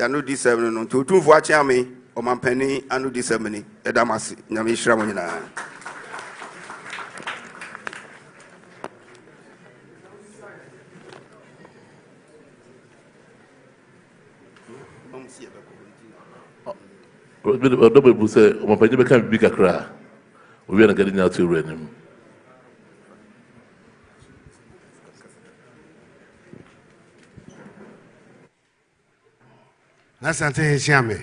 yano di seven no to tu fo acha me o mampani anu di semani edamasi nyame hira mo nyina Double Busse, my penny became bigger cry. We are getting out to random. That's a thing, Yammy.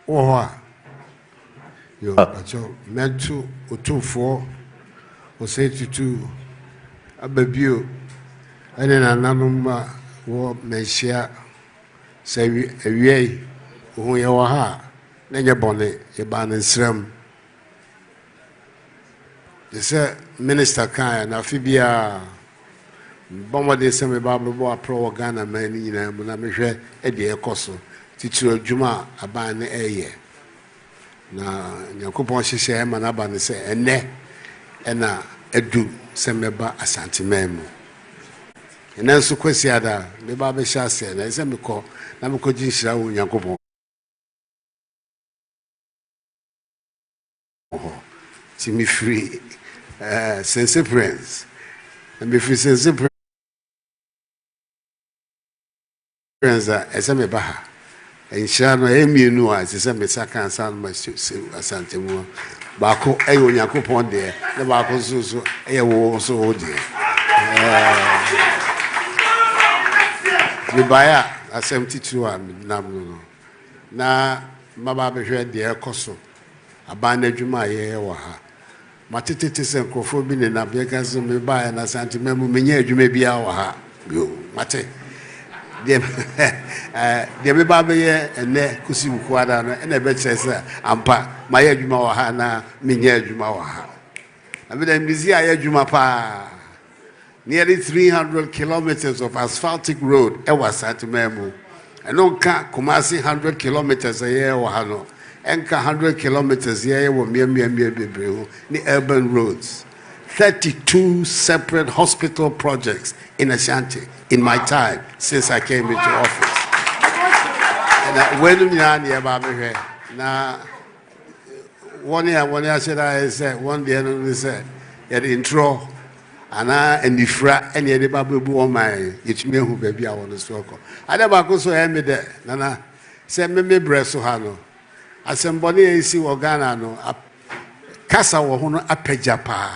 Oh, you meant to, or 2-4, or say to 2, a baby, and then another war may share, say, a way, who you are. Then your bonnet, your ban and sram. They said, Minister Kaya, na Fibia Bomba de Semi Babu Pro Ghana, man, you know, when I'm sure Eddie Cosso, teacher Juma, a ban a year. Now, your coupon she say, Manaban say, and ne, and a do, Semeba Asante Memo. And then so Quesiada, the Baby Shassi, and I said, me call, Namco Jinsha, Yacopo. See me free, sense friends, and be free sense friends as a baha. And Shano Emi no as a Messaka and San Asante Moore. Bako, Ayonako Ponde, the Bako Susu, Ayo so dear. The buyer, a 72 and Namuno. Na Mababa dear Cosso. Abandon Juma ye waha. Matiti and Crofobin and Abiakas may buy an Asante Memu Minya, you may be our ha. Go, Mate. The Babaye and Ne Kusim Quadana and a bed says, Ampa, my Jumawahana, Minya Jumawaha. I mean, I'm busy, I Jumapa. Nearly 300 kilometers of asphaltic road, Ewa Sante Memu. And no car, Kumasi 100 kilometers a year, Wahano. Enka 100 kilometers here were mere the urban roads. 32 separate hospital projects in Ashanti in my time since I came into office. And when now one year I said one day I said the intro and the fra and the babu my it's me who baby I want to talk. I never go so me there. Nana said me breast hano. Asemboni esi Ghana no kasa wo ho no apagya pa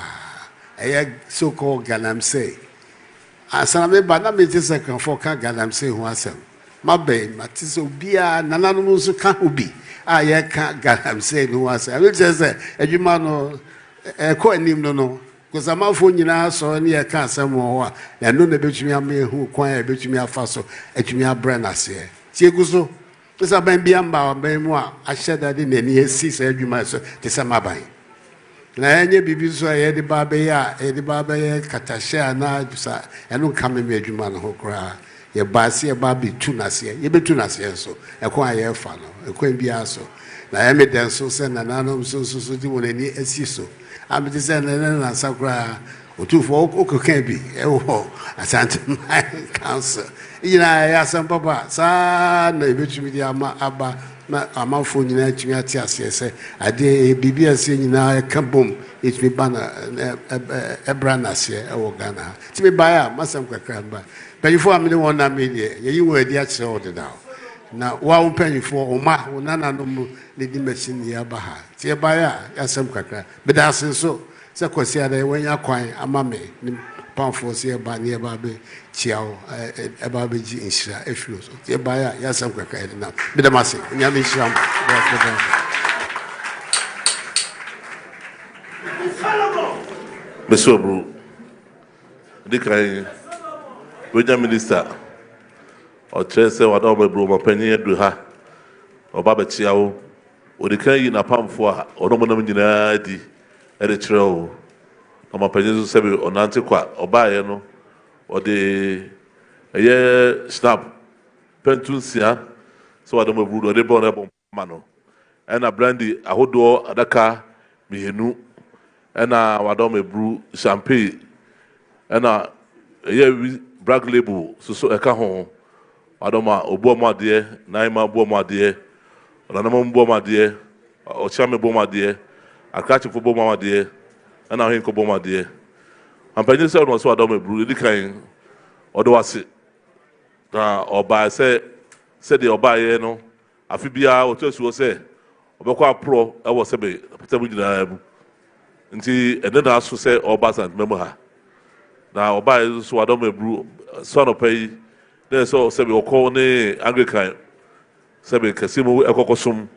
eye so called galamsey asana me ba na me ti second for ka galamsey ho asem mabe matise obia nananu nso ka obi a ye ka galamsey no asem we say adwuma no ko anim no because amafo nyina so ne ye ka asem ho a na no na betumi amehu kwan e betumi afa so atumi abra na se tie guso. This is ben biamba ben moi acheda de nani esi se adwuma so te se maban na enye bibi so ye de baba ya katashe na sa eno kame me adwuma no ho kra ye baase ye babi tu na se ye betu na se so ekon aye fa no ekon bia so na ye me den so se na nanom so di wonani esi so am te se na sakra otufo okokan bi ewo Asante council ina ya san papa sa na ebetumi di ama aba na amafo nyina atumi ate ase ade bibia se nyina ka bom etumi ba na ebra na se ewo Ghana ti me ba ya masam kakra ba panyifo amene won na me de yeyi wo adi akere wo de da na wa wo panyifo o ma wo nana no mu ne di machine ya ba ha ti ba ya asam kakra be da se so se kwasi ada wanya kwan ama me pamfo se ba ne ba be chiao e ba be ji inshira efilo so ti ba ya sam kakra de na be da mase nya me sham Monsieur Bro, the minister, or Chelsea, what over Bro, Penny, do her, or Baba Chiao, or the Kay in a palm for, or no one in the editorial, or my penny seven or Nantiqua, or Bayano, or the a year snap, Pentuncia, so I don't know, or the born mano, and a brandy, a whole door, a car, me new. And wadome brew champagne and yeah brag label so eka ho Adoma Obuamade, Naima Buamade, Ranamon Buamade, Ochame Bomade, Akachi for Bomade, and I Hinko Bomade. And Penny was so Adome Brew, kind or do I sit or by said the Obaye no, Afibia or just was say, Obaqua Pro, I was a bit, and then I also say Obas and remember her. Now Obaye so Adome Brew, son of pay. There's so Sebi Okone Anglican Sebi Casimo Ekokosum,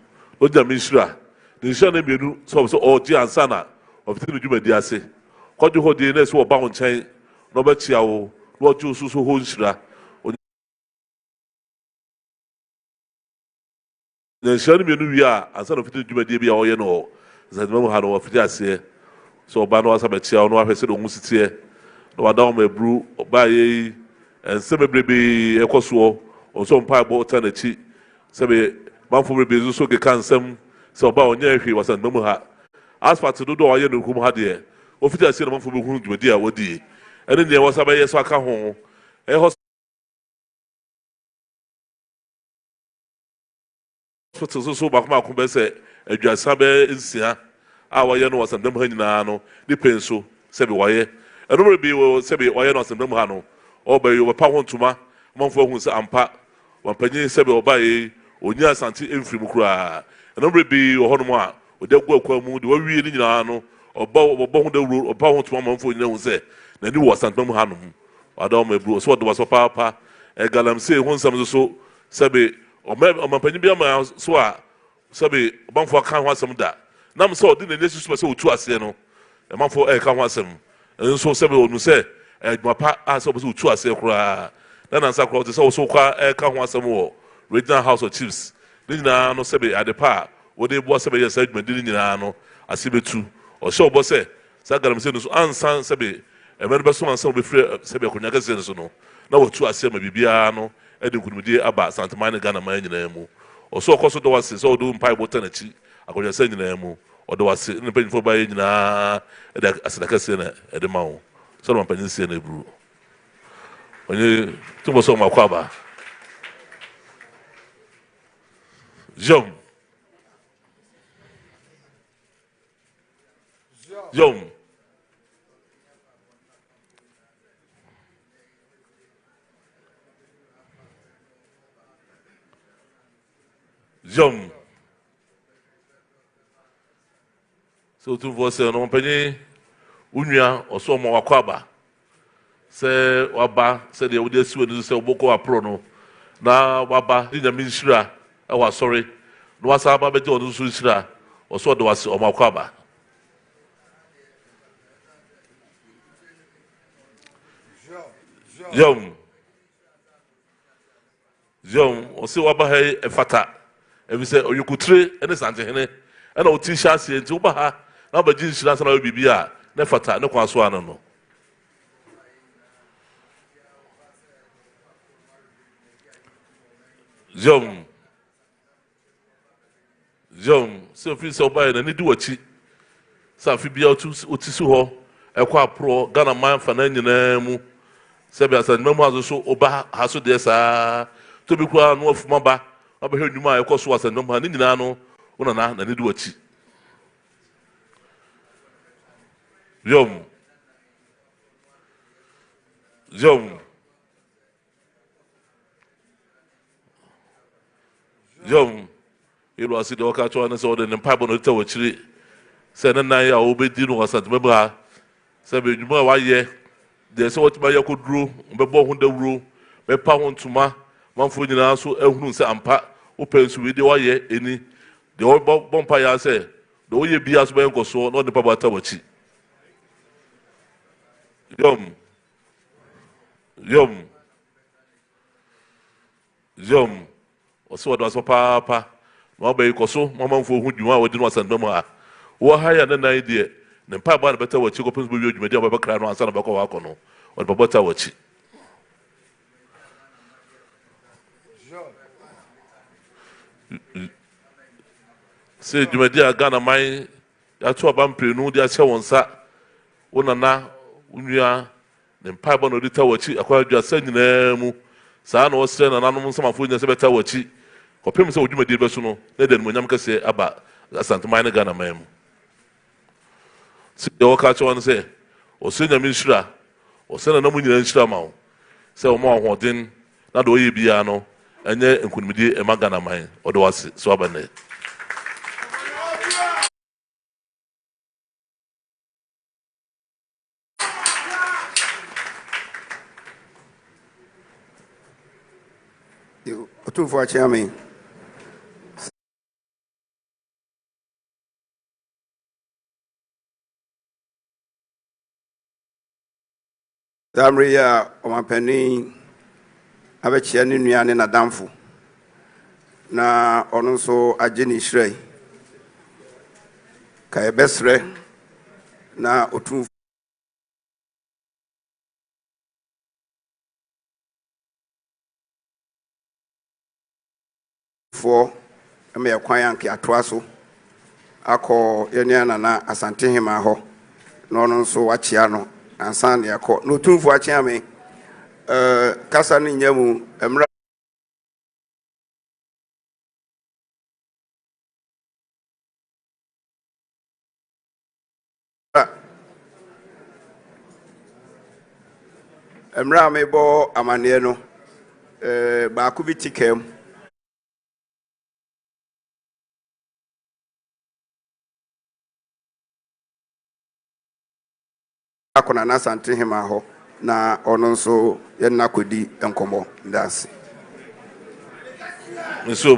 Oja Mishra, the Shana Binu, so or Giansana of the Jumediase. What you hold the next war bound chain, Robert Chiao, Lord Jusu Hunshra, the Shana Binu, and son of the Jumedibia or Yeno, Zano Hano of Fiasse. So Bano Sabatia, no, I said, Musitia, no, Adame Brew, Obaye. And some baby Ecosuo or some pipe alternative. Some Manful baby so can some so about Yankee was a number. As far to do, I know whom had there. Official cinema for whom you dear would be. And then there was a way so I come home. A hospital so back my converse, a Jasabe in Sia. Our Yan was a number in Nano, the pencil, Sebi Waye. And nobody be Sebi Wayanos and Numhano. Or by your power to ma, Monfort who's ampa, one penny Sebi or by Onya Santi infim cry. And nobody be or Honoma, or they go Quamu, the way we in Yano, or Bow the rule or power to one month for you say, then you was St. Hanum. I don't know, Bruce, what was a papa, a galam say one some so, Sebi, or my penny be a mouse, so Sebi, Monfort can't want some that. Nam so didn't necessarily so to us, you know, a month for a can't want some. And so Sebi will say, my part as opposed to us, then answer crowd is also quite a can't want some more. Regional House of Chiefs. Didn't I know Sebi at the par? What they was a segment didn't know, I see it too. Or so, boss, Sagaram said, Ansan Sebi, a member so and so be free Sebi Kunagas. Now, two I say, maybe Biano, Eddie could be about Santa Mina Ghana, my name. Or so, course, there was so doing pipe botany. I could just send name, or there was in the painful by as the Cassina at the mouth. Someone pennies in a brew. When you took us on my quaba. Jom. Jom. Jom. So to voice on penny. Unya or so more quaba. Say Waba said they would just say Boko Prono. Now Waba didn't mean Shira. I was sorry. No was about better on Shira or so there was on my quaba. Yum. Or see Waba hey a fata. And we say, oh, you could trade any Santa Hene and I'll teach us here to Baha. Now, but Jesus doesn't know BBR. Nefata no kwanswana no Jom so fi so by na ni di wachi sa fi bia otisu ho ekwa pro Ghana man fa na nyina mu se bia sa nmamu azo so oba ha so de sa to bi kwa no afuma ba abahwe nwuma ekoso asa nmamu ha ni nyina no una na ni di wachi Jom, you was the Okacho and so then Pabon to tell Chile. Said a night I obey Dino was at Mebra. Said, you know why, yeah, there's what my could do, before whom the rule, by pound to ma, one foot in answer, and say, and pat, opens with the wire, any, the old bumpire say, the way you be as well, or so, not the Papa Tawachi. Jom. Or so was a papa. No bay so, Mamma for whom you are with was and no more. Or higher than idea. Then Papa better what you open with you, may have a crown on San Bacoacono, or Babata Wachi. Say, you may dear Ghana, my that's what I'm pre no, dear Shawan Sa. Una na, unya, then Papa no detail what you acquired your sending them. saa na ɔsrɛ na nanom nsɛmafo nyɛ sɛ bɛta wɔakyi kɔpem sɛ odwumadi bɛso no na de animonyam kɛseɛ aba asanteman ne Ghana man mu sɛ deɛ wɔka kyerɛ no sɛ ɔsɛ nyame nhyira ɔsɛ na nam nyina nhyira ma wo sɛ ɔma ahoɔden na de ɔyɛ biara no ɛnyɛ nkonimdie ɛma Ghana man ɔde wase so aba nnɛ Otumfo Chairman. Zamria Omampeni abɛkyia ne nua ne nadamfo na ɔno nso agye ne hyerɛ ka ɛbɛsrɛ na Otumfo for me akwan anke atoa so akọ yenia na asante hema ho no no nso wakyia no ansan ne akọ no Otumfo akyia me kasa ne nyamu emra me bo amane no ba ku bi tikem akona na asante hema ho na ono nso ye na kodi enkomo ndase Mr.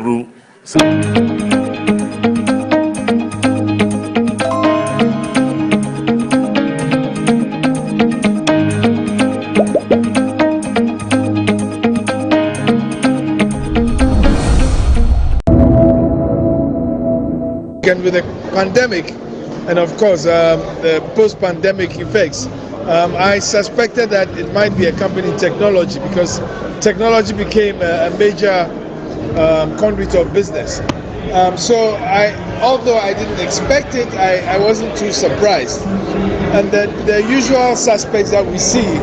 And with the pandemic and of course the post-pandemic effects, I suspected that it might be a company in technology because technology became a major conduit of business. So although I didn't expect it, I wasn't too surprised. And the usual suspects that we see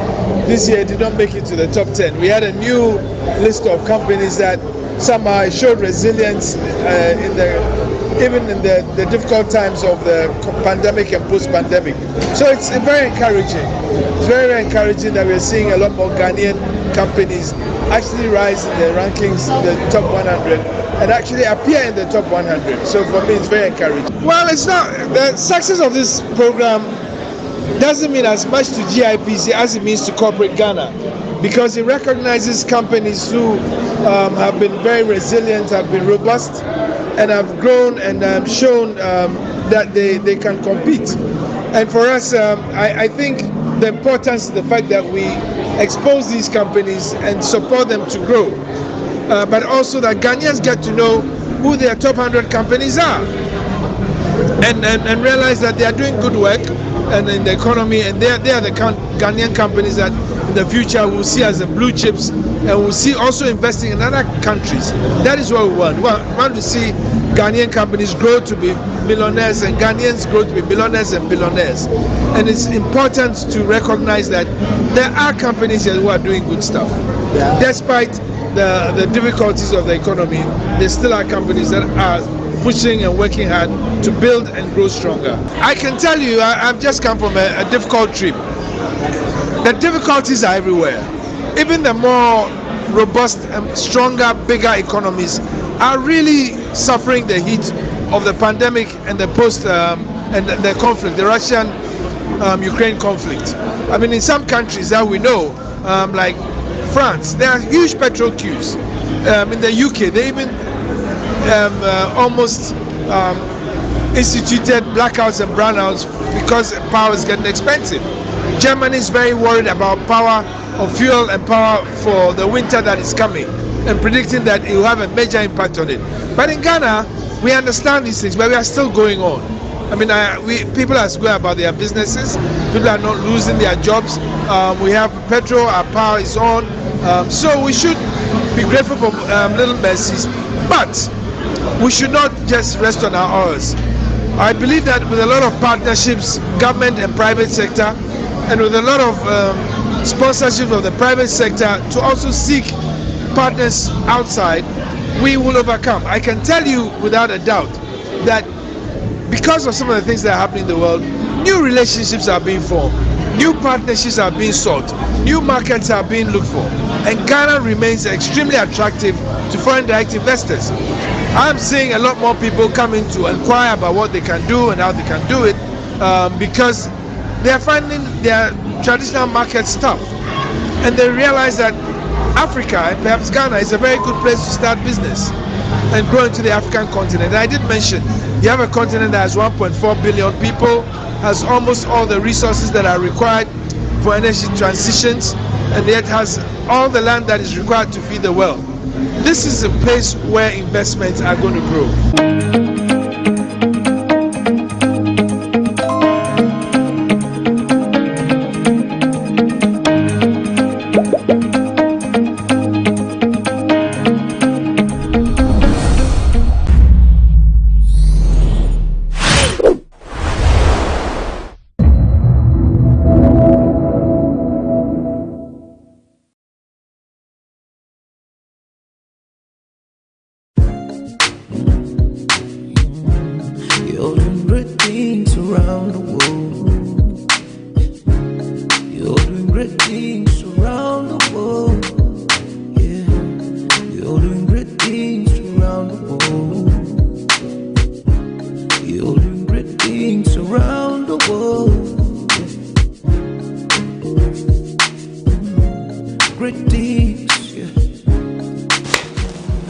this year did not make it to the top 10. We had a new list of companies that somehow showed resilience even in the difficult times of the pandemic and post-pandemic. So it's very encouraging. It's very, very encouraging that we're seeing a lot more Ghanaian companies actually rise in the rankings in the top 100 and actually appear in the top 100. So for me, it's very encouraging. Well, it's not the success of this program doesn't mean as much to GIPC as it means to corporate Ghana, because it recognizes companies who have been very resilient, have been robust, and have grown and shown that they can compete. And for us, I think the importance is the fact that we expose these companies and support them to grow, but also that Ghanaians get to know who their top 100 companies are and realize that they are doing good work and in the economy, and they are the Ghanaian companies that in the future we'll see as the blue chips, and we'll see also investing in other countries. That is what we want. We want to see Ghanaian companies grow to be millionaires and Ghanaians grow to be billionaires and billionaires. And it's important to recognize that there are companies here who are doing good stuff. Yeah. Despite the difficulties of the economy, there still are companies that are pushing and working hard to build and grow stronger. I can tell you, I've just come from a difficult trip. The difficulties are everywhere. Even the more robust and stronger, bigger economies are really suffering the heat of the pandemic and the post and the conflict, the Russian-Ukraine conflict. I mean, in some countries that we know, like France, there are huge petrol queues. In the UK, they even almost instituted blackouts and brownouts because power is getting expensive. Germany is very worried about power of fuel and power for the winter that is coming and predicting that it will have a major impact on it. But in Ghana, we understand these things, but we are still going on. I mean, people are going about their businesses. People are not losing their jobs. We have petrol, our power is on. So we should be grateful for little mercies, but we should not just rest on our oars. I believe that with a lot of partnerships, government and private sector, and with a lot of sponsorship of the private sector to also seek partners outside, we will overcome. I can tell you without a doubt that because of some of the things that are happening in the world, new relationships are being formed, new partnerships are being sought, new markets are being looked for, and Ghana remains extremely attractive to foreign direct investors. I'm seeing a lot more people coming to inquire about what they can do and how they can do it because they are finding their traditional markets tough, and they realize that Africa, and perhaps Ghana, is a very good place to start business and grow into the African continent. And I did mention, you have a continent that has 1.4 billion people, has almost all the resources that are required for energy transitions, and yet has all the land that is required to feed the world. This is a place where investments are going to grow.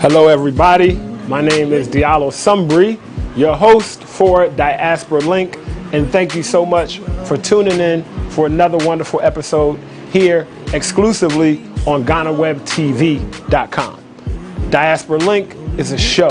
Hello everybody, my name is Diallo Sumbri, your host for Diaspora Link, and thank you so much for tuning in for another wonderful episode here exclusively on GhanaWebTV.com. Diaspora Link is a show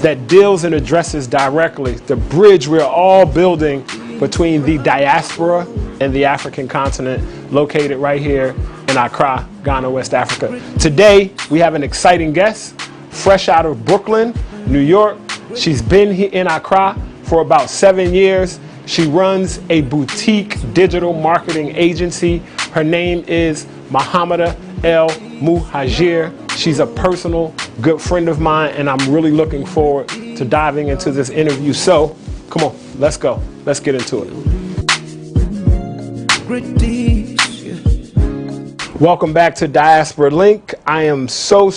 that deals and addresses directly the bridge we're all building between the diaspora and the African continent, located right here in Accra, Ghana, West Africa. Today, we have an exciting guest, fresh out of Brooklyn, New York. She's been here in Accra for about 7 years. She runs a boutique digital marketing agency. Her name is Mohameda El Muhajir. She's a personal good friend of mine, and I'm really looking forward to diving into this interview. So, come on, let's go. Let's get into it. Welcome back to Diaspora Link. I am so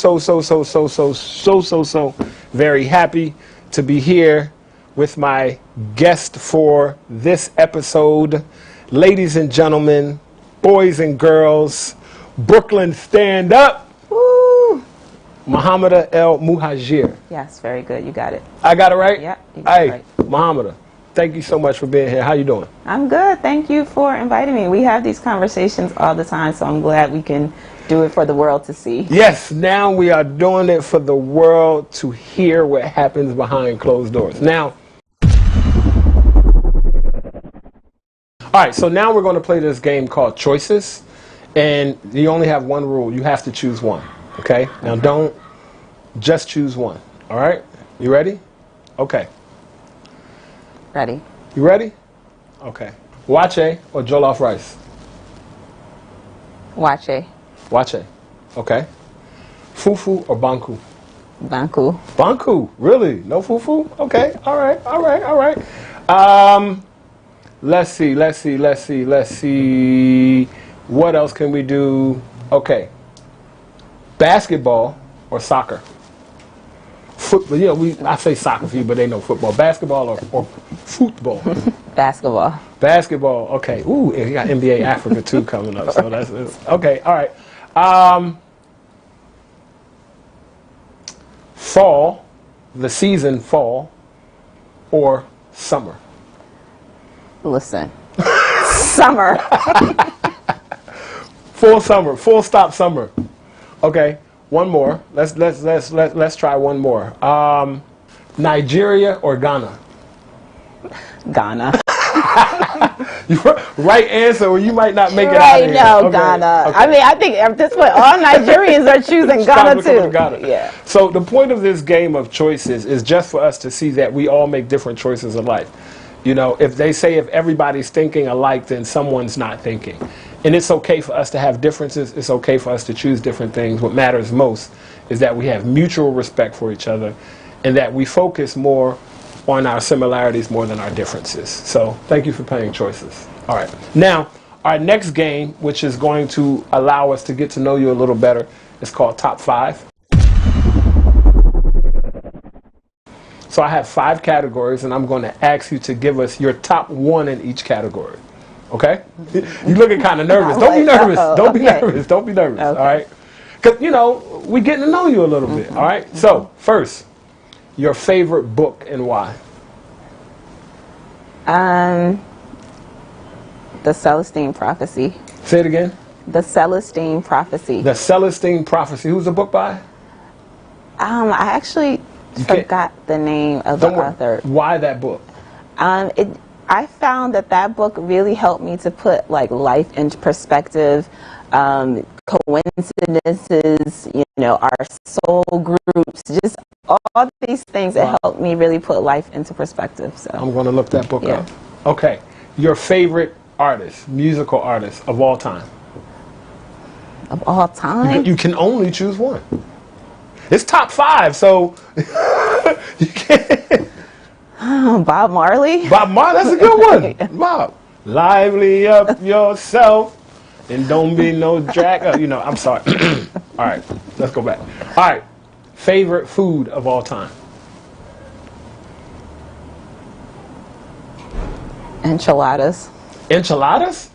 very happy to be here with my guest for this episode. Ladies and gentlemen, boys and girls, Brooklyn stand up. Woo! Mohameda El Muhajir. Yes, very good. You got it. I got it right? Yeah, you got it right. Mohameda, thank you so much for being here. How you doing? I'm good. Thank you for inviting me. We have these conversations all the time, so I'm glad we can do it for the world to see. Yes, now we are doing it for the world to hear what happens behind closed doors. Now, all right, so now we're going to play this game called Choices, and you only have one rule. You have to choose one, okay? Now, don't just choose one, all right? You ready? Okay. Ready. You ready? Okay. Wache or jollof rice? Wache. Wache. Okay. Fufu or banku? Banku. Banku. Really? No fufu? Okay. All right. All right. All right. Let's see. What else can we do? Okay. Basketball or soccer? Football. You know, I say soccer for you, but they know football. Basketball or football? Basketball. Basketball. Okay. Ooh, and you got NBA Africa too coming up. So that's okay. All right. Fall, the season fall, or summer? Listen. Summer. Full summer. Full stop summer. Okay. One more. Let's try one more. Nigeria or Ghana? Ghana. Right answer, or you might not make it out Right, of here. no, Okay, Ghana. okay. I mean, I think at this point, all Nigerians are choosing Ghana too. Ghana. Yeah. So the point of this game of choices is just for us to see that we all make different choices in life. You know, if they say if everybody's thinking alike, then someone's not thinking. And it's okay for us to have differences. It's okay for us to choose different things. What matters most is that we have mutual respect for each other and that we focus more on our similarities more than our differences. So thank you for playing choices. All right. Now, our next game, which is going to allow us to get to know you a little better, is called Top 5. So I have 5 categories, and I'm going to ask you to give us your top 1 in each category. Okay? You're looking kind of nervous. Don't be nervous. Don't be nervous. Don't be nervous. All right? Because, you know, we're getting to know you a little bit. All right? So, first, your favorite book and why? The Celestine Prophecy. Say it again. The Celestine Prophecy. The Celestine Prophecy. Who's the book by? I actually forgot the name of the author. Why that book? I found that book really helped me to put like life into perspective, coincidences, you know, our soul groups, just all these things that helped me really put life into perspective. So I'm going to look that book up. Okay. Your favorite artist, musical artist of all time? Of all time? You can only choose one. It's top 5, so you can't. Bob Marley? Bob Marley, that's a good one. Bob. Lively up yourself and don't be no jack. You know, I'm sorry. All right, let's go back. All right, favorite food of all time? Enchiladas. Enchiladas?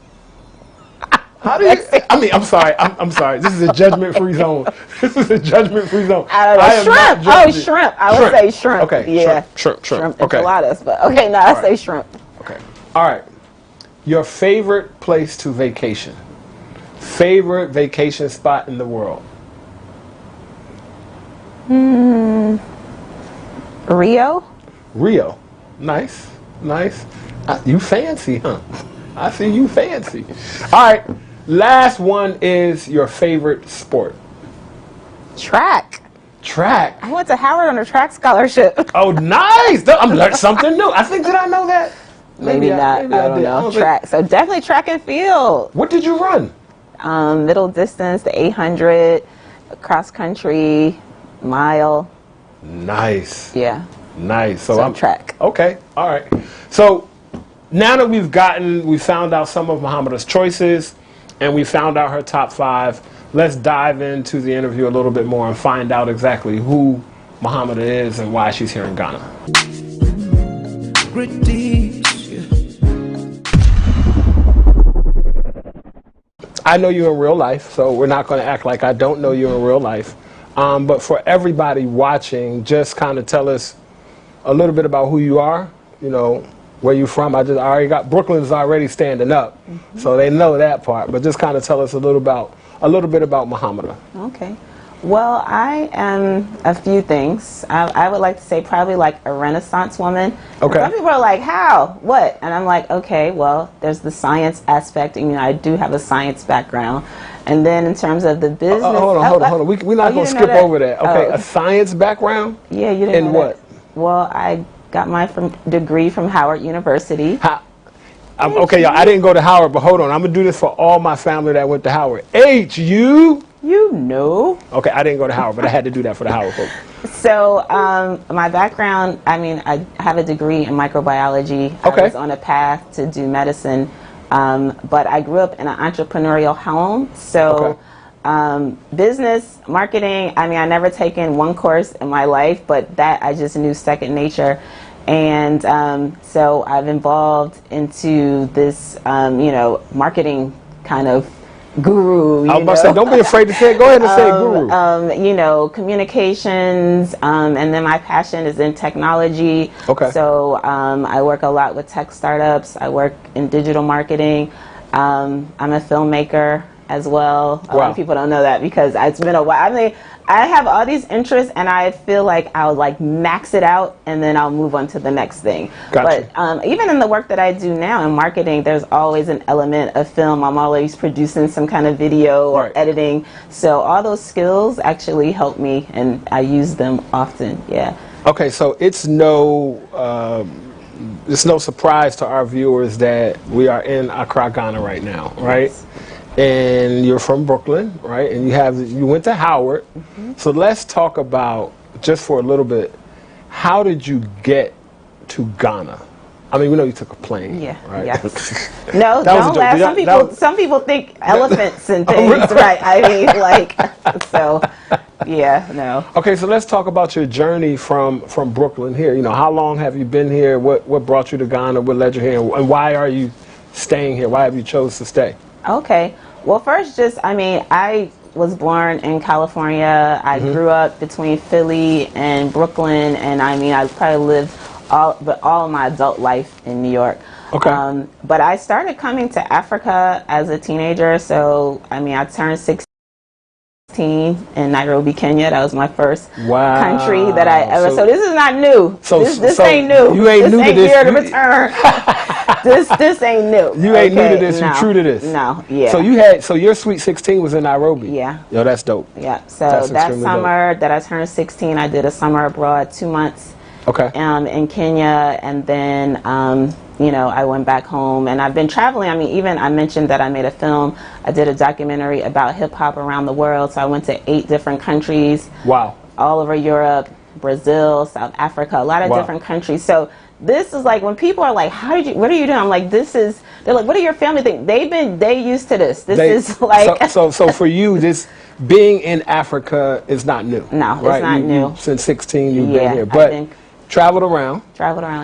How do you? I mean, I'm sorry. I'm sorry. This is a judgment-free zone. This is a judgment-free zone. Shrimp. Oh, shrimp. I would say shrimp. Okay. Yeah. Shrimp. Okay. Enchiladas, but okay. No, I say shrimp. Okay. All right. Your favorite place to vacation? Favorite vacation spot in the world? Rio. Rio. Nice. You fancy, huh? I see you fancy. All right. Last one is your favorite sport. Track. I went to Howard on a track scholarship. Oh, nice. I'm learning something new. I think, did I know that? Maybe not. I don't know. Track. So definitely track and field. What did you run? Middle distance, the 800, cross country, mile. Nice. Yeah. Nice. So I'm track. Okay. All right. So now that we found out some of Muhammada's choices and we found out her top 5, let's dive into the interview a little bit more and find out exactly who Muhammada is and why she's here in Ghana. I know you in real life, so we're not going to act like I don't know you in real life. But for everybody watching, just kind of tell us a little bit about who you are, you know, where you from. I already got Brooklyn's already standing up, so they know that part. But just kind of tell us a little bit about Muhammada. Okay. Well, I am a few things. I would like to say probably like a Renaissance woman. Okay. Some people are like, how? What? And I'm like, okay, well, there's the science aspect. I mean, I do have a science background. And then in terms of the business... hold on. We're not going to skip over that. Okay, a science background? Yeah, you didn't know what? That. Well, I got my degree from Howard University. Okay, y'all, I didn't go to Howard, but hold on. I'm going to do this for all my family that went to Howard. HU? You know. Okay, I didn't go to Howard, but I had to do that for the Howard folks. So, my background, I mean, I have a degree in microbiology. Okay. I was on a path to do medicine, but I grew up in an entrepreneurial home. So, business, marketing, I mean, I never taken one course in my life, but that I just knew second nature. And so I've evolved into this, you know, marketing kind of guru. I was about to say, don't be afraid to say it. Go ahead and say guru. You know, communications, and then my passion is in technology. Okay. So I work a lot with tech startups. I work in digital marketing. I'm a filmmaker as well. A lot of people don't know that because it's been a while. I mean, I have all these interests and I feel like I'll like max it out and then I'll move on to the next thing. Gotcha. But even in the work that I do now in marketing, there's always an element of film. I'm always producing some kind of video or editing. So all those skills actually help me and I use them often. Yeah. Okay, so it's no surprise to our viewers that we are in Accra, Ghana right now, right? Yes. and you're from Brooklyn, right? And you went to Howard. So let's talk about, just for a little bit, how did you get to Ghana? I mean, we know you took a plane. Yeah. Right? Yeah. No, don't laugh. Some people think elephants and things, right? I mean, like, so, yeah, no. Okay, so let's talk about your journey from Brooklyn here. You know, how long have you been here? What brought you to Ghana? What led you here? And why are you staying here? Why have you chose to stay? Okay. Well, first, I was born in California. I grew up between Philly and Brooklyn, and I probably lived all of my adult life in New York. Okay. But I started coming to Africa as a teenager. So, I turned 16 in Nairobi, Kenya. That was my first country that I ever. So this is not new. This ain't new. You ain't new to this. Here to return. This ain't new. You ain't new to this. You true to this. No. Yeah. So your Sweet 16 was in Nairobi. Yeah. Yo, that's dope. Yeah. So that summer that I turned 16, I did a summer abroad, 2 months. Okay. In Kenya, and then I went back home, and I've been traveling. Even I mentioned that I made a film. I did a documentary about hip hop around the world. So I went to 8 different countries. Wow. All over Europe, Brazil, South Africa, a lot of different countries. So this is like when people are like, what are you doing? I'm like, they're like, what do your family think? They used to this. This is like. So for you, this being in Africa is not new. No, right? It's not new. Since 16, you've been here. But traveled around,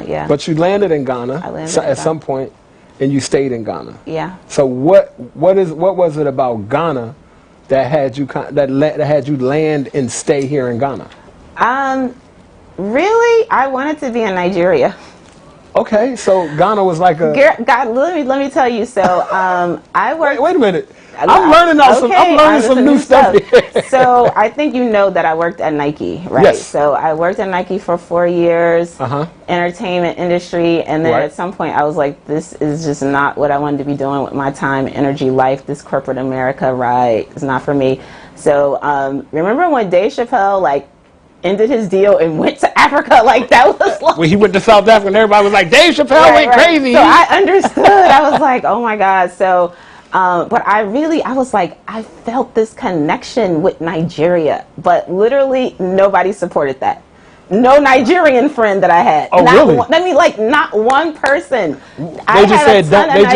yeah. But you landed in Ghana at some point, and you stayed in Ghana. Yeah. So what was it about Ghana that had you land and stay here in Ghana? Really, I wanted to be in Nigeria. Okay, so Ghana was like a. God, let me tell you. So I worked. Wait a minute. I'm learning some new stuff here. So I think you know that I worked at Nike, right? Yes. So I worked at Nike for 4 years, entertainment industry, and then at some point I was like, this is just not what I wanted to be doing with my time, energy, life. This corporate America ride is not for me. So remember when Dave Chappelle ended his deal and went to Africa? Like that was like when he went to South Africa and everybody was like, Dave Chappelle went crazy. So I understood. I was like, oh my God. So but I was like, I felt this connection with Nigeria, but literally nobody supported that. No Nigerian friend that I had. Oh, really? Not one person. They just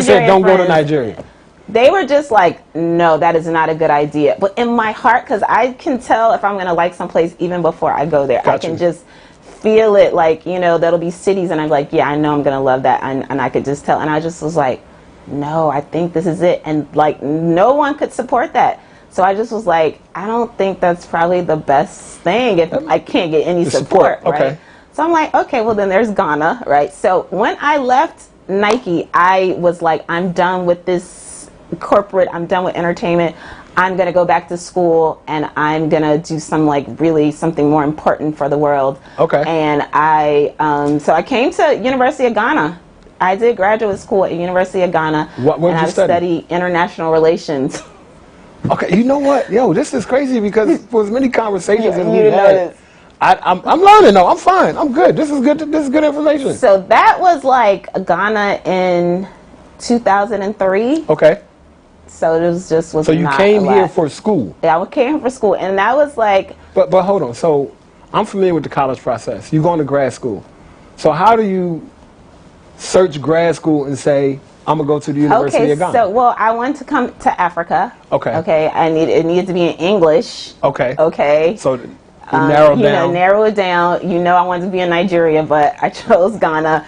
said don't go to Nigeria. They were just like, no, that is not a good idea. But in my heart, because I can tell if I'm going to like someplace even before I go there. Gotcha. I can just feel it. That'll be cities, and I'm like, yeah, I know I'm going to love that. And I could just tell. And I just was like, no, I think this is it. And no one could support that. So I just was like, I don't think that's probably the best thing if I can't get any support. Okay. Right? So I'm like, okay, well then there's Ghana, right? So when I left Nike, I was like, I'm done with this corporate, I'm done with entertainment. I'm going to go back to school, and I'm going to do something more important for the world. Okay. And so I came to University of Ghana. I did graduate school at University of Ghana. What did you study? I studied international relations. Okay, you know what? Yo, this is crazy because for as many conversations as we've had, I'm learning though. I'm fine. I'm good. This is good. This is good information. So that was Ghana in 2003. Okay. So it was So you came here for school? Yeah, I came here for school, and that was like. But hold on. So I'm familiar with the college process. You going to grad school. So how do you search grad school and say, I'm gonna go to the University of Ghana? So I wanted to come to Africa. Okay. Okay. It needed to be in English. Okay. Okay. So you narrowed down. Narrow it down. I wanted to be in Nigeria, but I chose Ghana.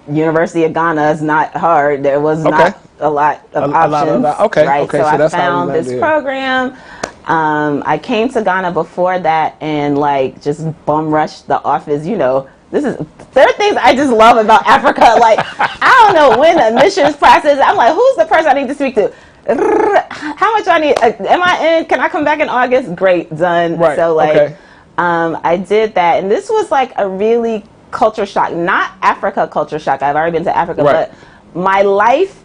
University of Ghana is not hard. There was not a lot of options. Right. So I found this program. I came to Ghana before that and just bum rushed the office. There are things I just love about Africa. I don't know when the admissions process. I'm like, who's the person I need to speak to? How much do I need? Am I in? Can I come back in August? Great, done. Right. So I did that, and this was a really culture shock. Not Africa culture shock. I've already been to Africa, but my life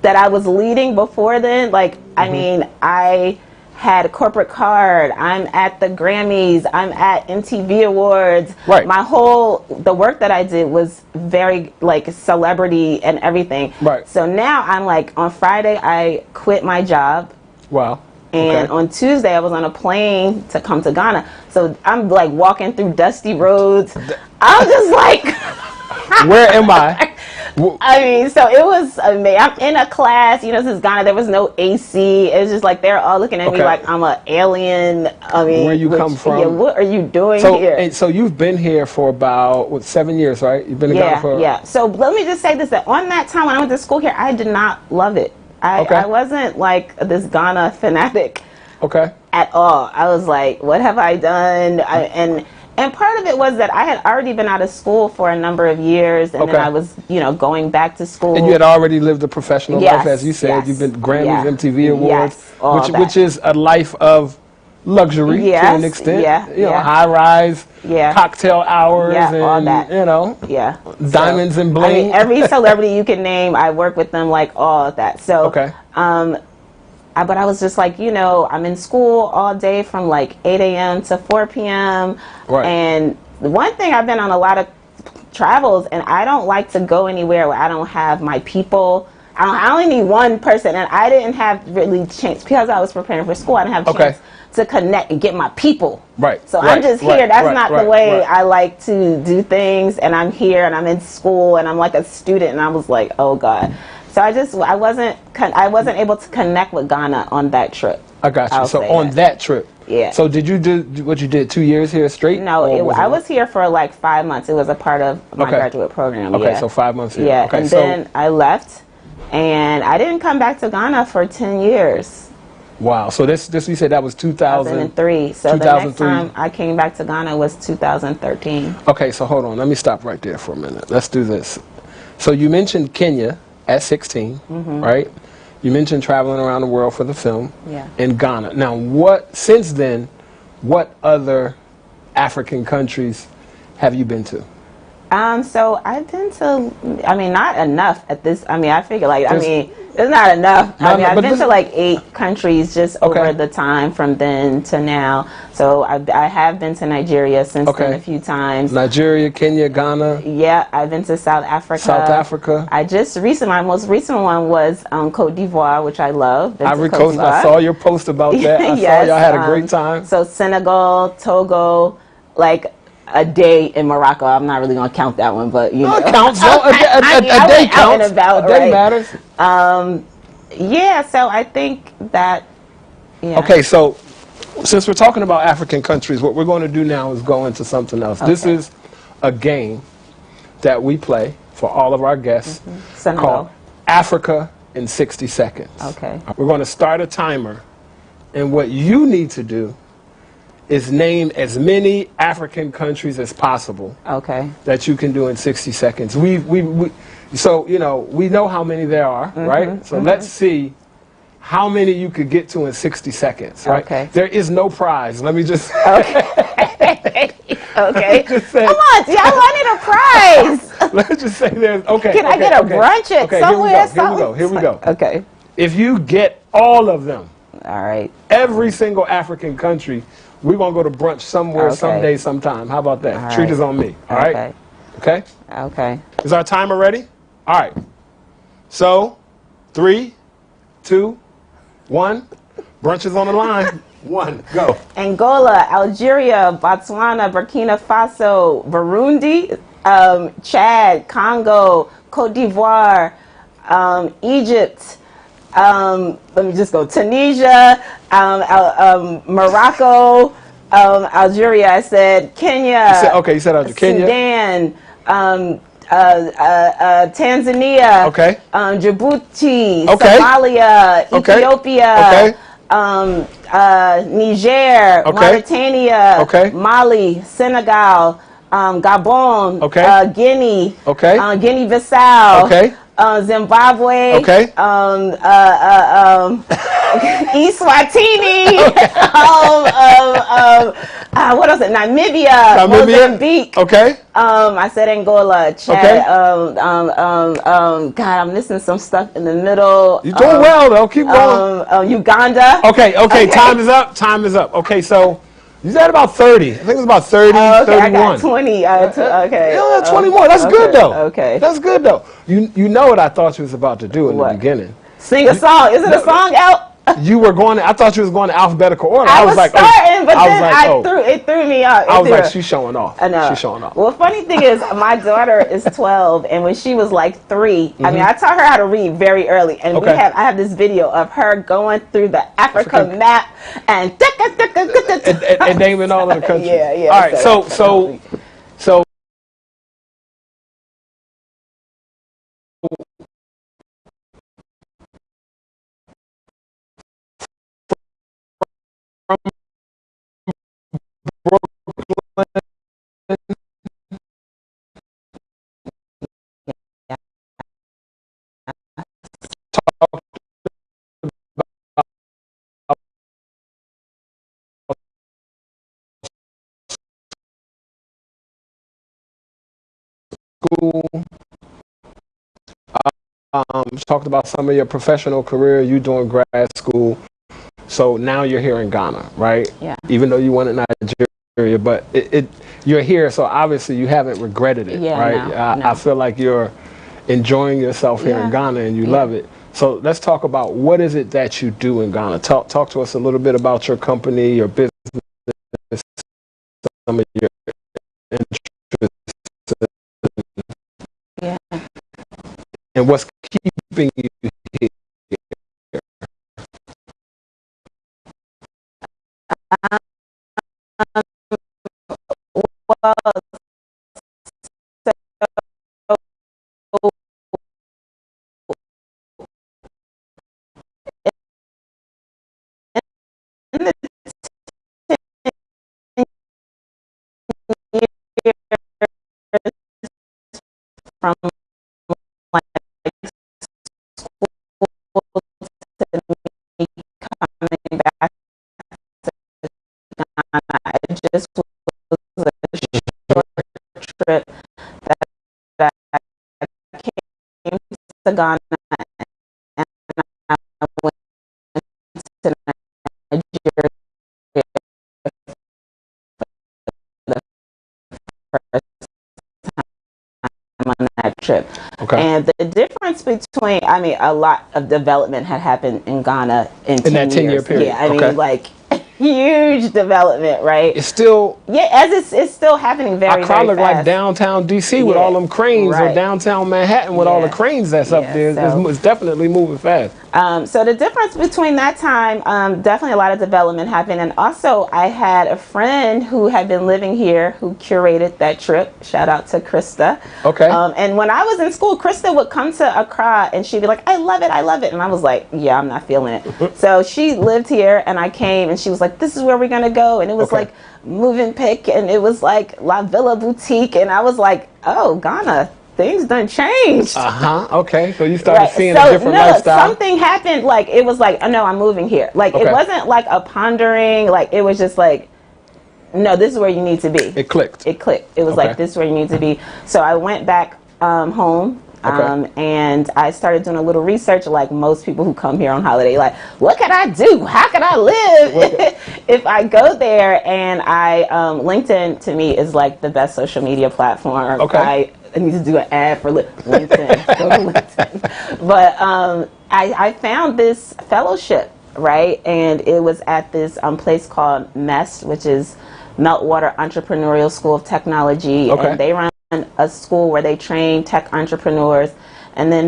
that I was leading before then. I had a corporate card. I'm at the Grammys. I'm at MTV Awards. Right. The work that I did was very like celebrity and everything. Right. So now I'm like, on Friday, I quit my job. Wow. And on Tuesday, I was on a plane to come to Ghana. So I'm like walking through dusty roads. I'm just like, where am I? I mean, so it was amazing. I'm in a class, you know, this is Ghana. There was no AC. It's just like they're all looking at me like I'm an alien. I mean, where you come from? Yeah, what are you doing here? And so you've been here for about 7 years, right? You've been in Ghana for So let me just say this: that on that time when I went to school here, I did not love it. I wasn't like this Ghana fanatic. At all. I was like, what have I done? And part of it was that I had already been out of school for a number of years, and then I was, you know, going back to school. And you had already lived a professional life, as you said. You've been Grammys, MTV Awards, which is a life of luxury to an extent. You know, high rise, cocktail hours, and all that. You know, diamonds and bling. I mean, every celebrity you can name, I work with them, like all of that. So, but I was just like, you know, I'm in school all day from like 8 a.m. to 4 p.m. And the one thing, I've been on a lot of travels, and I don't like to go anywhere where I don't have my people. I only need one person, and I didn't have really chance because I was preparing for school. I didn't have a chance to connect and get my people. So I'm just here. That's not the way I like to do things. And I'm here, and I'm in school, and I'm like a student, and I was like, oh God. So I wasn't able to connect with Ghana on that trip. I got you. So on that trip. So did you do what you did 2 years here straight? No, I was here for like 5 months. It was a part of my graduate program. So 5 months here. And then I left, and I didn't come back to Ghana for 10 years. Wow. So this you said that was 2003. So the next time I came back to Ghana was 2013. Okay, so hold on. Let me stop right there for a minute. Let's do this. So you mentioned Kenya at 16, right? You mentioned traveling around the world for the film in Ghana. Now, since then, what other African countries have you been to? So I've been to, I mean, not enough at this. I mean, I figure like, it's not enough. I mean, I've been to like 8 countries just over the time from then to now. So I have been to Nigeria since then a few times. Nigeria, Kenya, Ghana. Yeah, I've been to South Africa. South Africa. My most recent one was Côte d'Ivoire, which I love. Ivory Coast. I saw your post about that. I saw y'all had a great time. So Senegal, Togo, like a day in Morocco. I'm not really going to count that one, but you know. It counts. A day counts. A day matters. So I think that, Okay, so since we're talking about African countries, what we're going to do now is go into something else. This is a game that we play for all of our guests called Africa in 60 Seconds. We're going to start a timer, and what you need to do is name as many African countries as possible that you can do in 60 seconds. So, you know, we know how many there are, right? So let's see how many you could get to in 60 seconds, right? There is no prize. Let me just... Just say, come on, y'all, I need a prize. Let's just say there's... Can I get a brunch at somewhere? Here we go. If you get all of them, every single African country, we're going to go to brunch somewhere, someday, sometime. How about that? Treat is on me. All right? Okay? Is our timer ready? All right. So, 3, 2, 1. Brunch is on the line. 1, go. Angola, Algeria, Botswana, Burkina Faso, Burundi, Chad, Congo, Cote d'Ivoire, Egypt. Let me just go. Tunisia, Morocco, Algeria. I said Kenya. You said Algeria. Kenya. Sudan, Tanzania. Djibouti. Somalia. Ethiopia. Niger. Mauritania. Mali. Senegal. Gabon. Guinea. Guinea-Bissau. Zimbabwe, Eswatini, what else? Namibia, Mozambique. Okay. I said Angola, Chad. Okay. God, I'm missing some stuff in the middle. You're doing well though. Keep going. Uganda. Okay. Time is up. Okay, so you said about 30. I think it was about 30, okay, 31. I got 20. Okay. Yeah, 20 more. That's good though. Okay. That's good though. You know what I thought you was about to do in the beginning. Sing a song. Isn't a song out? You were going. I thought you was going to alphabetical order. I was like, starting, but then it threw me off. I was like, she's showing off. I know. She's showing off. Well, funny thing is, my daughter is 12, and when she was like 3, I mean, I taught her how to read very early, and I have this video of her going through the Africa map and naming all of the countries. Yeah. All right, so. Talked about some of your professional career, you doing grad school. So now you're here in Ghana, right? Yeah. Even though you went to Nigeria, but you're here, so obviously you haven't regretted it, right? No. I feel like you're enjoying yourself here in Ghana and you love it. So let's talk about what is it that you do in Ghana. Talk to us a little bit about your company, your business, some of your interests. Yeah. And what's keeping you here? From like coming back to Ghana, it just was a short trip that I came to Ghana and I went to Nigeria for the first time on that trip. Okay. And the difference between, I mean, a lot of development had happened in Ghana in 10 that 10-year period. Yeah, I mean, like, huge development, right? It's still... Yeah, as it's still happening very I look fast. like downtown D.C. with all them cranes, or downtown Manhattan with all the cranes that's up there. So it's definitely moving fast. So the difference between that time, definitely a lot of development happened. And also, I had a friend who had been living here who curated that trip. Shout out to Krista. Okay. And when I was in school, Krista would come to Accra and she'd be like, I love it, I love it. And I was like, yeah, I'm not feeling it. So she lived here and I came and she was like, this is where we're going to go. And it was like Moving Pick and it was like La Villa Boutique. And I was like, oh, Ghana. Things done changed. Okay. So you started seeing a different lifestyle. Something happened. Like it was like, oh no, I'm moving here. Like it wasn't like a pondering. Like it was just like, no, this is where you need to be. It clicked. It clicked. It was like, this is where you need to be. So I went back home. And I started doing a little research, like most people who come here on holiday. Like, what can I do? How can I live if I go there? And LinkedIn to me is like the best social media platform. I need to do an ad for LinkedIn. Go to LinkedIn. But I found this fellowship, right? And it was at this place called MEST, which is Meltwater Entrepreneurial School of Technology. And they run a school where they train tech entrepreneurs. And then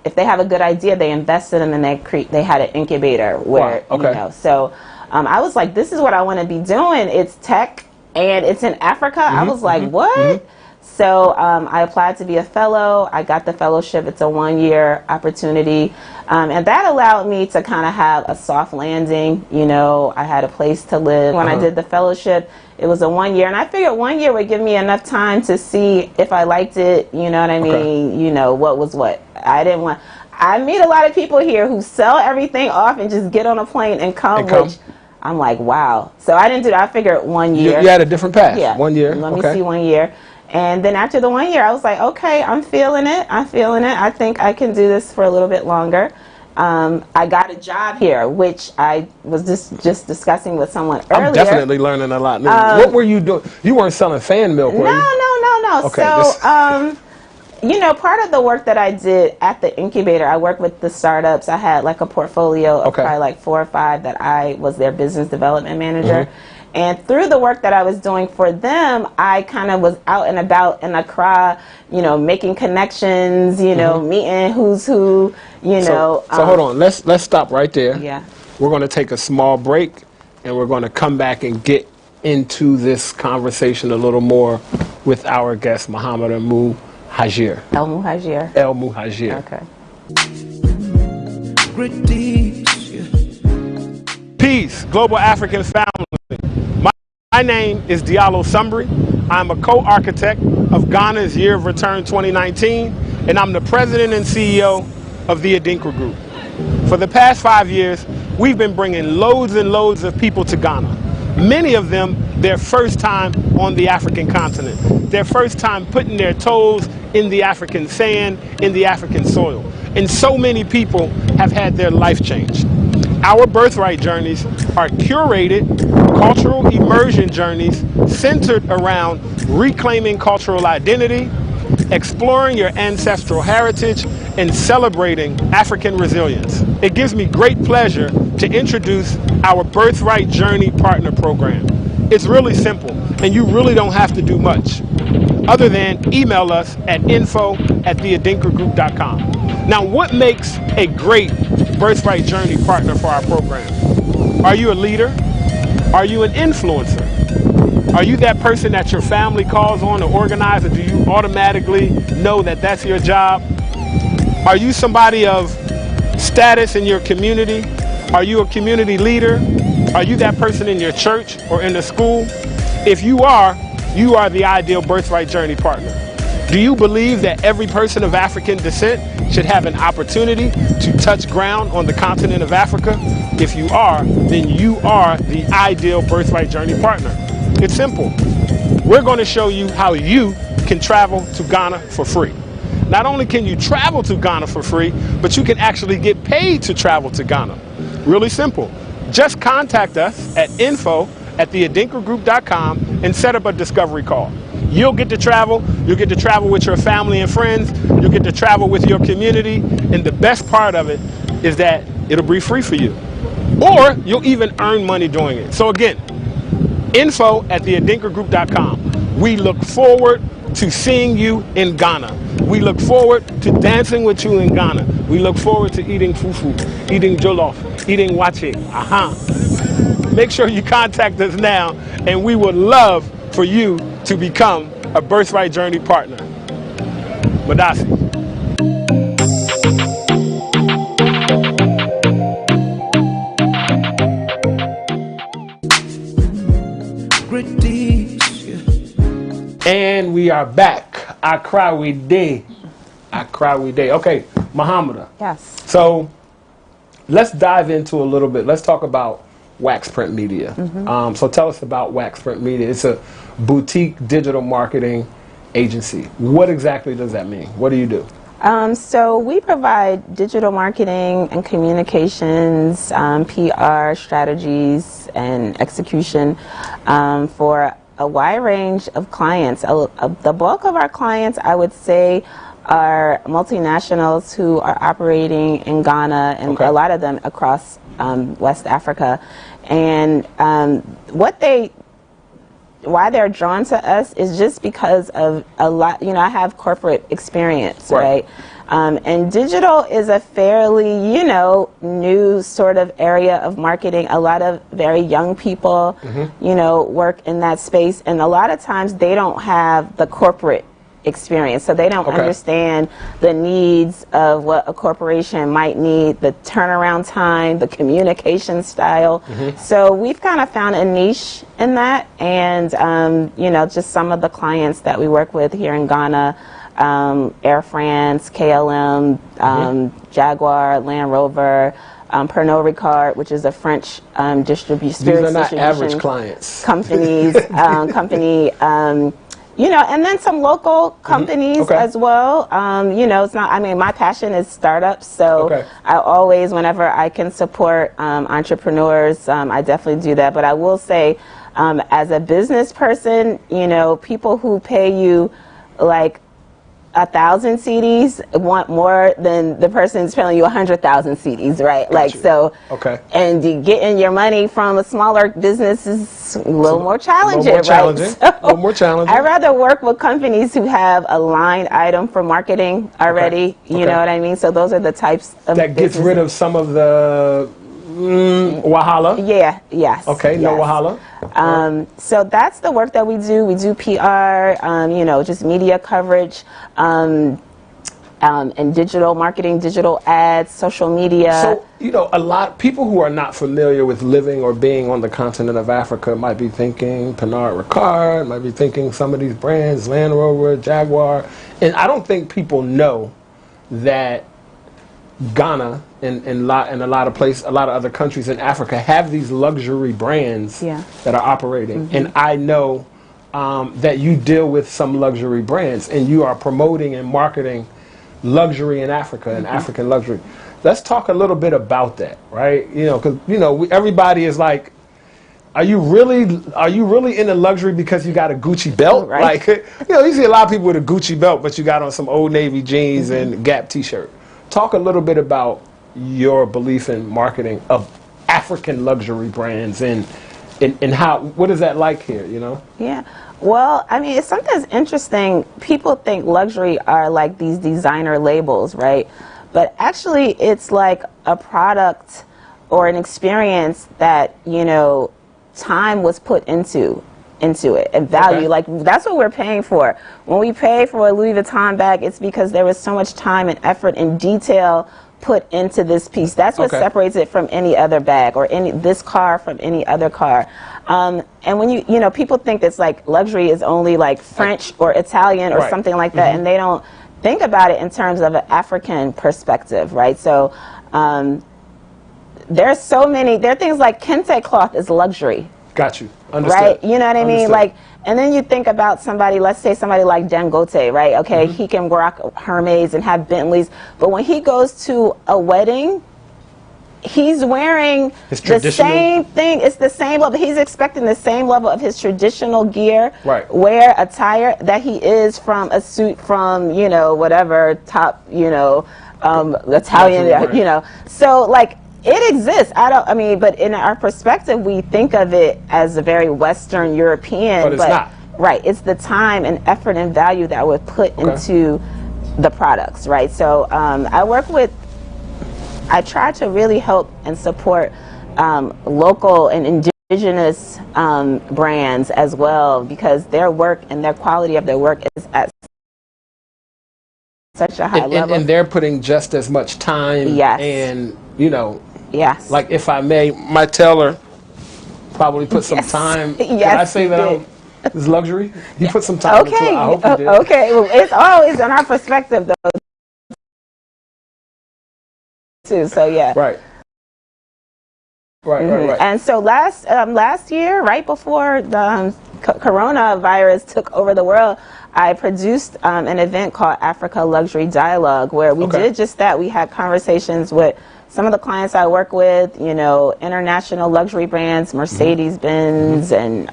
if they have a good idea, they invest in them and they had an incubator where, you know. So I was like, this is what I want to be doing. It's tech and it's in Africa. I was like, what? So I applied to be a fellow. I got the fellowship. It's a 1-year opportunity. And that allowed me to kind of have a soft landing. You know, I had a place to live. When I did the fellowship, it was a 1 year. And I figured 1 year would give me enough time to see if I liked it. You know what I mean? You know, what was what. I I meet a lot of people here who sell everything off and just get on a plane and come. Which I'm like, wow. So I didn't do that. I figured 1 year. You had a different path. Yeah. 1 year. Let me see 1 year. And then after the 1 year, I was like, okay, I'm feeling it. I'm feeling it. I think I can do this for a little bit longer. I got a job here, which I was just discussing with someone earlier. I'm definitely learning a lot. What were you doing? You weren't selling fan milk, were you? No. Okay, so, you know, part of the work that I did at the incubator, I worked with the startups. I had like a portfolio of probably like 4 or 5 that I was their business development manager. And through the work that I was doing for them, I kind of was out and about in Accra, you know, making connections, you know, meeting who's who, you know. So hold on, let's stop right there. Yeah. We're going to take a small break, and we're going to come back and get into this conversation a little more with our guest, Muhammad Muhajir. El Muhajir. El Muhajir. Okay. Peace, Global African Family. My name is Diallo Sumbri. I'm a co-architect of Ghana's Year of Return 2019, and I'm the president and CEO of the Adinkra Group. For the past 5 years, we've been bringing loads and loads of people to Ghana. Many of them, their first time on the African continent, their first time putting their toes in the African sand, in the African soil. And so many people have had their life changed. Our birthright journeys are curated cultural immersion journeys centered around reclaiming cultural identity, exploring your ancestral heritage, and celebrating African resilience. It gives me great pleasure to introduce our Birthright Journey Partner Program. It's really simple, and you really don't have to do much other than email us at info@theadinkragroup.com. Now, what makes a great Birthright Journey partner for our program? Are you a leader? Are you an influencer? Are you that person that your family calls on to organize, or do you automatically know that that's your job? Are you somebody of status in your community? Are you a community leader? Are you that person in your church or in the school? If you are the ideal Birthright Journey partner. Do you believe that every person of African descent should have an opportunity to touch ground on the continent of Africa? If you are, then you are the ideal Birthright Journey partner. It's simple. We're going to show you how you can travel to Ghana for free. Not only can you travel to Ghana for free, but you can actually get paid to travel to Ghana. Really simple. Just contact us at info@theadinkragroup.com and set up a discovery call. You'll get to travel with your family and friends, you'll get to travel with your community, and the best part of it is that it'll be free for you. Or you'll even earn money doing it. So again, info@theadinkragroup.com. We look forward to seeing you in Ghana. We look forward to dancing with you in Ghana. We look forward to eating fufu, eating jollof, eating wache. Make sure you contact us now, and we would love for you to become a Birthright Journey partner. Madasi. And we are back. Accra we day. Accra we day. Okay, Muhammad. Yes. So let's dive into a little bit. Let's talk about Wax Print Media. So tell us about Wax Print Media. It's a boutique digital marketing agency. What exactly does that mean? What do you do? So we provide digital marketing and communications, PR strategies and execution for a wide range of clients. The bulk of our clients, I would say, are multinationals who are operating in Ghana, and a lot of them across West Africa. And why they're drawn to us is just because of a lot, you know, I have corporate experience, right? And digital is a fairly, you know, new sort of area of marketing. A lot of very young people, you know, work in that space, and a lot of times they don't have the corporate experience, so they don't understand the needs of what a corporation might need, the turnaround time, the communication style. So we've kind of found a niche in that, and you know, just some of the clients that we work with here in Ghana Air France, KLM, Jaguar, Land Rover, Pernod Ricard, which is a French distribution. These are not average clients. Companies, you know, and then some local companies as well. You know, it's not, I mean, my passion is startups, so I always, whenever I can support entrepreneurs, I definitely do that. But I will say, as a business person, you know, people who pay you like 1,000 CDs want more than the person selling you 100,000 CDs, right? Like, so, and getting your money from a smaller business is a little more challenging, right? So, a little more challenging. I'd rather work with companies who have a line item for marketing already, you know what I mean? So those are the types of that gets rid of some of the wahala. Okay, no wahala. So that's the work that we do. We do PR, you know, just media coverage, and digital marketing, digital ads, social media. So, you know, a lot of people who are not familiar with living or being on the continent of Africa might be thinking Pernod Ricard, might be thinking some of these brands, Land Rover, Jaguar. And I don't think people know that Ghana and a lot of other countries in Africa have these luxury brands that are operating. And I know that you deal with some luxury brands and you are promoting and marketing luxury in Africa and African luxury. Let's talk a little bit about that, right? You know, because you know everybody is like, are you really into luxury because you got a Gucci belt? Like, you know, you see a lot of people with a Gucci belt, but you got on some Old Navy jeans and Gap T-shirt. Talk a little bit about your belief in marketing of African luxury brands and how, what is that like here, you know? Yeah, well, I mean, it's something that's interesting. People think luxury are like these designer labels, right? But actually it's like a product or an experience that, you know, time was put into it and value. Like, that's what we're paying for. When we pay for a Louis Vuitton bag, it's because there was so much time and effort and detail put into this piece. That's what separates it from any other bag or this car from any other car. And when you know, people think it's like luxury is only like French or Italian or something like that, and they don't think about it in terms of an African perspective, right? So there's so many, there are things like kente cloth is luxury. Got you. Understood. Right? You know what I mean? Like, and then you think about somebody, let's say somebody like Dangote, right? Okay, he can rock Hermes and have Bentleys, but when he goes to a wedding, he's wearing the same thing. It's the same level. He's expecting the same level of his traditional gear, wear, attire that he is from a suit from, you know, whatever top, you know, Italian, you know. So, like, it exists. I mean, but in our perspective, we think of it as a very Western European. But it's not. Right. It's the time and effort and value that was put into the products, right? So I try to really help and support local and indigenous brands as well, because their work and their quality of their work is at such a high level. And they're putting just as much time and, you know, like, if I may, my tailor probably put some time. Can I say that it's luxury? He put some time into it. I hope he did. Okay, well, it's always in our perspective, though, too. So Right. And so last year, right before the coronavirus took over the world, I produced an event called Africa Luxury Dialogue, where we did just that. We had conversations with some of the clients I work with, you know, international luxury brands, Mercedes-Benz and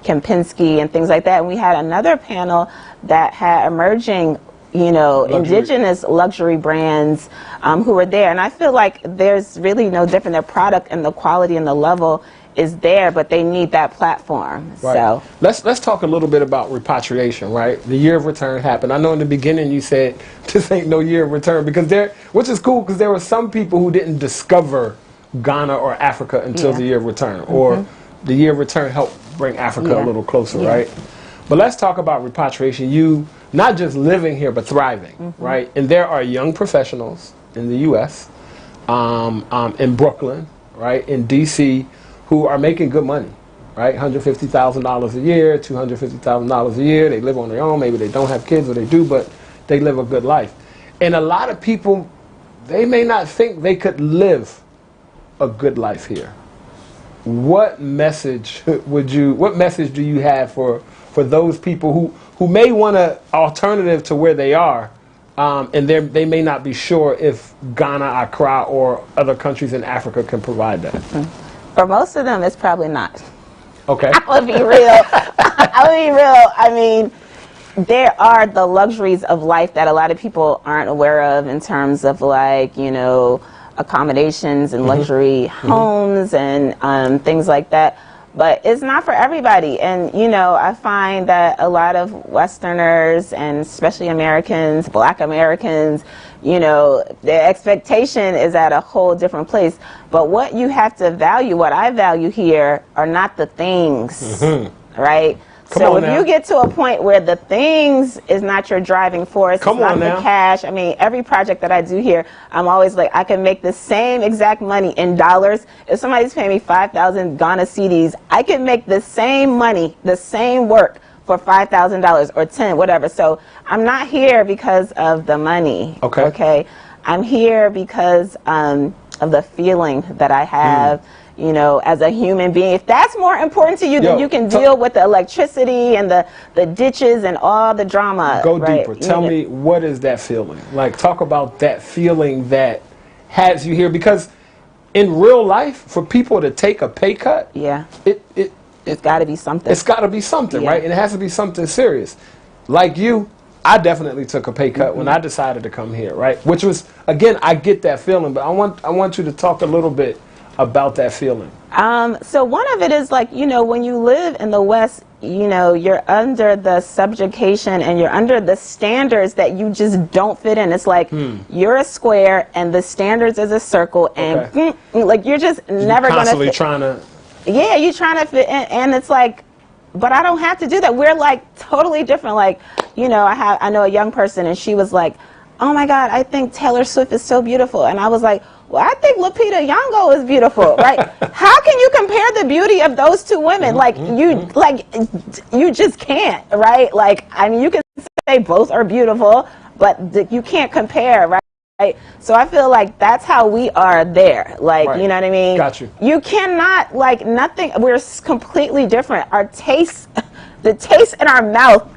Kempinski and things like that. And we had another panel that had emerging, you know, indigenous luxury brands who were there. And I feel like there's really no different. Their product and the quality and the level is there, but they need that platform. So let's talk a little bit about repatriation, right? The year of return happened. I know in the beginning you said this ain't no year of return, because which is cool, because there were some people who didn't discover Ghana or Africa until the year of return, or the year of return helped bring Africa a little closer, right? But let's talk about repatriation. You not just living here, but thriving, right? And there are young professionals in the U.S., in Brooklyn, right, in D.C., who are making good money, right? $150,000 a year, $250,000 a year. They live on their own. Maybe they don't have kids, or they do, but they live a good life. And a lot of people, they may not think they could live a good life here. What message do you have for those people who may want an alternative to where they are, and they may not be sure if Ghana, Accra, or other countries in Africa can provide that? For most of them, it's probably not. Okay. I'll be real. I'll be real. I mean, there are the luxuries of life that a lot of people aren't aware of in terms of, like, you know, accommodations and luxury homes and things like that. But it's not for everybody. And, you know, I find that a lot of Westerners, and especially Americans, Black Americans, you know, their expectation is at a whole different place. But what you have to value, what I value here, are not the things, right? So if you get to a point where the things is not your driving force, it's not the cash. I mean, every project that I do here, I'm always like, I can make the same exact money in dollars. If somebody's paying me 5,000 Ghana cedis, I can make the same money, the same work for $5,000 or 10, whatever. So I'm not here because of the money. Okay. I'm here because of the feeling that I have. You know, as a human being, if that's more important to you, then you can deal with the electricity and the ditches and all the drama. Go deeper. Tell me, what is that feeling? Like, talk about that feeling that has you here. Because in real life, for people to take a pay cut, it's got to be something. It's got to be something, right? And it has to be something serious. Like you, I definitely took a pay cut when I decided to come here, right? Which was, again, I get that feeling, but I want you to talk a little bit about that feeling. So one of it is, like, you know, when you live in the West, you know, you're under the subjugation and you're under the standards that you just don't fit in. It's like you're a square and the standards is a circle, and like you're just never going to fit. Trying to. Yeah, you're trying to fit in, and it's like, but I don't have to do that. We're like totally different. Like, you know, I know a young person, and she was like, oh my God, I think Taylor Swift is so beautiful. And I was like, well, I think Lupita Nyong'o is beautiful, right? How can you compare the beauty of those two women? Like, you just can't, right? Like, I mean, you can say both are beautiful, but you can't compare, right? So I feel like that's how we are there. Like, you know what I mean? Got you. You cannot, like, nothing, we're completely different. Our taste, the taste in our mouth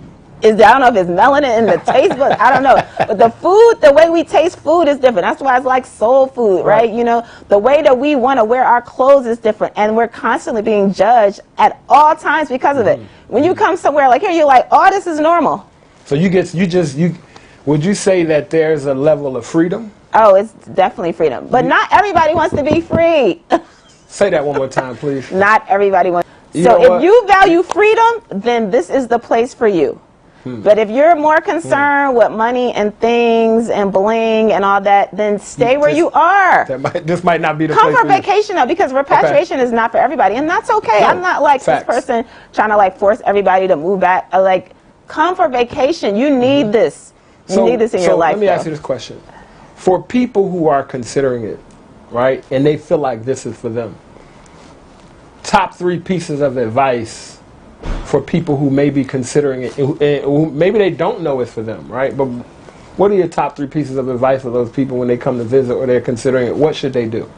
I don't know if it's melanin in the taste buds, I don't know. But the food, the way we taste food is different. That's why it's like soul food, right? You know, the way that we want to wear our clothes is different. And we're constantly being judged at all times because of it. When you come somewhere like here, you're like, oh, this is normal. So would you say that there's a level of freedom? Oh, it's definitely freedom. But not everybody wants to be free. Say that one more time, please. Not everybody wants. So if you value freedom, then this is the place for you. But if you're more concerned with money and things and bling and all that, then stay where you are. This might not be the place for vacation though, because repatriation is not for everybody, and that's okay. I'm not like this person trying to like force everybody to move back. Like, come for vacation. You need this. You need this in your life. Let me ask you this question: for people who are considering it, right, and they feel like this is for them, top 3 pieces of advice for people who may be considering it, who maybe they don't know it's for them, right? But what are your top 3 pieces of advice for those people when they come to visit or they're considering it? What should they do?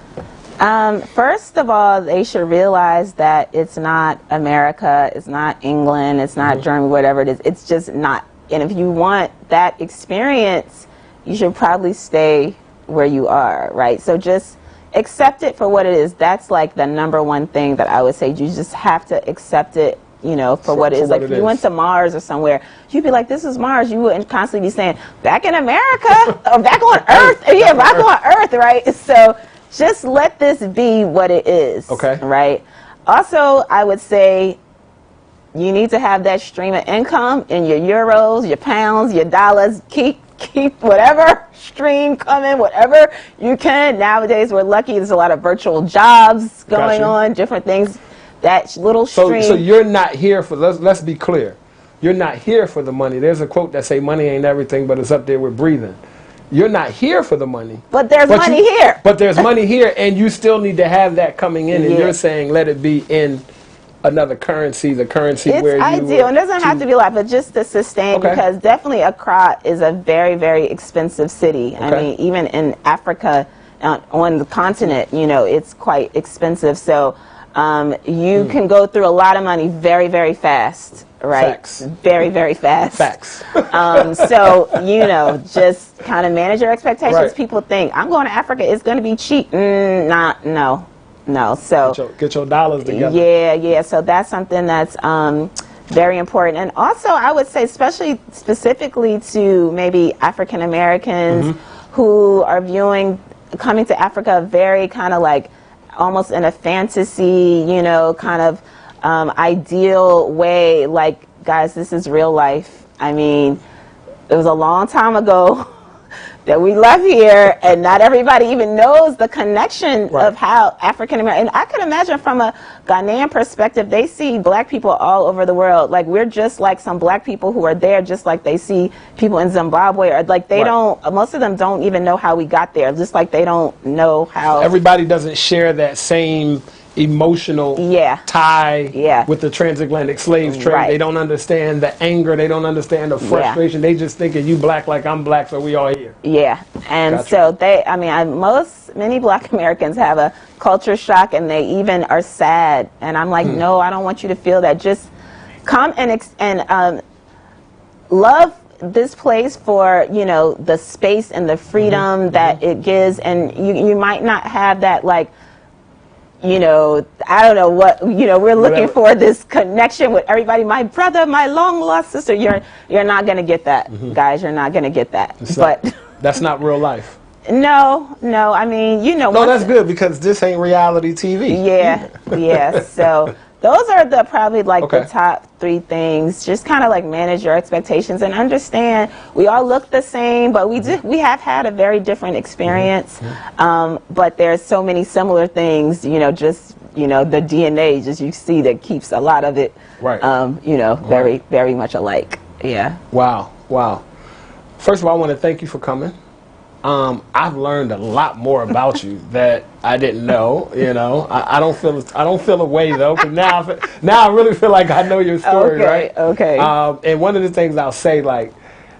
First of all, they should realize that it's not America, it's not England, it's not Germany, whatever it is. It's just not. And if you want that experience, you should probably stay where you are, right? So just accept it for what it is. That's like the #1 thing that I would say. You just have to accept it, you know, for what it is. Like, if you went to Mars or somewhere, you'd be like, this is Mars. You wouldn't constantly be saying, back in America, or back on Earth. Yeah, back on Earth, right? So just let this be what it is, right? Also, I would say you need to have that stream of income in your euros, your pounds, your dollars. Keep whatever stream coming, whatever you can. Nowadays, we're lucky. There's a lot of virtual jobs going on, different things. That little stream. So you're not here for, let's be clear, you're not here for the money. There's a quote that say money ain't everything, but it's up there with breathing. You're not here for the money. But there's money here. But there's money here, and you still need to have that coming in, and you're saying let it be in another currency, the currency it's where you ideal. It doesn't have to be a lot, but just to sustain, because definitely Accra is a very, very expensive city. I mean, even in Africa, on the continent, you know, it's quite expensive. So you can go through a lot of money very, very fast. Right. Facts. Very, very fast. Facts. So, you know, just kind of manage your expectations. Right. People think, I'm going to Africa, it's going to be cheap. No. So get your dollars together. Yeah. So that's something that's very important. And also, I would say, specifically to maybe African Americans who are viewing coming to Africa very kind of like almost in a fantasy, you know, kind of ideal way. Like, guys, this is real life. I mean, it was a long time ago that we left here, and not everybody even knows the connection of how African American. And I could imagine from a Ghanaian perspective, they see black people all over the world. Like, we're just like some black people who are there, just like they see people in Zimbabwe, or like they don't. Most of them don't even know how we got there. Just like they don't know how. Everybody doesn't share that same emotional tie with the transatlantic slave trade. They don't understand the anger. They don't understand the frustration. They just thinking you black like I'm black, so we all here. And so many black Americans have a culture shock, and they even are sad. And I'm like, no, I don't want you to feel that. Just come and love this place for, you know, the space and the freedom that it gives. And you might not have that, like, you know, I don't know what, you know, we're looking for this connection with everybody. My brother, my long lost sister. You're not going to get that, guys. You're not going to get that. But that's not real life. No. I mean, you know. No, that's good, because this ain't reality TV. Yeah. So those are probably like the top 3 things. Just kind of like manage your expectations and understand we all look the same, but we have had a very different experience. But there's so many similar things, you know, just, you know, the DNA, just you see that keeps a lot of it, you know, very, very much alike. Yeah. Wow. First of all, I want to thank you for coming. I've learned a lot more about you that I didn't know. You know, I don't feel a way though, because now I really feel like I know your story, right? Okay. And one of the things I'll say, like,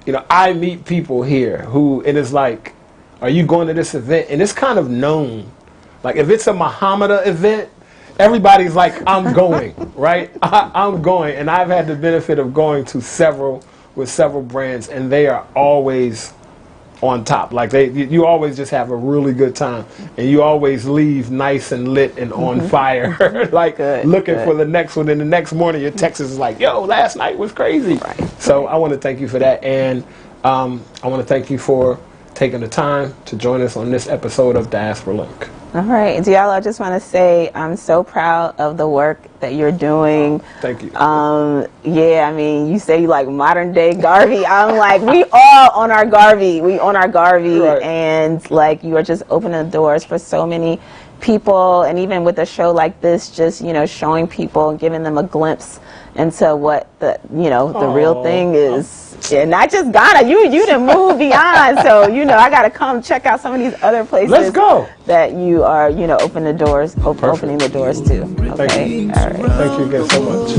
you know, I meet people here who, and it's like, are you going to this event? And it's kind of known. Like, if it's a Muhammad event, everybody's like, I'm going, right? I'm going, and I've had the benefit of going to several brands, and they are always on top. Like, you always just have a really good time, and you always leave nice and lit and on fire, like looking for the next one. And the next morning, your text is like, "Yo, last night was crazy." So I want to thank you for that, and I want to thank you for taking the time to join us on this episode of Diaspora Link. All right, Diallo, I just want to say I'm so proud of the work that you're doing. Thank you. Yeah, I mean, you say you like modern day Garvey. I'm like, we all on our Garvey. We on our Garvey, and like you are just opening the doors for so many people, and even with a show like this, just, you know, showing people and giving them a glimpse into what the, you know, the real thing is. Yeah, not just Ghana. You done moved beyond. So, you know, I got to come check out some of these other places. Let's go. That you are, you know, opening the doors to. Okay. Thank you. All right. Thank you again so much.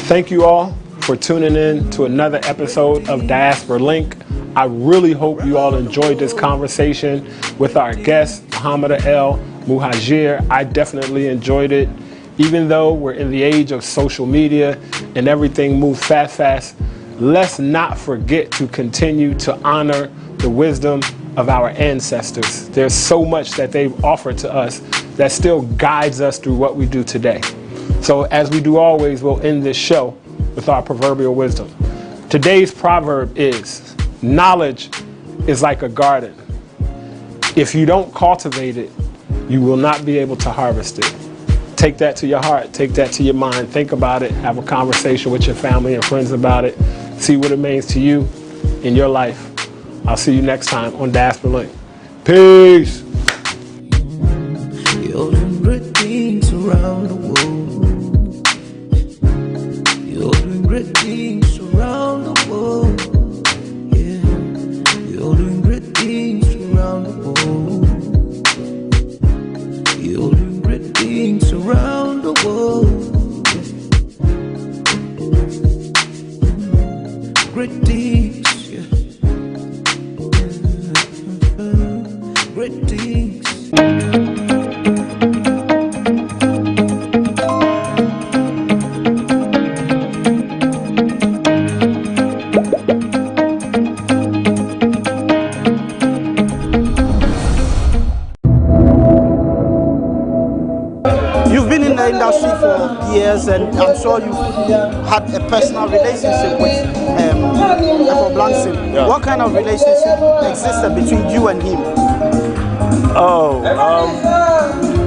Thank you all for tuning in to another episode of Diaspora Link. I really hope you all enjoyed this conversation with our guest, Muhammad El Muhajir. I definitely enjoyed it. Even though we're in the age of social media and everything moves fast, let's not forget to continue to honor the wisdom of our ancestors. There's so much that they've offered to us that still guides us through what we do today. So as we do always, we'll end this show with our proverbial wisdom. Today's proverb is, knowledge is like a garden. If you don't cultivate it, you will not be able to harvest it. Take that to your heart, take that to your mind, think about it, have a conversation with your family and friends about it, see what it means to you in your life. I'll see you next time on Diaspora Link. Peace. You're doing great things around the world. You're doing great things around the world. Yeah, you're doing great things around the world. great things. Yeah. Great things. You've been in the industry for years, and I'm sure you've had a personal relationship with Eko Blanson. Yeah. What kind of relationship existed between you and him?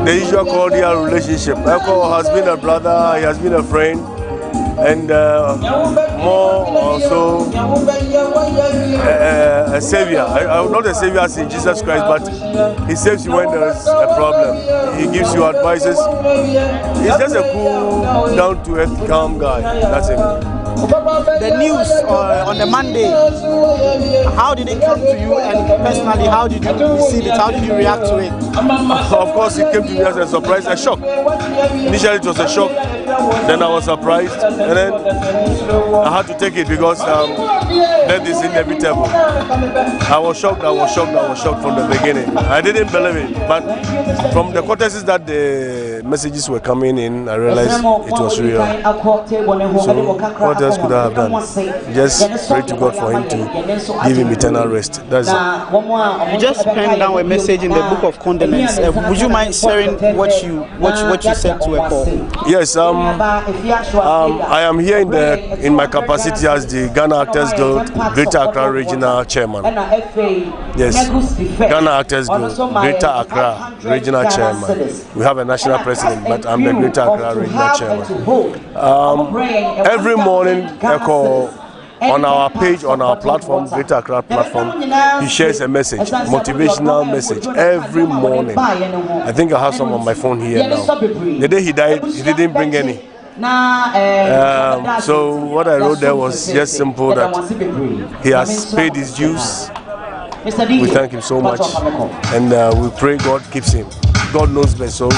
The usual cordial relationship. Eko has been a brother, he has been a friend, and more also a savior. Not a savior as in Jesus Christ, but he saves you when there is a problem. He gives you advices. He's just a cool, down-to-earth, calm guy. That's him. The news on the Monday, how did it come to you, and personally, how did you receive it? How did you react to it? Of course, it came to me as a surprise, a shock. Initially, it was a shock. Then I was surprised, and then I had to take it because death is inevitable. I was shocked from the beginning. I didn't believe it, but from the courtesies that the messages were coming in, I realized it was real. So what else could I have done? Just pray to God for him to give him eternal rest. That's it. You just penned down a message in the book of condolence. Would you mind sharing what you said to Eko? Yes, I am here in my capacity as the Ghana Actors Guild Greater Accra Regional Chairman. Yes, Ghana Actors Guild Greater Accra Regional Chairman. We have a national president, but I'm the Greater Accra Regional Chairman. Every morning, Eko, on our page, on our platform, Greater Accra platform, he shares a message, motivational message, every morning. I think I have some on my phone here now. The day he died, he didn't bring any. So what I wrote there was just simple, that he has paid his dues. We thank him so much, and we pray God keeps him. God knows best, so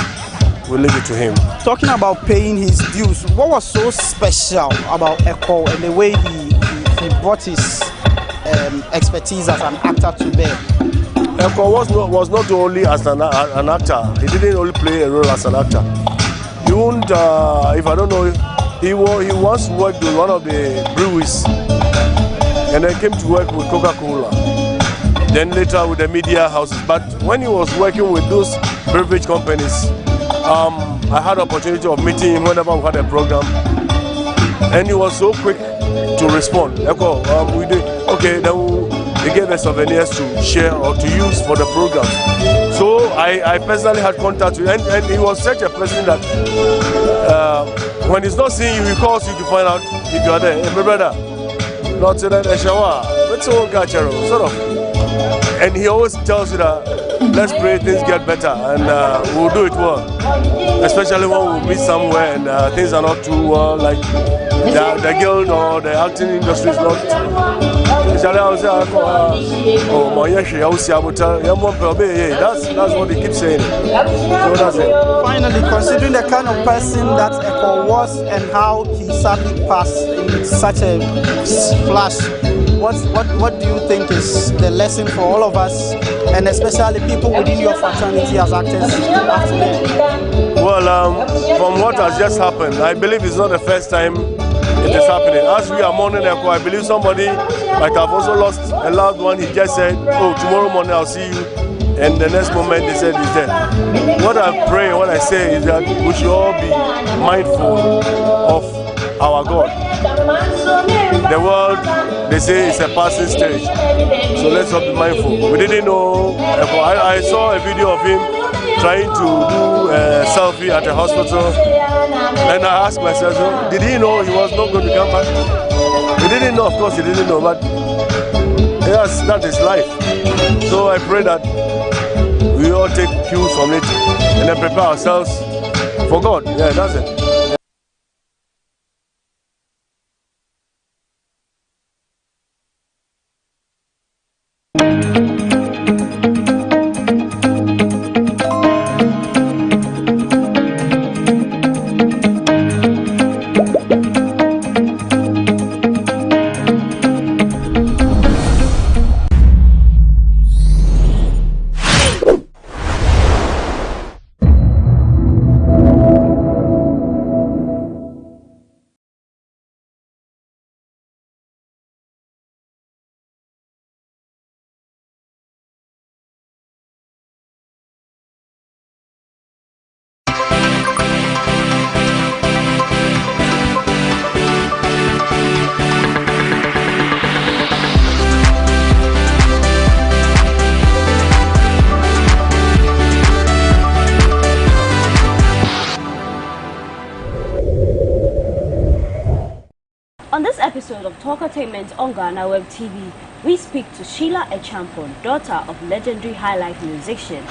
we leave it to him. Talking about paying his dues, what was so special about Eko and the way he brought his expertise as an actor to bear? Eko was not only as an actor. He didn't only play a role as an actor. He won't, if I don't know, he once worked with one of the breweries, and then came to work with Coca-Cola. Then later with the media houses. But when he was working with those beverage companies, I had the opportunity of meeting him whenever we had a program, and he was so quick to respond. Eko, we did okay. Then they gave us souvenirs to share or to use for the program. So I personally had contact with him, and he was such a person that when he's not seeing you, he calls you to find out if you are there. Hey, my brother, not today, let's all catch sort of. And he always tells you that let's pray things get better, and we'll do it well. Especially when we meet somewhere and things are not too well, like the guild or the acting industry is not. Especially I was that's what they keep saying. So that's it. Finally, considering the kind of person that Eko was and how he sadly passed in such a flash, what do you think is the lesson for all of us, and especially people within your fraternity as actors after that? Well, from what has just happened, I believe it's not the first time it is happening. As we are mourning Eko, I believe somebody might have also lost a loved one. He just said, oh, tomorrow morning I'll see you. And the next moment they said he's dead. What I pray, what I say is that we should all be mindful of our God. The world, they say, is a passing stage. So let's all be mindful. We didn't know. I saw a video of him trying to do a selfie at a hospital. And I asked myself, did he know he was not going to come back? He didn't know, of course he didn't know, but yes, that is life. So I pray that we all take cues from it and then prepare ourselves for God. Yeah, that's it. this episode of Talkatainment on GhanaWeb TV, we speak to Sheila Echampon, daughter of legendary highlife musician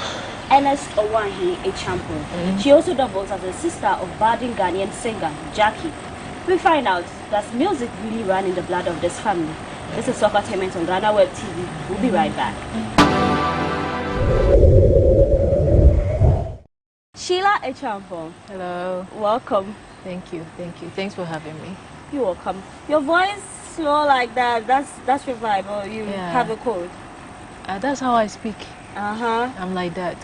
Ernest Owanhi Echampon. She also doubles as a sister of budding Ghanaian singer Jackie. We find out, does music really run in the blood of this family? This is Talkatainment on GhanaWeb TV. We'll be right back. Sheila Echampon. Hello. Welcome. Thank you. Thanks for having me. You're welcome. Your voice slow like that, that's your vibe, or you have a cold? That's how I speak. Uh-huh. I'm like that.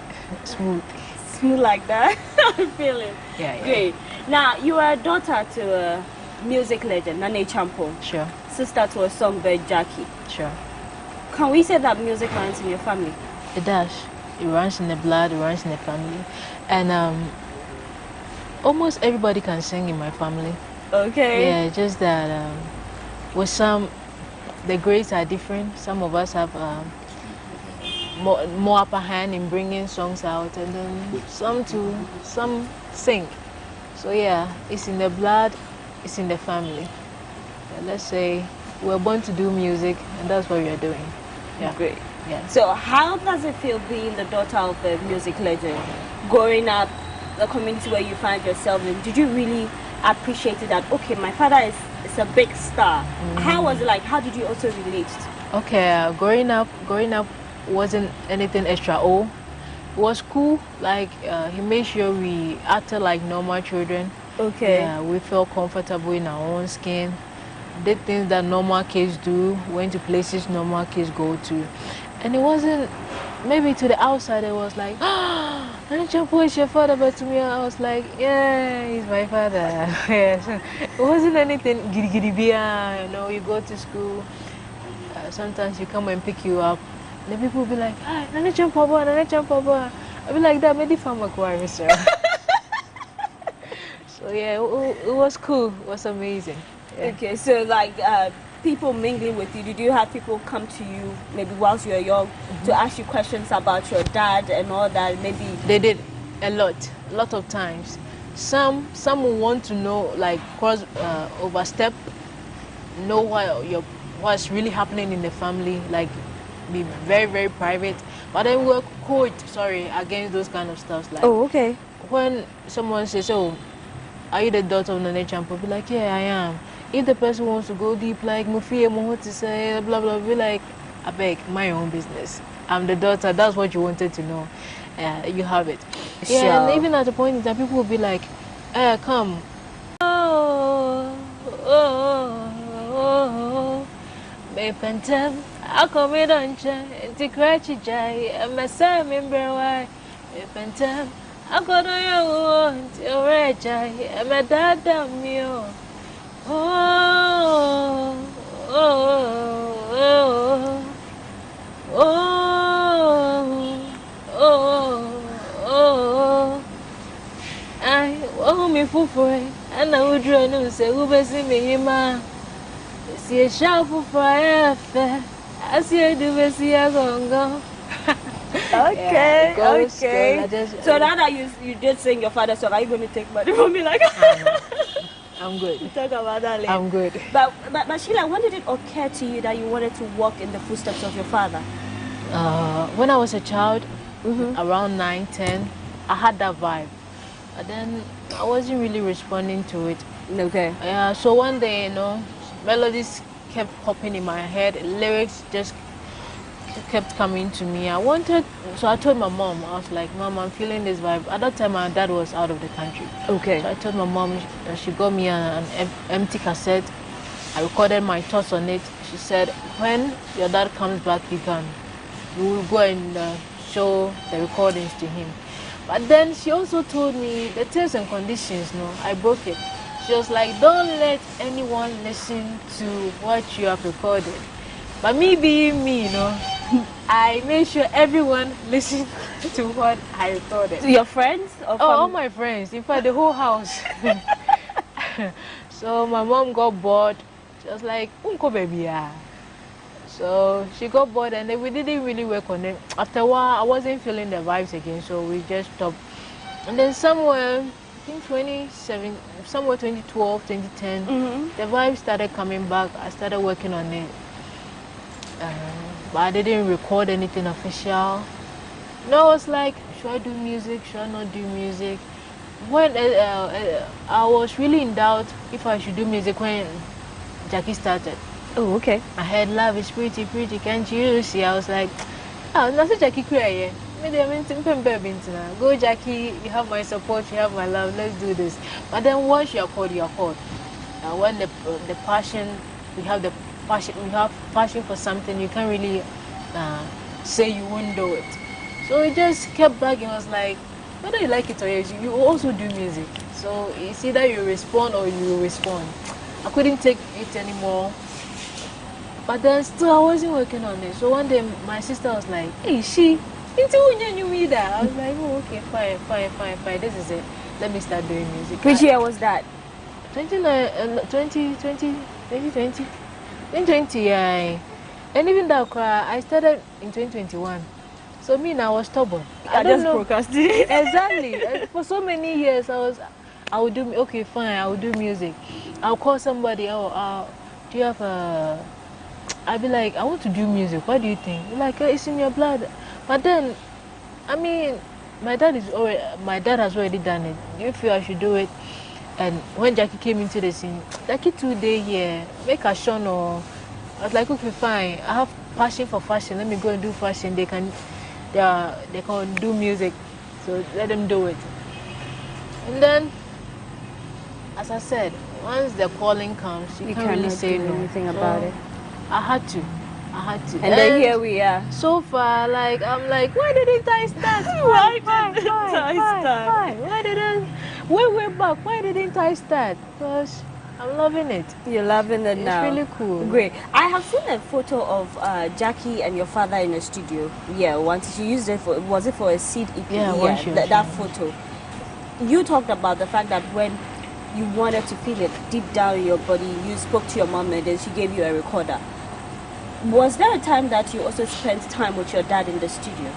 Smooth. Smooth like that? I feel it. Yeah. Great. Now, you are a daughter to a music legend, Nane Champon. Sure. Sister to a songbird, Jackie. Sure. Can we say that music runs in your family? It does. It runs in the blood, it runs in the family. And almost everybody can sing in my family. Okay. Yeah, just that with some, the grades are different. Some of us have more upper hand in bringing songs out, and then some sing. So yeah, it's in the blood, it's in the family. Let's say we're born to do music, and that's what we are doing. Yeah. Great. Yeah. So how does it feel being the daughter of a music legend? Growing up, the community where you find yourself in, did you really appreciate it that, okay, my father is a big star? How was it like? How did you also relate? Okay, growing up wasn't anything extra. It was cool. Like he made sure we acted like normal children. Okay. Yeah, we felt comfortable in our own skin. Did things that normal kids do. Went to places normal kids go to, and it wasn't. Maybe to the outside it was like, Nane Champon is your father, but to me I was like, yeah, he's my father. Yeah, so it wasn't anything giddy-giddy-bia, you know, you go to school, sometimes you come and pick you up, and then people will be like, hi, Nane Champon, Nane Champon. I'll be like that, maybe from Macquarie, sir. So yeah, it was cool, it was amazing. Yeah. Okay, so like people mingling with you, did you have people come to you maybe whilst you were young to ask you questions about your dad and all that? Maybe they did a lot of times. Some will want to know, like, overstep, know what's really happening in the family, like be very, very private. But then we're against those kind of stuff. Like, oh, okay. When someone says, oh, are you the daughter of Nane Champon? Be like, yeah, I am. If the person wants to go deep, like Mufie Moho to say, blah blah, be like, I beg, my own business. I'm the daughter. That's what you wanted to know. You have it. Sure. Yeah, and even at the point that people will be like, come. Me pentem, I come in on chan, to crash jay, and my son member why. Me pentem, I go to you, to red jay, and my dad damn you. Oh, oh, oh, oh, oh, oh, I want me for and I would draw no say who be see me ma. See a sharp for fire, I see a do see a gongo. Okay, yeah, okay. So now that you did sing your father's song, are you going to take money from me? Like, I'm good. We'll talk about that later. I'm good. But Sheila, when did it occur to you that you wanted to walk in the footsteps of your father? When I was a child, around 9, 10, I had that vibe. But then I wasn't really responding to it. Okay. So one day, melodies kept popping in my head, lyrics just kept coming to me. So I told my mom, I was like, Mom, I'm feeling this vibe. At that time, my dad was out of the country. Okay. So I told my mom, she got me an empty cassette. I recorded my thoughts on it. She said, when your dad comes back, we will go and show the recordings to him. But then she also told me the terms and conditions, I broke it. She was like, don't let anyone listen to what you have recorded. But me being me, I made sure everyone listened to what I recorded. To your friends? Or all my friends. In fact, the whole house. So my mom got bored. She was like, Unko baby. So she got bored and then we didn't really work on it. After a while, I wasn't feeling the vibes again, so we just stopped. And then somewhere think 27, somewhere 2012, 2010, the vibe started coming back. I started working on it. But I didn't record anything official. No, I was like, should I do music? Should I not do music? When I was really in doubt if I should do music when Jackie started. Oh, okay. I heard love is pretty, can't you see? I was like, oh, that's Jackie cry. Go Jackie, you have my support, you have my love, let's do this. But then once you're called, you're called. When the passion, we have passion for something, you can't really say you won't do it. So it just kept bugging. I was like, whether you like it or not, you also do music. So it's either you respond or you respond. I couldn't take it anymore. But then still I wasn't working on it. So one day my sister was like, hey, I was like, oh, okay, fine. This is it. Let me start doing music. Which year was that? 2020, yeah. And even that I started in 2021. So me now I was stubborn. I just procrastinated. Exactly. For so many years I would do, okay, fine, I will do music. I'll call somebody, do you have a, I'll be like, I want to do music, what do you think? Like, it's in your blood. But then, I mean, my dad has already done it. Do you feel I should do it? And when Jackie came into the scene, Jackie today here, make a show or I was like, okay, fine, I have passion for fashion, let me go and do fashion. They can do music, so let them do it. And then, as I said, once the calling comes, you can't really say no. Anything about it. I had to. And then here we are. So far, like, I'm like, why didn't I start? Why didn't we're back, why didn't I start? Because I'm loving it. You're loving it now. It's really cool. Great. I have seen a photo of Jackie and your father in the studio. Yeah, once she used it for, was it for a seed EP? Yeah, that photo. You talked about the fact that when you wanted to feel it deep down in your body, you spoke to your mom and then she gave you a recorder. Was there a time that you also spent time with your dad in the studio?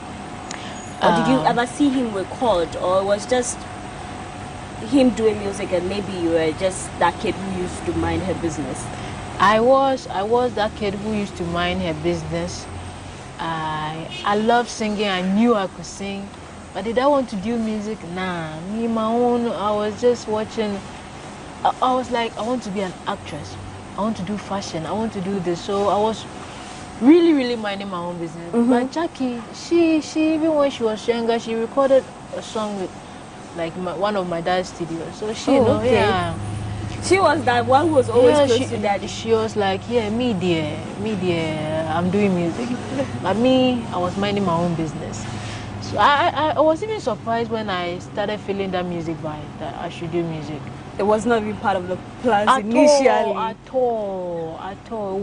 Or did you ever see him record, or was just him doing music and maybe you were just that kid who used to mind her business? I was that kid who used to mind her business. I loved singing, I knew I could sing. But did I want to do music? Nah, me, my own, I was just watching. I was like, I want to be an actress. I want to do fashion. I want to do this. So I was really minding my own business. But Jackie, she even when she was younger, she recorded a song with like one of my dad's studios. So she yeah. She was that one who was always close to daddy. She was like, yeah, me dear, I'm doing music. But me, I was minding my own business. So I was even surprised when I started feeling that music vibe, that I should do music. It was not even part of the plans initially. At all.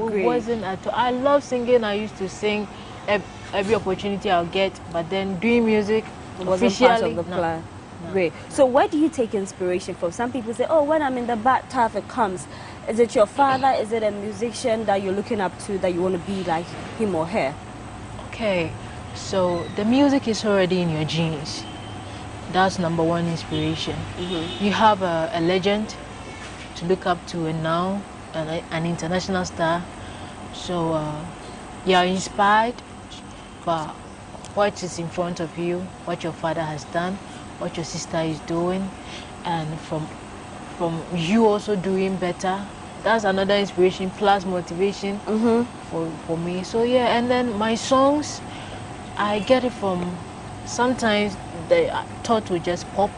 It wasn't at all. I love singing. I used to sing every opportunity I'll get, but then doing music wasn't part of the plan. No. Great. So where do you take inspiration from? Some people say, oh, when I'm in the bad time, it comes. Is it your father? Is it a musician that you're looking up to that you want to be like him or her? Okay, so the music is already in your genes. That's number one inspiration. You have a legend to look up to, and now an international star. So you are inspired by what is in front of you, what your father has done, what your sister is doing, and from you also doing better. That's another inspiration plus motivation for me. So yeah, and then my songs, I get it from, sometimes the thought will just pop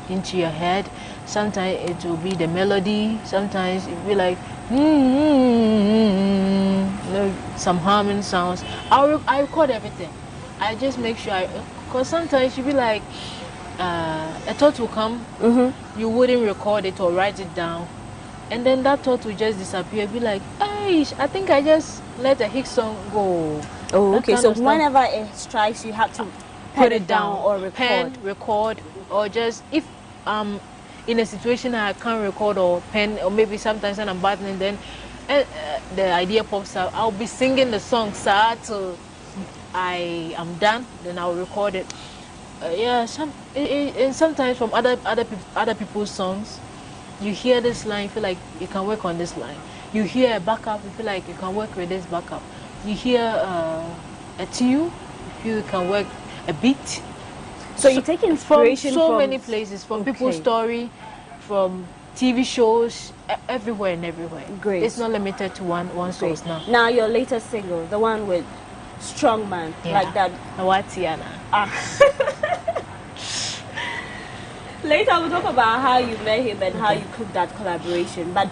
into your head. Sometimes it will be the melody. Sometimes it will be like some humming sounds. I record everything. I just make sure because sometimes you be like a thought will come. You wouldn't record it or write it down, and then that thought will just disappear. Be like, hey, I think I just let a hit song go. Oh, okay. So whenever it strikes, you have to put it down or record, or just if in a situation I can't record or pen, or maybe sometimes when I'm battling, then the idea pops up. I'll be singing the song till I am done, then I'll record it. Yeah, and sometimes from other people's songs, you hear this line, you feel like you can work on this line. You hear a backup, you feel like you can work with this backup. You hear a tune, you feel you can work a beat. So you take inspiration from so many places, from people's story, from TV shows, everywhere and everywhere. Great. It's not limited to one source now. Now your latest single, the one with Strongman, like that. Awatiana. Later we'll talk about how you met him and how you cooked that collaboration. But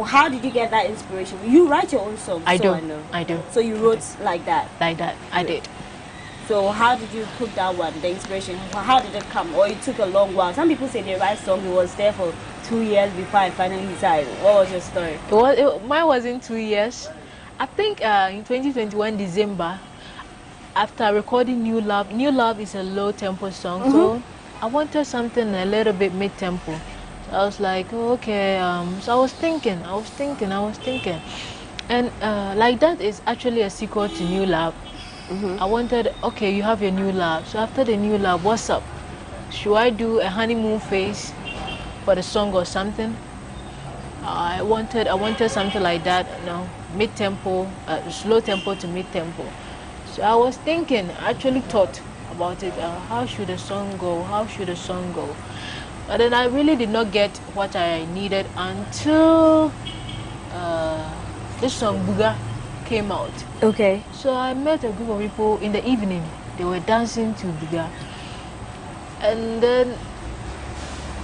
how did you get that inspiration? You write your own songs. I do. So you wrote like that? Like that, I did. So how did you cook that one, the inspiration? How did it come? Or it took a long while? Some people say they write song, it was there for 2 years before I finally decided. What was your story? Mine wasn't 2 years. I think in 2021 December, after recording New Love is a low tempo song, so I wanted something a little bit mid tempo. So I was like, oh, okay. So I was thinking, and like that is actually a sequel to New Love. I wanted, okay, you have your New Love. So after the New Love, what's up? Should I do a honeymoon phase for the song or something? I wanted something like that, you know, mid-tempo, slow tempo to mid-tempo. So I was thinking, I actually thought about it, how should the song go, But then I really did not get what I needed until this song, Buga, came out. Okay. So I met a group of people in the evening. They were dancing to Buga. And then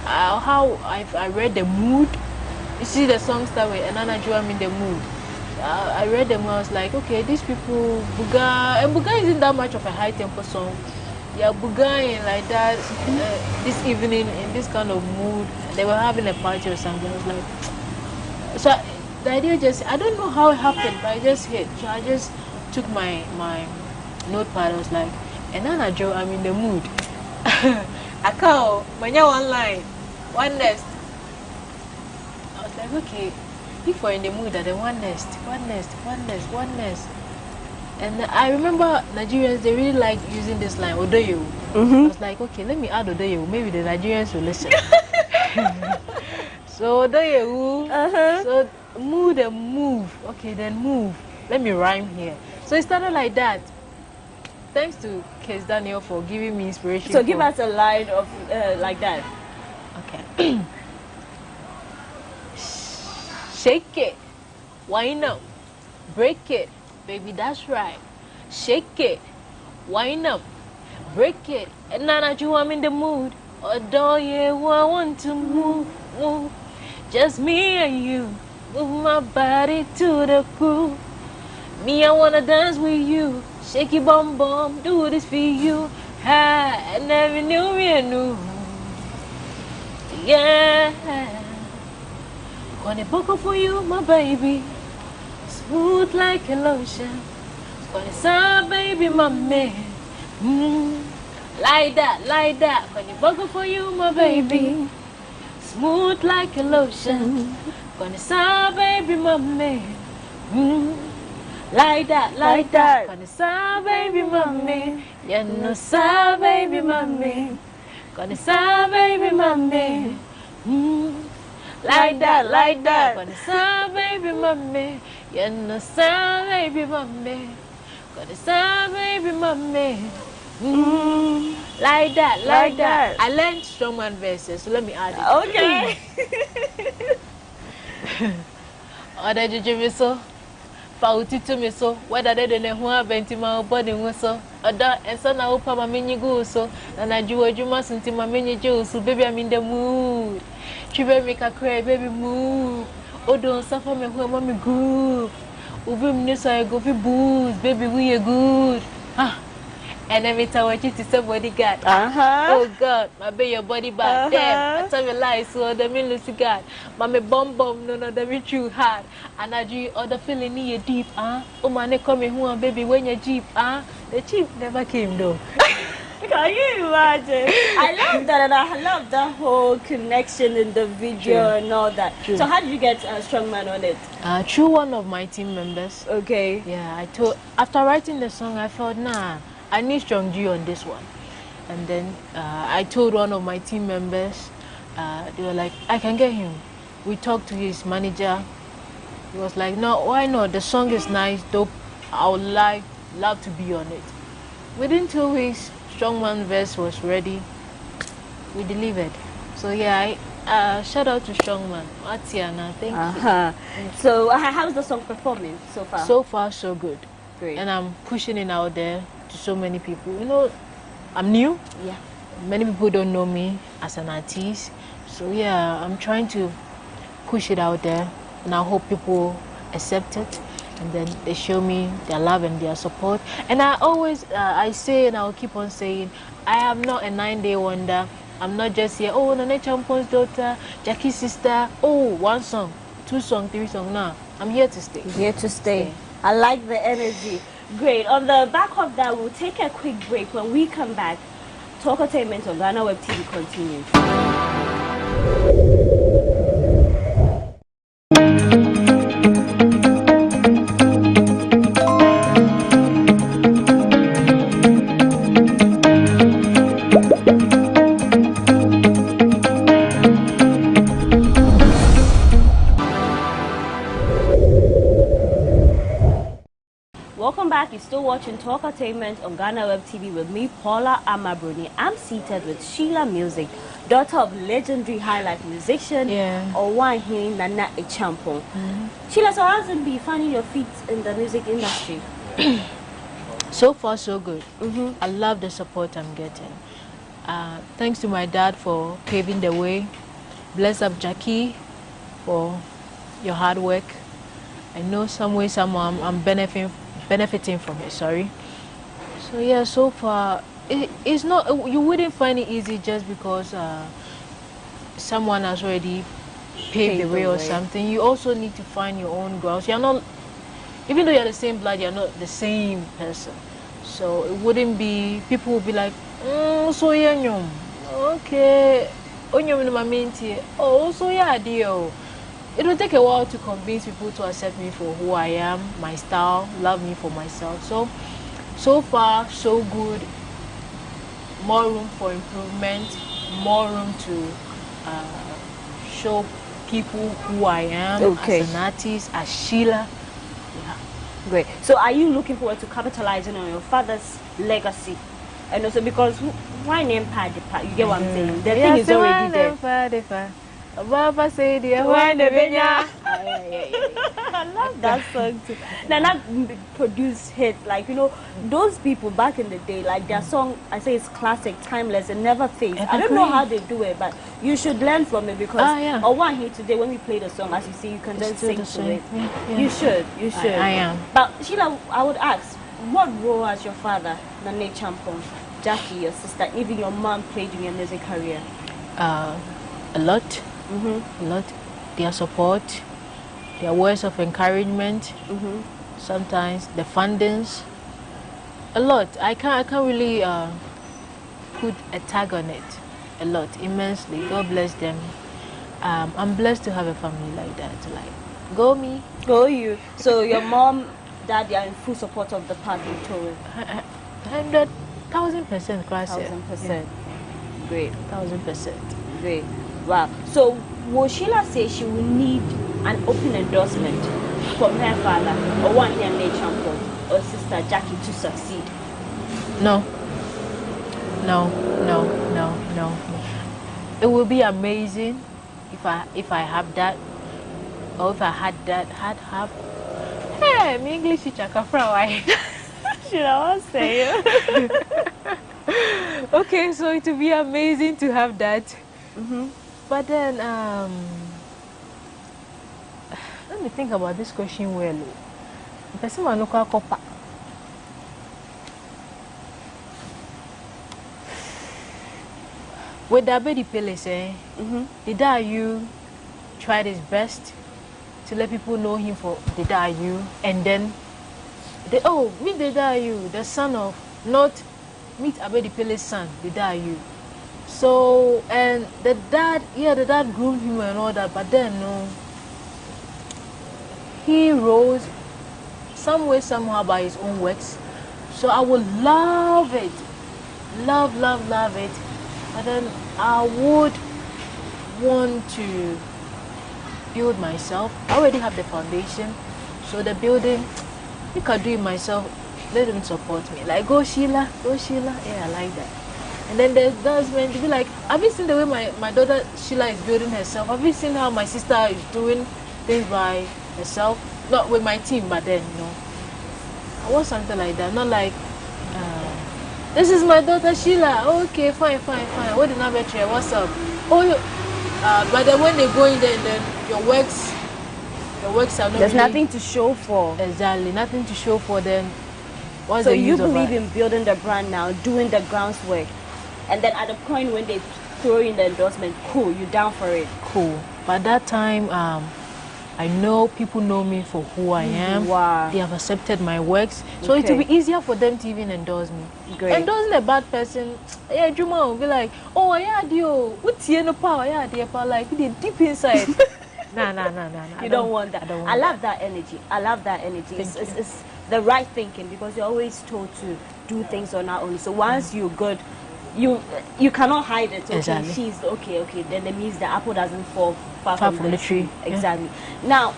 how I read the mood. You see the songs that way, and I'm in the mood. I read them, I was like, okay, these people, Buga, and Buga isn't that much of a high tempo song. Yeah, Buga in like that, this evening, in this kind of mood, they were having a party or something. I was like, so the idea just, I don't know how it happened, but it just hit. So I just took my notepad, I was like, and then I'm in the mood. I can't, one line, one nest. I was like, okay, if we're in the mood, then one nest. And I remember Nigerians, they really like using this line, Odoyo. I was like, okay, let me add Odoyo. Maybe the Nigerians will listen. So Odoyo, so mood and move. Okay, then move. Let me rhyme here. So it started like that. Thanks to Case Daniel for giving me inspiration. So give us a line of like that. Okay. Shake it, wind up, break it, baby, that's right. Shake it, wind up, break it, and now that you I'm in the mood. Adore you, I want to move. Just me and you, move my body to the groove. Me, I wanna dance with you, shake your bum bum, do this for you. I never knew me, yeah. Gonna buckle for you, my baby. Smooth like a lotion. Gonna sound, baby, my man. Like that. Gonna buckle for you, my baby. Smooth like a lotion. Gonna sound, baby, my man. Like that. Gonna sound, baby, my man. You know, sound, baby, my man. Gonna sound, baby, my man. Like that. Gonna sound, baby, mommy. You know, sound, baby, mommy. Gonna sound, baby, mommy. Like that. I learned strongman verses, so let me add it. Okay. Other judge so, Pauti to me so, whether they don't know who are Bentima body was so, other and son I hope my mini go so, and I do you mustn't in my mini Joe, so baby, I'm in the mood. She better make a cry, baby, move. Oh, don't suffer me when mommy good. Ubi news I go for booze, baby, we are good. And every time I cheat to somebody got. Oh God, my baby, your body back. Damn, I tell you lies, so the mean Lucy God. Mommy bomb, no, the be true hard. And I do other feeling near deep, Oh, man, coming home, baby, when your jeep, The jeep never came though. Can you imagine? I love that, and I love that whole connection in the video and all that. True. So how did you get Strongman on it? Through one of my team members. Okay. Yeah, after writing the song, I felt, nah, I need Strong G on this one. And then I told one of my team members, they were like, I can get him. We talked to his manager. He was like, no, why not? The song is nice, dope. I would love to be on it. Within 2 weeks, Strongman verse was ready. We delivered. So yeah, shout out to Strongman. Atiana, thank you. So how's the song performing so far? So far, so good. Great. And I'm pushing it out there to so many people. You know, I'm new. Yeah. Many people don't know me as an artist. So yeah, I'm trying to push it out there, and I hope people accept it, and then they show me their love and their support. And I always, I say, and I'll keep on saying, I am not a 9-day wonder. I'm not just here, oh, Nane Champion's daughter, Jackie's sister, oh, 1 song, 2 songs, 3 songs. Nah, I'm here to stay. Here to stay. I like the energy. Great. On the back of that, we'll take a quick break. When we come back, Talk Entertainment on GhanaWeb TV continues. Welcome back. You're still watching Talk Entertainment on GhanaWeb TV with me, Paula Amabruni. I'm seated with Sheila Music, daughter of legendary highlife musician, Owanhe Nana Echampo. Sheila, so how's it been finding your feet in the music industry? So far, so good. I love the support I'm getting. Thanks to my dad for paving the way. Bless up Jackie for your hard work. I know some way, somehow I'm benefiting from it. Sorry. So yeah, so far it's not. You wouldn't find it easy just because someone has already paved the way or something. You also need to find your own grounds. You're not, even though you're the same blood, you're not the same person. So it wouldn't be. People would be like, so yeah, okay, oh, so yeah, deal. It will take a while to convince people to accept me for who I am, my style, love me for myself. So far, so good. More room for improvement, more room to show people who I am as an artist, as Sheila. Yeah. Great. So are you looking forward to capitalizing on your father's legacy? And also because why name Padipa? You get what I'm saying? The thing is already there. Baba say dear when the I love that song too. Nana produced hits, like, you know, those people back in the day, like their song, I say it's classic, timeless, and never fades. I don't know how they do it, but you should learn from it because one here today, when we play the song, as you see, you can then sing to it. Yeah. You should. I am. But Sheila, I would ask, what role has your father, Nane Champon, Jackie, your sister, even your mom played in your music career? A lot. A lot. Their support, their words of encouragement, sometimes the fundings, a lot. I can't really put a tag on it. A lot, immensely. God bless them. I'm blessed to have a family like that. Like, go me, go you. So your mom, dad, they are in full support of the path you're touring. 100,000%. 1,000%. Great. 1,000%. Great. Wow. So will Sheila say she will need an open endorsement from her father or one here Nane Champon or sister Jackie to succeed? No. It will be amazing if I have that, or if I had that, Hey, my English teacher why? Should I say it? Okay, so it will be amazing to have that. But then, let me think about this question well. With Dabedi Palace, the Dayu tried his best to let people know him for the Dayu, and then meet the Dayu, the son of, not meet Abedi Pele's son, the Dayu. So, and the dad groomed him and all that, but then no, he rose some way, somehow by his own works. So I would love it love it. But then I would want to build myself. I already have the foundation, so the building, I can do it myself. Let them support me. Like, go Sheila. Yeah, I like that. And then there's meant to be like, have you seen the way my daughter Sheila is building herself? Have you seen how my sister is doing things by herself? Not with my team, but then, you know, I want something like that. Not like, this is my daughter Sheila. Okay, fine. What did I bet you? What's up? But then when they go in there, then your works are not. There's really, nothing to show for. Exactly, nothing to show for them. So you believe in building the brand now, doing the groundwork, and then at the point when they throw in the endorsement, cool, you down for it. Cool. By that time, I know people know me for who I am. Wow. They have accepted my works, so it will be easier for them to even endorse me. Great. Endorsing a bad person, yeah, Juma will be like, oh, yeah, dear, what's here no power? Yeah, dear, like they're deep inside. Nah. You don't want that. I love that energy. It's the right thinking, because you're always told to do things on our own. So once you're good, you cannot hide it. Okay, exactly. She's okay. Then it means the apple doesn't fall far from the tree. Exactly. Now,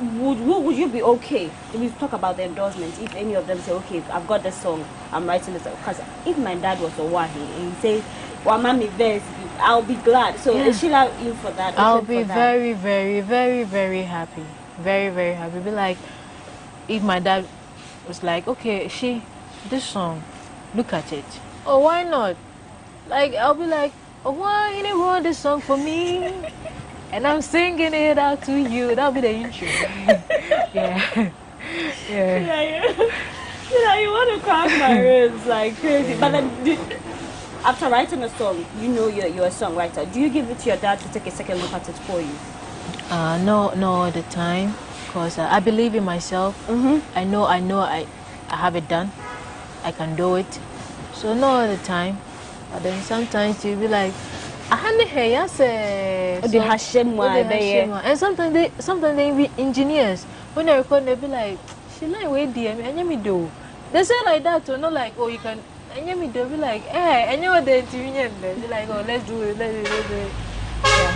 would you be okay if we talk about the endorsements? If any of them say, okay, I've got this song, I'm writing this, because if my dad was a Wahi and he says, well, mommy, verse, I'll be glad. So is Sheila in for that? I'll be very, very, very, very happy. Very, very happy. Be like, if my dad was like, okay, this song, look at it. Oh, why not? Like, I'll be like, oh, why you didn't wrote this song for me? And I'm singing it out to you. That'll be the intro. Yeah. You want to crack my ribs like crazy. But then, after writing a song, you know you're a songwriter. Do you give it to your dad to take a second look at it for you? No, all the time. Because I believe in myself. I know I have it done. I can do it. So not all the time. But then sometimes you'll be like, and sometimes they be engineers. When they record, they'll be like, she like wait dear, and me do. They say like that, so not like, oh, you can, and me do. Be like, hey, and you know the engineer. Be like, oh, let's do it. Yeah.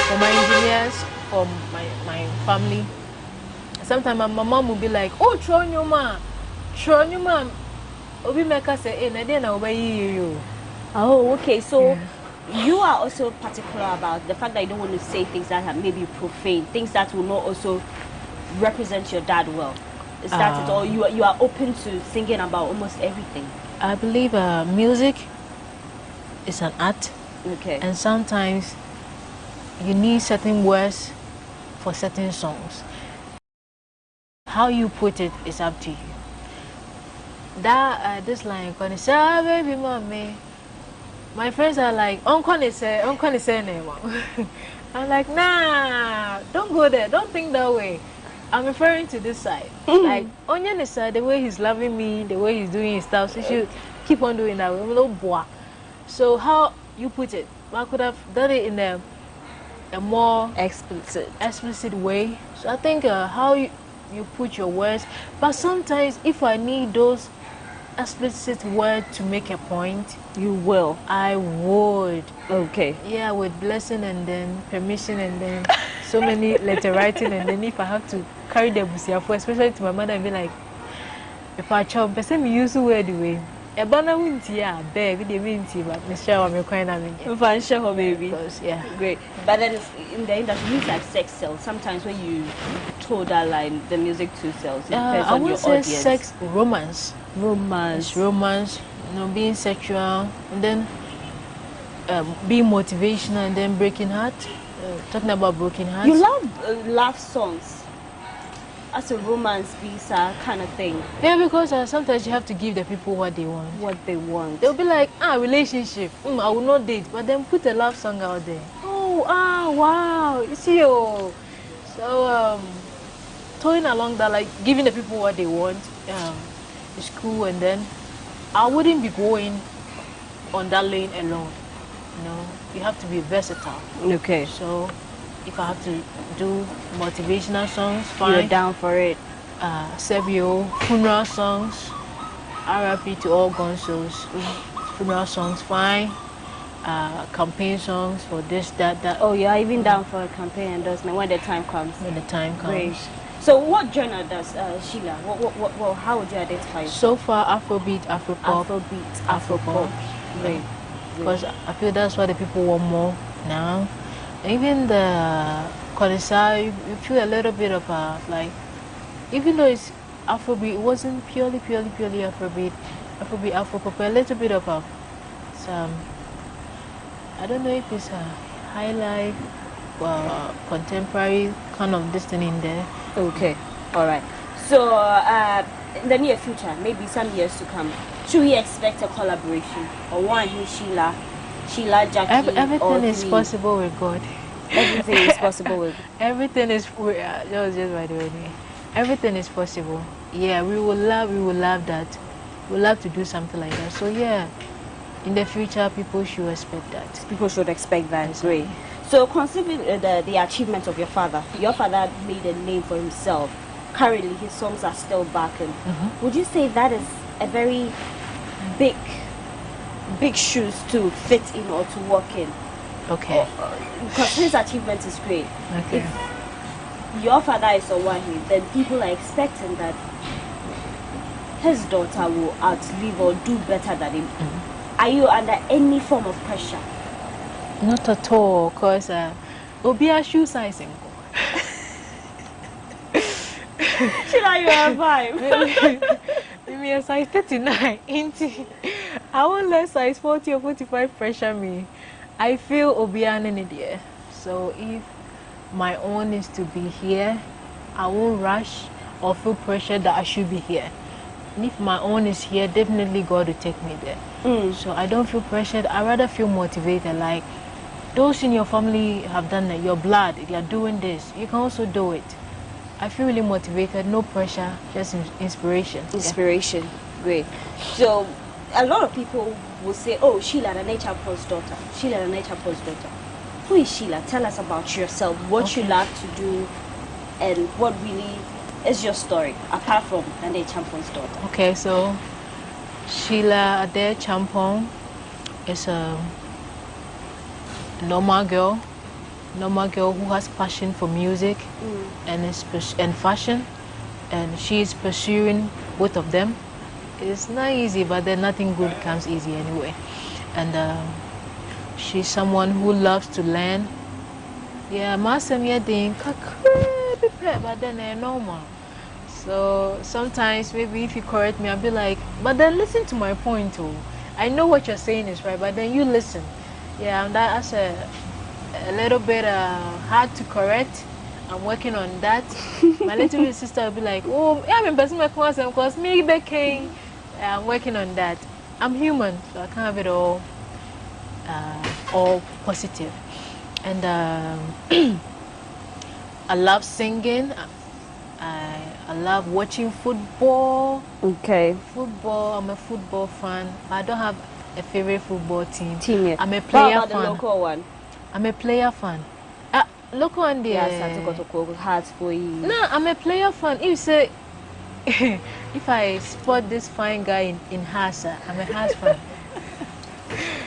For my engineers, for my family. Sometimes my mom will be like, oh, Tronuma. Obi Meka say, hey, Nadia na obey you. Oh, okay. So you are also particular about the fact that you don't want to say things that are maybe profane, things that will not also represent your dad well. Is that it? Or you are open to singing about almost everything? I believe music is an art. Okay. And sometimes you need certain words for certain songs. How you put it is up to you. That this line, "Say, baby, mommy." My friends are like, "Uncle say name." I'm like, nah, don't go there. Don't think that way. I'm referring to this side. Like, Onion is the way he's loving me, the way he's doing his stuff. So you should keep on doing that way. So how you put it? I could have done it in a more explicit way. So I think how you put your words. But sometimes if I need those explicit words to make a point, you will. I would. Okay. Yeah, with blessing and then permission and then so many letter writing, and then if I have to carry the busiafo, especially to my mother, and be like, if I chop, person me use the word way. A banana won't yeah, baby, they mean tea, but Miss Shaw, I'm quite if I'm sure, baby. Yeah, great. But then in the industry, it's like sex sells. Sometimes when you told that line, the music too sells. It depends on your audience. Sex, romance. Romance. You know, being sexual, and then being motivational, and then breaking heart. Talking about broken hearts. You love love songs as a romance visa kind of thing. Yeah, because sometimes you have to give the people what they want. What they want. They'll be like, relationship. I will not date, but then put a love song out there. Oh, wow. You see, so toying along that, like giving the people what they want, is cool, and then I wouldn't be going on that lane alone. You know, you have to be versatile. Okay. So if I have to do motivational songs, fine. You're down for it. Sebio, funeral songs, RIP to all Gonzos. Funeral songs, fine. Campaign songs for this, that. Oh, you're even down for a campaign endorsement when the time comes. When the time comes. Great. So, what genre does Sheila? How would you identify yourself? So far, Afrobeat, Afropop. Afrobeat, Afropop. Great. Because I feel that's what the people want more now. Even the Kodisa, you feel a little bit of like, even though it's Afrobeat, it wasn't purely Afrobeat, Afropop, a little bit of some, I don't know if it's a high life, contemporary kind of this thing in there. Okay, all right. So in the near future, maybe some years to come, should we expect a collaboration or one here, Sheila, Jackie? Everything is possible with God. Everything is possible with. Everything is. Just by the way, everything is possible. Yeah, we will love that. We love to do something like that. So yeah, in the future, people should expect that. People should expect that. Great. So considering the achievement of your father made a name for himself. Currently, his songs are still back. And would you say that is a very big shoes to fit in or to walk in? Okay. Because his achievement is great. Okay. If your father is Owahi, then people are expecting that his daughter will outlive or do better than him. Are you under any form of pressure? Not at all, because Obia shoe sizing. Should I you a vibe? Maybe a size 39. I won't let size 40 or 45 pressure me. I feel Obian in it. So if my own is to be here, I won't rush or feel pressure that I should be here. And if my own is here, definitely God will take me there. So I don't feel pressured. I rather feel motivated. Like those in your family have done it. Your blood, they are doing this. You can also do it. I feel really motivated. No pressure, just inspiration. Inspiration, great. So a lot of people will say, "Oh, Sheila, the nature post daughter. Sheila, the nature post daughter." Who is Sheila? Tell us about yourself. What you love to do, and what really is your story apart from the nature post daughter. Okay, so Sheila Ade Champong is a normal girl who has passion for music and fashion, and she is pursuing both of them. It's not easy, but then nothing good comes easy anyway. And she's someone who loves to learn. Yeah, but then they're normal. So sometimes maybe if you correct me, I'll be like, but then listen to my point too. I know what you're saying is right, but then you listen. Yeah, and that's a little bit hard to correct. I'm working on that. My little sister will be like, oh, yeah, I'm investing my course because me baking. I'm working on that. I'm human, so I can't have it all positive. And I love singing. I love watching football. Okay. Football. I'm a football fan. I don't have a favorite football team. Yet. I'm a player fan. The local one. I'm a player fan. Local one there. Yes, hearts for you. No, I'm a player fan. If you say, if I spot this fine guy in Hassa, I'm a Hass fan.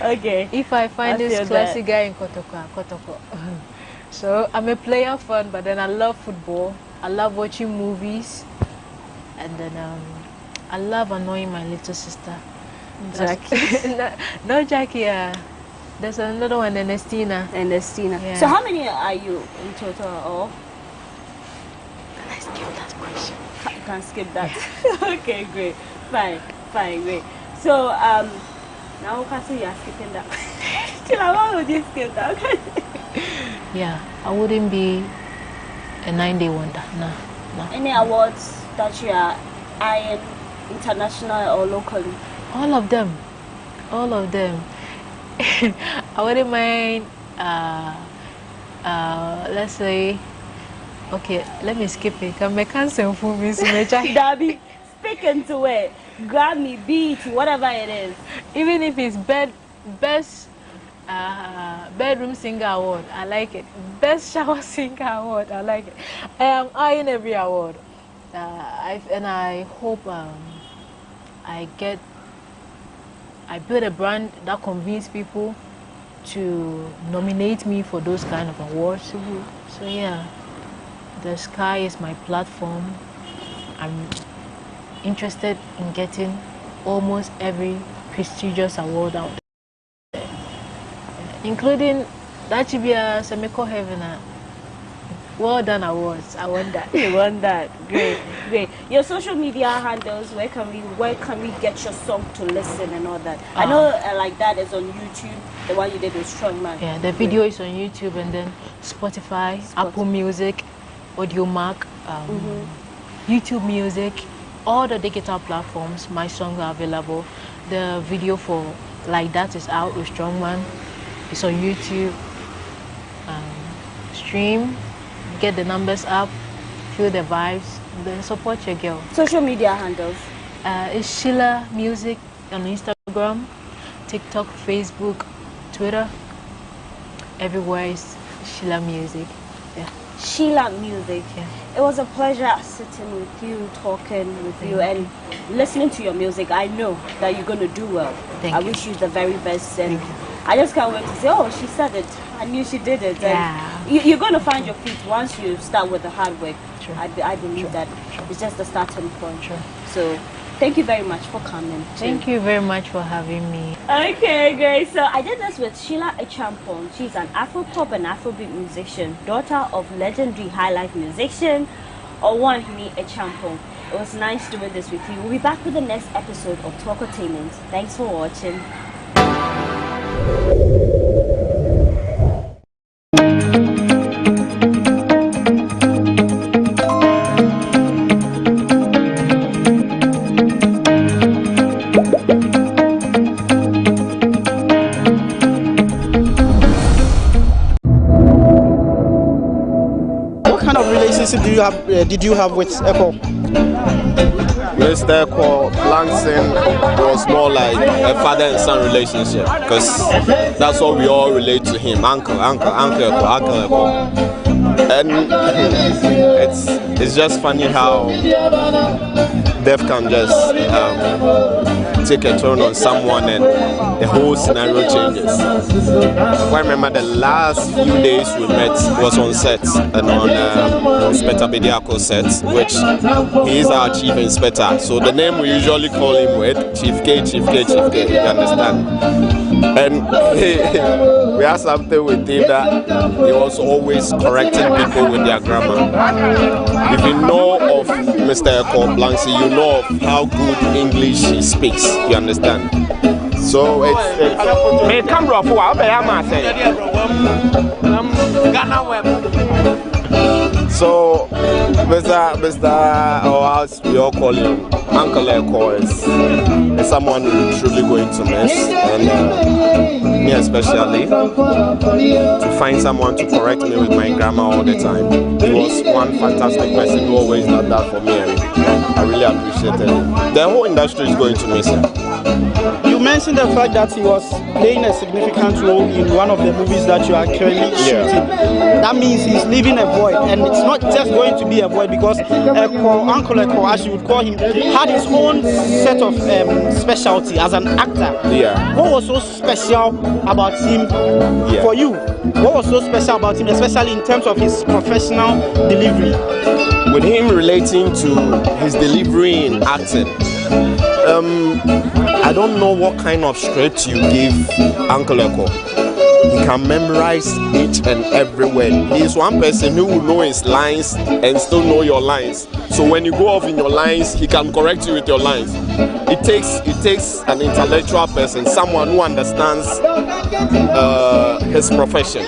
Okay. If I find this classy guy in Kotoko. So I'm a player fan, but then I love football. I love watching movies, and then I love annoying my little sister, Jackie. no Jackie. There's another one, Ernestina. Yeah. So how many are you in total? Or can I skip that question? You can skip that. Yeah. Okay, great. Fine, great. So now can see you're skipping that. Why would you skip that? Okay. Yeah, I wouldn't be a 9-day wonder. No. Any awards that you are eyeing, international or locally? All of them. I wouldn't mind. Let's say. Okay, let me skip it. Can I cancel for me? Darby, speak into it. Grammy, beat, whatever it is. Even if it's best bedroom singer award, I like it. Best shower singer award, I like it. I am eyeing every award. I hope I build a brand that convinces people to nominate me for those kind of awards. So yeah, the sky is my platform. I'm interested in getting almost every prestigious award out there, including that should be a Semiko Heaven. Well done awards. I want that. You want that? Great, great. Your social media handles. Where can we get your song to listen and all that? I know like that is on YouTube. The one you did with Strongman. Yeah, the video is on YouTube and then Spotify, Apple Music, Audiomack, YouTube Music, all the digital platforms. My songs are available. The video for Like That is out with Strongman. It's on YouTube. Stream, get the numbers up, feel the vibes, and then support your girl. Social media handles? It's Sheila Music on Instagram, TikTok, Facebook, Twitter. Everywhere is Sheila Music. Yeah. Sheila Music. Yeah. It was a pleasure sitting with you, talking with you, and listening to your music. I know that you're going to do well. I wish you the very best. And I just can't wait to say, oh, she said it. I knew she did it. Yeah. And you're going to find your feet once you start with the hard work. Sure. I believe that it's just the starting point. Sure. So thank you very much for coming. Thank you very much for having me. Okay, great. So I did this with Sheila Echampong. She's an Afro-pop and Afrobeat musician, daughter of legendary highlife musician Owanhini Echampong. It was nice doing this with you. We'll be back with the next episode of Talkotainment. Thanks for watching. Did you have with Echo? Mr. Echo Langston was more like a father and son relationship because that's what we all relate to him. Uncle Echo. And it's just funny how death can just take a turn on someone and the whole scenario changes. I remember the last few days we met was on set and on Inspector Bediako's set, which he is our chief inspector. So the name we usually call him with, Chief K, you understand? And we had something with him that he was always correcting people with their grammar. If you know of Mr. Echo Blanksy, you know of how good English he speaks, you understand? So it's camera for so Mr. or as we all call him, Uncle Echo is someone we're truly going to miss, and me especially, to find someone to correct me with my grammar all the time. He was one fantastic person who always did that for me, and I really appreciated it. The whole industry is going to miss him. You mentioned the fact that he was playing a significant role in one of the movies that you are currently shooting. That means he's leaving a void, and it's not just going to be a void because Uncle Echo, as you would call him, had his own set of specialty as an actor. Yeah. What was so special about him for you? What was so special about him, especially in terms of his professional delivery? With him relating to his delivery in acting, I don't know what kind of script you give Uncle Echo. He can memorize each and every word. He is one person who will know his lines and still know your lines. So when you go off in your lines, he can correct you with your lines. It takes an intellectual person, someone who understands his profession,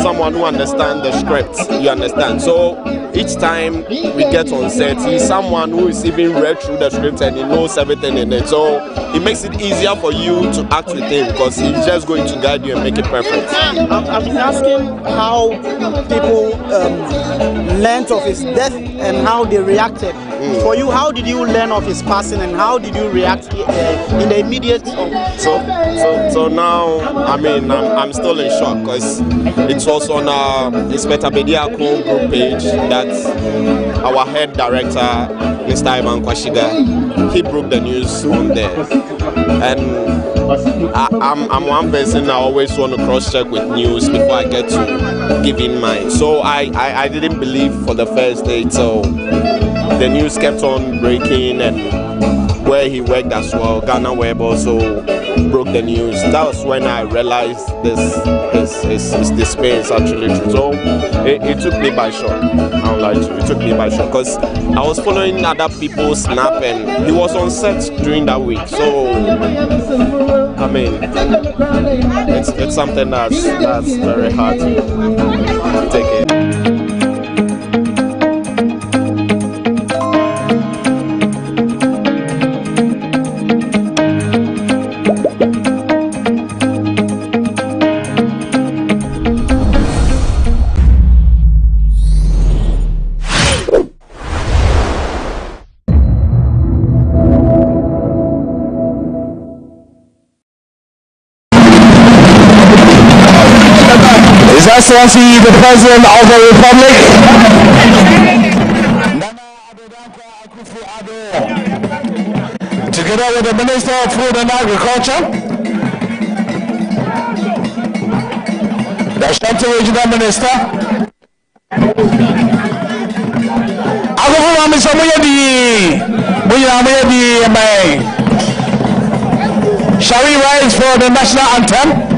someone who understands the script. You understand? So each time we get on set, he's someone who is even read through the script and he knows everything in it. So it makes it easier for you to act with him because he's just going to guide you and make it perfect. I've been asking how people learned of his death and how they reacted. For you, how did you learn of his passing and how did you react in the immediate? So now, I mean, I'm still in shock because it was on Inspector Bediako group page that our head director, Mr. Ivan Kwashiga, he broke the news on there. And I'm one person I always want to cross-check with news before I get to give in mine. So I didn't believe for the first day, so the news kept on breaking, and where he worked as well, GhanaWeb also broke the news. That was when I realized his despair is actually true. So it took me by shock. I don't lie to you. It took me by shock because I was following other people's snap and he was on set during that week. So I mean, it's something that's very hard to take in. His Excellency the President of the Republic, together with the Minister of Food and Agriculture, the Shatta Regional Minister, shall we rise for the national anthem?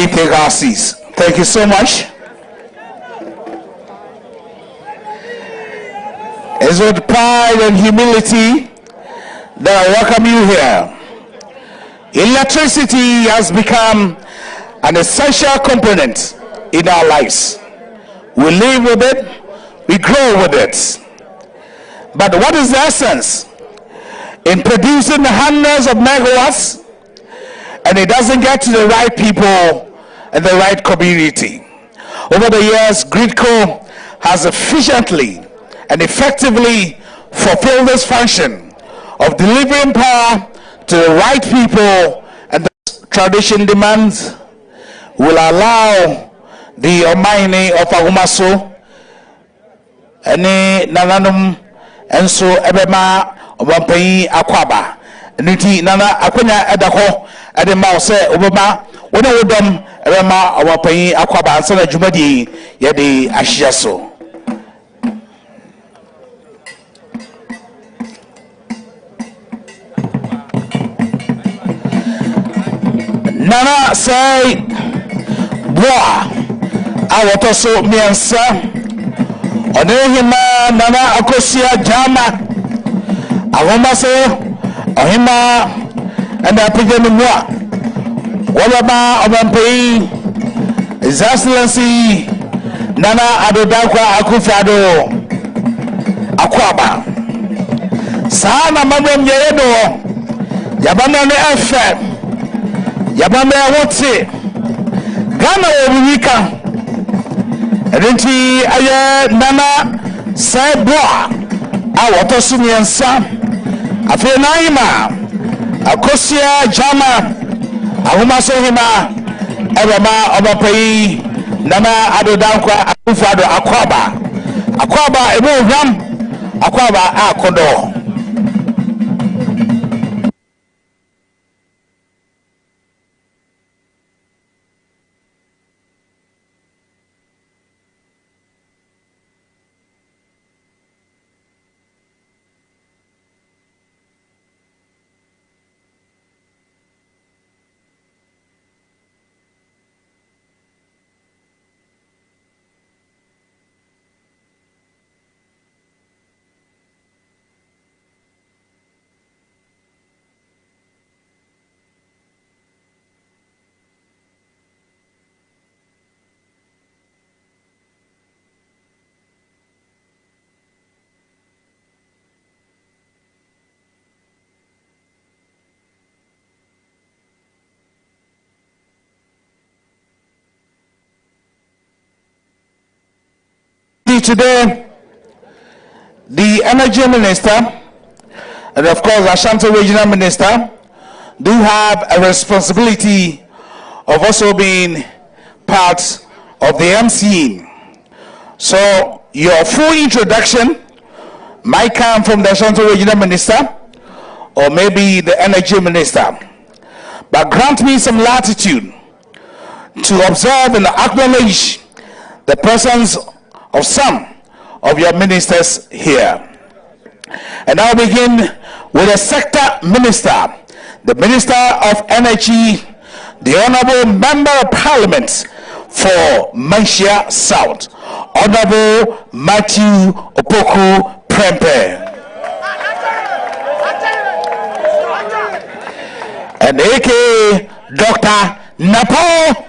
Take our seats. Thank you so much. It's with pride and humility that I welcome you here. Electricity has become an essential component in our lives. We live with it, we grow with it. But what is the essence? In producing hundreds of megawatts, and it doesn't get to the right people and the right community. Over the years, Gridco has efficiently and effectively fulfilled this function of delivering power to the right people, and the tradition demands will allow the Omaini of Agumaso any nananum enso ebema obampai akwaba niti nana akwanya edako edema se obama wona wodom ebema obampai akwaba ansana jumadi yede ahia so. Nana say boa awotoso miensa onehima nana akosia jama awoma so ohima and apigenu moa wababa obampai His Excellency Nana Adodakwa Akufo-Addo Akwaba sana mamrem yedo yabana ne FM yabana wote Ghana obika enti aye nana seboa awotoso miensa afi naima akosia jama awoma so hima ebama obapai Nana Adodakwa Akufo-Addo Akwaba ebo hwam Akwaba akodo. today, the Energy Minister and of course Ashanti Regional Minister do have a responsibility of also being part of the MC. So your full introduction might come from the Ashanti Regional Minister or maybe the Energy Minister. But grant me some latitude to observe and acknowledge the presence of some of your ministers here. And I'll begin with the sector minister, the Minister of Energy, the Honorable Member of Parliament for Manhyia South, Honorable Matthew Opoku Prempeh. And aka Dr. Napo.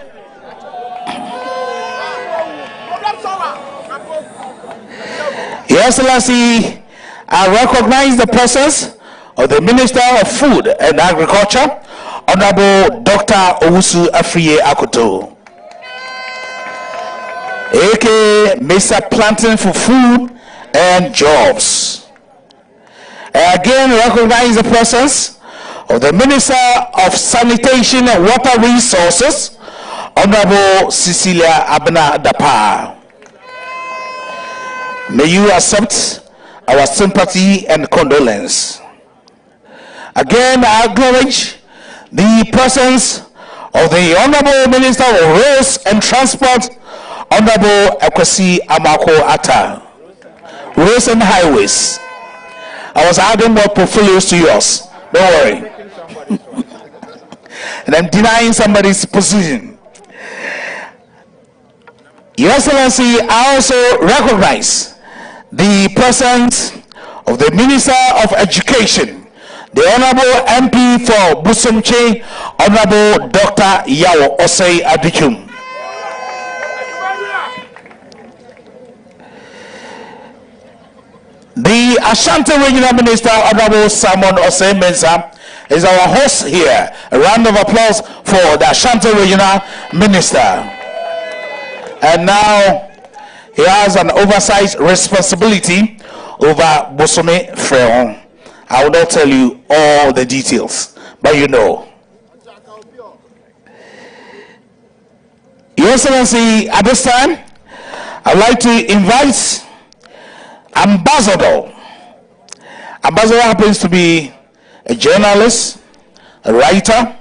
Your Excellency, I recognize the presence of the Minister of Food and Agriculture, Honorable Dr. Owusu Afriye Akoto, aka Mr. Planting for Food and Jobs. I again recognize the presence of the Minister of Sanitation and Water Resources, Honorable Cecilia Abena Dapa. May you accept our sympathy and condolence. Again, I acknowledge the presence of the Honorable Minister of Roads and Transport, Honorable Ekwesi Amako Atta. Roads and Highways. I was adding more portfolios to yours. Don't worry. And I'm denying somebody's position. Your Excellency, I also recognize the presence of the Minister of Education, the Honorable MP for Busumche, Honorable Dr. Yao Osei Adichum. The Ashanti Regional Minister, Honorable Simon Osei Mensah, is our host here. A round of applause for the Ashanti Regional Minister. And now he has an oversized responsibility over Bosome Freon. I will not tell you all the details, but you know. Your Excellency, at this time, I'd like to invite Ambassador. Ambassador happens to be a journalist, a writer,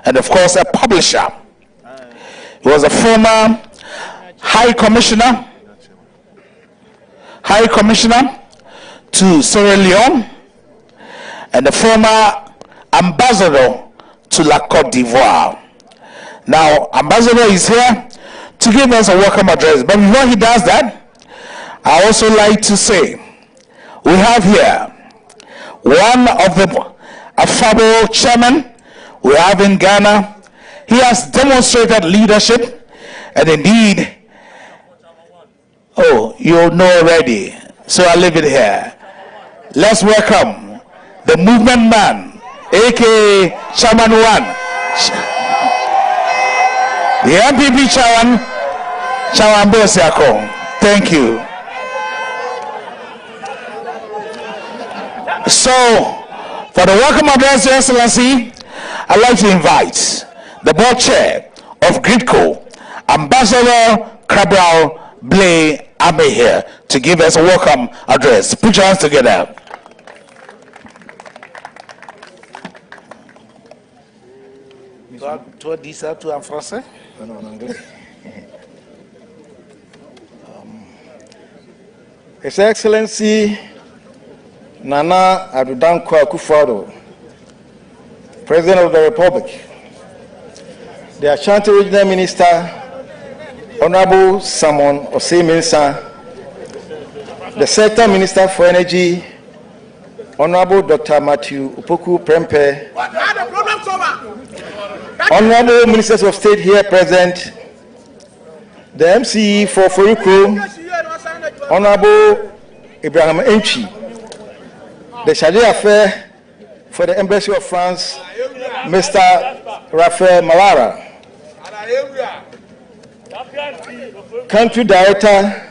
and of course a publisher. He was a former High Commissioner to Sierra Leone and the former ambassador to La Côte d'Ivoire. Now, Ambassador is here to give us a welcome address. But before he does that, I also like to say we have here one of the affable chairmen we have in Ghana. He has demonstrated leadership, and indeed, oh, you know already, so I leave it here. Let's welcome the movement man, aka Chairman One, the MPP Chairman, Chairman Bosiako. Thank you. So, for the welcome address, Your Excellency, I'd like to invite the board chair of GRIDCO, Ambassador Cabral Blay Ame here to give us a welcome address. Put your hands together. Toi dis ça, toi en français? Non, en anglais. His Excellency Nana Addo Dankwa Akufo-Addo, President of the Republic, the Ashanti Regional Minister, Honorable Simon Osei Mensah, the Sector Minister for Energy, Honorable Dr. Matthew Opoku Prempeh, Honorable Ministers of State here present, the MCE for Forukro, Honorable Ibrahim Enchi, the Charge d'Affaires for the Embassy of France, Mr. Raphael Malara, Country Director,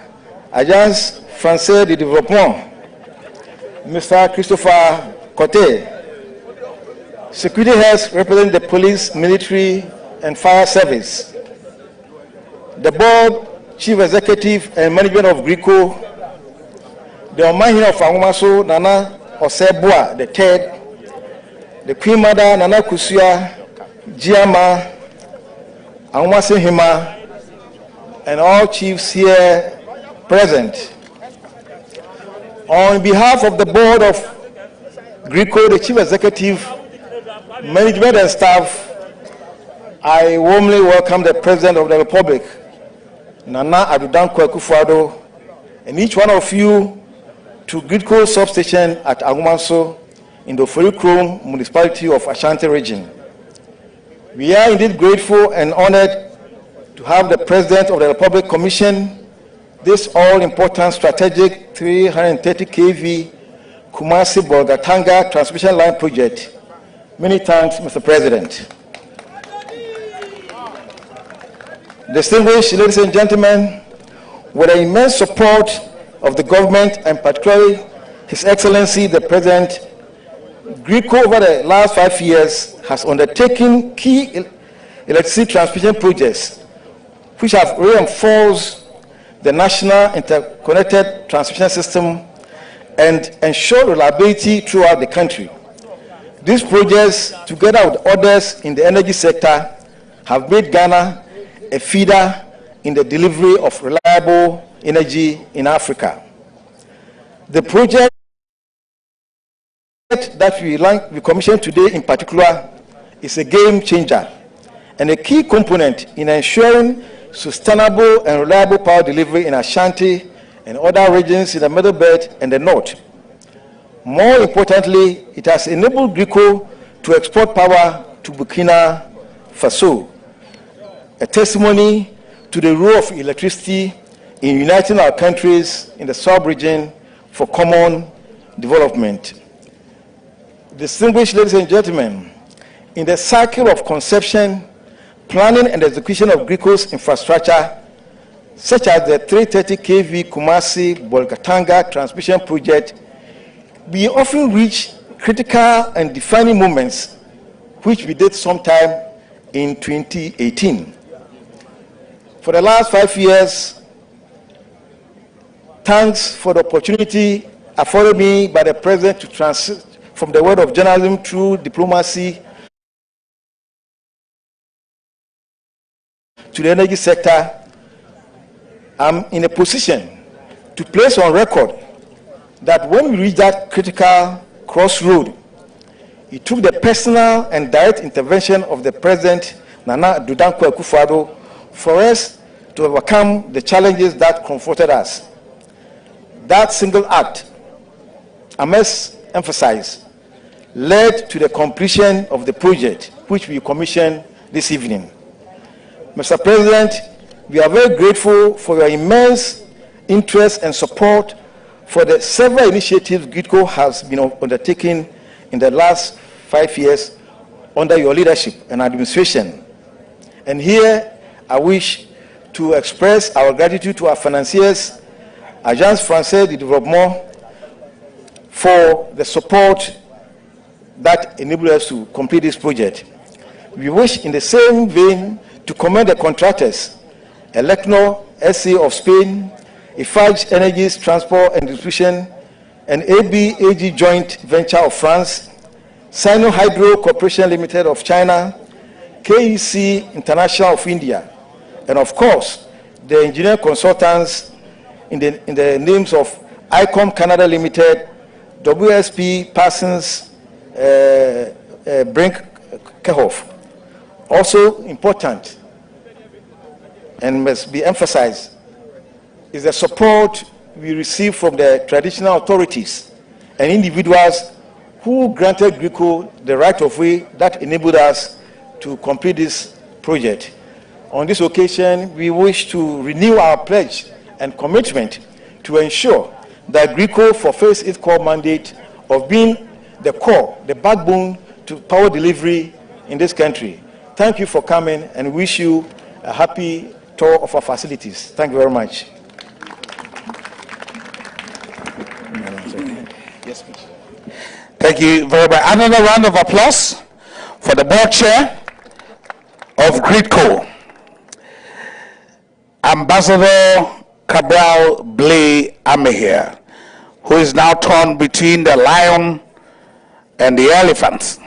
Agence Française de Développement, Mr. Christopher Cote, security heads representing the police, military, and fire service, the board, chief executive, and management of GRICO, the Omahin of Angumaso, Nana Osebua, the third, the Queen Mother, Nana Kusua, Giama, Angumase Hima, and all chiefs here present. On behalf of the board of GRICO, the chief executive, management and staff, I warmly welcome the President of the Republic, Nana Adudankwa Akufo-Addo, and each one of you to GRICO substation at Angumaso in the Ofori-Krom municipality of Ashanti region. We are indeed grateful and honored to have the President of the Republic commission this all-important strategic 330 kV Kumasi-Bolgatanga transmission line project. Many thanks, Mr. President. Distinguished ladies and gentlemen, with the immense support of the government and particularly His Excellency the President, GRICO over the last 5 years has undertaken key electricity transmission projects which have reinforced the national interconnected transmission system and ensure reliability throughout the country. These projects, together with others in the energy sector, have made Ghana a feeder in the delivery of reliable energy in Africa. The project that we commissioned today in particular is a game changer and a key component in ensuring sustainable and reliable power delivery in Ashanti and other regions in the Middle Belt and the North. More importantly, it has enabled GRICO to export power to Burkina Faso, a testimony to the role of electricity in uniting our countries in the sub-region for common development. Distinguished ladies and gentlemen, in the cycle of conception, planning and execution of GRICO's infrastructure, such as the 330 kV Kumasi-Bolgatanga transmission project, we often reach critical and defining moments, which we did sometime in 2018. For the last 5 years, thanks for the opportunity afforded me by the President to transit from the world of journalism through diplomacy to the energy sector. I'm in a position to place on record that when we reached that critical crossroad, it took the personal and direct intervention of the President, Nana Adudankwa Akufo-Addo, for us to overcome the challenges that confronted us. That single act, I must emphasize, led to the completion of the project, which we commissioned this evening. Mr. President, we are very grateful for your immense interest and support for the several initiatives GRICO has been undertaking in the last 5 years under your leadership and administration. And here I wish to express our gratitude to our financiers, Agence Française de Développement, for the support that enabled us to complete this project. We wish in the same vein to commend the contractors, Elecno SA of Spain, Eiffage Energies Transport and Distribution, and AG Joint Venture of France, Sino Hydro Corporation Limited of China, KEC International of India, and of course, the engineering consultants in the names of ICOM Canada Limited, WSP Parsons, Brink Kehoff. Also important and must be emphasized is the support we receive from the traditional authorities and individuals who granted GRICO the right of way that enabled us to complete this project. On this occasion, we wish to renew our pledge and commitment to ensure that GRICO fulfills its core mandate of being the core, the backbone to power delivery in this country. Thank you for coming and wish you a happy tour of our facilities. Thank you very much. Yes, please. Thank you very much. Another round of applause for the board chair of GRIDCO, Ambassador Cabral Blay Amehir, who is now torn between the lion and the elephant.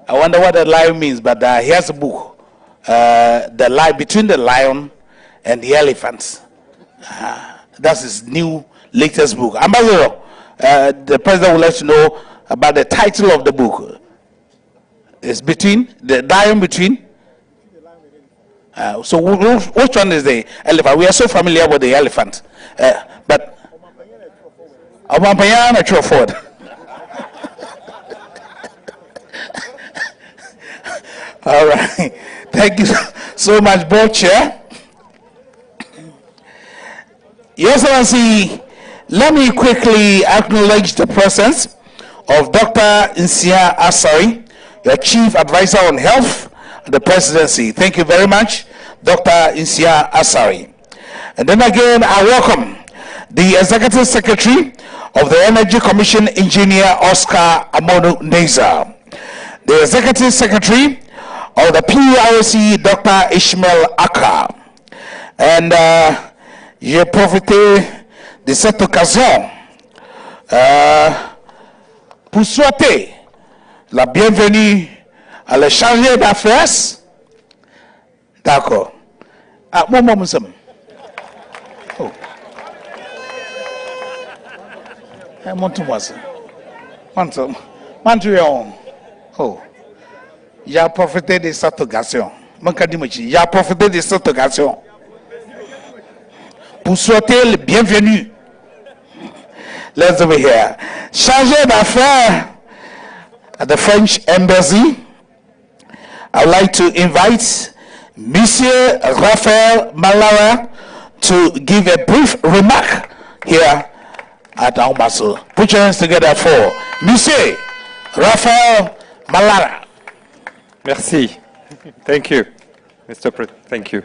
I wonder what the lion means, but here's a book, the lie between the lion and the elephant. That's his new latest book. Ambassador, the president would like to know about the title of the book. It's between the lion between. So which one is the elephant? We are so familiar with the elephant, but forward. All right, thank you so much, board chair. Your Excellency, let me quickly acknowledge the presence of Dr. Nsia Asari, your Chief Advisor on Health at the Presidency. Thank you very much, Dr. Nsia Asari. And then again, I welcome the Executive Secretary of the Energy Commission, Engineer Oscar Amono Neza, the Executive Secretary of the PURC, Dr. Ishmael Aka, and j'ai profité de cette occasion pour souhaiter la bienvenue à le chargé d'affaires. D'accord. Ah, moi, nous sommes. Oh. Montre-moi ça. Montre-moi. Oh. J'ai profité de cette occasion. J'ai profité de cette occasion pour souhaiter le bienvenue. Let's over here. Chargé d'affaires at the French Embassy, I'd like to invite Monsieur Raphael Malara to give a brief remark here at our Ambassador. Put your hands together for Monsieur Raphael Malara. Merci. Thank you, Mr. President. Thank you.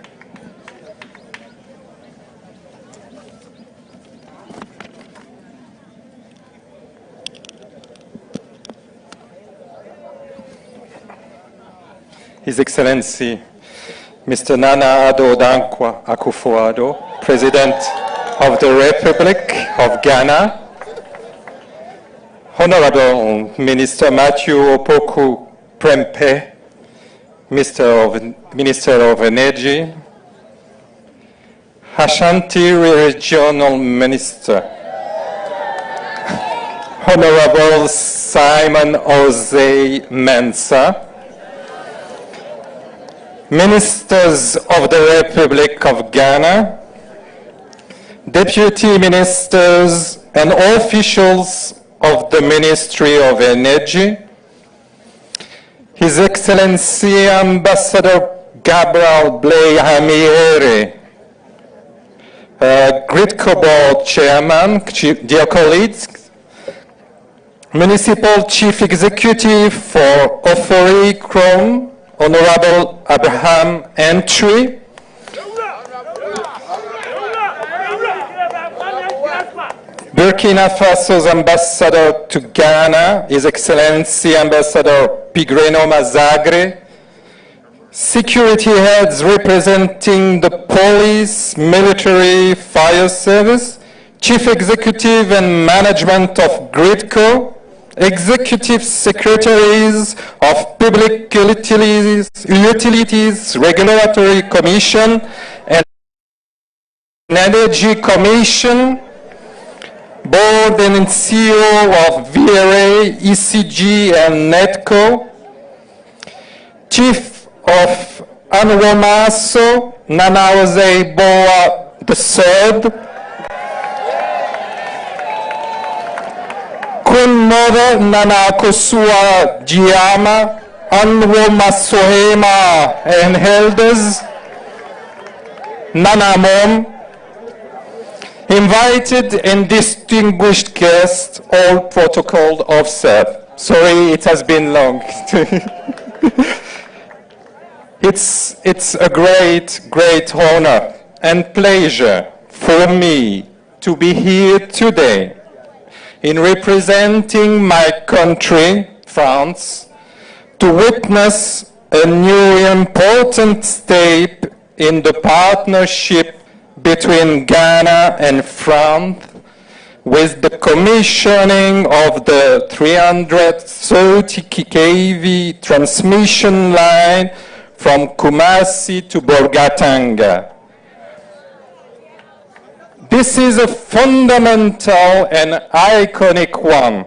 His Excellency, Mr. Nana Addo Dankwa Akufo-Addo, President of the Republic of Ghana, Honorable Minister Matthew Opoku Prempe, Minister of Energy, Ashanti Regional Minister, Honorable Simon Ose Mensah, Ministers of the Republic of Ghana, Deputy Ministers and officials of the Ministry of Energy, His Excellency Ambassador Gabriel Blay Amehir, GRIDCO Board Chairman, dear colleagues, Municipal Chief Executive for Ofori Chrome, Honorable Abraham Entry, Burkina Faso's Ambassador to Ghana, His Excellency Ambassador Pigreno Mazagre, security heads representing the police, military, fire service, Chief Executive and Management of GRIDCO, Executive Secretaries of Public Utilities Regulatory Commission and Energy Commission, Board and CEO of VRA, ECG and NETCO, Chief of Anwomaso, Nanaoze Boa III, Queen Mother Nana Kosua Giama, Anwomasohema and elders, Nana Mom, invited and distinguished guests, all protocol observed. Sorry, it has been long. It's a great honor and pleasure for me to be here today in representing my country, France, to witness a new important step in the partnership between Ghana and France with the commissioning of the 330 kV transmission line from Kumasi to Bolgatanga. This is a fundamental and iconic one.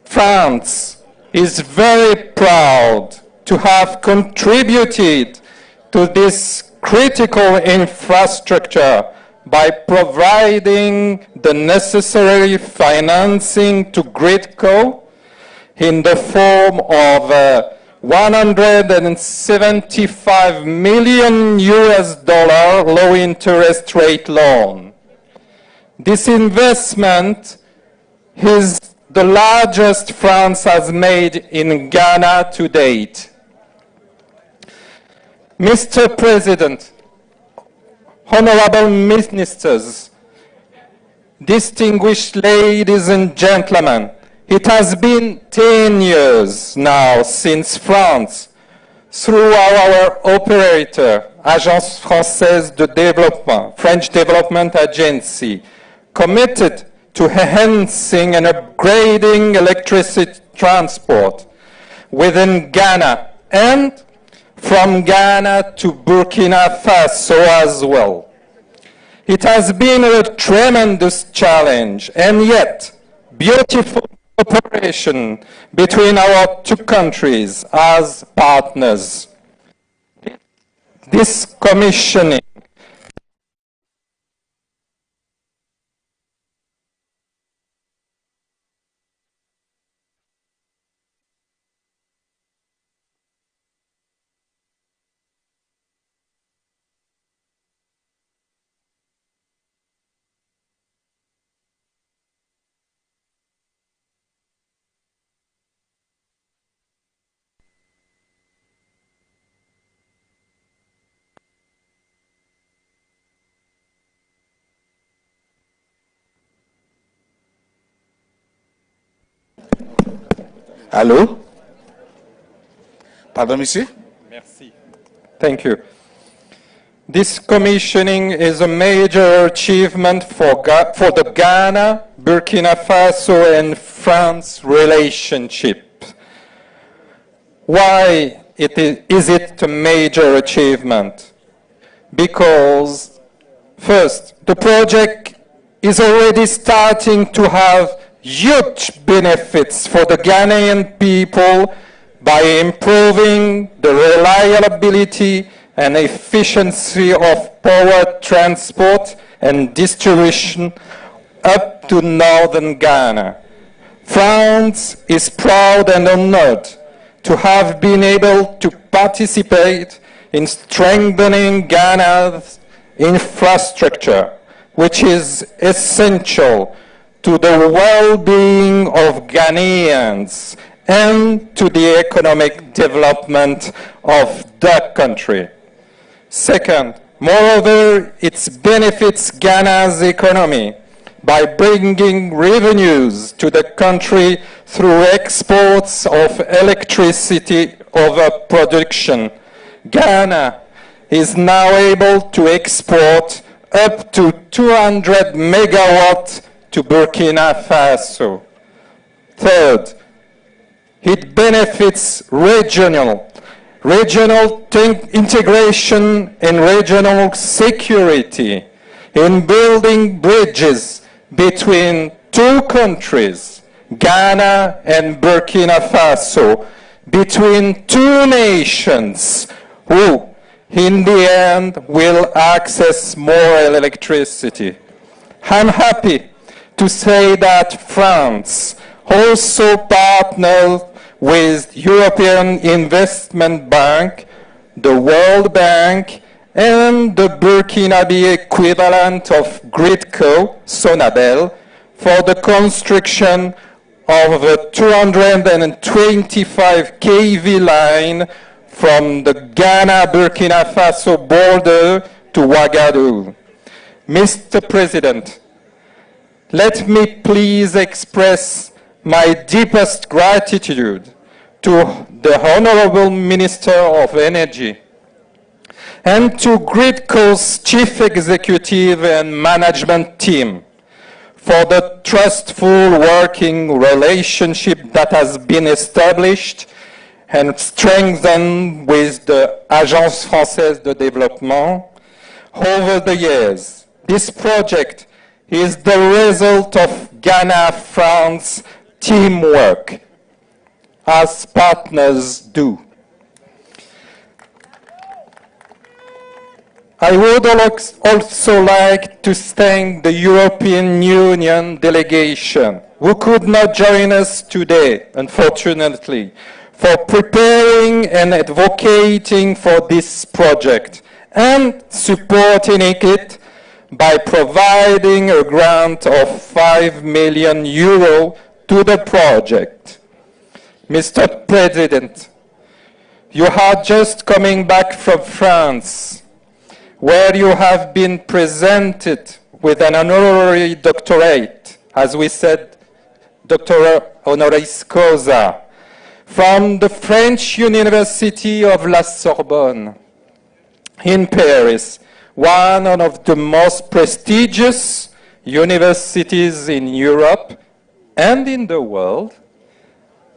France is very proud to have contributed to this critical infrastructure by providing the necessary financing to GridCo in the form of a $175 million low interest rate loan. This investment is the largest France has made in Ghana to date. Mr. President, honorable ministers, distinguished ladies and gentlemen, it has been 10 years now since France, through our operator, Agence Française de Développement, French Development Agency, committed to enhancing and upgrading electricity transport within Ghana and from Ghana to Burkina Faso as well. It has been a tremendous challenge and yet beautiful cooperation between our two countries as partners. This commissioning Allô? Pardon, monsieur? Merci. Thank you. This commissioning is a major achievement for the Ghana, Burkina Faso and France relationship. Why is it a major achievement? Because, first, the project is already starting to have huge benefits for the Ghanaian people by improving the reliability and efficiency of power transport and distribution up to northern Ghana. France is proud and honored to have been able to participate in strengthening Ghana's infrastructure, which is essential to the well-being of Ghanaians and to the economic development of that country. Second, moreover, it benefits Ghana's economy by bringing revenues to the country through exports of electricity over production. Ghana is now able to export up to 200 megawatts to Burkina Faso. Third, it benefits regional integration and regional security in building bridges between two countries, Ghana and Burkina Faso, between two nations who, in the end, will access more electricity. I'm happy to say that France also partnered with European Investment Bank, the World Bank, and the Burkinabe equivalent of GridCo, Sonabel, for the construction of a 225 kV line from the Ghana-Burkina Faso border to Ouagadougou. Mr. President, Let me please express my deepest gratitude to the Honorable Minister of Energy and to Gridco's Chief Executive and Management team for the trustful working relationship that has been established and strengthened with the Agence Française de Développement over the years. This project is the result of Ghana-France teamwork, as partners do. I would also like to thank the European Union delegation, who could not join us today, unfortunately, for preparing and advocating for this project and supporting it by providing a grant of 5 million euro to the project. Mr. President, you are just coming back from France, where you have been presented with an honorary doctorate, as we said, Doctor Honoris Causa, from the French University of La Sorbonne in Paris, one of the most prestigious universities in Europe and in the world,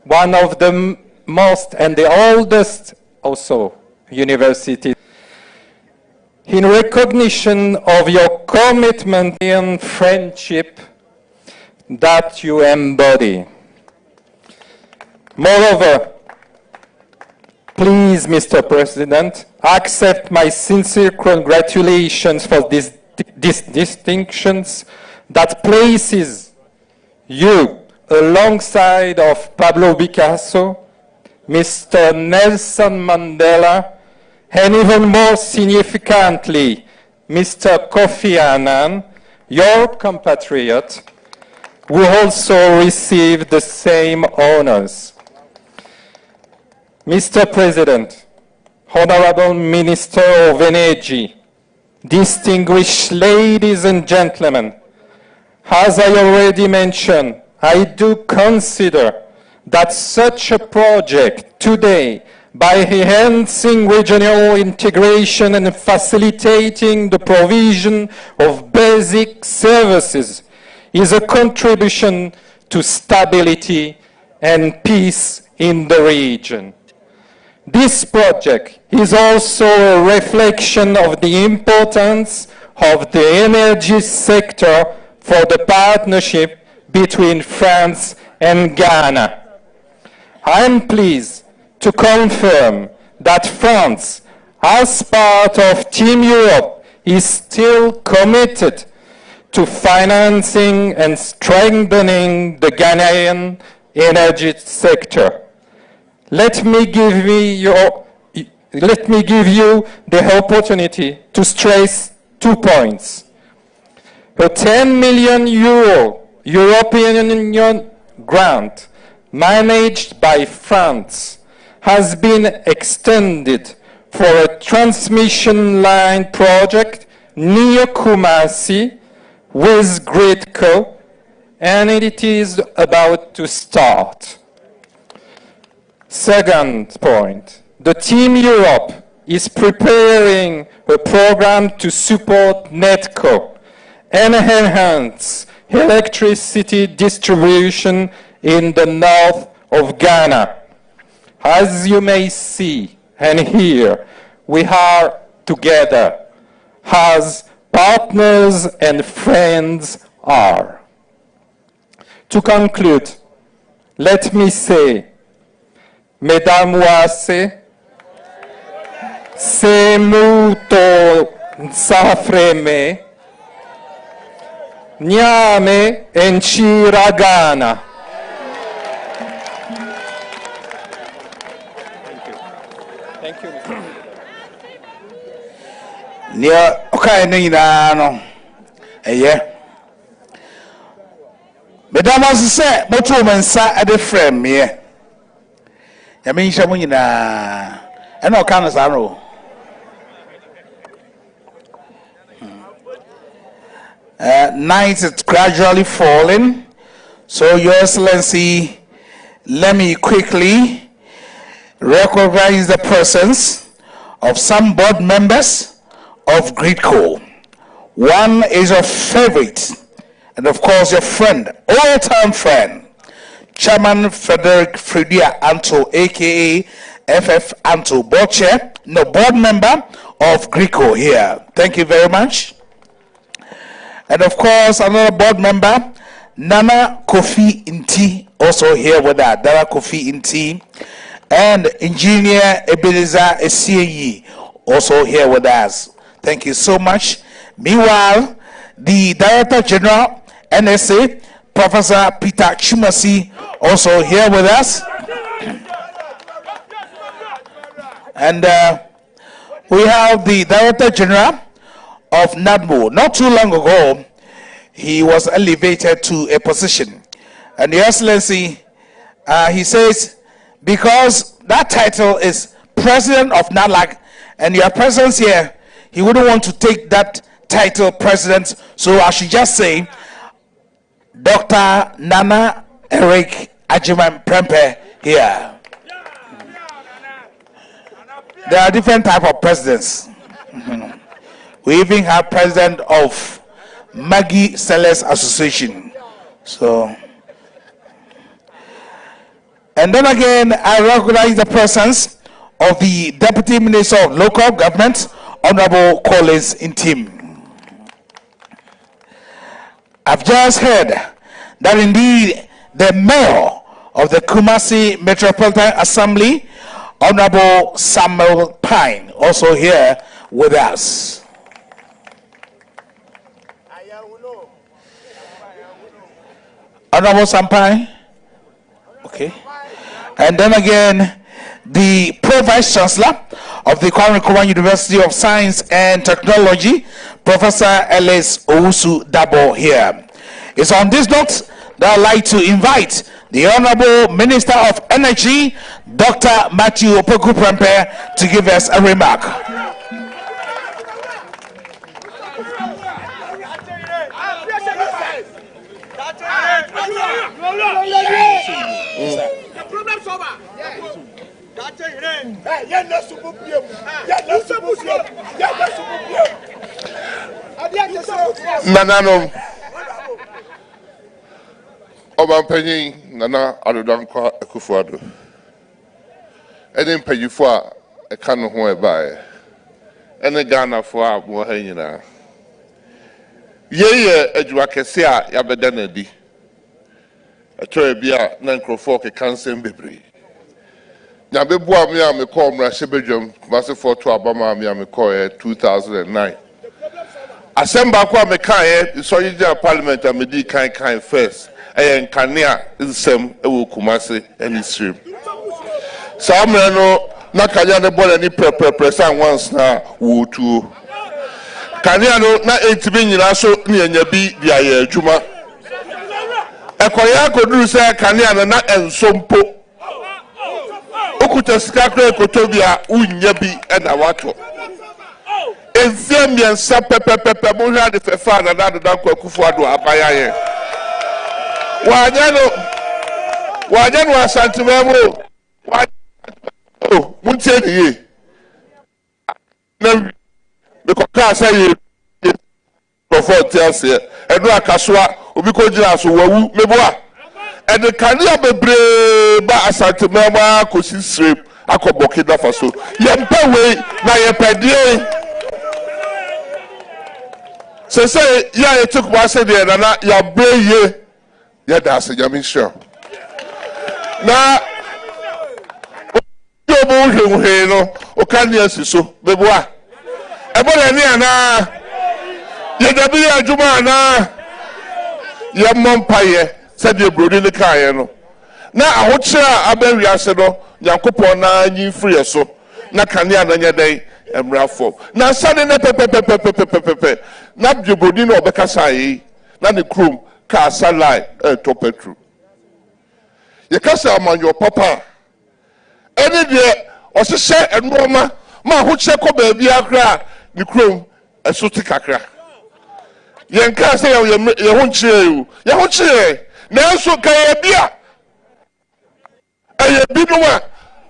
one of the most and the oldest also universities. In recognition of your commitment and friendship that you embody. Moreover, please, Mr. President, accept my sincere congratulations for these distinctions that places you alongside of Pablo Picasso, Mr. Nelson Mandela, and even more significantly, Mr. Kofi Annan, your compatriot, who also received the same honors. Mr. President, Honorable Minister of Energy, distinguished ladies and gentlemen, as I already mentioned, I do consider that such a project today, by enhancing regional integration and facilitating the provision of basic services, is a contribution to stability and peace in the region. This project is also a reflection of the importance of the energy sector for the partnership between France and Ghana. I am pleased to confirm that France, as part of Team Europe, is still committed to financing and strengthening the Ghanaian energy sector. Let me give you the opportunity to stress 2 points. A 10 million euro European Union grant managed by France has been extended for a transmission line project near Kumasi with Gridco, and it is about to start. Second point, the Team Europe is preparing a program to support NETCO and enhance electricity distribution in the north of Ghana. As you may see and hear, we are together as partners and friends are. To conclude, let me say, Mesdames Ouase, se muto nsafreme, nyame enchiragana. Thank you, Mr. Near okay, no, Madame say, Motu Mensa at the frame, yeah. I mean, Shamunina, and no cannas arrow. Night is gradually falling. So, Your Excellency, let me quickly recognize the presence of some board members of GRIDCO. One is your favorite, and of course your friend, all-time friend, Chairman Frederick Fredia Anto, aka FF Anto, board member of GRIDCO here. Thank you very much. And of course, another board member, Nana Kofi Inti, also here with us. Nana Kofi Inti, and Engineer Ebenezer Esiyi, also here with us. Thank you so much. Meanwhile, the Director General, NSA, Professor Peter Chumasi, also here with us. And we have the Director General of NADMO. Not too long ago, he was elevated to a position. And Your Excellency, he says, because that title is President of NADLAC, and your presence here, he wouldn't want to take that title President, so I should just say Dr. Nana Eric Ajiman Prempe here. There are different types of presidents. We even have president of Maggie Sellers Association. So, and then again, I recognize the presence of the Deputy Minister of Local Government, Honorable Collins Intim. I've just heard that indeed the Mayor of the Kumasi Metropolitan Assembly, Honorable Samuel Pine, also here with us. Honorable Sampine, okay. And then again, the Pro-Vice Chancellor of the Kwame Nkrumah University of Science and Technology, Professor Ellis Owusu Dabo here. It's on this note that I'd like to invite the Honorable Minister of Energy, Dr. Matthew Opoku Prempe, to give us a remark. Nanano Obampenyi Nana Adodankwa Ekufuado. Eden Pejifua a cano home by and a Ghana for Mohenina. Ye Edwakesia Yabedanedi. A Torabia Nancrofork a cancer bibri. Nabebua Mia me call Mrashibejum, Master for to Abama Mia me call 2009. Assemble kwa mekaye so yija parliament amedi kan first and kania nsem ewo Kumasi any stream samre no na kanya ne bole ni press once na wo tu kania no na entibi nyina so ne anya bi dia ya adwuma ekoya koduru se kania no na ensompo okuta sika kra ekotobia unya bi na wato Eviemian Sapepepe Muha de Fefa and another Danko Kufuado Abayaye. Wajano Santimamo. Oh, Munti. The Casa before tells here, and Rakaswa, Ubiko Jas, Wawu, Meboa. And the Kania Bebre Ba Santimama Kusin Strip, Akobokida Faso. Yampewe, na Yapedie. So say, yeah, you took one say there, and ya bray ye, yeah, that's a yamin sure. Now, you move him, no, or can you see so, Bebois? About any ana, you be a Jumana, ya mumpire, said you brood in the car, no. Now, I would say, I bury us, no, Yankopona, you free so, na Kanya, and your day. Emrafo na sade na pepe na djobodi na obekasa yi na the krum ka salai to petru ye kasa amanyo papa eni de osese enroma ma ho che ko ba bia kra the krum esoti kakra yen ka say ye ho chire ye ho chire na so ka ye bia aye binuma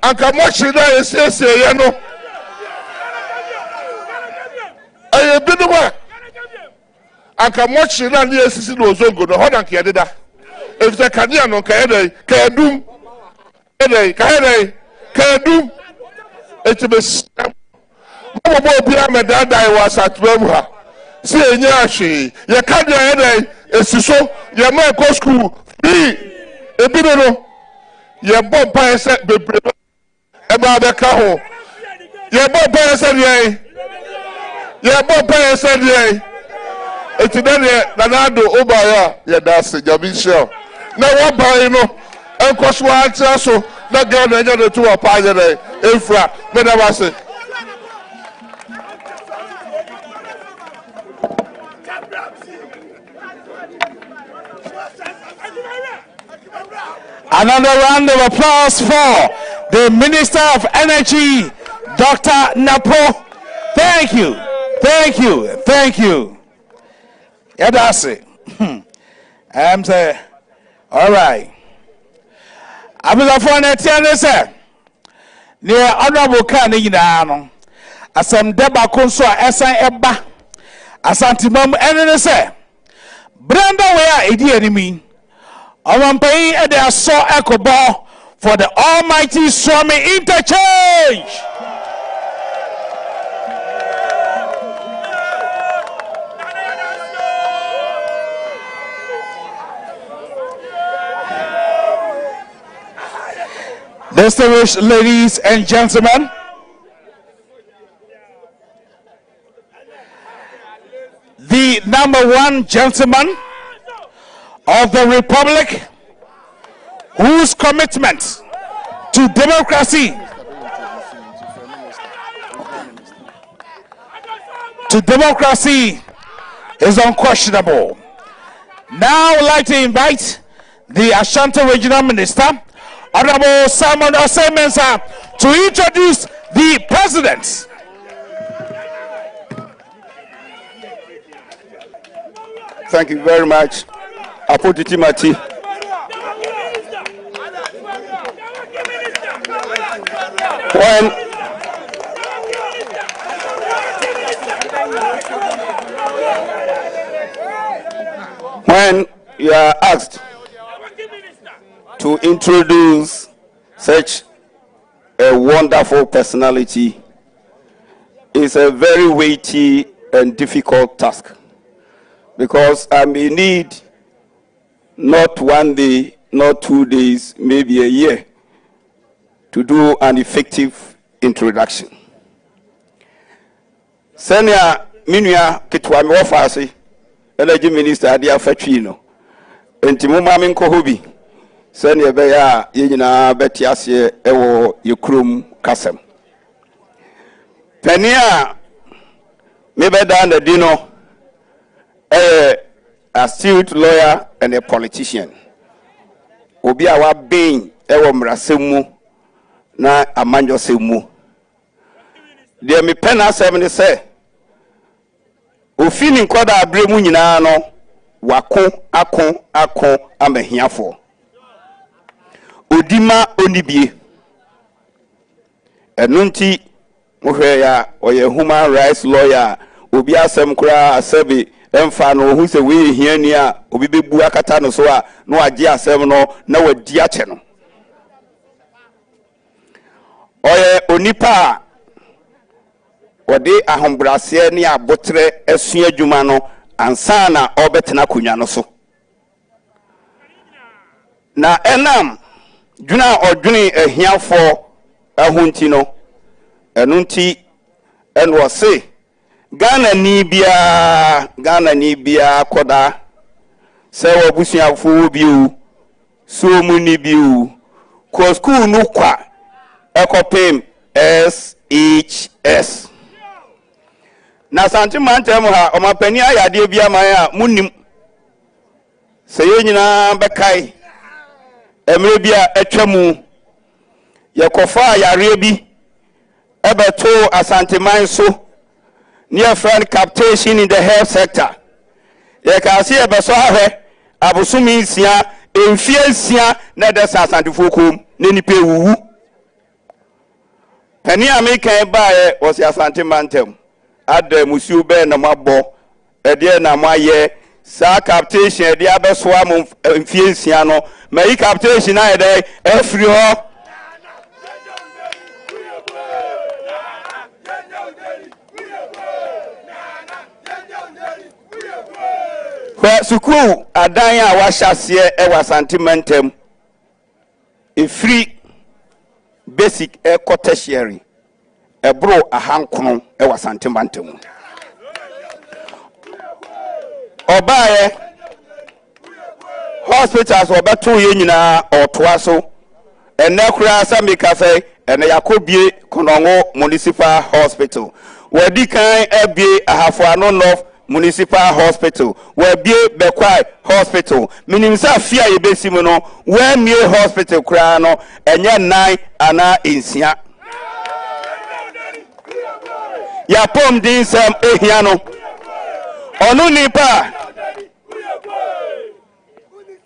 anka mo chire na esese ye no aye binuma anka mo chire na ne esisi no Zongo no hodan ka ye deda if the kadia no ka ye dey ka dum edey ka edey ka dum etibes mo bo bia me dadai was at ha si enya ahwe ye kadia edey esiso ye ma go school ebi no ye bo pa ese bebre e ba be ka ho ye bo pa ese dey ye bo pa ese dey etidere nanado obaya ye das jabisho na wa ba no enkoso ati so na girl na nya to wa pa ye dey efra me da ba se. Another round of applause for the Minister of Energy, Dr. Napo. Thank you. Thank you. Thank you. Yeah, that's it. I'm saying, all right. I was a phone at TNS. Near Honorable Kani, as some deba conso as I eba, as antimum NNS. Brenda, where a dear enemy. I'm paying at their saw echo ball for the almighty Swami interchange. Distinguished ladies and gentlemen, the #1 gentleman of the Republic, whose commitment to democracy is unquestionable. Now I'd like to invite the Ashanti Regional Minister, Honorable Simon Osei-Mensah, to introduce the President. Thank you very much. Apoti Timati. When you are asked to introduce such a wonderful personality, it's a very weighty and difficult task, because I may need not 1 day, not 2 days, maybe a year to do an effective introduction. Senior Minya Kitwami Wafasi, Energy Minister Adia Fachino, and Timumami Kohobi, Senior Beya, Yina Betiasie, Ewo Yukrum Kasem. Penia Mebeda and Dino, a astute lawyer and a politician. Obi awa being Ewo Mrasemu na amanjo semu. De me pena semne se ofini nkoda abremu nyina no wako ako amahiafo odima onibie enunti mohwe ya oye human rights lawyer obi asem kura asabe emfa no hu se we hiani a obi bebu akata no so a no agye asem no na wadi ache no oye onipa ode ahombrase ne abotre asua adwuma no ansa na obetena konwa no so na enam dwuna odwene ahiafo ahunti no enunti enwo se Ghana ni bia koda se wo busuafo biu so mu ni biu ko school no kwa ekopem SHS na santimantem ha omapani ayade bia man a munim se yenyina bekai emre bia etwamu yekofa yare bi ebeto asantiman so near friend captation in the health sector ye ka se e be so ahwe abosumi nsia emfie nsia na de sasantefo kom ne nipa ewuwu pani American bae was asante mantem ada musu be na mabo e de na maye sa captation e de abeso am emfie nsia no mai captation na e de afri ho kwa sukuu adan a wahyasie e wasante mantem e free basic e tertiary e bro ahankono e wasante mantem obaye hospitals obeto ye nyina otoaso ene kura samika fe ene yakobie konongo municipal hospital wadi kan ebie ahafo ano north municipal hospital where be bekwai hospital minim sa fia ye besimu no where mie hospital kura no enye nine ana insia ya pom din sam ehia no onu nipa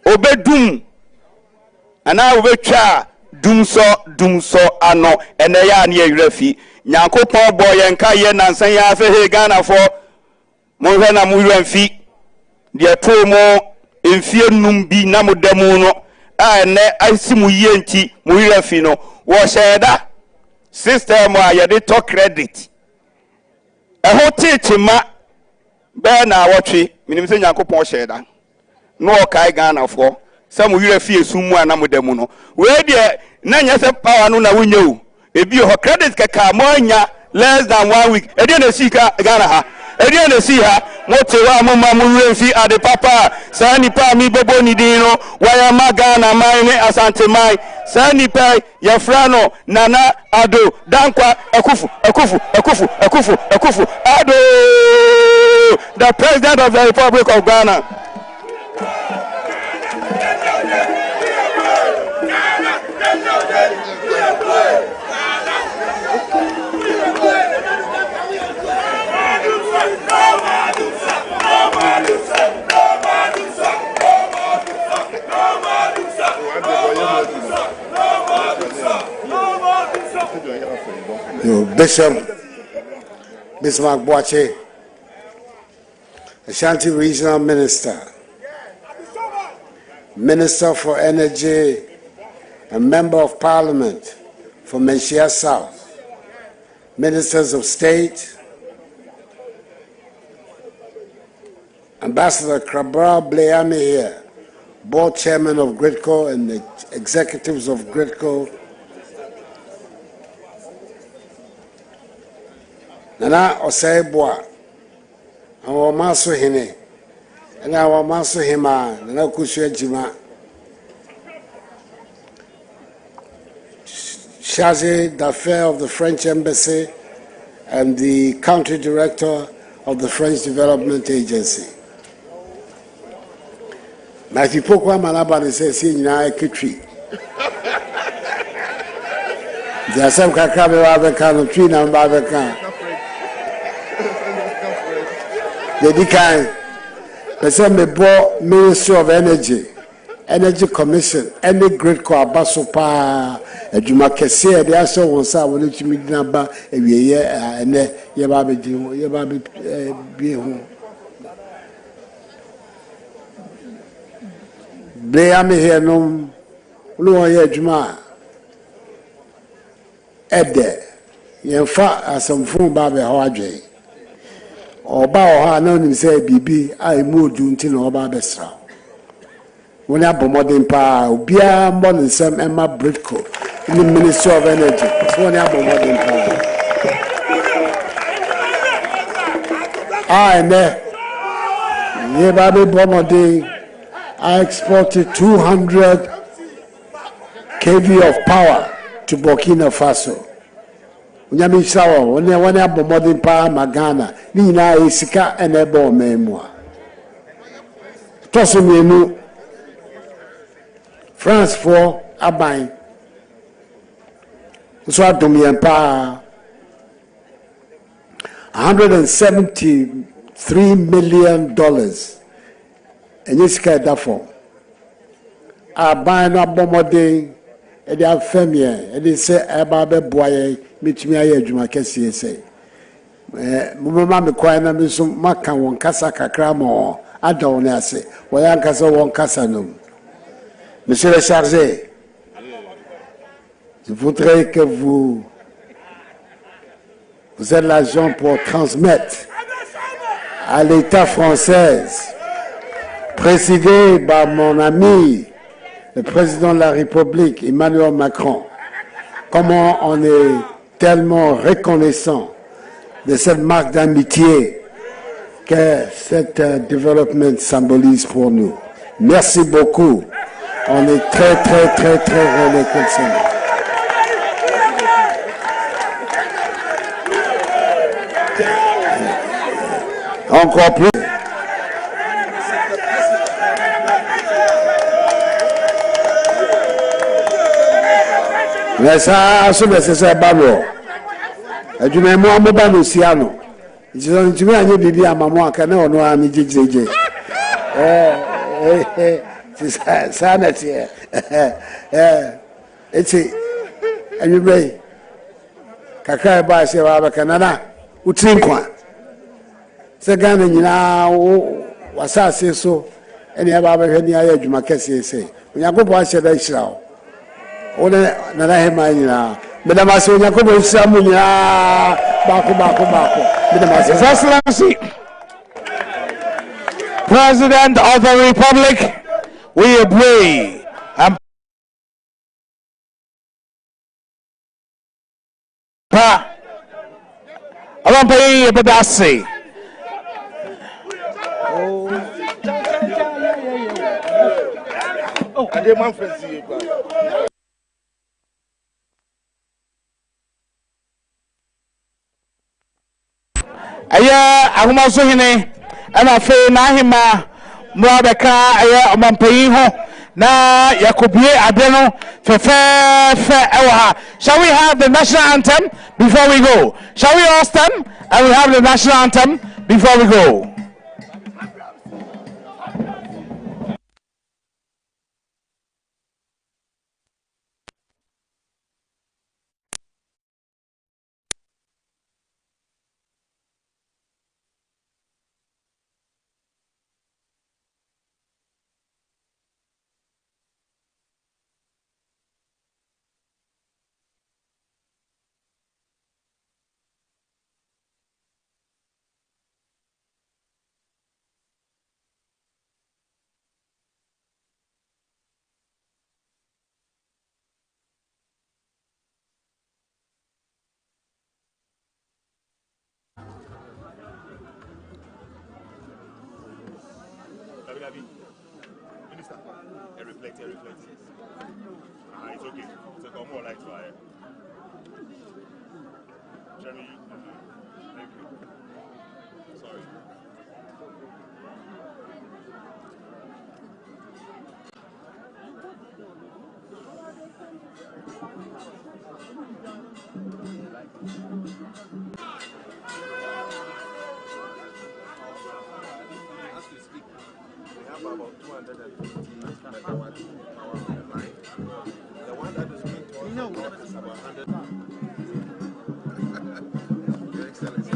obedum ana obetwa dumso ano ene ya na yirafi nyankopon boy enka ye nansan ya afa he Ghana for monhwe na muwamfi de tomo emfie num bi na modamu no a ene asimu ye nti muwirafi no wo sheda system a ye de to credit ho teachima be na wotwe minim se nyankopon sheda no kai Ghana for some wirafi esumu na modamu no we de na nya se power no na wonyewu ebi ho credit kaka mo anya less than 1 week e de na sika Ghana ha edi na si ha motewa mama muwemfi ade papa sani pa mi bebo ni dino waya magana mai ne asante mai sani pa ya frano nana ado dankwa akufu ado the president of the Republic of Ghana. Bishop Bismarck Boache, Ashanti Regional Minister, Minister for Energy and Member of Parliament for Menchia South, Ministers of State, Ambassador Krabra Bleyami here, Board Chairman of Gridco and the executives of Gridco, Nana Oseboa, our Maso Hine, and our Maso Hima, Nana Kushia Jima, Chargé d'Affaires of the French Embassy, and the Country Director of the French Development Agency. Na if you poke one man about it, says, see, now I could treat. There are some kind of tree now, the kind, the same Ministry of Energy Commission, any great co-abasopa, a Jumakese, the answer was I will let you meet number a year and your baby be home. They are me here no longer Juma. Ede, you fat as some phone baby Hawaii. Or bow her none say BB, I moved until no Babestra. When I have modern power, be a modern Sam Emma Britco in the Ministry of Energy. When I have modern power. I know. Ye baby Bomode, I exported 200 kV of power to Burkina Faso. Unyami sawa wane abo modern power magana ni na isika enebo memwa toso mienu France for aban so adomien pa $173 million ɛnyɛ sika ɛda fam aban no abɔmmɔden ɛde afɛm yɛn ɛde sɛ ɛba bɛboa yɛn metumi ayɛ adwuma kɛseɛ sɛ mumama me kwan na me so maka wɔn kasa kakra ma ada wɔn ase wɔyɛ ankasa wɔn kasa no monsieur le chargé je voudrais que vous êtes l'agent pour transmettre à l'État français présidé par mon ami le président de la République Emmanuel Macron comment on est tellement reconnaissant de cette marque d'amitié que cet développement symbolise pour nous. Merci beaucoup. On est très, très, très, très reconnaissants. Encore plus. Mais ça, c'est pas bon. Je me moi moba no siano. Je me anye bibi amamo aka na ono ami jejeje. Ça na tie. Eti anyway. Kakra ba se wa baka na utinkwa. Se Ghana nyina wasase so ene ba ba hwani aye adwuma kese se. Onyagobo ahye da hirawo. One na na hema nyina. Madam Yakubu Samunya Baku. His Excellency, President of the Republic, we agree. Alampay Badasi. Aya agumaso hine ana fe na hima mwabeka aya omampayi ho na yakobie ade no fe ewa. Shall we have the national anthem before we go? Shall we all stand and we have the national anthem before we go? Minister, reflect. It's okay. So come more lights fire. Jeremy, thank you. Sorry. As we speak, we have about 250 megawatts power on the line. The one that is being told is about 100. Your Excellency.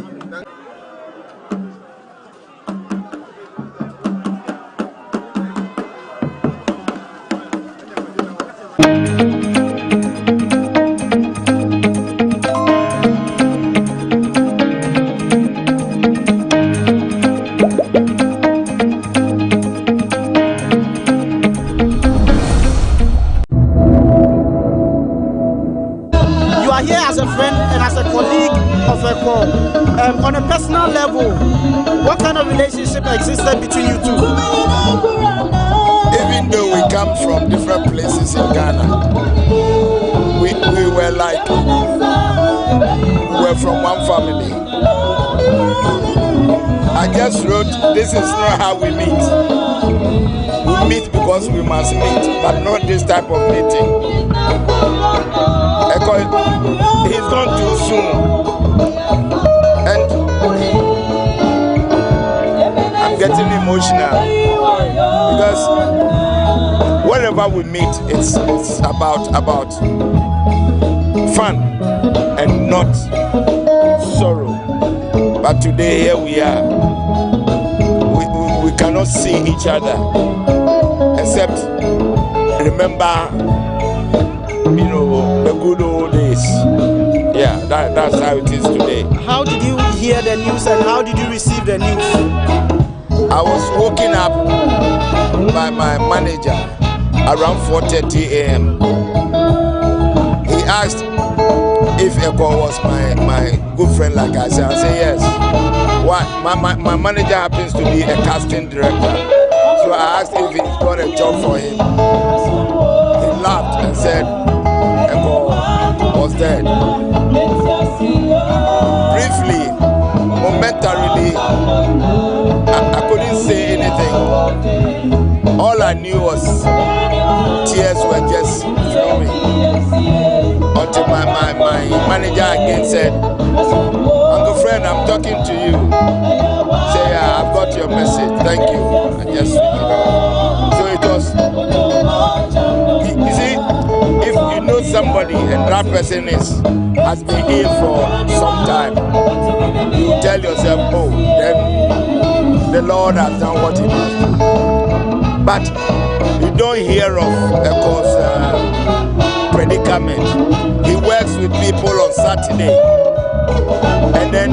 On a personal level, what kind of relationship existed between you two? Even though we come from different places in Ghana, we were like, we're from one family. I just wrote, this is not how we meet. We meet because we must meet, but not this type of meeting. He's gone too soon. And I'm getting emotional. Because whenever we meet, it's about fun and not sorrow. But today here we are. We cannot see each other except remember, the good old days. Yeah, that's how it is today. How did you hear the news and how did you receive the news? I was woken up by my manager around 4:30 a.m. He asked if Eko was my good friend like I said. I said yes. Why? My manager happens to be a casting director. So I asked if he's got a job for him. He laughed and said Eko was dead. Briefly, momentarily, I couldn't say anything. All I knew was tears were just flowing. Until my manager again said, Uncle Fred, I'm talking to you. Say, yeah, I've got your message. Thank you. And just, so it was, you see, if you know somebody and that person has been ill for some time, you tell yourself, oh, then the Lord has done what he must do. But you don't hear of Eko's predicament. He works with people on Saturday, and then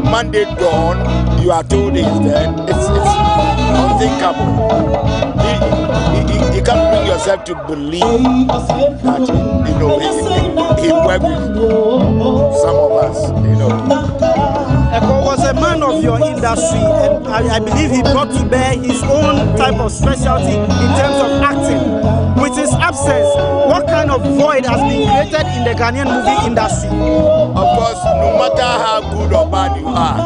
Monday dawn, you are told he's dead. It's unthinkable. You can't bring yourself to believe that he worked with some of us. Eko was a man of your industry, and I believe he brought to bear his own type of specialty in terms of acting. With his absence, what kind of void has been created in the Ghanaian movie industry? Of course, no matter how good or bad you are,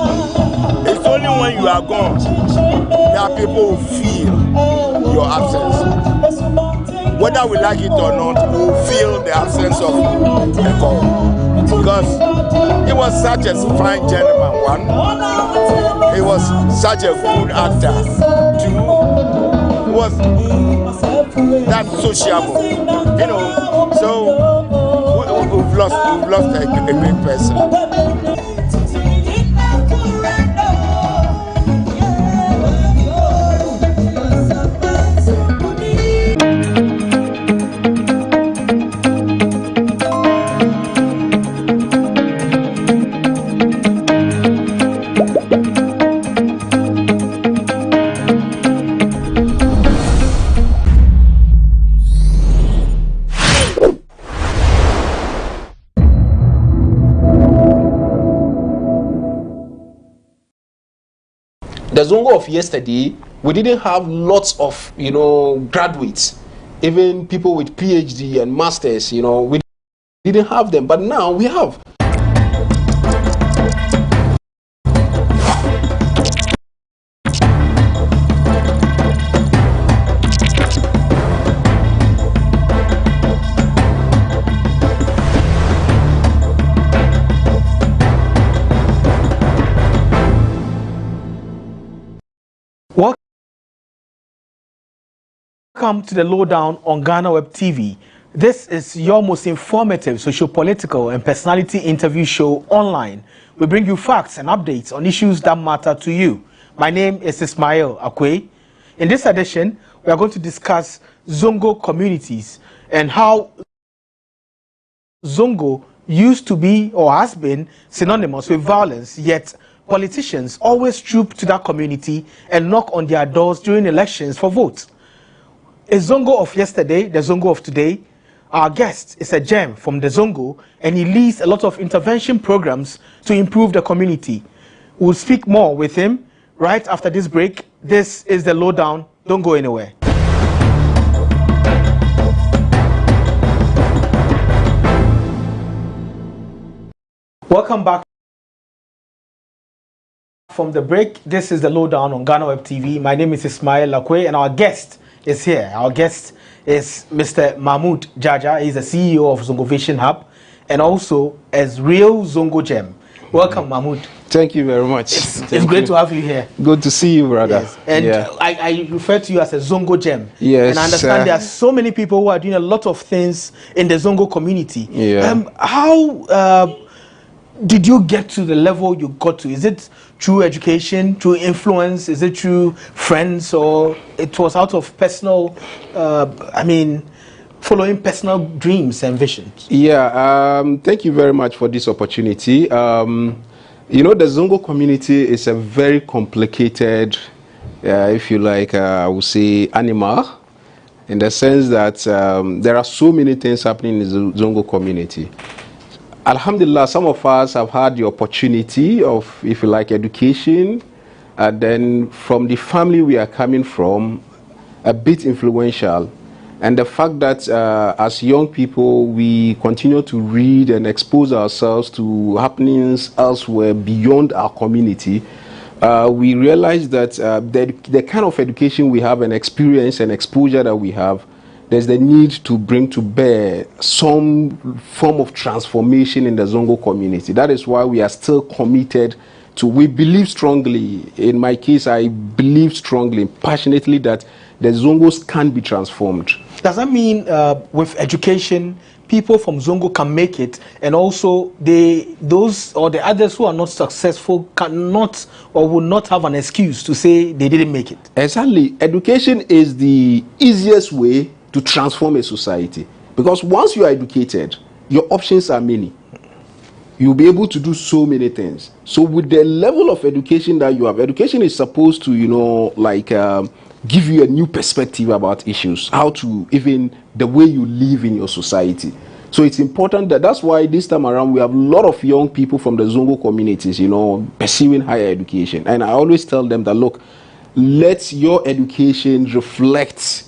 it's only when you are gone that people will feel your absence. Whether we like it or not, we will feel the absence of Eko. Because he was such a fine gentleman, one. He was such a good actor, two. He was that sociable, so we've lost a great person. The Zongo of yesterday, we didn't have lots of, graduates, even people with PhD and masters, we didn't have them, but now we have. Welcome to the Lowdown on GhanaWeb TV. This is your most informative socio-political and personality interview show online. We bring you facts and updates on issues that matter to you. My name is Ismail Akwe. In this edition, we are going to discuss Zongo communities and how Zongo used to be or has been synonymous with violence, yet politicians always troop to that community and knock on their doors during elections for votes. A Zongo of yesterday, the Zongo of today. Our guest is a gem from the Zongo, and he leads a lot of intervention programs to improve the community. We'll speak more with him right after this break. This is the Lowdown. Don't go anywhere. Welcome back from the break. This is the Lowdown on GhanaWeb TV. My name is Ismail Akwe, and our guest is here. Our guest is Mr. Mahmoud Jaja. He's the CEO of Zongovation Hub and also as real Zongo Gem. Welcome, Mahmoud. Thank you very much. It's great to have you here. Good to see you, brother. Yes. And I refer to you as a Zongo gem. Yes. And I understand there are so many people who are doing a lot of things in the Zongo community. Yeah. How did you get to the level you got to? Is it through education, through influence? Is it through friends, or it was out of personal, following personal dreams and visions? Yeah, thank you very much for this opportunity. You know, the Zongo community is a very complicated, if you like, I would say, animal, in the sense that there are so many things happening in the Zongo community. Alhamdulillah, some of us have had the opportunity of, if you like, education, and then from the family we are coming from, a bit influential. And the fact that as young people, we continue to read and expose ourselves to happenings elsewhere beyond our community, we realize that the kind of education we have and experience and exposure that we have, there's the need to bring to bear some form of transformation in the Zongo community. That is why we are still committed to, we believe strongly, in my case, I believe strongly, passionately, that the Zongos can be transformed. Does that mean with education, people from Zongo can make it, and also those or the others who are not successful cannot or will not have an excuse to say they didn't make it? Exactly. Education is the easiest way to transform a society, because once you are educated, your options are many. You'll be able to do so many things. So with the level of education that you have, education is supposed to, you know, like give you a new perspective about issues, how to, even the way you live in your society. So it's important that's why this time around we have a lot of young people from the Zongo communities, you know, pursuing higher education. And I always tell them that, look, let your education reflect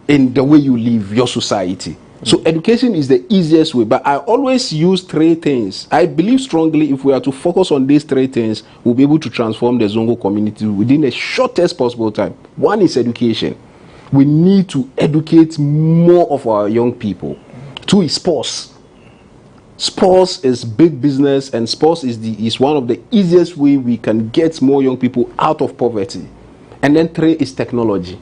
in the way you live your society. So education is the easiest way, but I always use three things. I believe strongly if we are to focus on these three things, we'll be able to transform the Zongo community within the shortest possible time. One is education. We need to educate more of our young people. Two is sports. Sports is big business, and sports is one of the easiest way we can get more young people out of poverty. And then three is technology.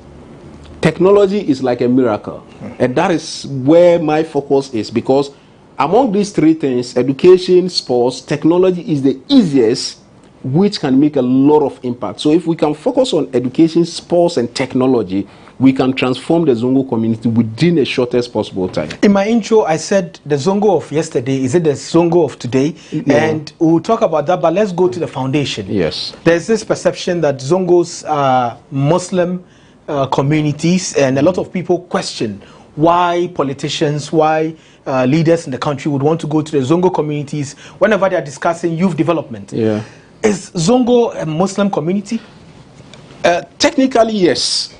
Technology is like a miracle, and that is where my focus is, because among these three things, education, sports, technology is the easiest, which can make a lot of impact. So if we can focus on education, sports, and technology, we can transform the Zongo community within the shortest possible time. In my intro, I said the Zongo of yesterday, is it the Zongo of today? No. And we'll talk about that, but let's go to the foundation. Yes. There's this perception that Zongos are Muslim communities, and a lot of people question why politicians, why leaders in the country would want to go to the Zongo communities whenever they are discussing youth development. Yeah. Is Zongo a Muslim community? Technically, yes.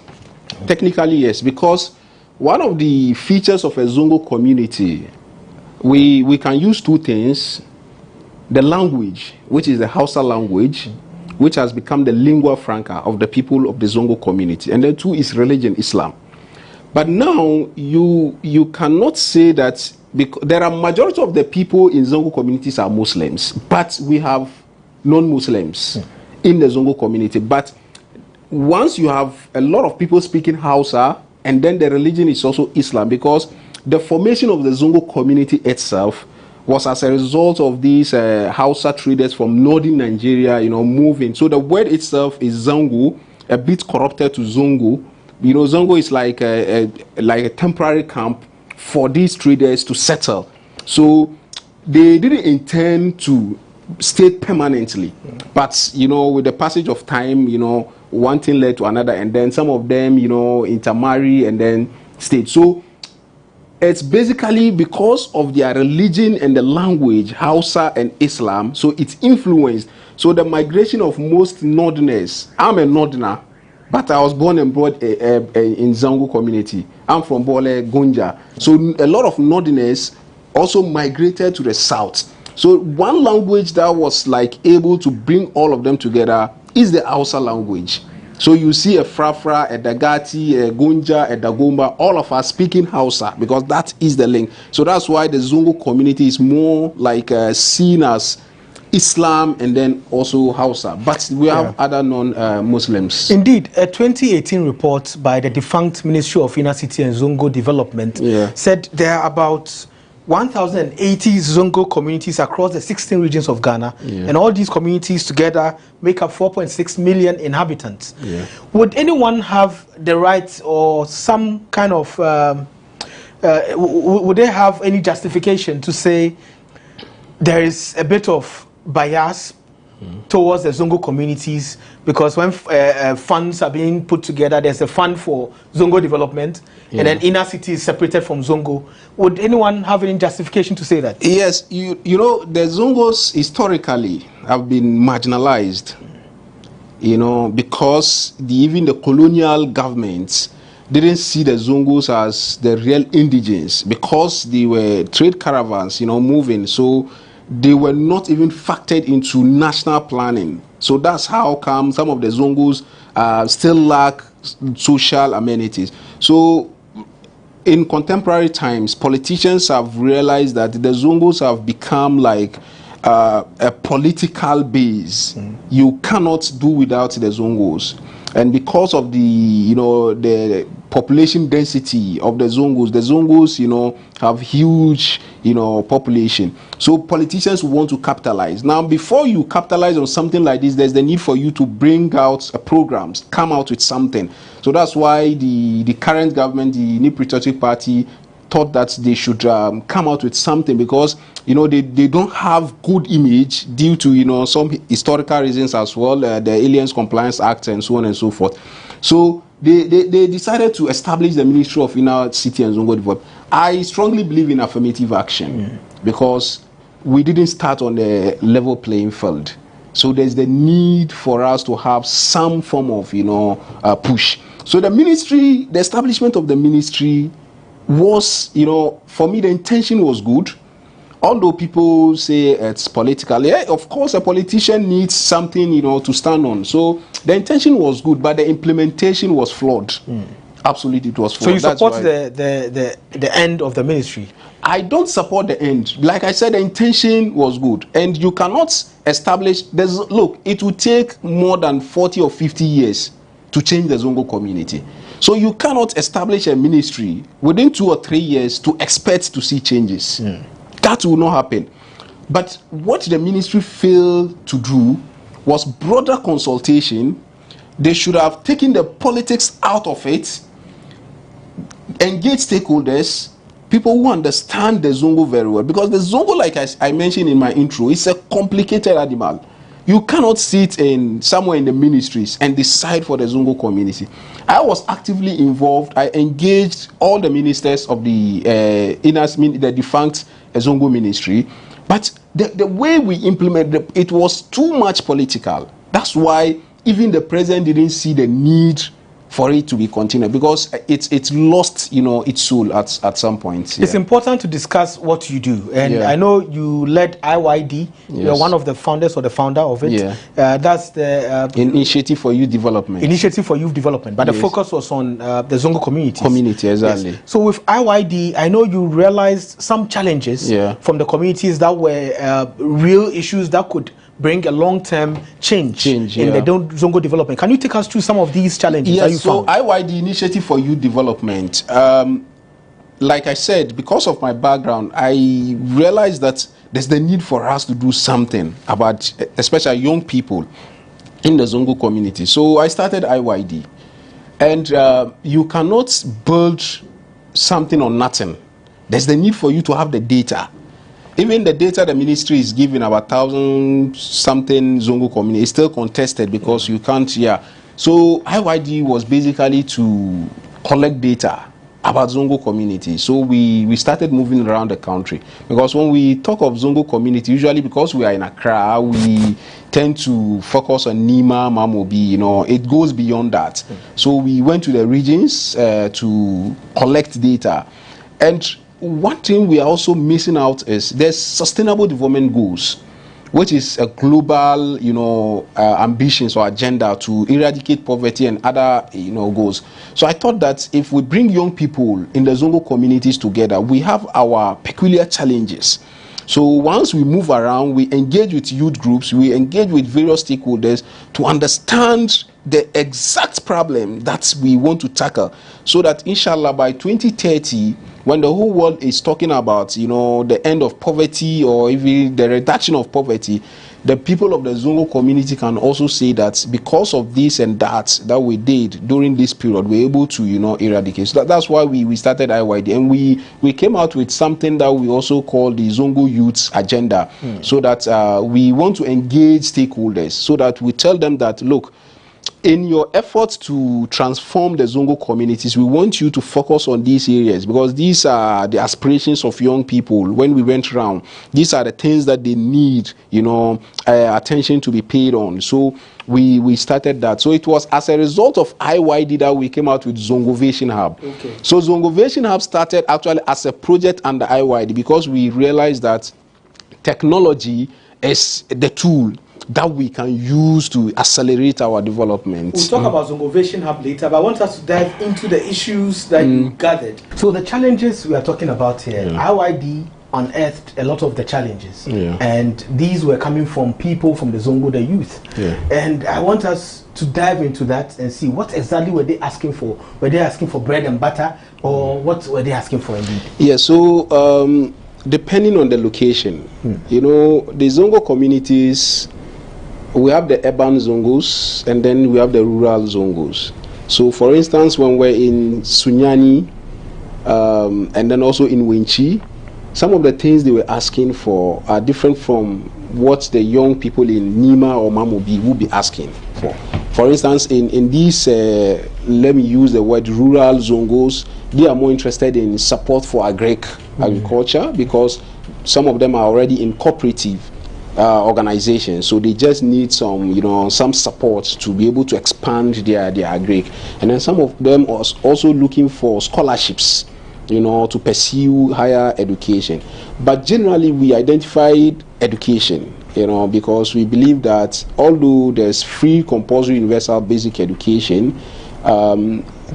Technically, yes, because one of the features of a Zongo community, we can use two things. The language, which is the Hausa language, which has become the lingua franca of the people of the Zongo community. And then two is religion, Islam. But now, you cannot say that, because there are majority of the people in Zongo communities are Muslims, but we have non-Muslims in the Zongo community. But once you have a lot of people speaking Hausa, and then the religion is also Islam, because the formation of the Zongo community itself was as a result of these Hausa traders from northern Nigeria, you know, moving. So the word itself is Zongo, a bit corrupted to Zongo. You know, Zongo is like a temporary camp for these traders to settle. So they didn't intend to stay permanently. But, you know, with the passage of time, you know, one thing led to another, and then some of them, you know, intermarry and then stayed. So it's basically because of their religion and the language, Hausa and Islam, so it's influenced. So the migration of most northerners, I'm a northerner, but I was born and brought in Zongo community. I'm from Bole, Gunja. So a lot of northerners also migrated to the south. So one language that was like able to bring all of them together is the Hausa language. So you see a Frafra, a Dagati, a Gunja, a Dagomba, all of us speaking Hausa, because that is the link. So that's why the Zongo community is more like seen as Islam and then also Hausa. But we have other non-Muslims. Indeed, a 2018 report by the defunct Ministry of Inner City and Zongo Development said there are about 1,080 Zongo communities across the 16 regions of Ghana, and all these communities together make up 4.6 million inhabitants. Would anyone have the right or some kind of, would they have any justification to say there is a bit of bias towards the Zongo communities, because when funds are being put together, there's a fund for Zongo development, and then inner city is separated from Zongo? Would anyone have any justification to say that? Yes, you know, the Zongos historically have been marginalized, you know, because even the colonial governments didn't see the Zongos as the real indigenes, because they were trade caravans, you know, moving. So they were not even factored into national planning. So that's how come some of the Zongos still lack social amenities. So in contemporary times, politicians have realized that the Zongos have become like a political base. You cannot do without the Zongos. And because of the, you know, the population density of the Zongos, you know, have huge, you know, population. So politicians want to capitalize. Now, before you capitalize on something like this, there's the need for you to bring out programs, come out with something. So that's why the current government, the New Patriotic Party, thought that they should come out with something, because, you know, they don't have good image due to, you know, some historical reasons as well, the Aliens Compliance Act and so on and so forth. So they decided to establish the Ministry of Inner City and Zongo Development. I strongly believe in affirmative action, because we didn't start on a level playing field. So there's the need for us to have some form of, you know, push. So the ministry, the establishment of the ministry was, you know, for me, the intention was good. Although people say it's political, yeah, of course a politician needs something, you know, to stand on. So the intention was good, but the implementation was flawed. Absolutely, it was flawed. So you support the end of the ministry? I don't support the end. Like I said, the intention was good, and you cannot establish. Look, it will take more than 40 or 50 years to change the Zongo community. So you cannot establish a ministry within 2 or 3 years to expect to see changes. That will not happen. But what the ministry failed to do was broader consultation. They should have taken the politics out of it, engage stakeholders, people who understand the Zongo very well. Because the Zongo, like I mentioned in my intro, is a complicated animal. You cannot sit in somewhere in the ministries and decide for the Zongo community. I was actively involved. I engaged all the ministers of the the defunct Zongo ministry. But the way we implemented it was too much political. That's why even the president didn't see the need for it to be continued, because it's lost, you know, its soul at some point. It's important to discuss what you do, and I know you led IYD. You're one of the founders or the founder of it. That's the Initiative for Youth Development. Initiative for Youth Development, but the focus was on the Zongo community. Exactly. So with IYD, I know you realized some challenges from the communities that were real issues that could bring a long-term change in the Zongo development. Can you take us through some of these challenges that you found? IYD, Initiative for Youth Development, like I said, because of my background, I realized that there's the need for us to do something about, especially young people in the Zongo community. So I started IYD. And you cannot build something on nothing. There's the need for you to have the data. Even the data the ministry is giving, about 1,000-something Zongo community, is still contested because you can't, So IYD was basically to collect data about Zongo community. So we started moving around the country. Because when we talk of Zongo community, usually because we are in Accra, we tend to focus on Nima, Mamobi, you know, it goes beyond that. So we went to the regions to collect data. And one thing we are also missing out is there's sustainable development goals, which is a global, you know, ambitions or agenda to eradicate poverty and other, you know, goals. So I thought that if we bring young people in the Zongo communities together, we have our peculiar challenges. So once we move around, we engage with youth groups, we engage with various stakeholders to understand the exact problem that we want to tackle, so that inshallah by 2030, when the whole world is talking about, you know, the end of poverty or even the reduction of poverty, the people of the Zongo community can also say that because of this and that we did during this period, we're able to, you know, eradicate. So that's why we started IYD, and we came out with something that we also call the Zongo Youth Agenda, so that we want to engage stakeholders, so that we tell them that, look, in your efforts to transform the Zongo communities, we want you to focus on these areas, because these are the aspirations of young people. When we went around, these are the things that they need, you know, attention to be paid on. So we started that. So it was as a result of IYD that we came out with Zongovation Hub. Okay. So Zongovation Hub started actually as a project under IYD, because we realized that technology is the tool that we can use to accelerate our development. We'll talk about Zongovation Hub later, but I want us to dive into the issues that you gathered. So the challenges we are talking about here, IYD unearthed a lot of the challenges, and these were coming from people from the Zongo, the youth. And I want us to dive into that and see what exactly were they asking for. Were they asking for bread and butter, or what were they asking for indeed? Yeah, so depending on the location, you know, the Zongo communities, we have the urban Zongos and then we have the rural Zongos. So for instance, when we're in Sunyani and then also in Wenchi, some of the things they were asking for are different from what the young people in Nima or Mamobi will be asking for. For instance, in these, let me use the word rural Zongos, they are more interested in support for agriculture, because some of them are already in cooperative organizations, so they just need some, you know, some support to be able to expand their agric. And then some of them are also looking for scholarships, you know, to pursue higher education. But generally we identified education, you know, because we believe that although there's free compulsory universal basic education,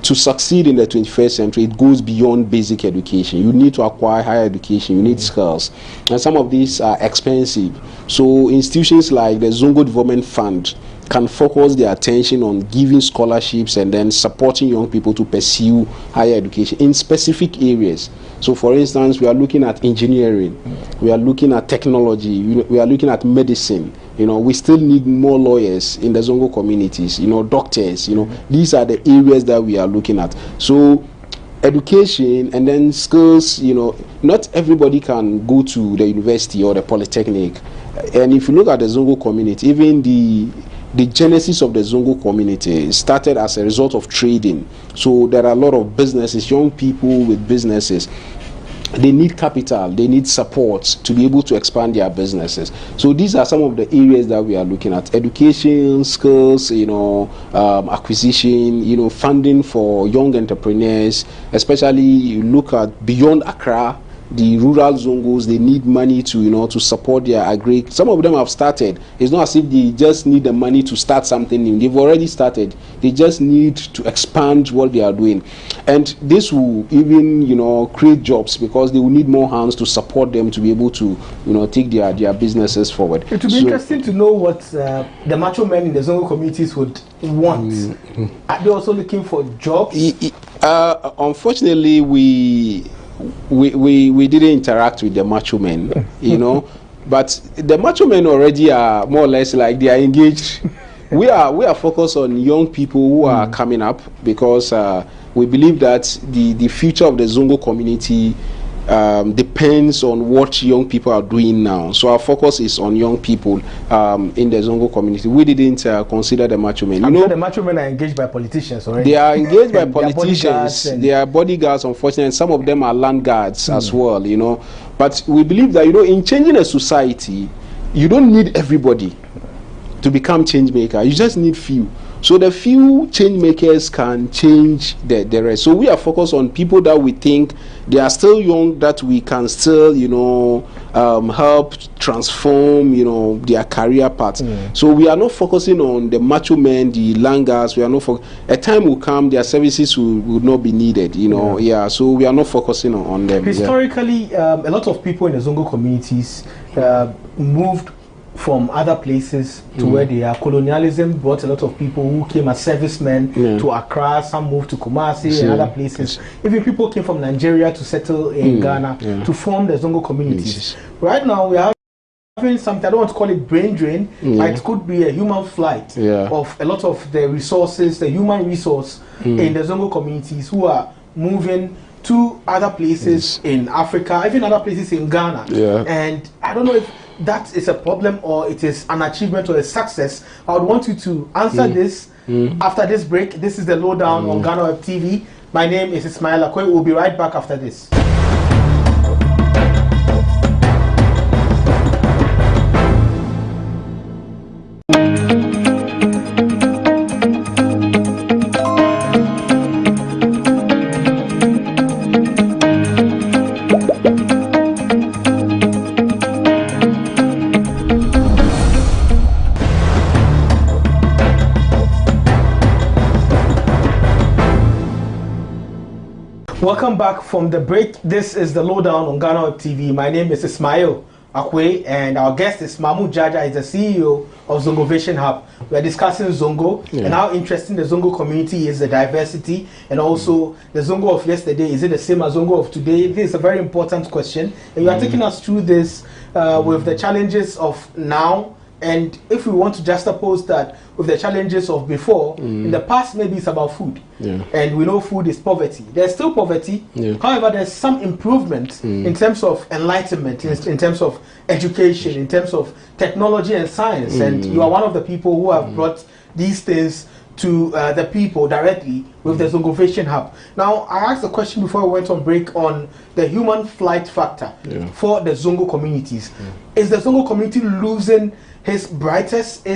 to succeed in the 21st century, it goes beyond basic education. You need to acquire higher education, you need skills, and some of these are expensive. So institutions like the Zongo Development Fund can focus their attention on giving scholarships and then supporting young people to pursue higher education in specific areas. So for instance, we are looking at engineering, we are looking at technology, we are looking at medicine. You know, we still need more lawyers in the Zongo communities, you know, doctors, you know. These are the areas that we are looking at. So education and then skills, you know, not everybody can go to the university or the polytechnic. And if you look at the Zongo community, even the genesis of the Zongo community started as a result of trading. So there are a lot of businesses, young people with businesses. They need capital, they need support to be able to expand their businesses. So these are some of the areas that we are looking at: education, skills, you know, acquisition, you know, funding for young entrepreneurs. Especially you look at beyond Accra, the rural Zongos, they need money to, you know, to support their agri. Some of them have started. It's not as if they just need the money to start something new. They've already started. They just need to expand what they are doing. And this will even, you know, create jobs, because they will need more hands to support them to be able to, you know, take their businesses forward. It would be interesting to know what the macho men in the Zongo communities would want. Are they also looking for jobs? Unfortunately, we didn't interact with the macho men, you know, but the macho men already are more or less like they are engaged. We are focused on young people who are coming up, because we believe that the future of the Zongo community depends on what young people are doing now. So our focus is on young people in the Zongo community. We didn't consider the macho men. I'm sure the macho men are engaged by politicians already. They are engaged by politicians. They are bodyguards, unfortunately, and some of them are land guards as well, you know. But we believe that, you know, in changing a society, you don't need everybody. to become change maker. You just need few. So the few change makers can change the rest. So we are focused on people that we think they are still young, that we can still, you know, help transform, you know, their career path. So we are not focusing on the macho men, the langars. We are not. A time will come, their services will not be needed. You know, So we are not focusing on them. Historically, a lot of people in the Zongo communities moved from other places to where they are. Colonialism brought a lot of people who came as servicemen to Accra. Some moved to Kumasi and other places. Even people came from Nigeria to settle in Ghana to form the Zongo communities. Right now, we are having something, I don't want to call it brain drain, but it could be a human flight of a lot of the resources, the human resource in the Zongo communities who are moving to other places in Africa, even other places in Ghana. And I don't know if that is a problem or it is an achievement or a success. I would want you to answer this after this break. This is the lowdown on GhanaWeb TV. My name is Ismail Akwe. We'll be right back after this. Welcome back from the break. This is the lowdown on GhanaWeb TV. My name is Ismail Akwe, and our guest is Mahmoud Jaja. He's the CEO of Zongovation Hub. We are discussing Zongo and how interesting the Zongo community is, the diversity, and also the Zongo of yesterday. Is it the same as Zongo of today? This is a very important question, and you are taking us through this with the challenges of now. And if we want to juxtapose that with the challenges of before, in the past maybe it's about food. And we know food is poverty. There's still poverty. However, there's some improvement in terms of enlightenment, in terms of education, in terms of technology and science. And you are one of the people who have brought these things to the people directly with the Zongovation Hub. Now, I asked a question before we went on break on the human flight factor for the Zongo communities. Is the Zongo community losing his brightest,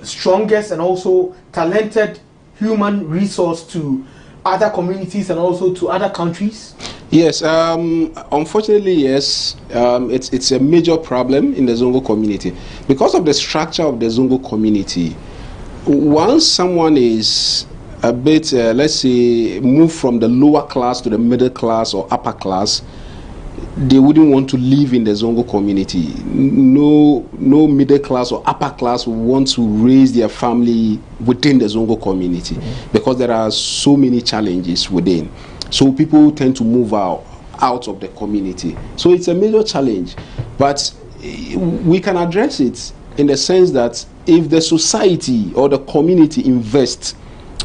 strongest and also talented human resource to other communities and also to other countries? Yes, unfortunately, yes. It's a major problem in the Zongo community. Because of the structure of the Zongo community, once someone is a bit, let's say, moved from the lower class to the middle class or upper class, they wouldn't want to live in the Zongo community. No middle class or upper class would want to raise their family within the Zongo community because there are so many challenges within. So people tend to move out of the community. So it's a major challenge, but we can address it in the sense that if the society or the community invests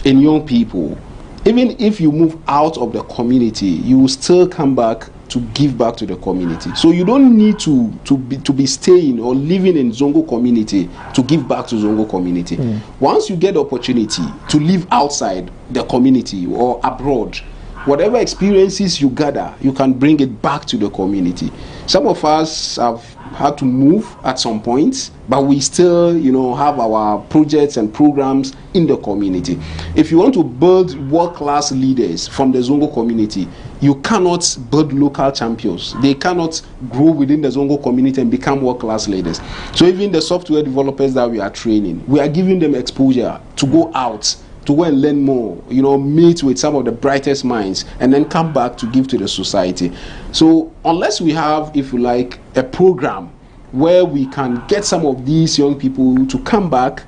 in young people, even if you move out of the community, you will still come back to give back to the community. So you don't need to be staying or living in Zongo community to give back to Zongo community. Once you get the opportunity to live outside the community or abroad, whatever experiences you gather, you can bring it back to the community. Some of us have had to move at some point, but we still, have our projects and programs in the community. If you want to build world-class leaders from the Zongo community, you cannot build local champions. They cannot grow within the Zongo community and become world-class leaders. So even the software developers that we are training, we are giving them exposure to go out, to go and learn more, meet with some of the brightest minds, and then come back to give to the society. So unless we have, if you like, a program where we can get some of these young people to come back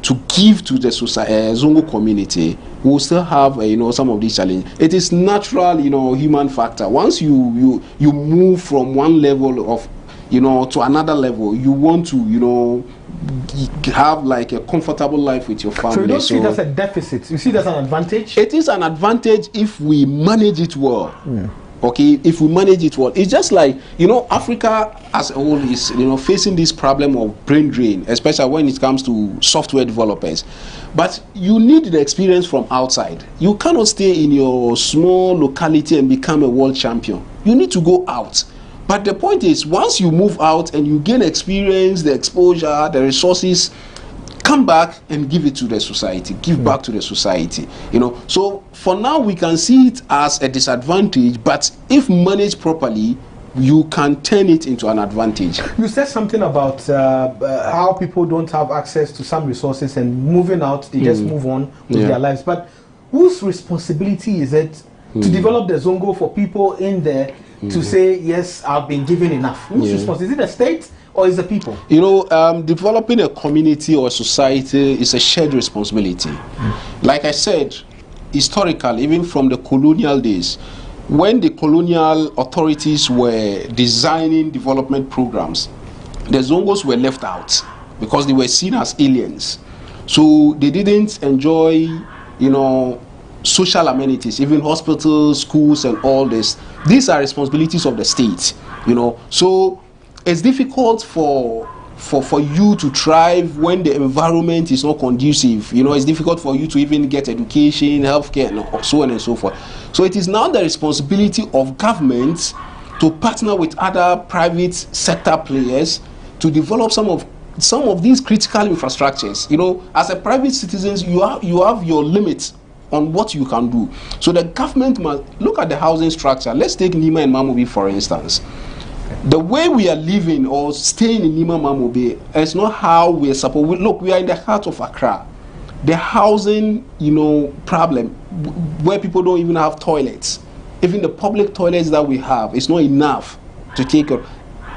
to give to the Zongo community, we'll still have some of these challenges. It is natural, human factor. Once you move from one level of to another level, you want to have like a comfortable life with your family. So you don't see it as a deficit, you see it as an advantage? It is an advantage if we manage it well. Okay, if we manage it well. It's just like, Africa as a whole is, facing this problem of brain drain, especially when it comes to software developers. But you need the experience from outside. You cannot stay in your small locality and become a world champion. You need to go out. But the point is, once you move out and you gain experience, the exposure, the resources, come back and give it to the society, give back to the society, you know. So for now we can see it as a disadvantage, but if managed properly, you can turn it into an advantage. You said something about how people don't have access to some resources and moving out, they just move on with their lives. But whose responsibility is it to develop the Zongo for people in there to say, yes, I've been given enough? Whose responsibility? Is it the state or is the people? You know, developing a community or society is a shared responsibility. Like I said, historically, even from the colonial days, when the colonial authorities were designing development programs, the Zongos were left out because they were seen as aliens. So they didn't enjoy, you know, social amenities, even hospitals, schools, and all this. These are responsibilities of the state, you know. So it's difficult for you to thrive when the environment is not conducive. You know, it's difficult for you to even get education, healthcare, and so on and so forth. So it is now the responsibility of governments to partner with other private sector players to develop some of these critical infrastructures. You know, as a private citizen, you have your limits on what you can do. So the government must look at the housing structure. Let's take Nima and Mamobi, for instance. The way we are living or staying in Nima Mamobe is not how we are supposed. Look, we are in the heart of Accra. The housing, you know, problem where people don't even have toilets. Even the public toilets that we have is not enough to take care.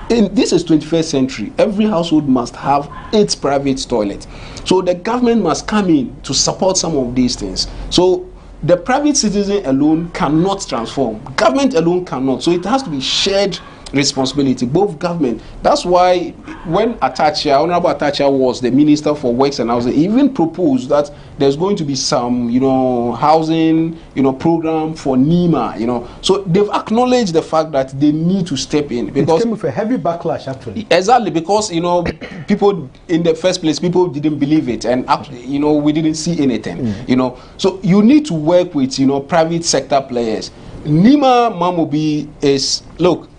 This is 21st century. Every household must have its private toilet. So the government must come in to support some of these things. So the private citizen alone cannot transform. Government alone cannot. So it has to be shared responsibility, both government. That's why when Honorable Atachia was the Minister for Works and Housing, he even proposed that there's going to be some, you know, housing, you know, program for Nima, you know. So they've acknowledged the fact that they need to step in, because it came with a heavy backlash, actually. Exactly, because, you know, people in the first place, people didn't believe it, and you know, we didn't see anything, you know. So you need to work with, you know, private sector players. Nima Mamobi is, look,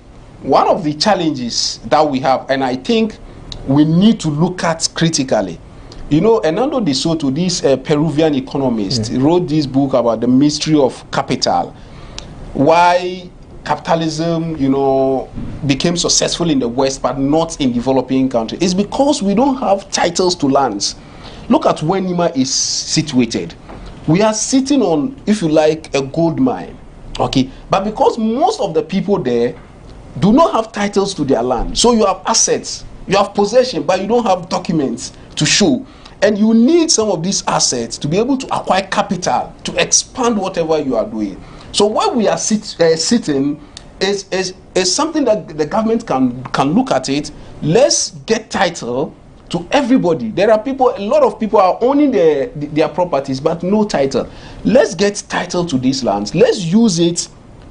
one of the challenges that we have, and I think we need to look at critically. You know, Hernando de Soto, this Peruvian economist, wrote this book about the mystery of capital. Why capitalism, you know, became successful in the West but not in developing countries. It's because we don't have titles to lands. Look at where Nima is situated. We are sitting on, if you like, a gold mine. Okay, but because most of the people there do not have titles to their land, so you have assets, you have possession, but you don't have documents to show, and you need some of these assets to be able to acquire capital to expand whatever you are doing. So what we are sitting is something that the government can look at it. Let's get title to everybody. There are people, a lot of people are owning their properties but no title. Let's get title to these lands. Let's use it,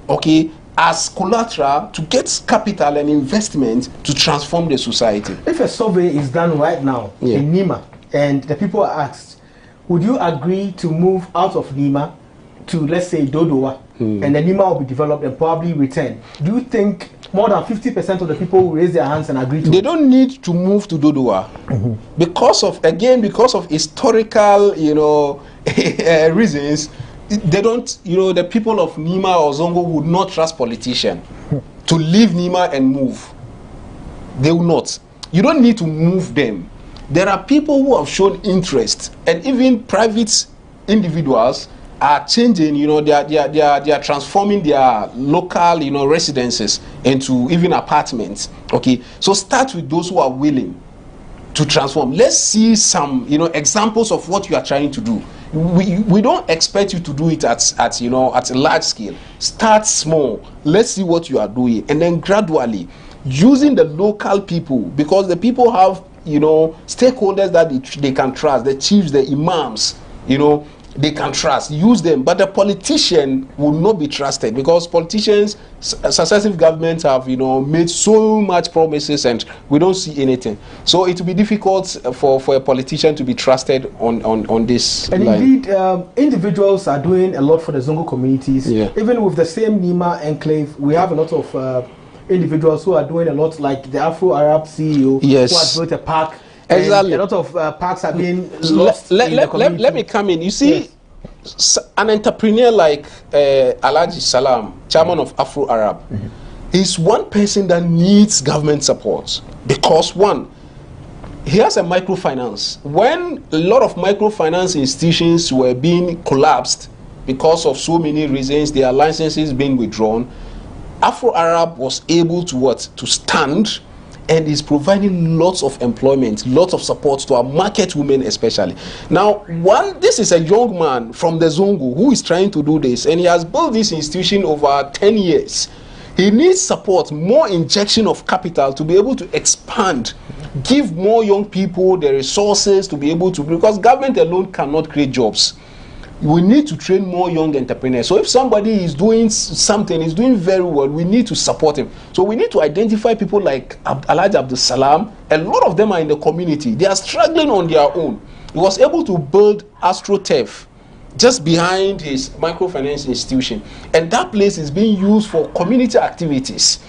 okay, as collateral to get capital and investment to transform the society. If a survey is done right now in Nima and the people are asked, would you agree to move out of Nima to, let's say, Dodowa, and then Nima will be developed and probably return? Do you think more than 50% of the people will raise their hands and agree to They don't need to move to Dodowa because of historical, you know, reasons. They don't, you know, the people of Nima or Zongo would not trust politicians to leave Nima and move. They will not. You don't need to move them. There are people who have shown interest, and even private individuals are changing, you know, they are transforming their local, you know, residences into even apartments. Okay, so start with those who are willing to transform. Let's see some, you know, examples of what you are trying to do. We don't expect you to do it at you know, at a large scale. Start small. Let's see what you are doing, and then gradually using the local people, because the people have, you know, stakeholders that they can trust, the chiefs, the imams, you know, they can trust. Use them, but the politician will not be trusted, because politicians, successive governments have, you know, made so much promises and we don't see anything. So it will be difficult for a politician to be trusted on this and line. Indeed, individuals are doing a lot for the Zongo communities. Even with the same Nima enclave, we have a lot of individuals who are doing a lot, like the Afro-Arab CEO, yes, who has built a park. Exactly. A lot of parks have been lost in the community. Let me come in. You see, an entrepreneur like Alhaji Salam, chairman of Afro-Arab, he's one person that needs government support because, one, he has a microfinance. When a lot of microfinance institutions were being collapsed because of so many reasons, their licenses being withdrawn, Afro-Arab was able to stand, and is providing lots of employment, lots of support to our market women especially. Now, this is a young man from the Zongo who is trying to do this, and he has built this institution over 10 years. He needs support, more injection of capital to be able to expand, give more young people the resources to be able to, because government alone cannot create jobs. We need to train more young entrepreneurs. So if somebody is doing something, is doing very well, we need to support him. So we need to identify people like Alhaji Abdul Salam. A lot of them are in the community. They are struggling on their own. He was able to build AstroTurf just behind his microfinance institution, and that place is being used for community activities.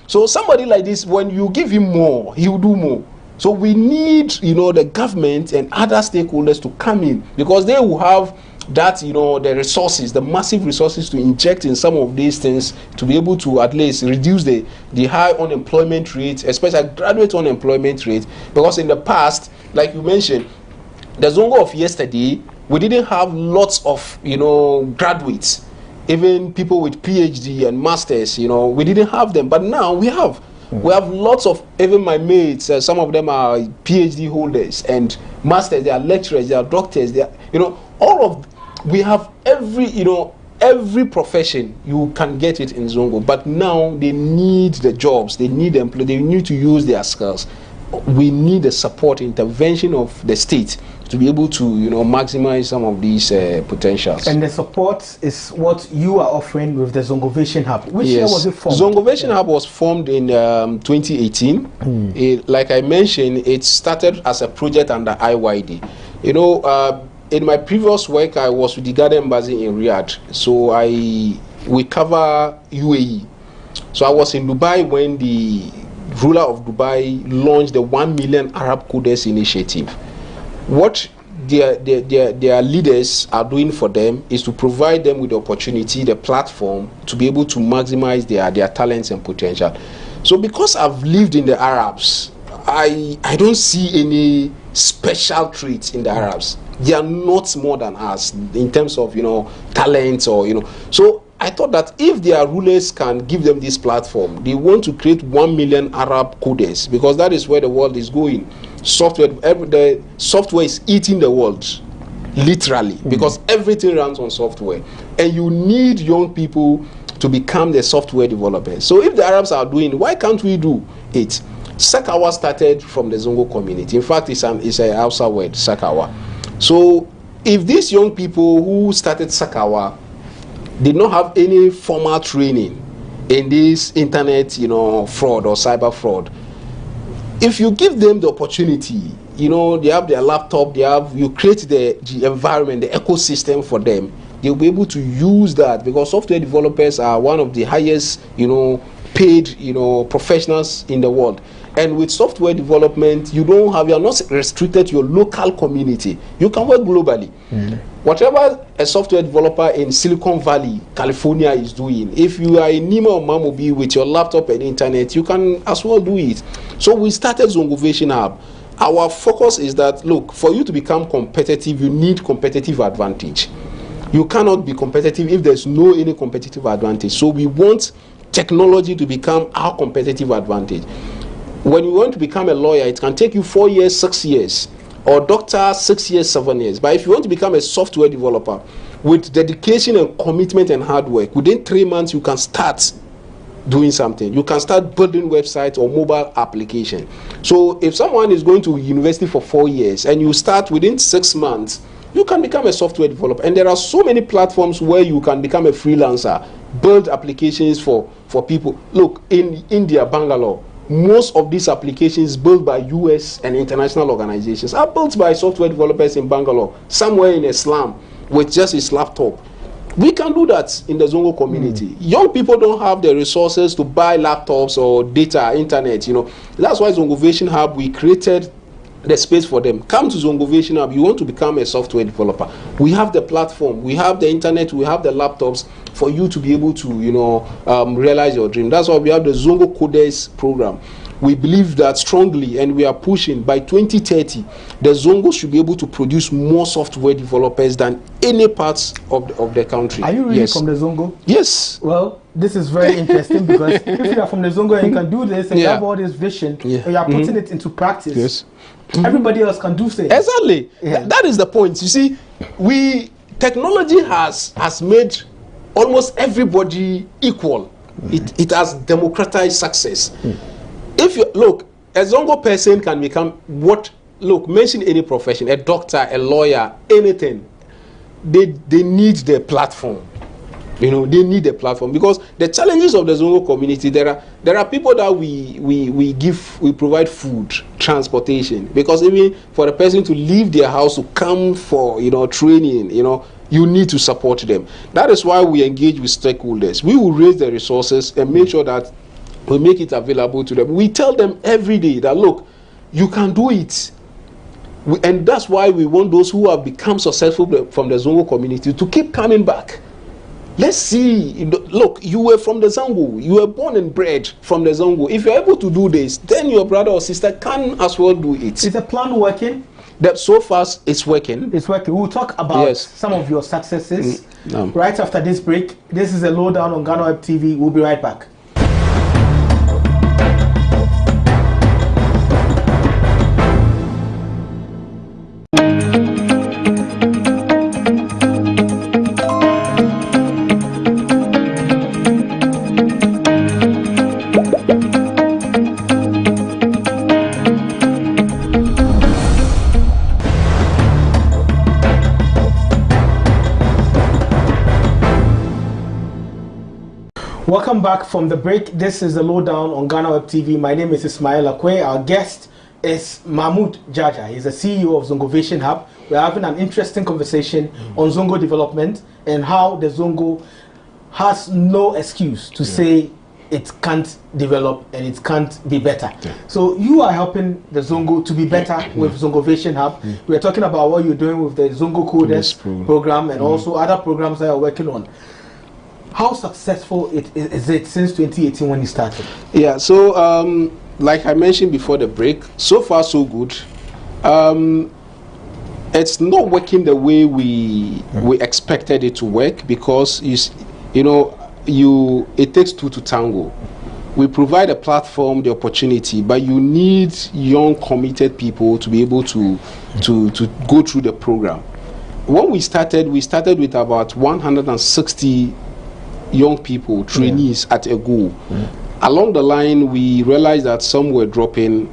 So somebody like this, when you give him more, he will do more. So we need, the government and other stakeholders to come in, because they will have that, the resources, the massive resources to inject in some of these things to be able to at least reduce the high unemployment rate, especially graduate unemployment rate. Because in the past, like you mentioned, the Zongo of yesterday, we didn't have lots of, graduates, even people with PhD and masters, we didn't have them, but now we have. We have lots of, even my mates, some of them are PhD holders and masters, they are lecturers, they are doctors, they are, we have every profession, you can get it in Zongo, but now they need the jobs, they need them, they need to use their skills. We need the support, intervention of the state to be able to, maximize some of these potentials. And the support is what you are offering with the Zongovation Hub. Which year was it formed? Zongovation Hub was formed in 2018. Like I mentioned, it started as a project under IYD. In my previous work, I was with the Ghana Embassy in Riyadh. So we cover UAE. So I was in Dubai when the ruler of Dubai launched the 1 Million Arab Coders Initiative. What their leaders are doing for them is to provide them with the opportunity, the platform, to be able to maximize their talents and potential. So because I've lived in the Arabs, I don't see any special traits in the Arabs. They are not more than us in terms of, talents or, So I thought that if their rulers can give them this platform, they want to create 1 million Arab coders, because that is where the world is going. The software is eating the world, literally, because everything runs on software, and you need young people to become the software developers. So if the Arabs are doing, why can't we do it? Sakawa started from the Zongo community. In fact, it's a Hausa word, Sakawa. So if these young people who started Sakawa did not have any formal training in this internet, fraud or cyber fraud, if you give them the opportunity, they have their laptop, you create the environment, the ecosystem for them, they'll be able to use that, because software developers are one of the highest, paid, professionals in the world. And with software development, you are not restricted to your local community. You can work globally. Whatever a software developer in Silicon Valley, California is doing, if you are in Nima or Mamobi with your laptop and internet, you can as well do it. So we started Zongovation Hub. Our focus is that, look, for you to become competitive, you need competitive advantage. You cannot be competitive if there's any competitive advantage. So we want technology to become our competitive advantage. When you want to become a lawyer, it can take you 4 years, 6 years, or doctor 6 years, 7 years. But if you want to become a software developer, with dedication and commitment and hard work, within 3 months you can start doing something. You can start building websites or mobile application. So if someone is going to university for 4 years and you start within 6 months, you can become a software developer. And there are so many platforms where you can become a freelancer, build applications for people. Look, in India, Bangalore, most of these applications built by US and international organizations are built by software developers in Bangalore, somewhere in a slum with just his laptop. We can do that in the Zongo community. Young people don't have the resources to buy laptops or data, internet, you know. That's why Zongovation Hub, we created the space for them. Come to Zongovation Hub, you want to become a software developer. We have the platform, we have the internet, we have the laptops for you to be able to, you know, realize your dream. That's why we have the Zongo Coders program. We believe that strongly, and we are pushing by 2030, the Zongo should be able to produce more software developers than any parts of the country. Are you really from the Zongo? Yes. Well, this is very interesting because if you are from the Zongo and you can do this and you have all this vision and you are putting it into practice, everybody else can do things. Exactly. That is the point. You see, technology has made almost everybody equal. It has democratized success. If you look, a Zongo person can become mention any profession, a doctor, a lawyer, anything. They need the platform. You know, they need a platform because the challenges of the Zongo community, there are people that we provide food, transportation, because even for the person to leave their house to come for, you know, training, you know, you need to support them. That is why we engage with stakeholders. We will raise the resources and make sure that we make it available to them. We tell them every day that, look, you can do it. And that's why we want those who have become successful from the Zongo community to keep coming back. Let's see. Look, you were from the Zongo. You were born and bred from the Zongo. If you're able to do this, then your brother or sister can as well do it. Is the plan working? That so far it's working. It's working. We'll talk about some of your successes right after this break. This is a lowdown on GhanaWeb TV. We'll be right back. Welcome back from the break. This is the lowdown on GhanaWeb TV. My name is Ismail Akwe. Our guest is Mahmoud Jaja. He's the CEO of Zongovation Hub. We're having an interesting conversation on Zongo development and how the Zongo has no excuse to say it can't develop and it can't be better. So you are helping the Zongo to be better with Zongovation Hub. We're talking about what you're doing with the Zongo Coders program and also other programs that you're working on. How successful is it since 2018 when you started? Yeah, so like I mentioned before the break, so far so good. It's not working the way we expected it to work because it takes two to tango. We provide a platform, the opportunity, but you need young, committed people to be able to go through the program. When we started with about 160 young people, trainees at a go. Along the line, we realized that some were dropping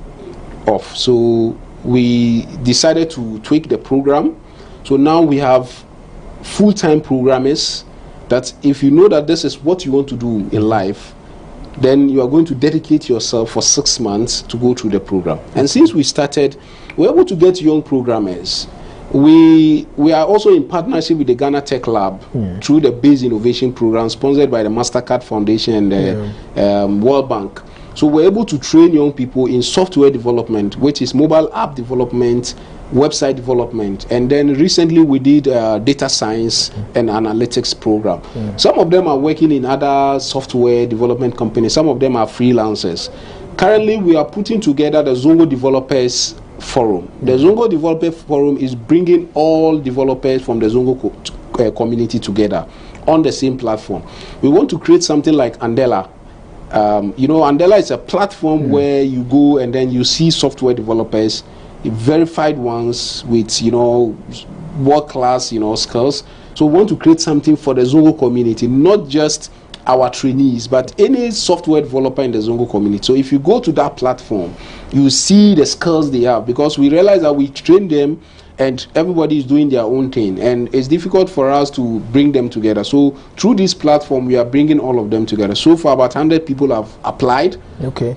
off. So we decided to tweak the program. So now we have full-time programmers that if you know that this is what you want to do in life, then you are going to dedicate yourself for 6 months to go through the program. And since we started, we're able to get young programmers. We are also in partnership with the Ghana Tech Lab through the Base Innovation Program sponsored by the MasterCard Foundation and the World Bank. So we're able to train young people in software development, which is mobile app development, website development, and then recently we did data science and analytics program. Some of them are working in other software development companies. Some of them are freelancers. Currently, we are putting together the Zongo Developers Forum. The Zongo Developer Forum is bringing all developers from the Zongo community together on the same platform. We want to create something like Andela. Andela is a platform where you go and then you see software developers, verified ones with world-class skills. So we want to create something for the Zongo community, not just our trainees, but any software developer in the Zongo community. So if you go to that platform, you see the skills they have, because we realize that we train them and everybody is doing their own thing, and it's difficult for us to bring them together. So through this platform, we are bringing all of them together. So far, about 100 people have applied. Okay.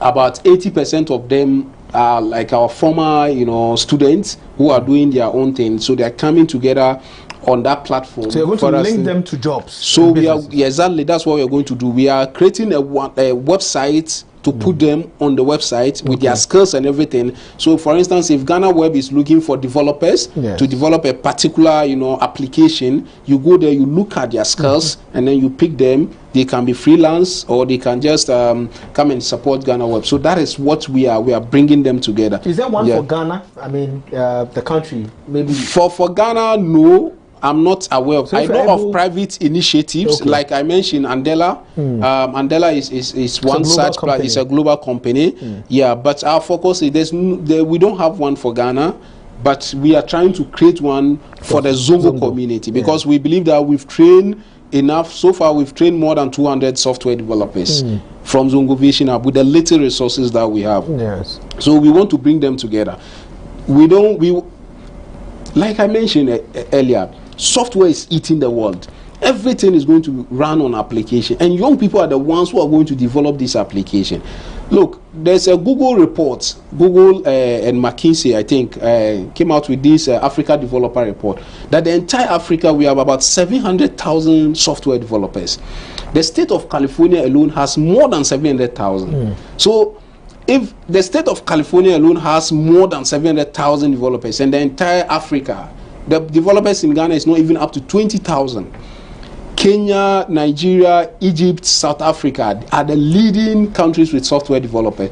About 80% of them are like our former, students who are doing their own thing. So they are coming together on that platform. So you're going to link them to jobs. So we are, yeah, exactly, that's what we are going to do. We are creating a website to put them on the website with their skills and everything. So for instance, if GhanaWeb is looking for developers to develop a particular, you know, application, you go there, you look at their skills, and then you pick them. They can be freelance, or they can just come and support GhanaWeb. So that is what we are bringing them together. Is there one for Ghana? I mean, the country, maybe? For Ghana, no. I'm not aware of. So I know of private initiatives, like I mentioned, Andela. Andela is one such, it's a global company. Yeah, but our focus is we don't have one for Ghana, but we are trying to create one for the Zongo community, because we believe that we've trained enough. So far, we've trained more than 200 software developers from Zongo Vision Hub with the little resources that we have. Yes. So we want to bring them together. Like I mentioned earlier, software is eating the world. Everything is going to run on application, and young people are the ones who are going to develop this application. Look, there's a Google report, Google and McKinsey, I think, came out with this Africa Developer Report, that the entire Africa, we have about 700,000 software developers. The state of California alone has more than 700,000. So if the state of California alone has more than 700,000 developers, and the entire Africa, the developers in Ghana is not even up to 20,000. Kenya, Nigeria, Egypt, South Africa are the leading countries with software developers.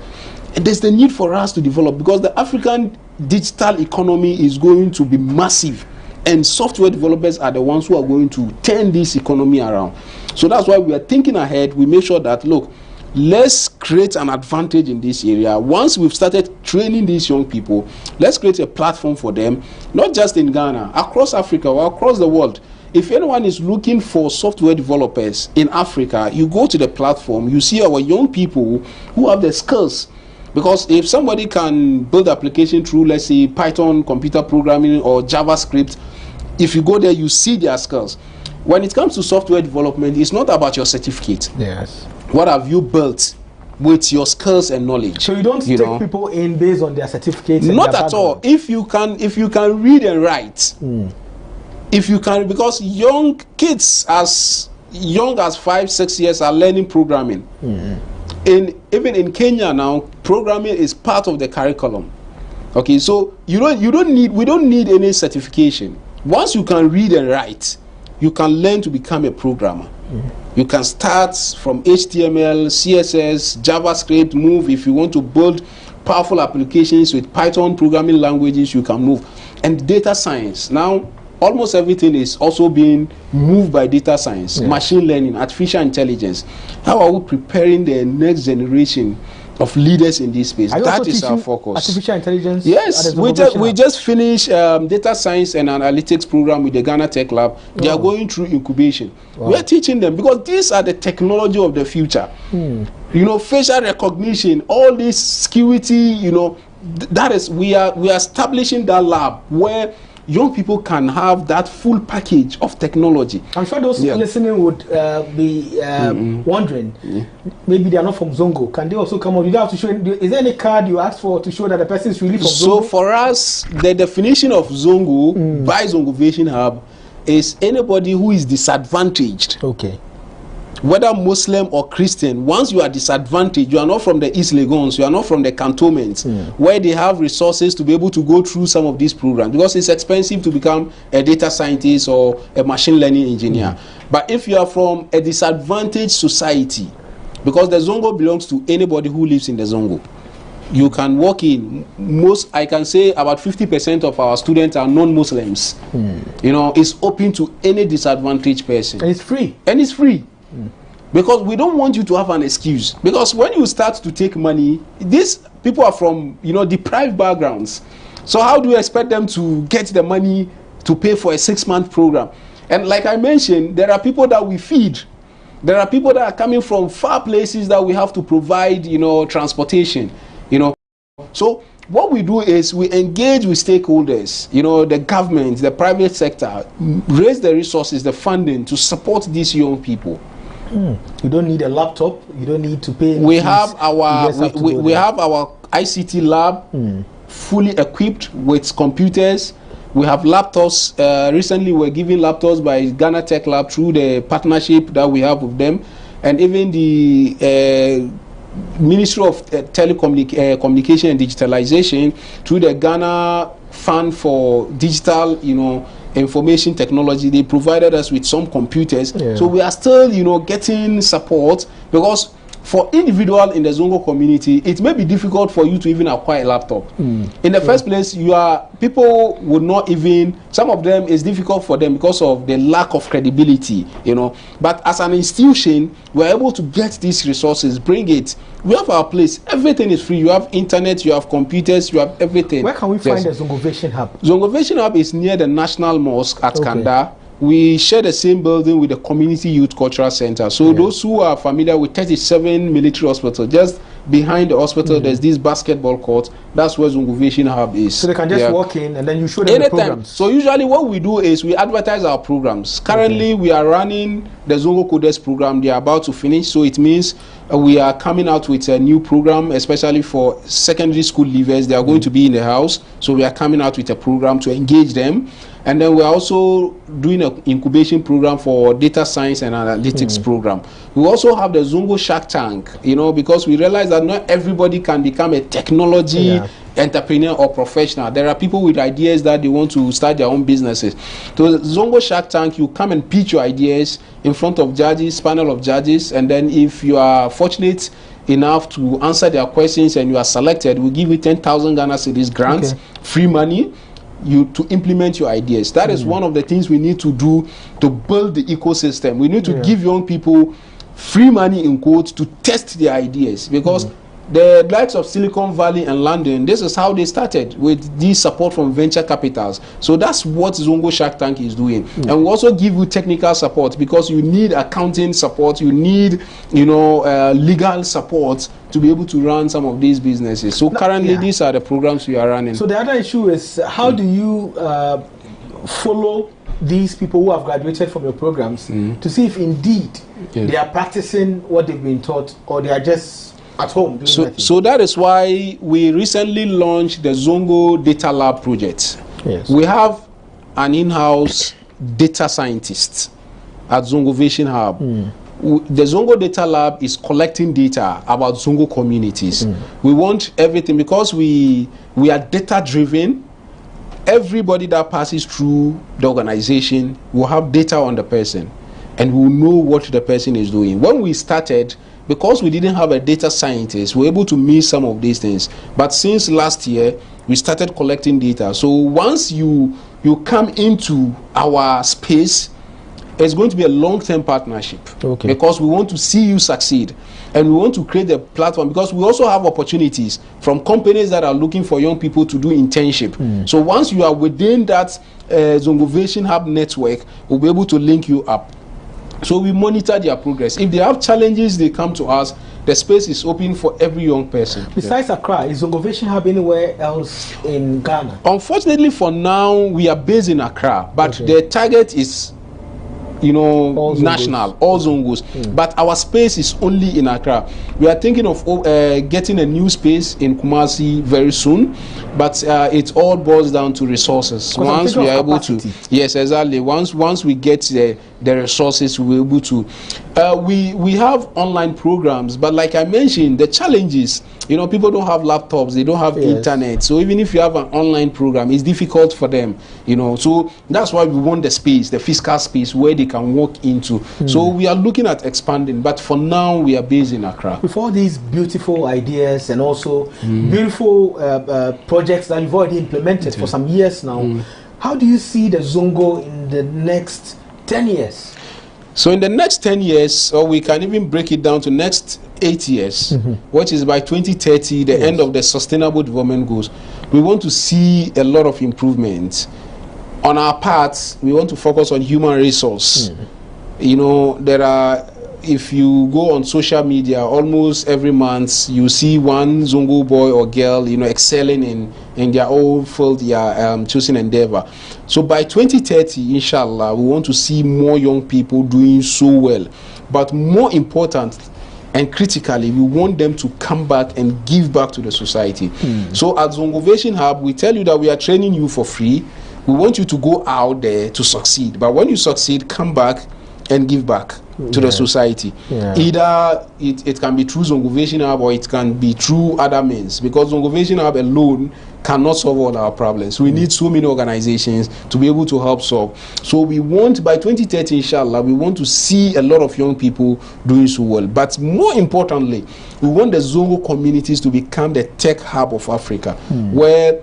And there's the need for us to develop, because the African digital economy is going to be massive, and software developers are the ones who are going to turn this economy around. So that's why we are thinking ahead. We make sure that, look, let's create an advantage in this area. Once we've started training these young people, let's create a platform for them, not just in Ghana, across Africa or across the world. If anyone is looking for software developers in Africa, you go to the platform, you see our young people who have the skills. Because if somebody can build application through, let's say, Python, computer programming, or JavaScript, if you go there, you see their skills. When it comes to software development, it's not about your certificate. Yes. What have you built with your skills and knowledge? So you don't take people in based on their certificates? Not at all. If you can read and write, if you can, because young kids as young as 5-6 years are learning programming. Even in Kenya now, programming is part of the curriculum. Okay, so we don't need any certification. Once you can read and write, you can learn to become a programmer. You can start from HTML, CSS, JavaScript, move. If you want to build powerful applications with Python programming languages, you can move. And data science. Now, almost everything is also being moved by data science, machine learning, artificial intelligence. How are we preparing the next generation of leaders in this space? That is our focus. Artificial intelligence? Yes, we just finished data science and analytics program with the Ghana Tech Lab. They are going through incubation. We are teaching them, because these are the technology of the future. You know, facial recognition, all this security, you know, that is, we are establishing that lab where young people can have that full package of technology. I'm sure those listening would be wondering, maybe they are not from Zongo. Can they also come on? You don't have to show. Is there any card you ask for to show that the person is really from Zongo? So for us, the definition of Zongo by Zongo Vision Hub is anybody who is disadvantaged. Okay. Whether Muslim or Christian, once you are disadvantaged, you are not from the East Lagons, you are not from the cantonments, where they have resources to be able to go through some of these programs, because it's expensive to become a data scientist or a machine learning engineer. But if you are from a disadvantaged society, because the Zongo belongs to anybody who lives in the Zongo, you can walk in. I can say about 50% of our students are non-Muslims. You know, it's open to any disadvantaged person. And it's free. And it's free. Because we don't want you to have an excuse. Because when you start to take money, these people are from, you know, deprived backgrounds. So how do you expect them to get the money to pay for a 6-month program? And like I mentioned, there are people that we feed. There are people that are coming from far places that we have to provide, you know, transportation, you know. So what we do is we engage with stakeholders, you know, the government, the private sector, raise the resources, the funding to support these young people. You don't need a laptop. You don't need to pay. We have our we have our ICT lab fully equipped with computers. We have laptops. Recently, we're giving laptops by Ghana Tech Lab through the partnership that we have with them, and even the Ministry of Telecommunication and Digitalization through the Ghana Fund for Digital, information technology. They provided us with some computers. So we are still, getting support, because for individual in the Zongo community, it may be difficult for you to even acquire a laptop. In the first place, people would not even, some of them, it's difficult for them because of the lack of credibility, But as an institution, we're able to get these resources, bring it. We have our place. Everything is free. You have internet, you have computers, you have everything. Where can we find the Zongovation Hub? Zongovation Hub is near the National Mosque at Kanda. We share the same building with the Community Youth Cultural Center. So those who are familiar with 37 Military Hospital, just behind the hospital, there's this basketball court. That's where Zongovation Hub is. So they can just walk in and then you show them the programs. So usually what we do is we advertise our programs. Currently we are running the Zongo Coders program. They are about to finish. So it means we are coming out with a new program, especially for secondary school leavers. They are going to be in the house. So we are coming out with a program to engage them. And then we're also doing an incubation program for data science and analytics program. We also have the Zongo Shark Tank, because we realize that not everybody can become a technology entrepreneur or professional. There are people with ideas that they want to start their own businesses. So Zongo Shark Tank, you come and pitch your ideas in front of judges, panel of judges, and then if you are fortunate enough to answer their questions and you are selected, we give you 10,000 Ghana cedis grants, free money, to implement your ideas. That is one of the things we need to do to build the ecosystem. We need to give young people free money in quotes to test their ideas, because the likes of Silicon Valley and London, this is how they started, with this support from venture capitals. So that's what Zongo Shark Tank is doing. And we also give you technical support, because you need accounting support, you need legal support to be able to run some of these businesses. So currently these are the programs we are running. So the other issue is, how do you follow these people who have graduated from your programs to see if indeed they are practicing what they've been taught, or they are just at home? So that is why we recently launched the Zongo Data Lab project. We have an in-house data scientist at Zongovation Hub. The Zongo Data Lab is collecting data about Zongo communities. We want everything, because we are data driven. Everybody that passes through the organization will have data on the person, and will know what the person is doing. When we started, because we didn't have a data scientist, we were able to miss some of these things. But since last year, we started collecting data. So once you come into our space, it's going to be a long-term partnership, because we want to see you succeed, and we want to create a platform, because we also have opportunities from companies that are looking for young people to do internship. So once you are within that Zongovation Hub network, we'll be able to link you up. So we monitor their progress. If they have challenges, they come to us. The space is open for every young person. Besides Accra, is Zongovation Hub anywhere else in Ghana? Unfortunately, for now, we are based in Accra, but the target is all national, all Zongos. But our space is only in Accra. We are thinking of getting a new space in Kumasi very soon, but it all boils down to resources. Once we are able to, yes, exactly. Once we get the resources, we'll be able to. We have online programs, but like I mentioned, the challenges, people don't have laptops, they don't have internet. So even if you have an online program, it's difficult for them, So that's why we want the space, the fiscal space where they can walk into. So we are looking at expanding, but for now we are based in Accra. With all these beautiful ideas and also beautiful projects that you've already implemented for some years now, how do you see the Zongo in the next 10 years? So in the next 10 years, or we can even break it down to next 8 years, which is by 2030, the end of the Sustainable Development Goals, we want to see a lot of improvement. On our part, we want to focus on human resource. There are, if you go on social media, almost every month you see one Zongo boy or girl, excelling in their own field, their chosen endeavor. So by 2030, inshallah, we want to see more young people doing so well. But more important and critically, we want them to come back and give back to the society. So at Zongovation Hub, we tell you that we are training you for free. We want you to go out there to succeed. But when you succeed, come back and give back to the society. Either it can be through Zongovation Hub or it can be through other means, because Zongovation Hub alone cannot solve all our problems. We need so many organizations to be able to help solve. So we want, by 2030, inshallah, we want to see a lot of young people doing so well. But more importantly, we want the Zongo communities to become the tech hub of Africa, where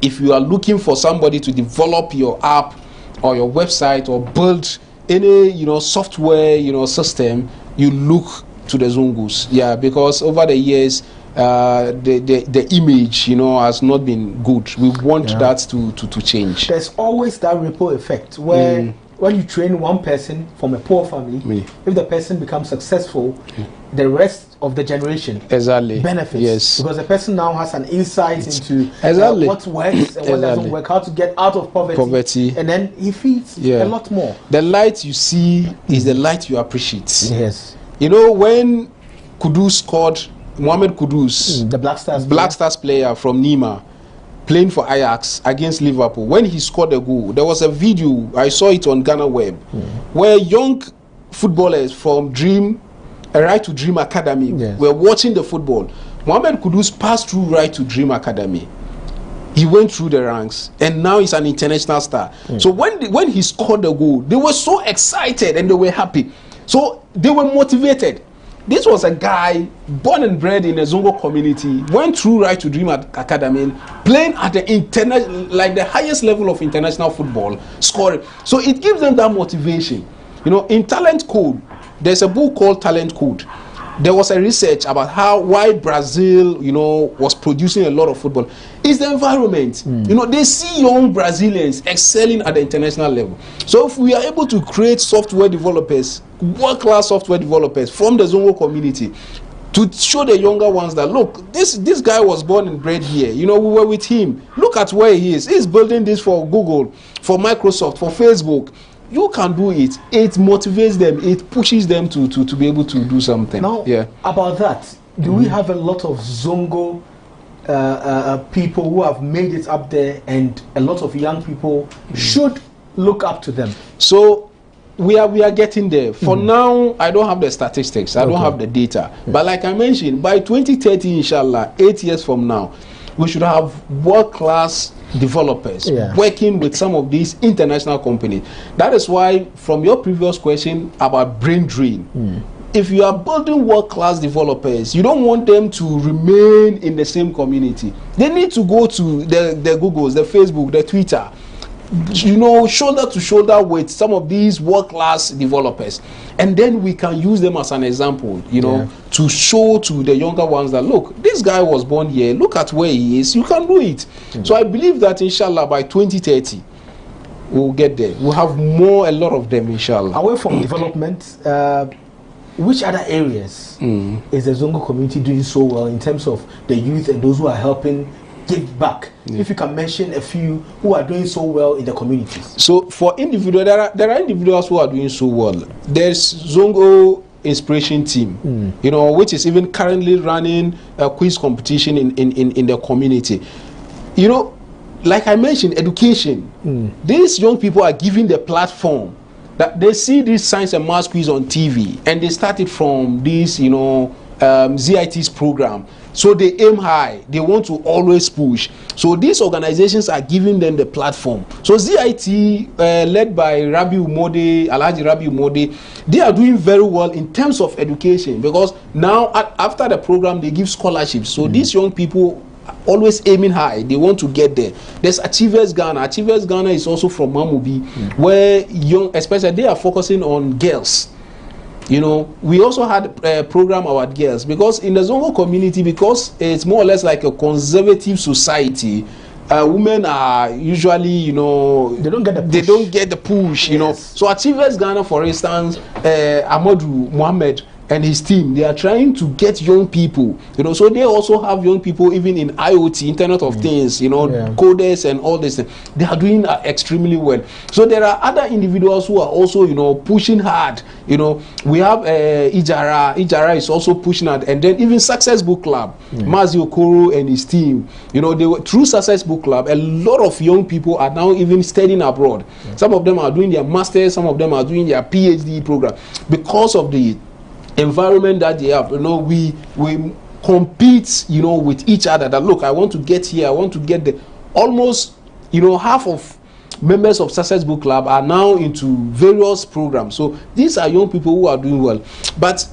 if you are looking for somebody to develop your app or your website or build any software system, you look to the Zongos. Because over the years the image has not been good. We want that to change. There's always that ripple effect where when you train one person from a poor family, if the person becomes successful, the rest of the generation benefits. Because the person now has an insight into what works and what doesn't work, how to get out of poverty. And then he feeds a lot more. The light you see is the light you appreciate. When Kudus scored, Mohamed Kudus, the Black Stars player from Nima, playing for Ajax against Liverpool, when he scored a goal, there was a video, I saw it on GhanaWeb, where young footballers from Right to Dream Academy were watching the football. Mohamed Kudus passed through Right to Dream Academy. He went through the ranks and now he's an international star. So when he scored the goal, they were so excited and they were happy. So they were motivated. This was a guy born and bred in a Zongo community, went through Right to Dream Academy, playing at the highest level of international football, scoring. So it gives them that motivation. In Talent Code, there's a book called Talent Code. There was a research about why Brazil, was producing a lot of football. It's the environment. They see young Brazilians excelling at the international level. So if we are able to create software developers, world-class software developers from the Zongo community, to show the younger ones that, look, this guy was born and bred here. We were with him. Look at where he is. He's building this for Google, for Microsoft, for Facebook. You can do it. It motivates them. It pushes them to be able to do something. Now, about that, do we have a lot of Zongo people who have made it up there, and a lot of young people should look up to them? So we are getting there. For now, I don't have the statistics. I don't have the data. But like I mentioned, by 2030, inshallah, 8 years from now, we should have world-class developers working with some of these international companies. That is why, from your previous question about brain drain, if you are building world-class developers, you don't want them to remain in the same community. They need to go to the Googles, the Facebook, the Twitter, shoulder to shoulder with some of these world-class developers, and then we can use them as an example, to show to the younger ones that, look, this guy was born here, look at where he is, you can do it. So I believe that inshallah by 2030 we'll get there. We'll have a lot of them, inshallah. Away from development, which other areas is the Zongo community doing so well in terms of the youth and those who are helping give back? If you can mention a few who are doing so well in the communities. So for individuals, there are individuals who are doing so well. There's Zongo Inspiration Team, which is even currently running a quiz competition in the community. Like I mentioned, education. These young people are given the platform that they see this science and maths quiz on TV, and they started from this, ZIT's program. So they aim high. They want to always push. So these organizations are giving them the platform. So ZIT, led by Alhaji Rabi Umode, they are doing very well in terms of education, because now after the program they give scholarships. So these young people are always aiming high. They want to get there. There's Achievers Ghana. Achievers Ghana is also from Mamubi, where especially they are focusing on girls. We also had a program about girls, because in the Zongo community, because it's more or less like a conservative society, women are usually, they don't get the push. So Achievers Ghana, for instance, Amadou Mohammed, and his team, they are trying to get young people, you know, so they also have young people even in IoT, Internet of Things, you know, coders and all this. They are doing extremely well. So there are other individuals who are also, you know, pushing hard. You know, we have Ijara is also pushing hard, and then even Success Book Club, Mazi Okoro and his team, you know, they were through Success Book Club. A lot of young people are now even studying abroad. Some of them are doing their masters, some of them are doing their PhD program because of the environment that they have. You know, we compete, you know, with each other. That look, I want to get here, I want to get there. Almost, you know, half of members of Success Book Club are now into various programs. So these are young people who are doing well. But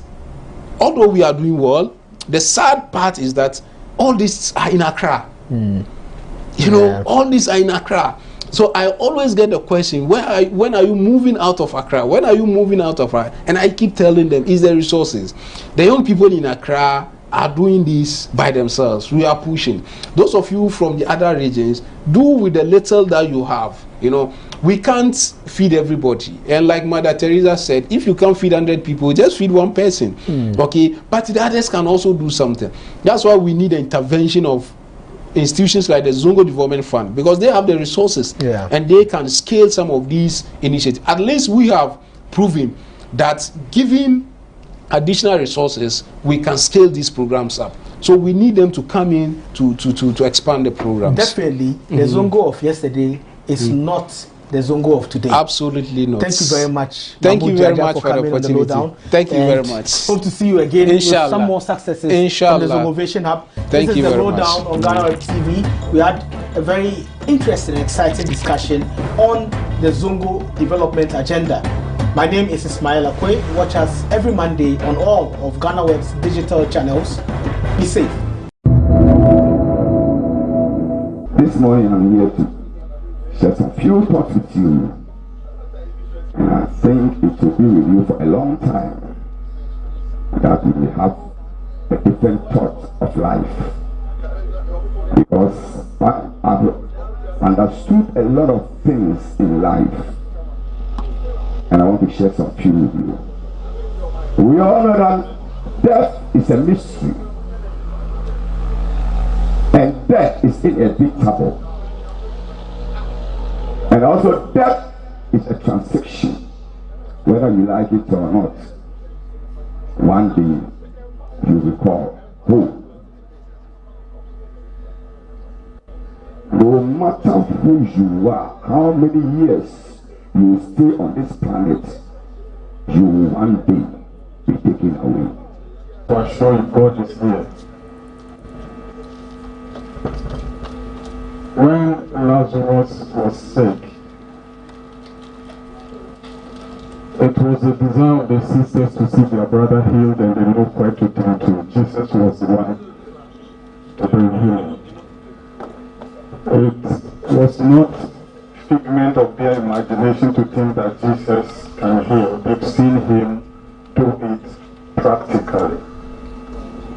although we are doing well, the sad part is that all these are in Accra. You know, all these are in Accra. So I always get the question, when are you moving out of Accra? When are you moving out of Accra? And I keep telling them, is the resources. The young people in Accra are doing this by themselves. We are pushing. Those of you from the other regions, do with the little that you have. You know, we can't feed everybody. And like Mother Teresa said, if you can't feed 100 people, just feed one person. Okay? But the others can also do something. That's why we need the intervention of institutions like the Zongo Development Fund, because they have the resources and they can scale some of these initiatives. At least we have proven that giving additional resources, we can scale these programs up. So we need them to come in to expand the programs. Definitely, the Zongo of yesterday is not the Zongo of today. Absolutely not. Thank you very much. Thank you very much for the opportunity. Thank you very much. Hope to see you again with some more successes from the Zongovation Hub. Thank you very much. This is the Lowdown on GhanaWeb TV. We had a very interesting and exciting discussion on the Zongo development agenda. My name is Ismail Akwe. Watch us every Monday on all of GhanaWeb's digital channels. Be safe. This morning I'm here to share some few thoughts with you. And I think it will be with you for a long time, that we will have a different thought of life. Because I've understood a lot of things in life, and I want to share some few with you. We all know that death is a mystery, and death is inevitable, and also death is a transaction, whether you like it or not. One day you will call home. No matter who you are, how many years you stay on this planet, you will one day be taken away. To assure you, God is here. When Lazarus was sick, it was the desire of the sisters to see their brother healed, and they knew where to turn to. Jesus was the one to bring healing. It was not figment of their imagination to think that Jesus can heal. They've seen him do it practically.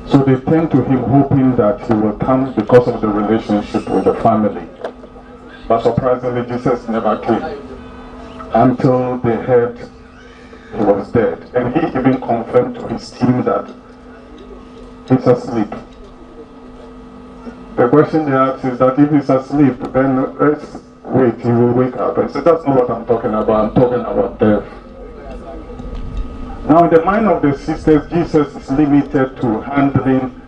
So they turned to him hoping that he will come because of the relationship with the family. But surprisingly, Jesus never came until they heard he was dead. And he even confirmed to his team that he's asleep. The question they asked is that if he's asleep, then let's wait, he will wake up. And so that's not what I'm talking about. I'm talking about death. Now, in the mind of the sisters, Jesus is limited to handling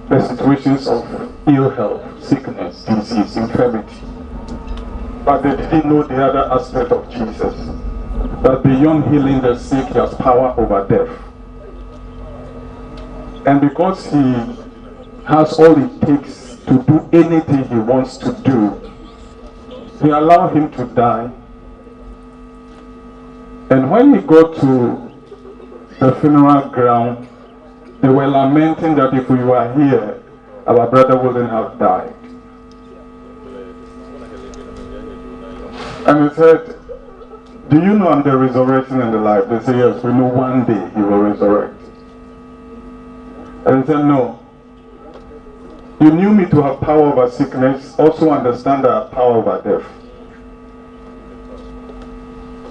the situations of ill health, sickness, disease, infirmity. But they didn't know the other aspect of Jesus, that beyond healing the sick, he has power over death. And because he has all it takes to do anything he wants to do, he allowed him to die. And when he got to the funeral ground, they were lamenting that if we were here, our brother wouldn't have died. And he said, do you know I'm the resurrection and the life? They said, yes, we know one day he will resurrect. And he said, no. You knew me to have power over sickness, also understand that I have power over death.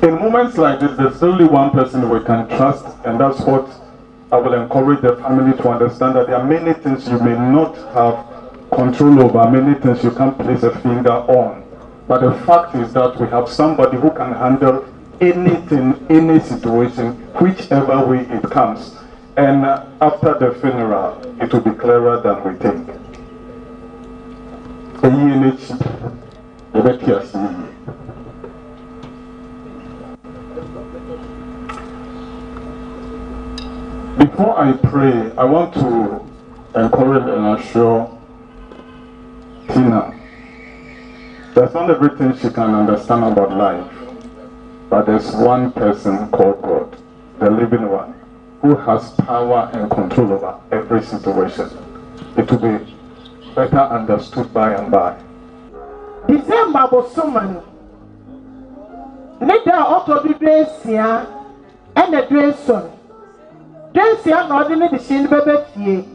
In moments like this, there's only one person we can trust, and that's what I will encourage the family to understand, that there are many things you may not have control over, many things you can't place a finger on. But the fact is that we have somebody who can handle anything, any situation, whichever way it comes. And after the funeral, it will be clearer than we think. Before I pray, I want to encourage and assure Tina. There's not everything she can understand about life, but there's one person called God, the living one, who has power and control over every situation. It will be better understood by and by. December was summoned. Later, auto the dress here and the dress son. Dress here, not in the shin baby.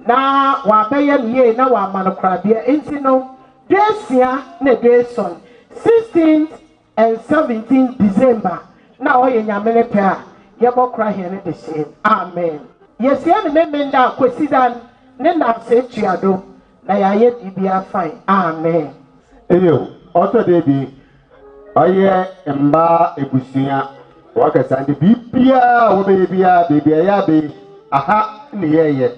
Now, while they are here, now I'm on a crab here. Insino, dress here, the dress son. 16th and 17th December. Now, I am a pair. You will cry here in the shin. Amen. Yes, the men that question, then I said, Chiado. Now, I yet be fine. Amen. Eyo, auto baby, aye, emba ebusia, waka sandi bibia, wo baby, aha, niye.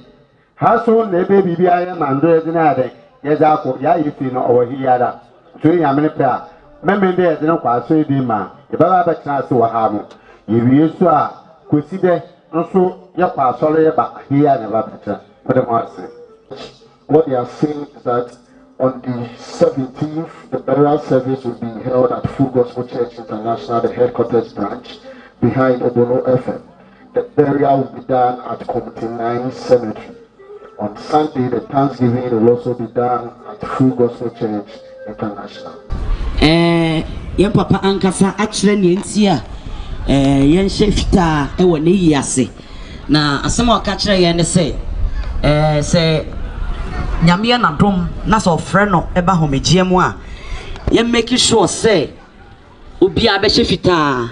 Haso ne baby bia mandre dinade, yazako, ya yifi no over here that. So ya menepea, memende de no kwaso di ma, e baba ba chance wa ha mo. Yewie so a kweside nso ya kwaso le ba here na ba betra. What they are saying is that on the 17th, the burial service will be held at Full Gospel Church International, the headquarters branch, behind Obono FM. The burial will be done at Committee 9 Cemetery. On Sunday, the Thanksgiving will also be done at Full Gospel Church International. Yen papa ankasa actually nyentia yen shefta e woni yase na asema o ka kire yen say Nyamia na dom na so frɛ no eba homegye mu a ye make sure say obi abɛhye fitaa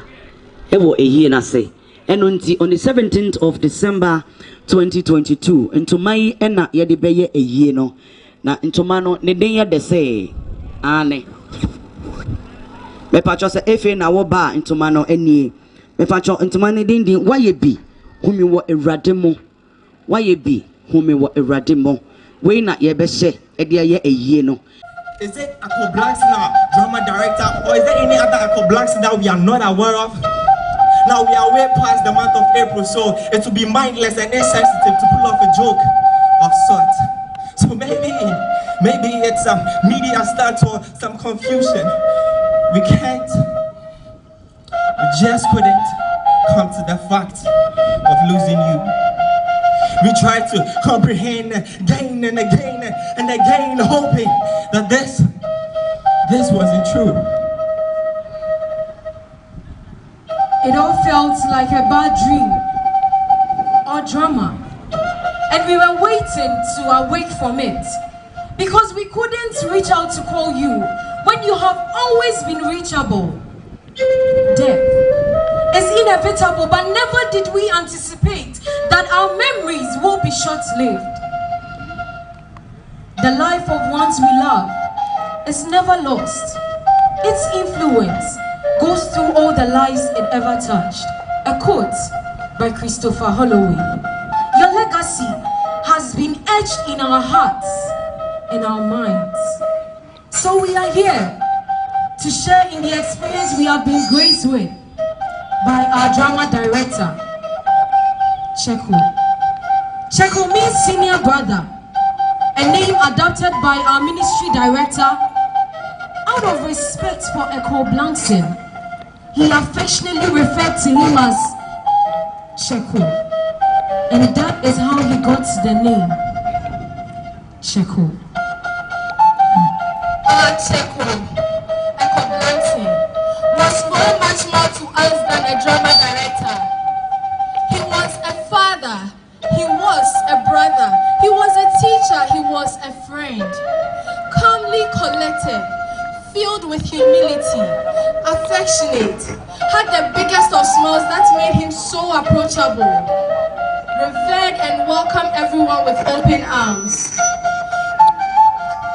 ewo ehie na say eno nti on the 17th of December 2022 ntoma yi na ye de bɛyɛ ehie no na ntoma no ne den ye de say ane me pacho say efe na wo ba ntoma no anie me pacho ntoma ne den waye bi humi wo ewrade mo waye bi humi wo ewrade mo. We na ye be she edia ye eyie no. Is it Akko Blanks now, drama director, or is there any other Akko Blanks that we are not aware of? Now we are way past the month of April, so it will be mindless and insensitive to pull off a joke of sorts. So maybe it's some media stunt or some confusion. We just couldn't come to the fact of losing you. We tried to comprehend again and again and again, hoping that this wasn't true. It all felt like a bad dream or drama, and we were waiting to awake from it because we couldn't reach out to call you when you have always been reachable. Death is inevitable, but never did we anticipate that our memories will be short-lived. The life of ones we love is never lost. Its influence goes through all the lives it ever touched. A quote by Christopher Holloway. Your legacy has been etched in our hearts and our minds. So we are here to share in the experience we have been graced with by our drama director, Cheko. Cheko means senior brother, a name adopted by our ministry director out of respect for Akko Blankson. He affectionately referred to him as Cheko, and that is how he got the name Cheko. Cheko, Akko Blankson was so much more to us than a drama director. He was a father, he was a brother, he was a teacher, he was a friend. Calmly collected, filled with humility, affectionate, had the biggest of smiles that made him so approachable, revered and welcomed everyone with open arms.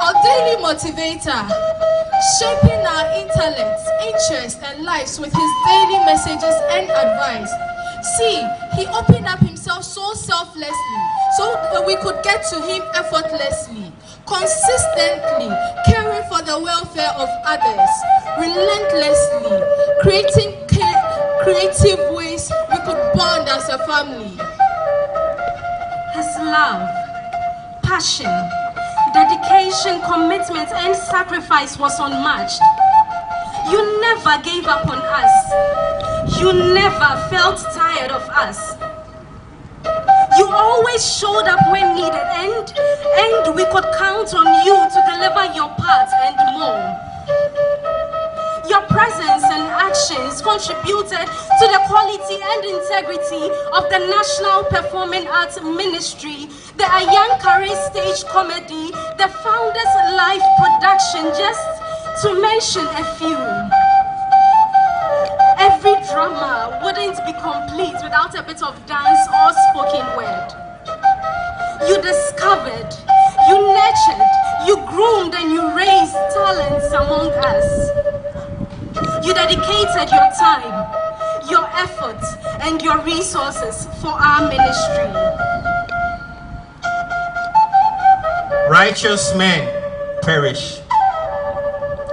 Our daily motivator, shaping our intellects, interests, and lives with his daily messages and advice. See, he opened up himself so selflessly, so that we could get to him effortlessly, consistently, caring for the welfare of others, relentlessly, creating creative ways we could bond as a family. His love, passion, dedication, commitment, and sacrifice was unmatched. You never gave up on us. You never felt tired of us. You always showed up when needed, and we could count on you to deliver your part and more. Your presence and actions contributed to the quality and integrity of the National Performing Arts Ministry, the Ayankare Stage Comedy, the Founders Live Production, just to mention a few. Every drama wouldn't be complete without a bit of dance or spoken word. You discovered, you nurtured, you groomed, and you raised talents among us. You dedicated your time, your effort, and your resources for our ministry. Righteous men perish,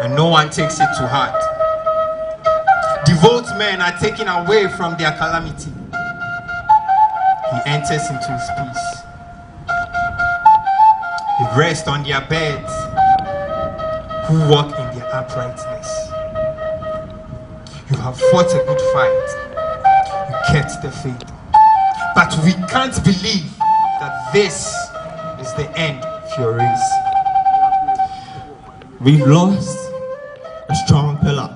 and no one takes it to heart. Devout men are taken away from their calamity. He enters into his peace. He rests on their beds who walk in their uprightness. You have fought a good fight. You kept the faith. But we can't believe that this is the end of your race. We've lost a strong pillar.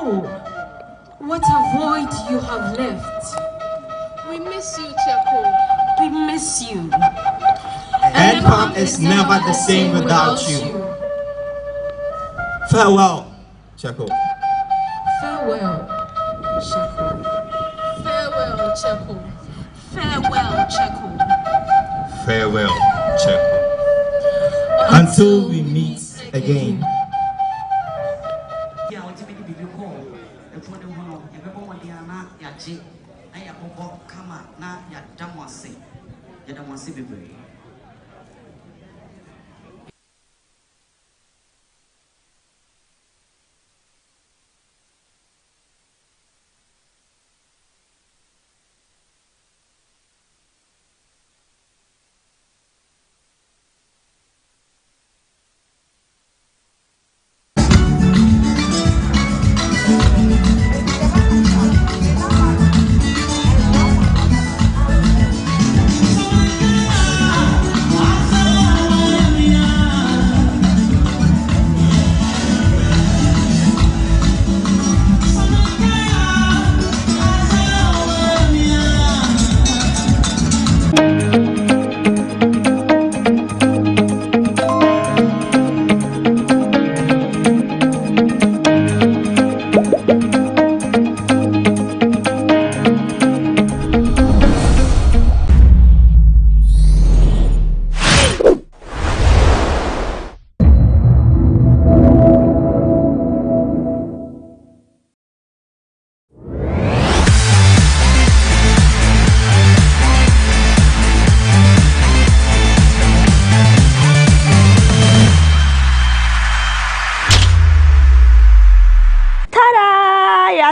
Oh, what a void you have left. We miss you, Cheko. We miss you. Edpam is never the same without you. Farewell, Cheko. Farewell, Cheko. Farewell, Cheko. Farewell, Cheko. Farewell, Cheko. Until we meet again.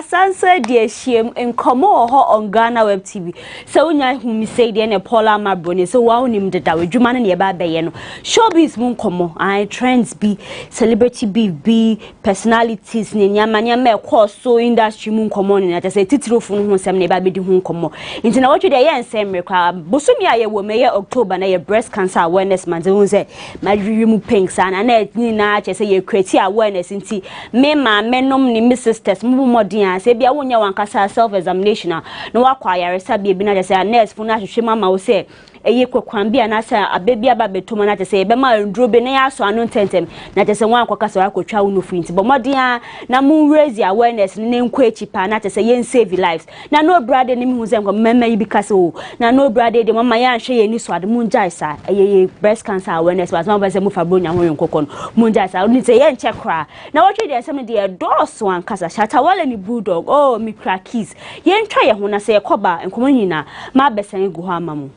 Sansa dear shame in Como on GhanaWeb TV. So now whom say the Paula Mabroni, so wow him the Dawi Juman and Yabayano. Showbiz moon como I trends be celebrity be personalities Nyamanya me course so industry moon common and I say titro from whom some neighbor be whom como. Into what you day and same Bosumia will May October na your breast cancer awareness month say my dream pinks and I Nina say you create awareness into me ma menom ni Mrs. Test more say be a one yawan kasa self examination no acquire sabi bi na say nurse fu na hwehwe mama wo say eye kwakwan bia na sa abebia ba betoma na tese be ma nduro be na ya so anu tentem na tese wan kwakasa akotwa wo no finti bo modia na mu raise awareness ne nkwa echipa na tese yen save lives na no brother ni hu zenko mema yi bikase o na no brother de mama ya hwe ye ni so ade mu njai sa eye breast cancer awareness was ma ba se mu fabro nya ho yonkokon mu njai sa ni se yen che kra na wo twe de asem de dos wan kasa Shatta Wale ni Bulldog oh mi kra keys yen twa ye ho na se yekoba enkomo nyina ma besan gu ho amamu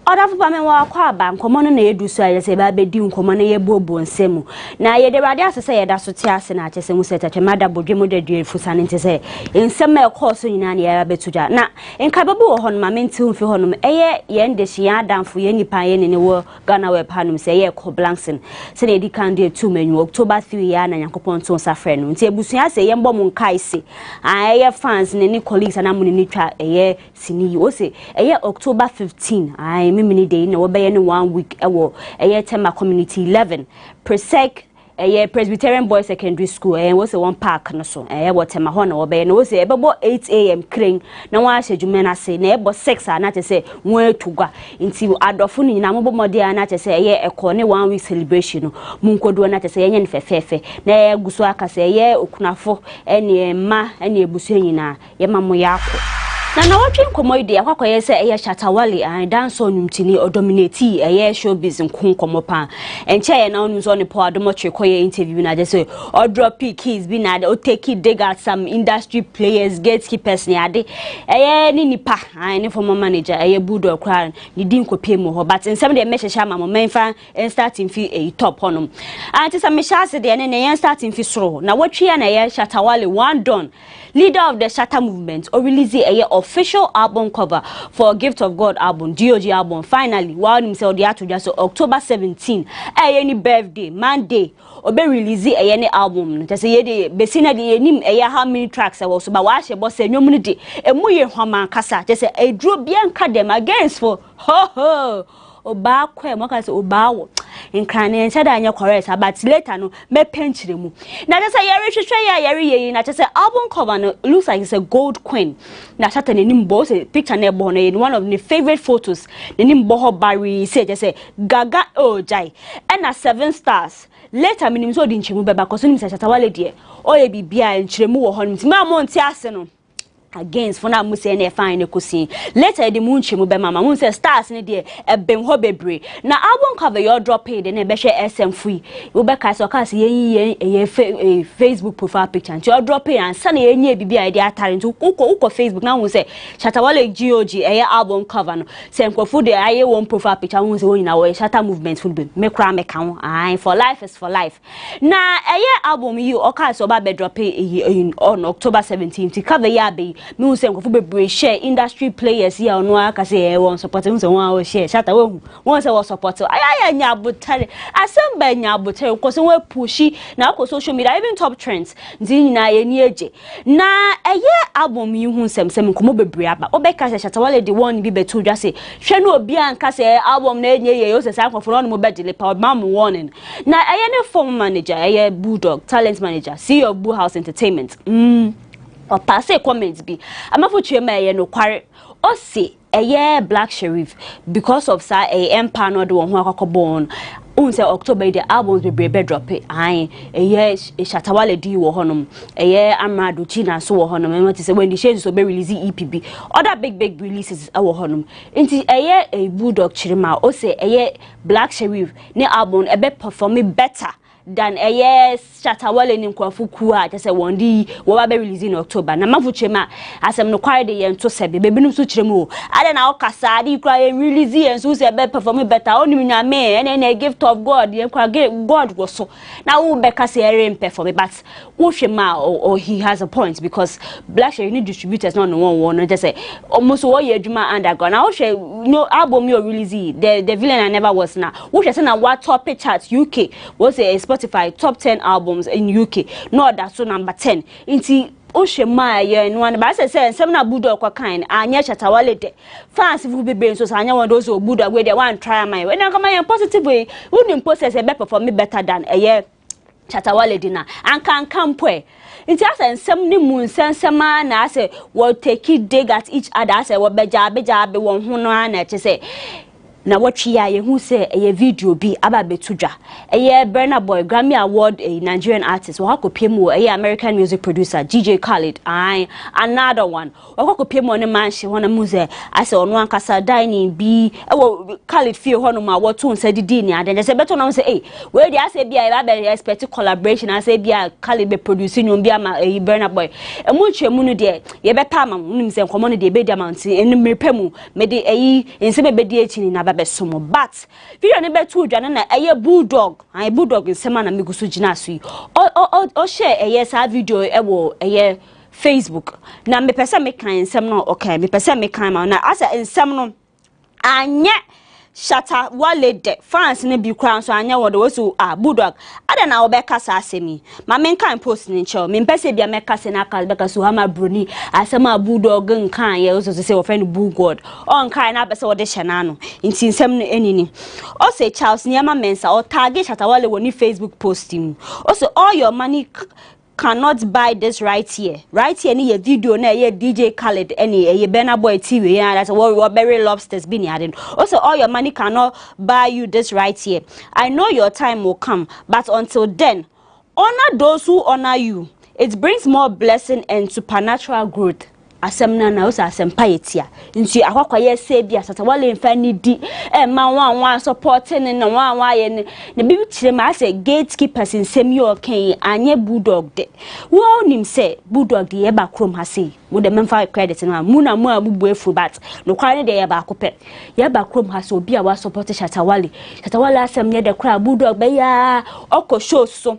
Odafu pa men wa kwa ba nkomo no na yedu so aye se ba bedi nkomo na yebuobo nsemu na ye de rade asese ye da so ti ase na achese mu seta chemada bodwemo de due fusa ne ntese ensem e course nyina na ya betuja na enka babu wo hono ma menti hu fi hono eye ye ndeshi ya adamfo ye nipa ye ne wo GhanaWeb hanum se ye ko blanksin se na edi kan de 2 menu October 3 ya na yakopon to sa frɛ no nti ebusua se ye mbɔ mu nkai se aye fans ne ni colleagues na mu ne twa eye sini wo se eye October 15 mini day na wobeye no 1 week ewo tema community 11 Presec Presbyterian Boys Secondary School was a one park no so what tema ho na wobeye no was ebebo 8 AM crane na wa ahedwuma na say na ebo 6 na te say won atugwa nti adofo ni na mobo mode na te say ekọ ne 1 week celebration no munkodo na te say yen fefefe na guso aka say okunafo ene ma ene ebusu nyina ye mamo yakọ na watching komodi akwakọ ye se Shatta Wale and dance on numtini or dominate showbiz nkomo pa enche ye na onu so ne po adomo chekoye interview na just say or drop keys bi na o take it dig at some industry players gatekeepers ni ade ni nipa ne former manager Bulldog kra ni din kopie mo ho but nsem de mehehia ma mo menfa starting fee top honom anti some shase de ne starting fee soro na watchi ya na Shatta Wale one done leader of the Shatta movement or release official album cover for Gift of God album, GOG album. Finally, while himself the to just October 17, any birthday, Monday, or be release any album. Just say the besina the nim how many tracks I was about wash a boss and community. A muye homa kasa. Just say a drew bianca them against for ho. Oba kwe mwaka se obawo nkrane nchada anya correct but later no me penchire mu na just say yare hwehwe ya yare ye na just say album cover no looks like it's a gold queen na Shatta ne nimbo say picture na ebo no one of the favorite photos ne nimbo ho bari say just say gaga ojai and 7 stars later minim so di nchemu beba koso nim say Shatta Wale de oye bibia nchiremu wo ho nim ma mo nti ase no against for na muse na fine ekosi later the munchi mu be mama mun say stars ne de ebem ho bebre na album cover your drop page na be share SM free we be kai so ka se yen Facebook profile picture nti your drop page and say na yen bibi a de atare nti uko Facebook na mun say Shatta Wale GOG album cover no say nkofo de aye one profile picture mun say won na we Shatta movement full be me kra me kan ai for life is for life na album you o ka so ba be drop page on October 17th cover ya be me who say go be share industry players here no aka say won support me say won share Shatta won say won support aya nya abotare asamba nya abotare ko say won pushi na ko social media even top trends nti na ye ni eje na album yi hu semsem ko mo bebre aba obeka Shatta Wale the one bi betu dwa say hwe no obi anka say album na enye ye o say say akofo no mo be dele pa mam warning na ne former manager Bulldog talent manager CEO of Bull House Entertainment or pass a comment be amafo chema no kware o say Black Sheriff because of sa empire no de won ho akokobon unse October the albums be drop it Shatta Wale di wo honom Amrado China so wo honom and what say when the change so be release EPB other big releases wo honom nti a Bulldog chirima o say Black Sheriff ne album e be perform better than Shatta Wale ni nkwafu kuwa just say one day we be release in October na mafuchema asem no kware de yen to sebe bebinum so chiremu ada na okasa adi kra release yen so say be perform better onimi na me and gift of God yen kwa God go so na wo be ka say perform but wo hwema or he has a point because Black Sheriff need distributors no one just say almost wo ye adwuma underground na wo hwe no album you release the villain I never was na wo hwe say na what top chart UK wo say Spotify top 10 albums in UK. No, that's so number 10. Inti Oshema no one but I say na Bulldog kwa kind anya Shatta Wale de fans if be brain so anya one those Bulldog way they want try my when I come positive way wouldn't process a better for me better than Shatta Wale dina anka mpwe nti asa nsem ni mu nsensema na ase wo take dig at each other ase wo beja be won ho no na che na watchi ya ye hu se eye video bi aba betudwa eye Burna Boy Grammy Award a Nigerian artist wo hakopiem wo eye American music producer DJ Khaled another one wo hakopiem wo ne manhye ho na mu se ase ono ankasa dining bi wo Khaled fie ho no ma wo to nsa didi ni ade se beto na se we dey ase bia e ba expect collaboration ase bia Khaled be producing nyom bia ma Burna Boy emu twemu no de ye beta ma nim se nkomo no de be dia ma nti enu mrepemu me de nse be di echi ni na besomo but video ne betu dwane na eye bulldog nsema na migusu gina so o share eye sa video ewo eye Facebook na me pese me kan nsem no okay me pese me kan ma na asa nsem no anye Shatta Wale de fans ne bi kran so anya wodo wesu bulldog ada na obeka sa asemi ma men kan post ni nche me pese bia me kase na kal beka so hama broni asema bulldog nkan ye so say wo friend Bullgod on kan na pese wo de hyena no nti nsem no enini o say Charles Nyama Mensa o tag Shatta Wale woni Facebook posting o say all your money cannot buy this right here ni your video na ye DJ Khaled any ye Burna Boy TV and that's what berry lobsters be near. Also all your money cannot buy you this right here. I know your time will come, but until then honor those who honor you. It brings more blessing and supernatural growth. Asemna na usa asempa yetia nti akwakwa ye se bia Shatta Wale mfa ni di ma wan supporting na wan ye ne bi kire ma say gatekeepers nsem yo kan anye bulldog de wo nim say bulldog de ye ba krom ha sei wo de memfa credit na mu na mu abubu efu but no kware de ye ba akopɛ ye ba krom ha so obi a wa support Shatta Wale asem ne de kra bulldog be ya okɔ show so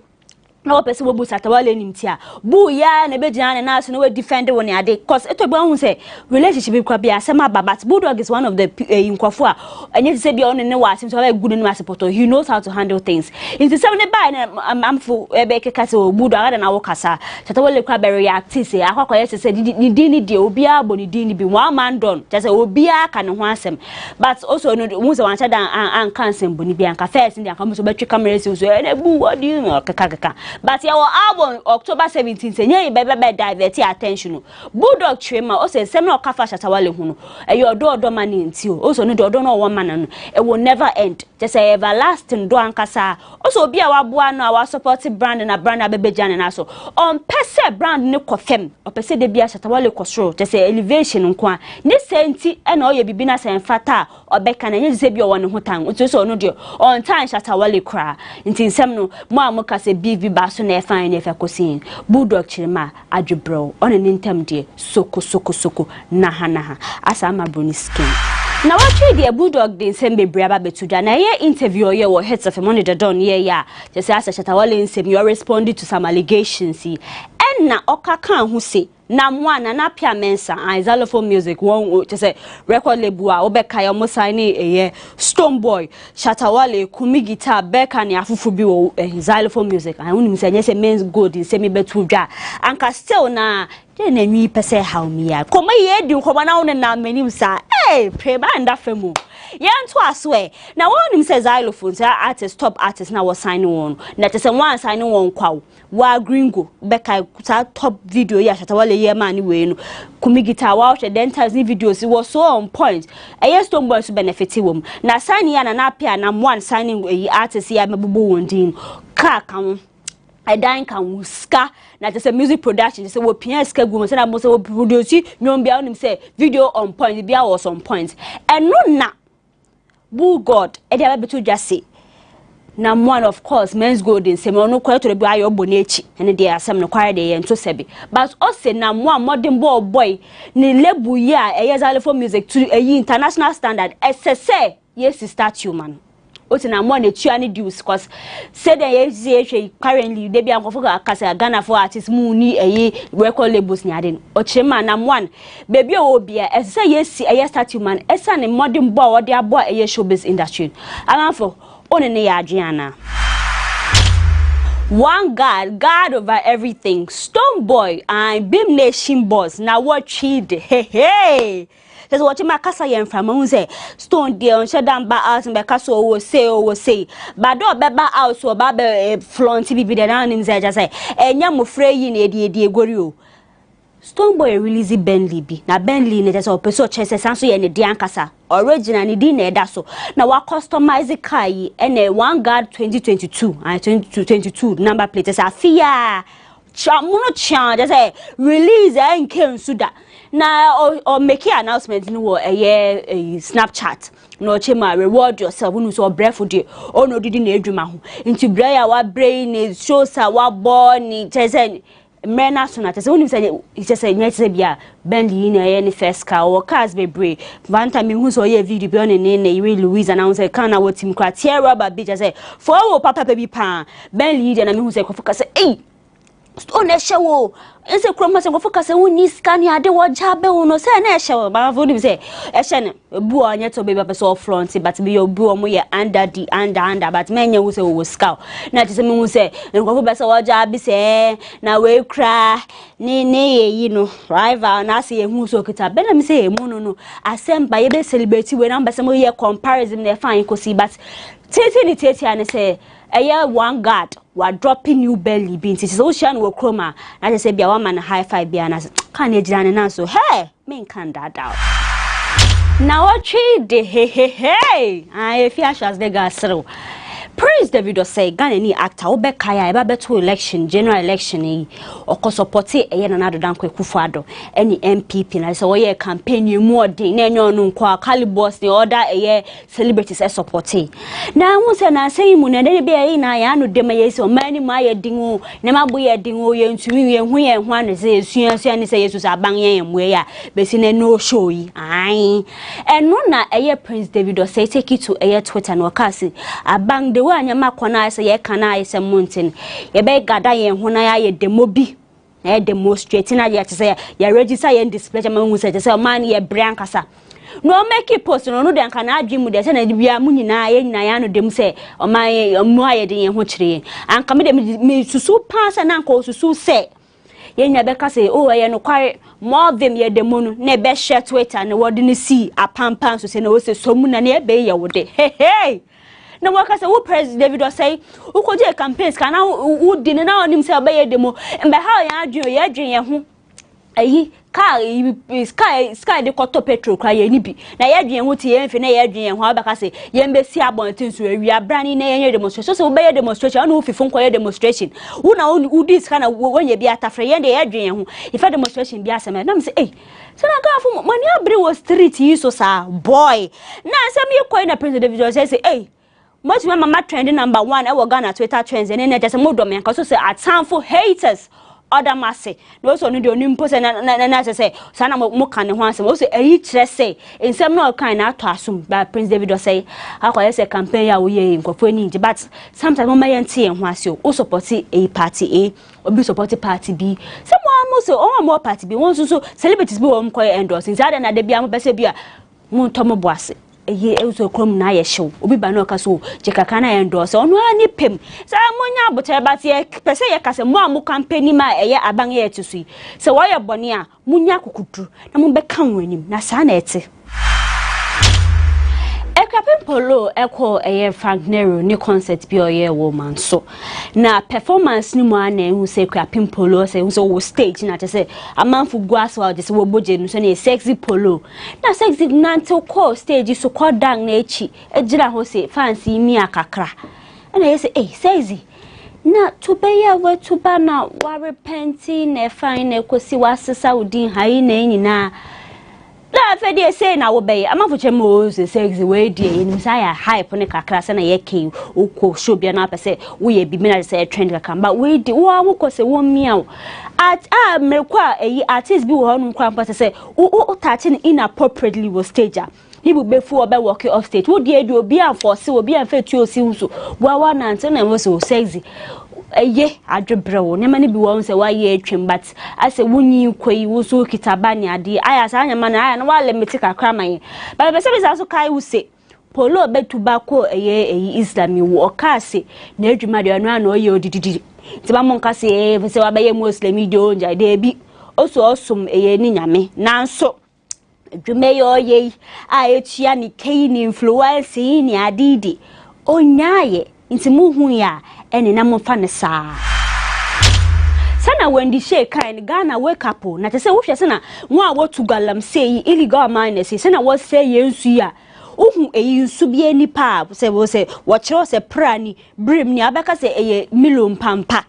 na wo pese wo bu Shatta Wale nimtia bu ya na be gina na so no we defend won ade cause eto be hu say relationship kwa bia asema babat bulldog is one of the inkwafo a enye say bia on ne wa asim so we good no support he knows how to handle things into seven buy na amfo be keka say bulldog ada na wo kasa Shatta Wale kwa be react say akwakwa yes say ni di obi a bo ni di ni bi one man don just say obi a ka ne ho asem but also no mu say wan cha dan an cancel bo ni bia nka first ndi anka mo so betwe camera so e bu what do you know kaka but your album October 17th say be divert attention bulldog trema o say sem na okafa Shatta Wale hu no e your do mani nti o so no do no one man no it will never end just say everlasting do ankasa o so obi a waboa no a wa support brand na brand abebeja na so on pese brand ne kofem o pese de bia Shatta Wale kosoro just say elevation nko a ne senti e na o ye bibi na sen fata obeka na nye se bia won ho tan o so no de on time Shatta Wale kra nti nsem no mo amoka se big so na fine if akosin bulldog chirima adwebro on an intem de soko na ha asa ama broni skin na watwe de bulldog de nsem bebre aba betuda na ye interview ye wo Hits of Money the Don ye ya just say Shatta Wale nsem you responded to some allegations and na okaka hu say na mwana na pia mensa xylophone music won to say record label a obeka ya mo sign Stone Boy Shatta Wale kumi guitar beka ne afufu bi wo xylophone music I won say nyese men's gold in semi betu dwa anka still na na nwi pese how me ya koma ye di nkoma na won na manim sa pray ba nda femu yanto aswe na won say xylophone say artist top artist na was sign won na te say one sign won kwaw wa gringo beka top video ya Shatta Wale ye man we no kumi guitar wa the dentals ni videos was so on point Stone Boy so benefit wom na sign ya na apia na one signing artist ya mebubu wondin ka kan I dine can ska na just a music production just we pian ska gu say na mo say we produce nyom bia onim say video on point bia was on point and no na Bullgod e dey beto just say na one of course men's gold in semi no kwere to be ayo bonechi ene dey asem no kware dey ento sebe but o say na one modern boy ni lebu ya xylophone music to international standard ss yes start human oti na mo na tua ni dues cause say dem ye currently dey be ankofo akasa Ghana for artists mu ni record labels ni ade o chema na one baby o bia say yes start human esa ni modern boy wo dey abo showbiz industry amanfo one ne ya adriana one God over everything Stone Boy and Beam Nation boss na what she did hey There's what my casa yen from Muse Stone dear on Shadan ba out and Becasso will say, but don't beba out so babe flaunt TV be the down in Zaja say, and yamu frey in a Gorio. Stoneboy release Bentley be na Bentley ne just opeso chese sanso ye ne diankasa original ne di na edaso na wa customize car yi ene one guard 2022 and 2022 number plates afia chamuno chan just say release en kensuda na or make announcement no wo a Snapchat no chema reward yourself unu so brefo de ono didi na edwuma ho nti braya wa brain is show sa wa born chese Mena sona tese woni say say nyetse bia Bentley na ye ni first car or cars be brave one time me hu so ye video bi on ne Louise and I say kana what team cra tear rubber bi just say for wo papa bi pa Bentley de na me hu say ko focus say Stone show ese kroma se go focus say woni scan ya de wo jabe wono say na show ba for say ehye ne bu anya to be be so front but be you bu omo ye under but menye wo say wo scout na te say me hu say go be say wo jabe say na we kra ne ye no rival na say hu so kita be na me say emu no asemba ye be celebrate we na be say mo ye comparison na fine ko see but tete and say one guard wa dropping new belly beans it's ocean wo chroma na say bia one man high five bia na kan e jira ne na so hey me kan that out now what de hey I fear Las Vegas so Prince David say Ghana ni actor obekaya eba beto election general election yi oko support eye na nado dan Kufuado any MPP na say oye campaign mu odin na enyo no nkwa calibers the other eye celebrities support na hu say na say mu na de be na ya no dem ye say o mani ma ye dinwo na ma bo ye dinwo ye ntumi ye hu ye hu an say esuan ni say Jesus aban ye mu ya be si na no show yi ai eno na eye Prince David say take it to eye Twitter no kasi abang de anya makona say ye kana ye mountain ye be gada ye ho na ye demo bi na ye demonstrate na ye say ye register ye display ma hu say man ye brian kasa no make it post no no den kana adwemu de say na bia mu nyina ye nyina ya no dem say o man ye mu aye de ye ho kire anka me de me susu pass na anka susu say ye nya be ka say oh ye no kware more them ye demo no na be share Twitter na word ni see apampan so say na wo say somu na na be ye wo de hey na waka say who President David say who ko je campaigns kana who din na onim say obey demo mbe ha ya adwen ye ho ayi car sky de koto petrol kra ye ni bi na ye adwen ho ti ye mfe na ye adwen ye ho abaka say ye mbesi abontin so awia brani na ye demonstration so obey demonstration na ofifo nko ye demonstration who na who dis kana wonye bi atafre ye de ye adwen ye ho ifa demonstration bi asema na me say so na ga mani abre was street yi so sa boy na asem ye koy na President David say hey much my mama trending number 1 e wo Ghana Twitter trends and then just mo do me cause say at time for haters other masse no so no do nimpo say na say sana mo kan ne ho asem o say eyi kire say ensem no kan na to asum by Prince David say akoye say campaign ya wo ye nkofo ni but sometimes mo maye ntie ho asio o support a party A obi support party B some mo say o mo party B won so celebrities be wo mo koy endorse inside na de bia mo pese bia mo ntomo boase ye ezo krom na ye show obi ba no ka so je kaka na endorse ono ani pem sa monya abote ba tie pese ye ka se mo amu campaign ma eye aban ye etusu se wo ye bone a munya kokudu na mo be kan wanim na sa na ete Ekrapin Polo eko eye Frank Nero ni concert bi oye woman so na performance ni mo ana hu se Ekrapin Polo se hu so wo stage na say amanfu guaso wa je se wo boje no so na sexy polo na sexy nanto call stage so call down na echi ejira ho se fancy mi akakra na ye say sexy na to be ya we to ba na wa repenting na fine na kosi wa sesa udin hai na nyina na fe dey say na wo be amafu chemo say sexy we dey nim say hype ne kakra say na ye ke ukwo show bia na pese wo ye bi me na say trend kakra ba we dey wo amukọ say wo miao at mekwa eyi artist bi wo honu kwa pese say wo touching inappropriately wo stage he will be for be walking off stage wo dey do obi enforce obi enfe tu osi so wa na nte na wo so sexy eye adwebrewo ne mane bi won se wa ye atwem but ase wunyi kwai wo so kitabani ade aya sa anya mana aya na wa limit kakra man ba be se bi so kai wo se polo betuba ko eye islami wo okase na adwuma de anu ana oye odididi ti ba mon kase se wa ba ye muslim do nja de bi oso osum eye ni nyame nanso Jumeyo ye, I chiani kane influence in ya didi. O nyaye, into muhuya, and in amofanesa. Sana Wendy Shea kind Ghana wake up, not to say, what sana, what to galam say illegal miners, sana what say yensuya. E subi any pa, say, what chose a prani, brim ni abaka say a milum pampa.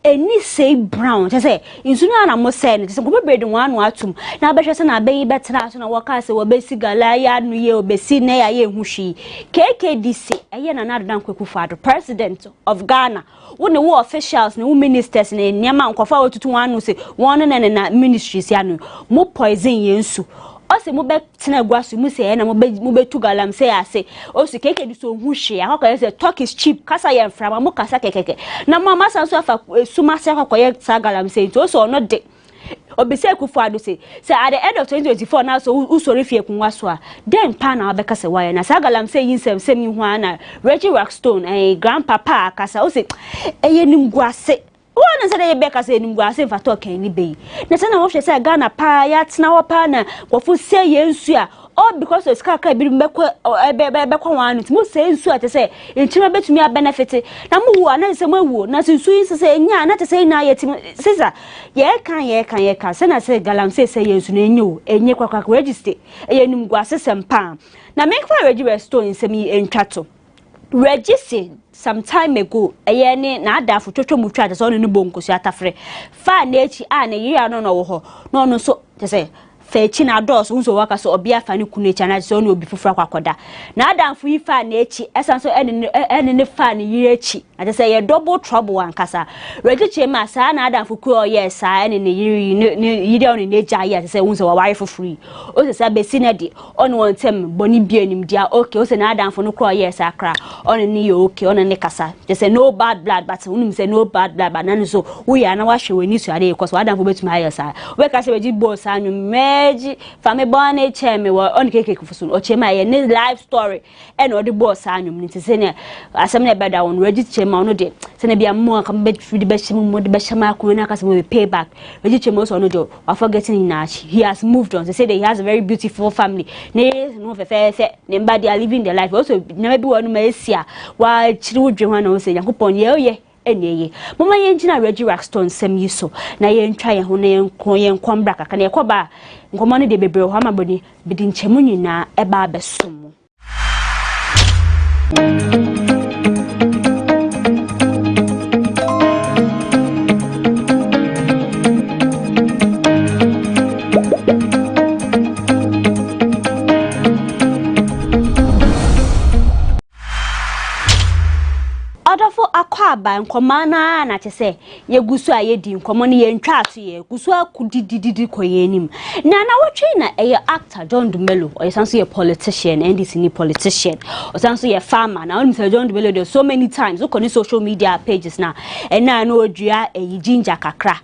Any say brown, I say, in Sunana must send it, some bread one watum. Now, Besson, I bay better out on a worker, so basic galaya, New Year, Bessine, a hushi. KKDC, a yen another Danko father, president of Ghana. When the war officials, no ministers, and Yaman Kofa to one who say, one and ministries, Yanu, more poison yensu. Ose mo be tena gwasu mu se na mo be tu galam se ase o se keke di so hu hwe akwa say talk is cheap kasa ye mframa mo kasa kekeke na mama sanso afa suma se akwa ye sa galam se nto so no de obese kufu ado say at the end of 2024 now so usori fie kunwa so a then pa na obeka se why na sa galam se yinsem se mi hu ana Reggie Rockstone grandpapa kasa o se eye nim gwase one said a becker said in Guasin for talking any bay. Natana Washer said Ghana pa yats now pana, what for say yensia, all because of Skaka being back or one, it's most saying so to say, in China to me a benefit. Namu, and I say, well, nothing sweet to say, yeah, not to say now yet, Caesar. Ye can, send I say Galam say yes, you, and ye quack register, a yenum guasses and palm. Now make for a Reggie Stone in semi and chattel. Register some time ago, a yene na da for Toto Mutra is on in the bonko, Shatafre. Far nature and a year no, so to say. Fetching our doors, who's a worker so be a funny kunich and I saw no before Frakoda. Now down for you fan nature, as I'm so any fan yechi. I say a double trouble one casa. Reggie Massa, now down for cool, yes, I and in the you don't in nature yet, say who's a wife for free. Oh, the Sabesinadi, on one term, Bonnie Bianim, dear, okay, also now down for no call, yes, I cry, on a neo, okay, on a necasa. They say no bad blood, but whom say no bad blood, but none so we are now washing when you say, because I don't forget my side. Where can I say, boss, and you may. Family born chemi were on cake for soon or chema a life story and or the boss annuum to send as some better on register no day. Send be a more combat for the best more the best Makunakas will pay back. Register most on no job or forgetting Nash. He has moved on. They say that he has a very beautiful family. Nay, no fair, nobody are living their life. Also, never be one Messia while children who say, Yakupon, ye. Eye mama yenjina Reggie Rockstone sem yiso na yentwa ye ho na yen kwambra kaka na yekoba nkomo ne de bebre ho amaboni bidin chemu nyina eba abesom Akwaba nkomana na chese ye gusu ayedi nkomo ne ye ntwa aso ye gusu akudididi koyenim na wotwe na eye actor John Dumelo or sanso ye politician NDC ni politician or sanso ye farmer na Mr. John Dumelo there so many times look on the social media pages na na odua eyi ginger kakra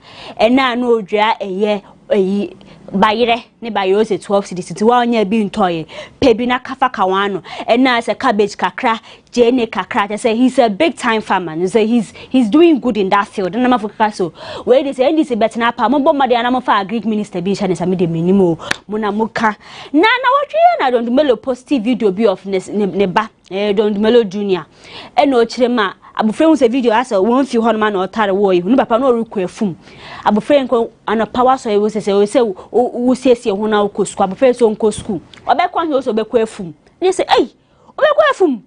na odua eyi bayire ne bayo se 12 cities ti wa onya bi ntoye pebi na kafa kawano na se cabbage kakra jene kakra they say he's a big time farmer and say he's doing good in that field na mafuka so we dey say ndisi betina pa mo bomade na mo fa Greek minister bi sha ne sa me de minimo muna muka na watwe na Don Dumelo post video bi of ne ba Don Dumelo Junior no chirema abufrem se video asa won fi hono ma na otare wo yi no papa no reku afum abufrem ko ana power so we say wo siesie ho na ko school abufrem so nko school obekwa he so obekwa afum ne say obekwa afum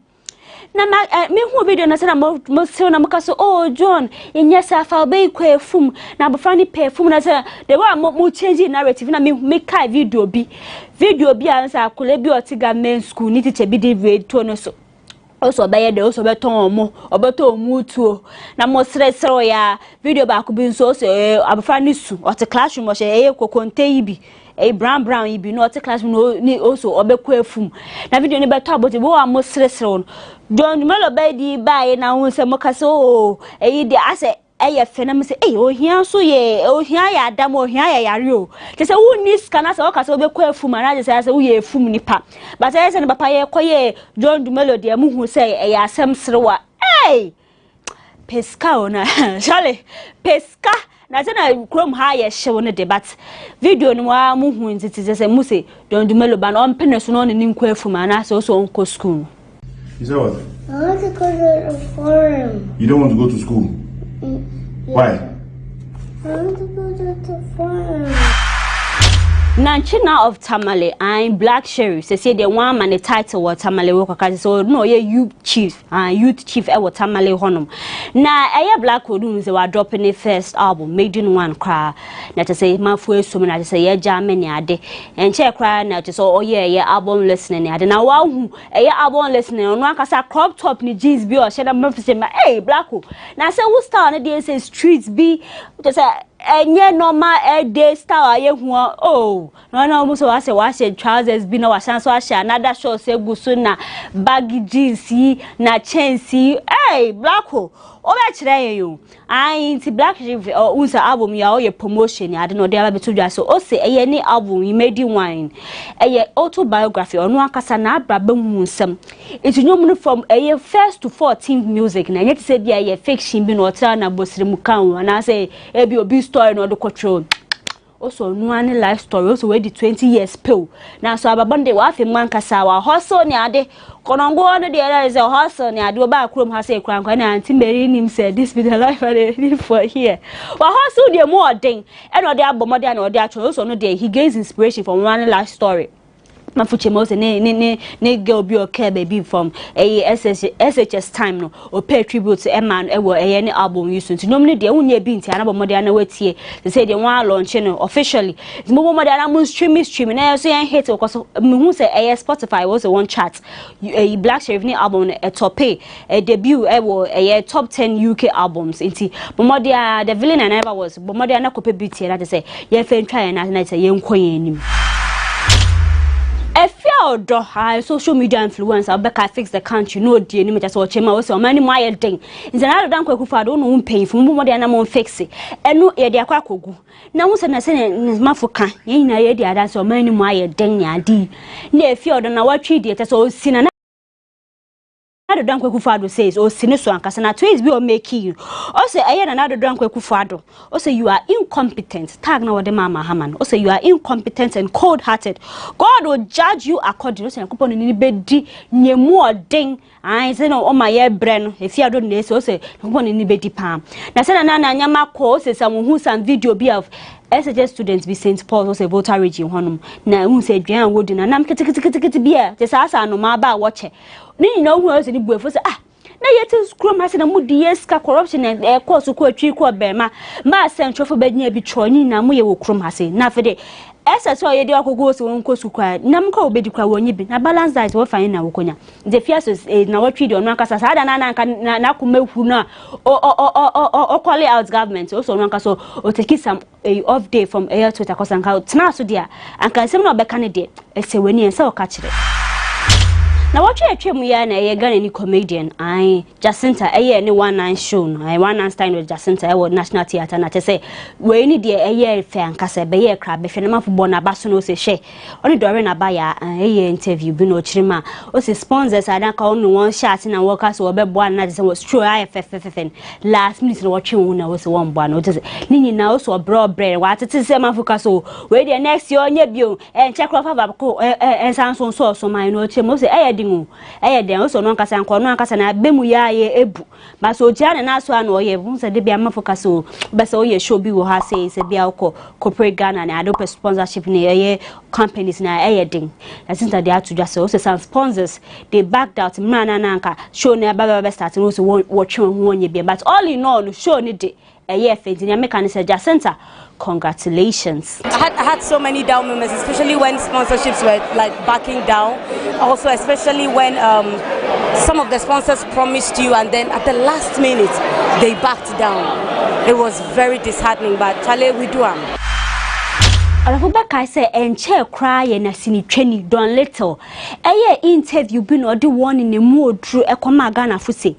na me hu video na say na mo se na muka so oh John enya sa fa obekwa afum na abufrem ni pe afum na say the way mo change narrative na me kai video bi ansa akole bi otiga main school ni teacher bi David to no so also by the also beton mo obeto mutuo na mo sresero ya video ba ko bi nso so abafra ni su o te classroom o she kokonte ibi brown ibi no te classroom no ni also obekọ afum na video ni beto aboti bo mo sresero John Dumelo ba di ba na hu se mo kase o di ase fenam se ohia so ye ohia ya adam ohia ya yare o te se wu ni scanner se o kase obekọ afum na se wu ye afum nipa but se ne papa ye koye John Dumelo de mu hu se asem serewa peska ona chale peska na say na krom ha ye hyew ne de but video no wa mu hu ntiti say mu say don do meloba na on pene so no ne nkwa afuma na say so onko school. You say what? I want to go to the forum. You don't want to go to school? Why? I want to go to the forum. Nanchina of Tamale, I'm Black Sheriff. Say the one man the title was Tamale Waka, so no, youth chief, youth chief, Tamale Honum. Now, Black Woodums, they were dropping the first album, made in one cry. Not to say, my first woman, I say, yeah, Germany, and check cry now to say, oh, yeah, album listening. I don't know who, album listening, on one cast crop top, ni jeans be or shed a Memphis, hey, Black. Now, say, who started the say streets be, to say, enye normal day style aye hu oh no mo so wash trousers bi na wasan so wash another shorts egusu na baggy jeans na chains hey Black hole o be kire you anti Black Sheriff unsa album ya o ye promotion ya de no de aba beto dwa so o se eye ni album you made wine eye autobiography onu akasa na abraba hu nsem etunyom no from eye 1st to 14th music na yet say bia ye fiction bi no otra na bosire mu kan na say e bi obi story no do control also nuane life story also we di 20 years pill na so ababande wa afi man kasa wa hustle ni ade konongo no there is a hustle ni ade oba akrom ha say kran kwan na anti mary nim say this be the life I live for here wa hustle dey more den e no dey abomode na o dey atro also no dey he gains inspiration from one life story mafuche mose ne girl bi o care baby from SHS time no o pay tribute to Emman e wo any album use nti nom ne de wonye bi nti anabo mode ana watie they say they wan launch no officially mo mode ana mo stream na so yan hit because me hu say Spotify was one chart Black Sheriff ni album e top debut e wo top 10 UK albums nti mode the villain I never was mode ana kope beat here that say ye fe try na say ye nkoyen nim if you do high social media influencer Becca fix the country no dear ni just watch ma so many my thing in another dan kwaku fa do no pay fu mo de na mo fix enu ye de akwa kogu na wo se na se mafoka ye na ye de ada so many my thing ya di na if you do na watwi de so si na Nado Dankwe Kufado says, oh, Siniso and Kasana, twins be or make you. Also, I had another Dankwe Kufado. Also, you are incompetent. Tag now the Mama Haman. Also, you are incompetent and cold hearted. God will judge you according to the coupon in the bed, near more ding. I say, no, my air bren. If you don't know, so say, no in the bed palm. Now, Nana Yama calls someone who some video be of. SHS students be St. Paul was a voter region honum. Now, who said, Jan Woodin and I'm kitty beer. Just ask I know my about watch it. You know who else in the boy for ah. Now yet to scrum has in a moody yes corruption and air course to quote 3 quarter bema. My central for bed near be troying and we will crum has it. Now for the SSO ye dia go so won kosu kwa nam ka obedi kwa wonye bi na balance diet wo fine na wokonya the fears na what treat on akasa sada na kumehu na o call out government also on akasa o take some off day from air to takosa nka tena so dia anka sem na obeka ne de ese weni ense o ka kire na what you atwem ya na ye Ghana ni comedian I Jacinta ni one night show no I one night stand with Jacinta wo National Theatre na say we ni de fe ankasa be ye kra be fe na mafo na baso no se hwe oni dore na ba ya interview bi no chirima o se sponsors adan ka onu won shot na workers so be bo na say was true IFFFN last minute no watwe wu na wo se won bo na o se ni nyina o so bro bre wa tete se mafuka so we the next year onye bio check off ba ko ensanso so man no chemo se dingu den o so no nkasa nko no nkasa na bemu ya ye ebu ba so jana na so na oye bu se de bia mafoka so be se oye show bi wo ha se bia ko corporate Ghana na adope sponsorship ni ye companies na din na since they had to just say some sponsors they backed out man na nka show na ba start no so watch won bia but all in all show ni de fentin mechanic Jacinta congratulations. I had so many down moments, especially when sponsorships were like backing down. Also, especially when some of the sponsors promised you and then at the last minute they backed down. It was very disheartening, but Charlie, we do am. Arafubaka say enche cry na sini twani don little. Interview bi no de one in the mood true ekoma Ghana fuse.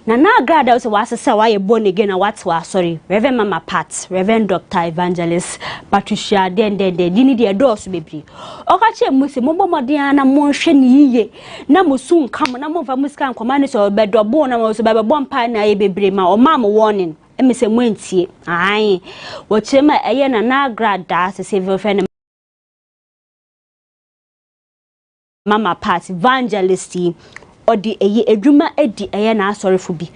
Na grad also was say why born again na what was sorry. Reverend Mama Pat, Reverend Dr. Evangelist Patricia den dini de doors bebre. Okache mu se mo bomode na mo hwe ni yiye. Na mo sun kam na mo fa musika nkoma ni so be dobo na mo so be bompa na ye bebre ma o ma mo warning. Emise mwentie. Aye. Wochema eye na na grada se civil friend Mama Pat evangelist odi eye edwuma edi eye na asorefo bi.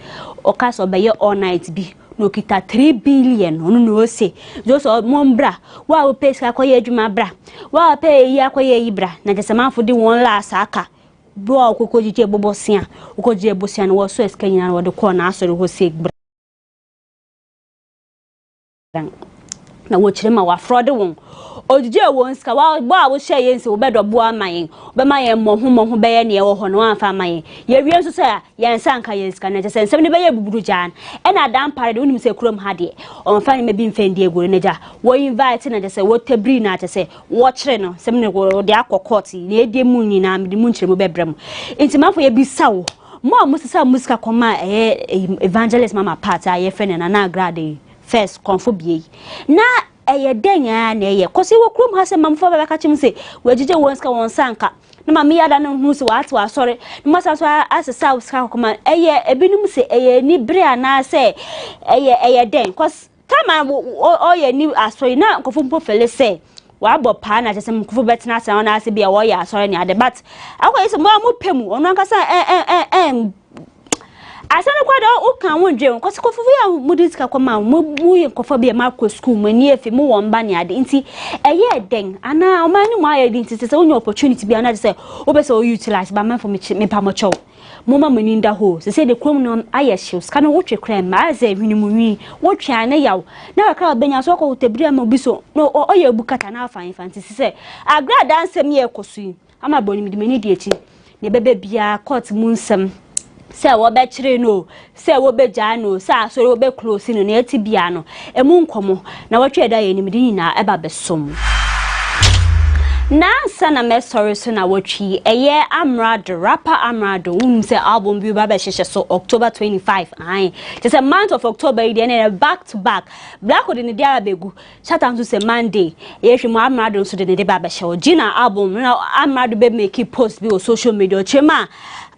Okas obeye all night bi. No kita 3 billion onu no se. Just mombra. Wa o pay ska koye edwuma bra. Wa pay yi akoye yi bra. Na jesemanfo di won la asaka. Bo akoko jije bobosia. Ukojije bosia no wo so eska nyina wo de ko na asore ho se bra. Na wo chire ma wa fraud won ojije won ska wa bo a wo hye yense wo bedo bo amayen be mayen mo be ye ne wo ho no anfa amayen ye wie nso so yensa anka yenska na jese nsem ne be ye buburu jan e na dan pare de unim se kurom ha de onfa ne be mfendi egoro ne ja wo invite na jese wo tabri na jese wo chire no sem ne wo de akokot na edie mu nyina me de mu nchire mo bebrem intimafo ye bisawo mo musisa musika koma evangelist Mama Pat aye fe ne na grade first confobie na eye denya na eye kosi wo krum ha se mamfo ba ka chim se wajije wonska wonsanka na mama ya da no hu se watu asore na masa so asesa uska koma eye ebinum se eye ni bre na se eye den cause time oye ni asore na nkofo mpo fele se wa bo pa na jese mkofo betina se na ase bia wo ya asore ni ade but akoye se mo pemu onu anka sa asana kwa da uka wondwe kwase kofufu ya mudisika kwa ma mu ye kofa bia ma ko school mani efi mu won ni ade nti eye den ana o mani mu aye din nti se onye opportunity bia na se obese o utilize ba man for me pa mo chow mo ma mani nda ho se de krom no aye shoes kana wo twe kram ma ze hwini mu wi wo twa na yaw na ka benya so ko tabria ma biso no o ye bukata na afan fanti se agrada ansem ye kosu ama boni mi de mani di echi ne bebe bia court mu nsem se wo be chire no se wo be ja no se asore wo be close no na eti bia no emu nkomo na wo twa da ye nimdi nyina eba besom na sana me sorry so na wo twi eye amrado rapper amrado se album bi ba be hye so October 25 ai just a month of October e dey back to back black odi ne dia begu Shatta nso se Monday ye hwe mo amrado so de ne ba be hye Gina album na amrado be make post bi on social media chema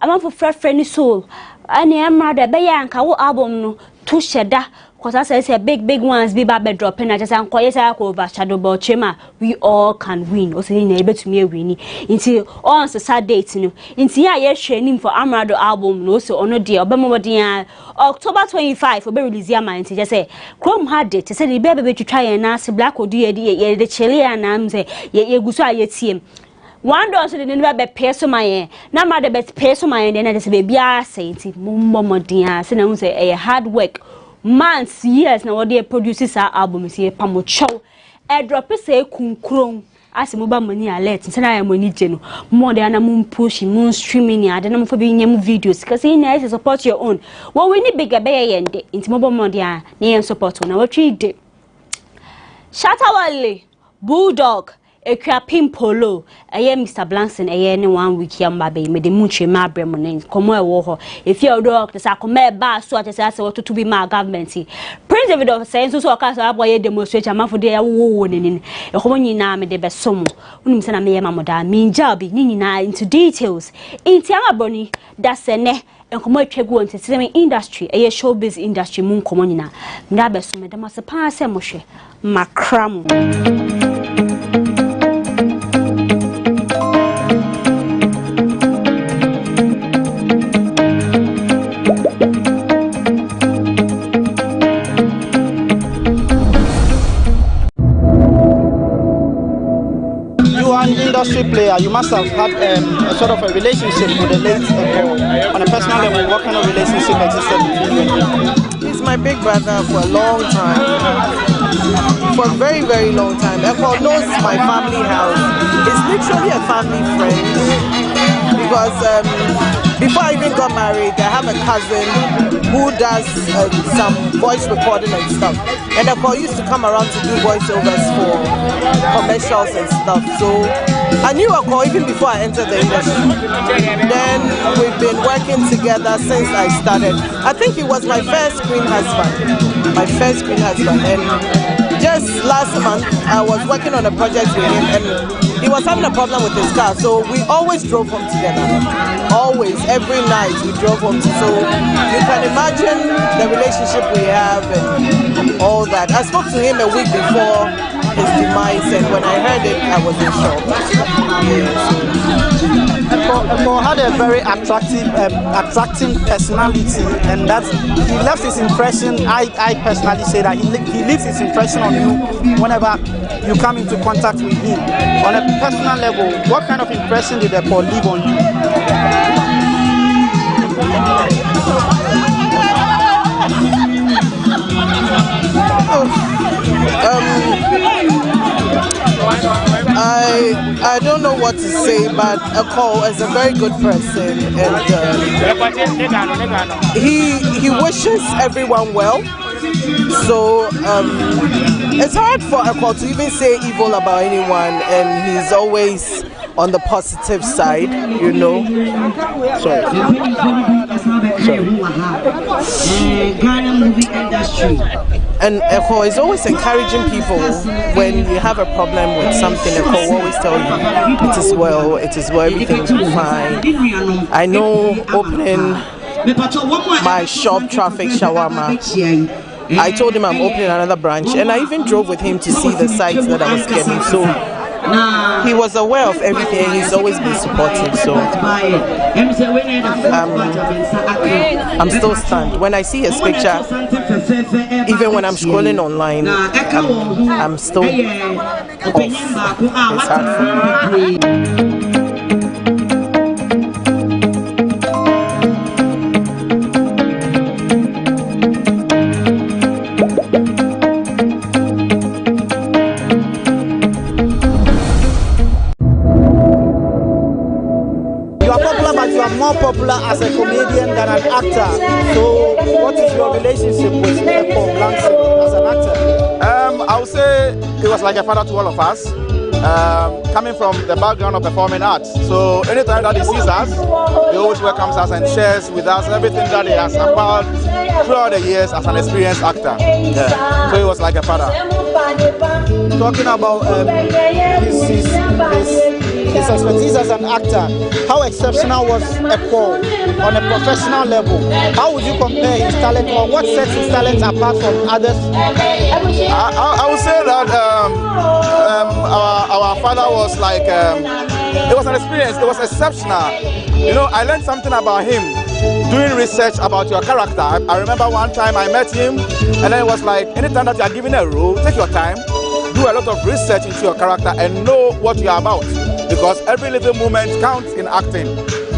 amanfo frefreni soul ani amrado be ya nka wo album no to sheda cause I say big ones be bad dropping na just anko yesa ko overshadow but chema we all can win o say na ebe to me win nti on Saturday no nti ya ye hwe nim for amrado album no so ono de obemodin October 25 obe release ya man nti just say chrome had date say the be twitwa ye na se black odi ye de chele ya na am say ye guso aye tiem one door so the never be peso my na ma de be peso my na just be bia say nti momodin say na say hard work months years na what they produces our album see pamocho e drop say kunkron as mo ba money alert say na money je no more than am push mo streaming ya de na mo for be nyam videos because you need to support your own what we need bigger be yende inti mo ba mo dia na yen support na what we dey Shatta Wale Bulldog Ekra Pimpolo eye Mr. Blanson eye ne 1 week ya mbabe me de munche ma abrem ne komo e wo ho if you dog say akoma ba so ate say to be my government Prince David of say so oka so aboye demonstration amafo de ya wo ne ne e komo nyina me de besom unim say na me ye mamoda me njabi nyina into details inti amaboni da se ne enkomo atwagu entertainment industry eye showbiz industry mun komo nyina nda besom de masepa se mo hwe makram Industry player, you must have had a sort of a relationship with the late Eko. On a personal level, what kind of relationship existed between you and him? He's my big brother for a long time. For a very, very long time. Eko knows my family house. He's literally a family friend. Because before I even got married, I have a cousin who does some voice recording and stuff. And Eko used to come around to do voiceovers for commercials and stuff. So I knew Eko even before I entered the industry. Then we've been working together since I started. I think he was my first screen husband. My first screen husband. And just just last month, I was working on a project with him, and he was having a problem with his car, so we always drove home together. Always, every night we drove home. So you can imagine the relationship we have and all that. I spoke to him a week before his demise, and when I heard it, I was in shock. Eko had a very attracting personality, and that he left his impression. I personally say that he leaves his impression on you whenever you come into contact with him. On a personal level, what kind of impression did Eko leave on you? I don't know what to say, but Eko is a very good person, and he wishes everyone well. So it's hard for Eko to even say evil about anyone, and he's always on the positive side, you know. Sorry. Ghana movie industry. And Eko is always encouraging people when you have a problem with something. Eko will always tell you, it is well, everything will be fine. I know opening my shop, Traffic Shawarma, I told him I'm opening another branch, and I even drove with him to see the sites that I was getting. So he was aware of everything, and he's always been supportive. So I'm still stunned when I see his picture. Even when I'm scrolling online, I'm still off. It's hard for me. More popular as a comedian than an actor. So, what is your relationship with Eko Blankson as an actor? I would say he was like a father to all of us, coming from the background of performing arts. So, anytime that he sees us, he always welcomes us and shares with us everything that he has acquired throughout the years as an experienced actor. Yeah. So, he was like a father. Talking about his expertise as an actor, how exceptional was Eko on a professional level? How would you compare his talent, or what sets his talent apart from others? I would say that our father was like, it was an experience, it was exceptional. You know, I learned something about him doing research about your character. I remember one time I met him, and then it was like, anytime that you are given a role, take your time, do a lot of research into your character and know what you are about, because every little moment counts in acting.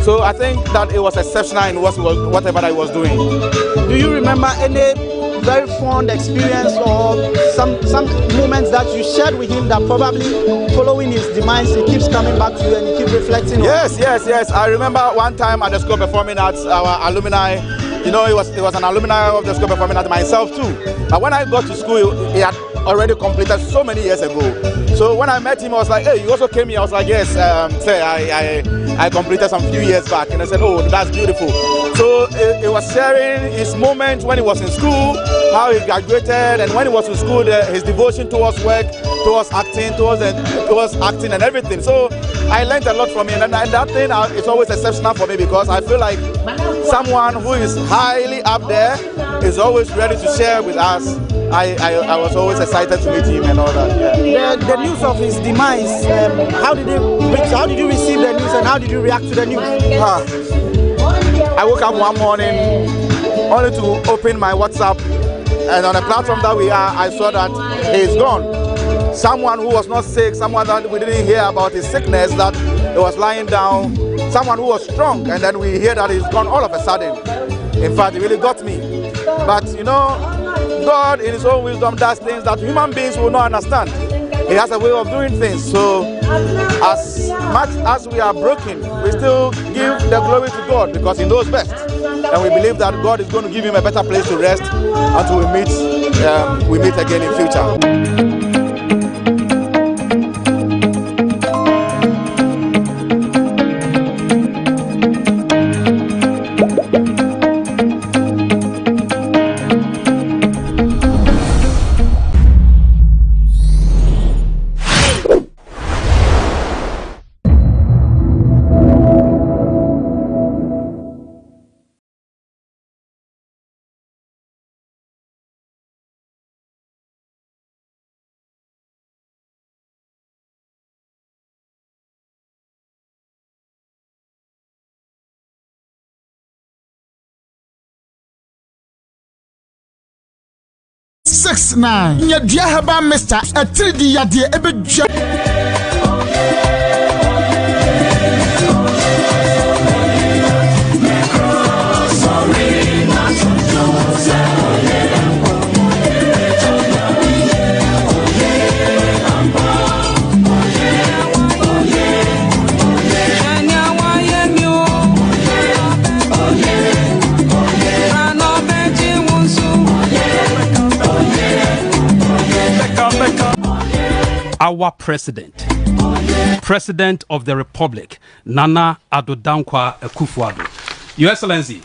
So I think that it was exceptional in whatever I was doing. Do you remember any very fond experience or some moments that you shared with him that probably following his demise he keeps coming back to you and he keeps reflecting on? Yes. I remember one time at the School of Performing Arts, our alumni, you know, he was an alumni of the School of Performing Arts, myself too. But when I got to school, he had already completed so many years ago. So when I met him, I was like, hey, you also came here? I was like, yes, I completed some few years back. And I said, oh, that's beautiful. So he was sharing his moments when he was in school, how he graduated, and when he was in school, his devotion towards work, towards acting, towards acting and everything. So I learned a lot from him, and that thing is always exceptional for me, because I feel like someone who is highly up there is always ready to share with us. I was always excited to meet him and all that. Yeah. The news of his demise, how did you receive the news, and how did you react to the news? I woke up one morning only to open my WhatsApp, and on the platform that we are, I saw that he's gone. Someone who was not sick, someone that we didn't hear about his sickness, that he was lying down, someone who was strong, and then we hear that he's gone all of a sudden. In fact, it really got me. But you know, God in his own wisdom does things that human beings will not understand. He has a way of doing things. So as much as we are broken, we still give the glory to God, because he knows best. And we believe that God is going to give him a better place to rest until we meet again in future. 069 Nyadia Haba Mr. A 3D Yadia Ebedja. Our president of the Republic, Nana Addo Dankwa Akufo-Addo. Your Excellency,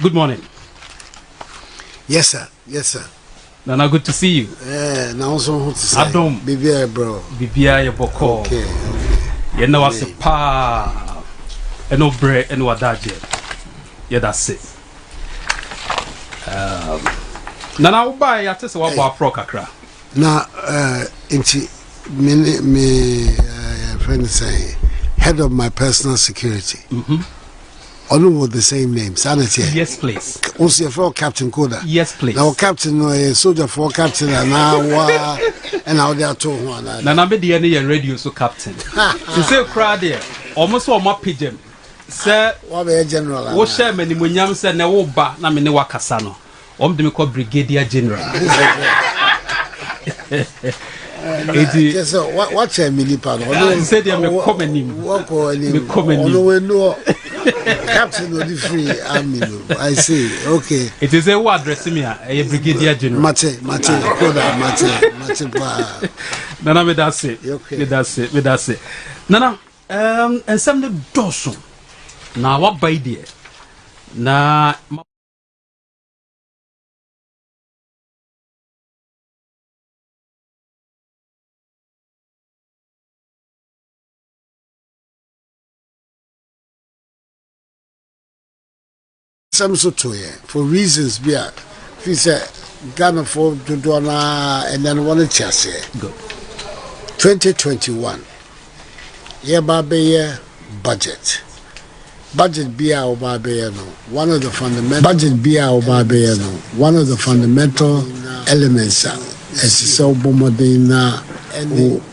good morning. Yes, sir. Yes, sir. Nana, good to see you. Now also want to say, Adom, Bibia, bro. Bibia, your boko. Okay. You know what's a pa, and no bread, and no adaje. Yeah, that's it. Nana, I'll buy a test of what pro kakra. Now, me friend say, head of my personal security. All with the same name, Sanity. Yes, please. Also, for Captain Koda. Yes, please. Now, Captain, soldier for Captain, and now, now they are told one. Nana, be the any radio so Captain. You say, crowd there, almost one more pigeon. Sir, what a general. What share many munyam said, no ba, na mene wakasano. De me call Brigadier General. Yes, sir. What's a mini pan? I said, I'm a common name. Captain of the free army. I say, okay. It is a word addressing me, a Brigadier General. Mate. Nana, me that's it. Okay. That's it. Nana, and some the dorsum. Now, what by dear? Now, some sort of for reasons we are. If you say Ghana for Dodona and then one chassis. Good. 2021. Yeah, Babaya budget. Budget be our Babayano. One of the fundamental budget be our Babayano. One of the fundamental elements as so Bomodina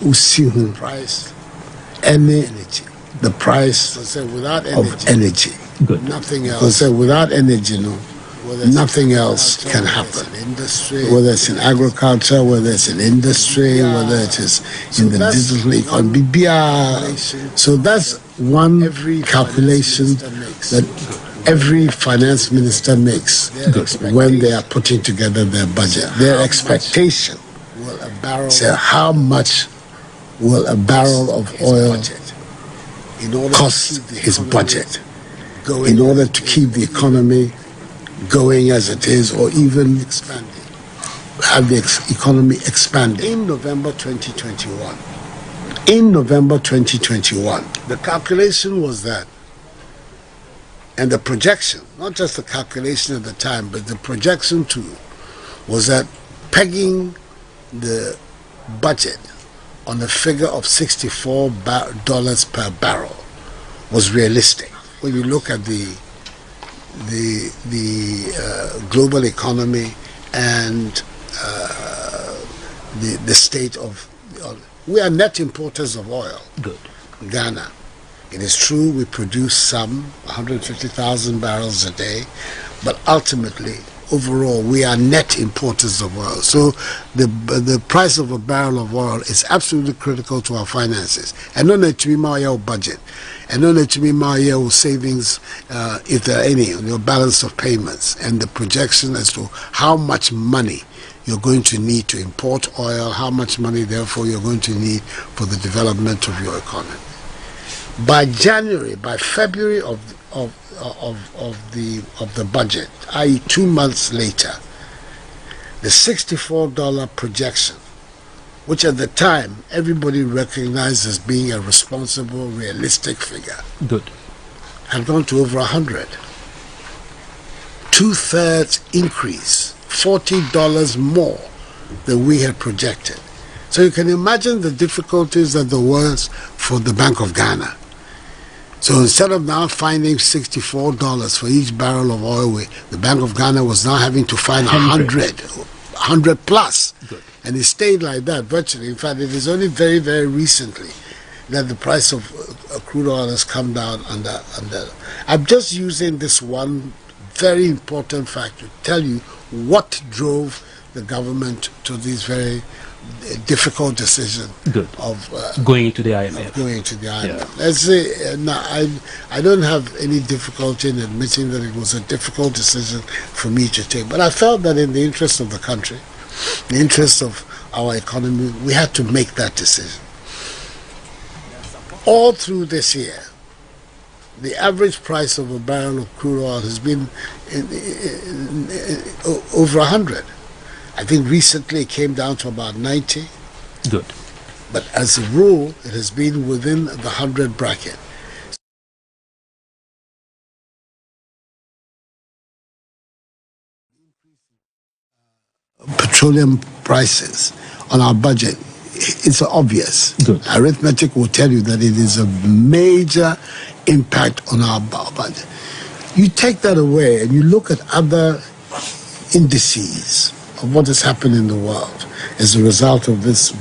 Usihu price. Energy. The price without of energy. Good. Nothing else. So without energy, nothing else can happen. Whether it's in agriculture, whether it's in industry, whether it is in the digital economy. So that's one calculation that every finance minister makes when they are putting together their budget. Their expectation. So how much will a barrel of oil cost his budget? In order to keep the economy going as it is, or even have the economy expanding. In November 2021, the calculation was that, and the projection, not just the calculation at the time, but the projection too, was that pegging the budget on a figure of $64 per barrel was realistic. When you look at the global economy and the state of we are net importers of oil. Good. Ghana. It is true we produce some 150,000 barrels a day, but ultimately, overall, we are net importers of oil. So the price of a barrel of oil is absolutely critical to our finances. And not to be my budget. And not to be my savings, if there are any, on your balance of payments, and the projection as to how much money you're going to need to import oil, how much money, therefore, you're going to need for the development of your economy. By February of the budget, i.e. 2 months later, the $64 projection, which at the time everybody recognized as being a responsible, realistic figure, had gone to over 100. 2/3 increase, $40 more than we had projected. So you can imagine the difficulties that there was for the Bank of Ghana. So instead of now finding $64 for each barrel of oil, the Bank of Ghana was now having to find 100 100 plus. Good. And it stayed like that virtually. In fact, it is only very, very recently that the price of crude oil has come down under. I'm just using this one very important fact to tell you what drove the government to these very difficult decision of going to the IMF. Going to the IMF. Yeah. Let's say I don't have any difficulty in admitting that it was a difficult decision for me to take, but I felt that in the interest of the country, the interest of our economy, we had to make that decision. All through this year, the average price of a barrel of crude oil has been over 100. I think recently it came down to about 90. Good. But as a rule, it has been within the 100 bracket. Petroleum prices on our budget, it's obvious. Good. Arithmetic will tell you that it is a major impact on our budget. You take that away and you look at other indices of what has happened in the world as a result of this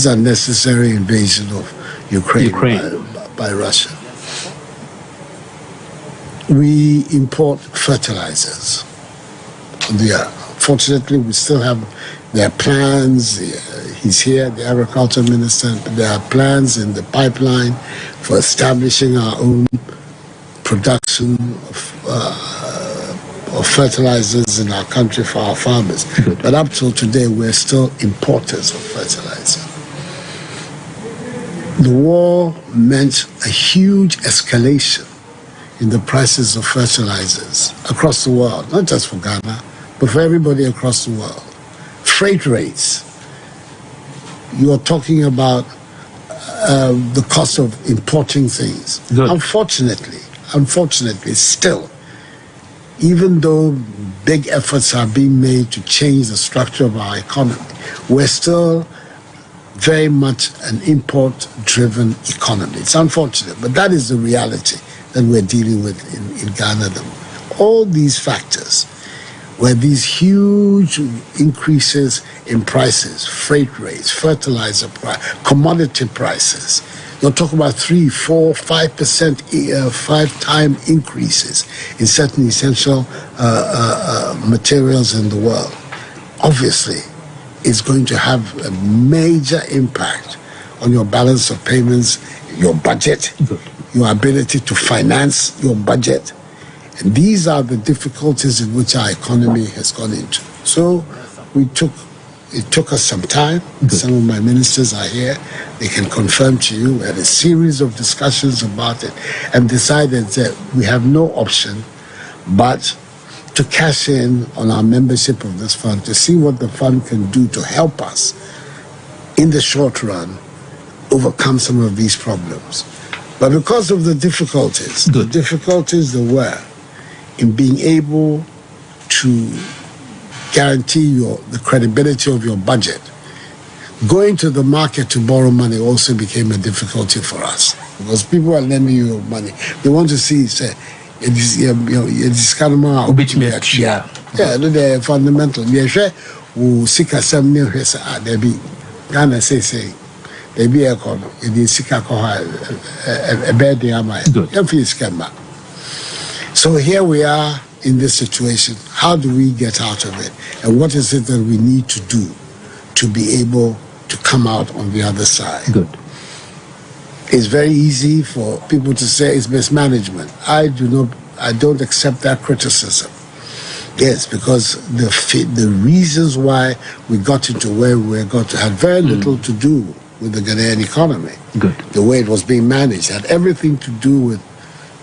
unnecessary invasion of Ukraine. By Russia. We import fertilizers. Fortunately, we still have their plans. He's here, the agriculture minister. There are plans in the pipeline for establishing our own production of fertilizers in our country for our farmers. But up till today, we're still importers of fertilizer. The war meant a huge escalation in the prices of fertilizers across the world, not just for Ghana, but for everybody across the world. Freight rates. You are talking about the cost of importing things. Good. Unfortunately, still, even though big efforts are being made to change the structure of our economy, we're still very much an import-driven economy. It's unfortunate, but that is the reality that we're dealing with in Ghana. All these factors were these huge increases in prices, freight rates, fertilizer price, commodity prices. You're talking about 3, 4, 5%, 5-time increases in certain essential materials in the world. Obviously, it's going to have a major impact on your balance of payments, your budget, your ability to finance your budget. And these are the difficulties in which our economy has gone into. So it took us some time. Some of my ministers are here. They can confirm to you. We had a series of discussions about it and decided that we have no option but to cash in on our membership of this fund to see what the fund can do to help us in the short run overcome some of these problems. But because of the difficulties there were in being able to guarantee the credibility of your budget, going to the market to borrow money also became a difficulty for us because people are lending you money. They want to see, say, it's kind of more the fundamental. We seek a some new there be Ghana say they be a corner. It is seek a bad So here we are in this situation. How do we get out of it? And what is it that we need to do to be able to come out on the other side? Good. It's very easy for people to say it's mismanagement. I don't accept that criticism. Yes, because the reasons why we got into where we got had very little to do with the Ghanaian economy. Good. The way it was being managed had everything to do with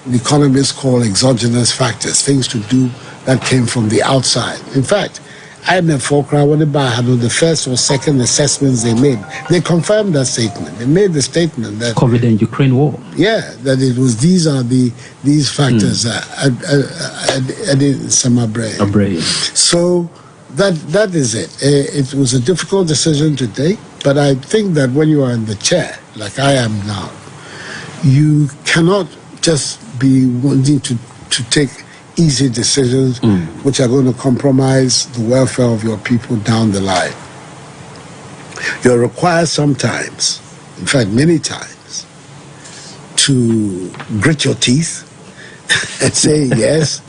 the economists call exogenous factors, things to do that came from the outside. In fact, IMF the first or second assessments they made, they confirmed that statement. They made the statement that COVID and Ukraine war. Yeah, that it was these factors that in some brain. So that is it. It was a difficult decision to take, but I think that when you are in the chair, like I am now, you cannot just be wanting to take easy decisions which are going to compromise the welfare of your people down the line. You're required sometimes, in fact many times, to grit your teeth and say yes,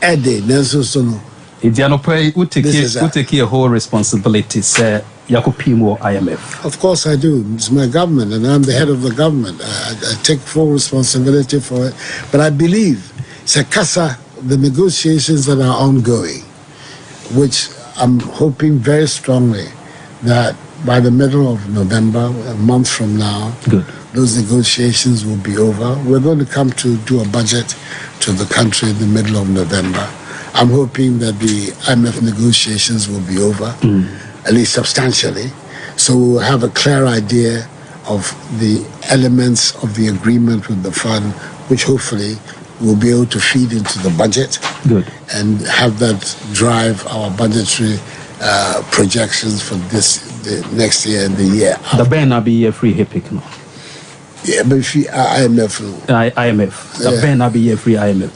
Eddie, Nelson. You take a whole responsibility, sir. Yakupimo IMF. Of course I do. It's my government and I'm the head of the government. I take full responsibility for it. But I believe, Sekasa, the negotiations that are ongoing, which I'm hoping very strongly that by the middle of November, a month from now, those negotiations will be over. We're going to come to do a budget to the country in the middle of November. I'm hoping that the IMF negotiations will be over. At least substantially, so we'll have a clear idea of the elements of the agreement with the fund, which hopefully we'll be able to feed into the budget and have that drive our budgetary projections for the next year and the year. The ban will be a free HIPIC, no? Yeah, but if IMF, no. IMF. The ban will be a free IMF.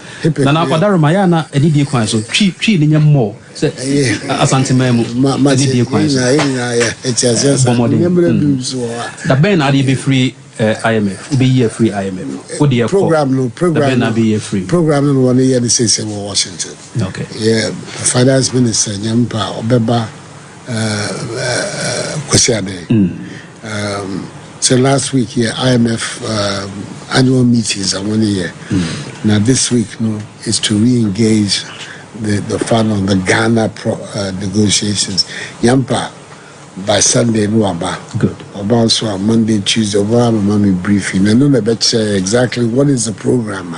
Now, for that, Mayana, a DD coin, so cheap in more. Asante memu. The Ben are be free IMF. Be year free IMF. What the program? The Ben are be year free. Program no 1 year. They say Washington. Okay. Yeah, Finance Minister Nyampa Obeba Kwesiade. So last week here, IMF annual meetings are 1 year. Now this week, is to re-engage the fund on the Ghana negotiations. Yampa by Sunday no aba. Good. About so on Monday, Tuesday, mommy briefing. I know the exactly what is the program.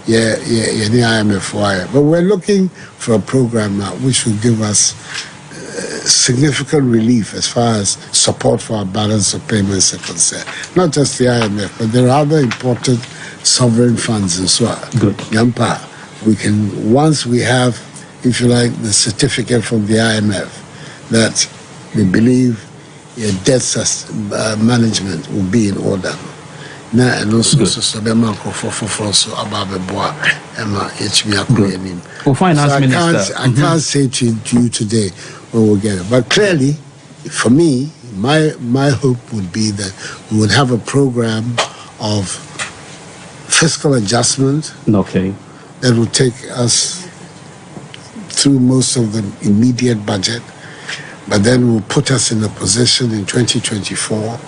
Yeah, the IMF wire. But we're looking for a program which will give us significant relief as far as support for our balance of payments are concerned. Not just the IMF, but there are other important sovereign funds as well. Good. Yampa, we can, once we have, if you like, the certificate from the IMF that we believe debt management will be in order. Now, and also, so the mark for so about the boy, Emma, HB. Well, Finance Minister. I can't say to you today when we'll get it. But clearly, for me, my hope would be that we would have a program of fiscal adjustment. Okay. That will take us through most of the immediate budget, but then will put us in a position in 2024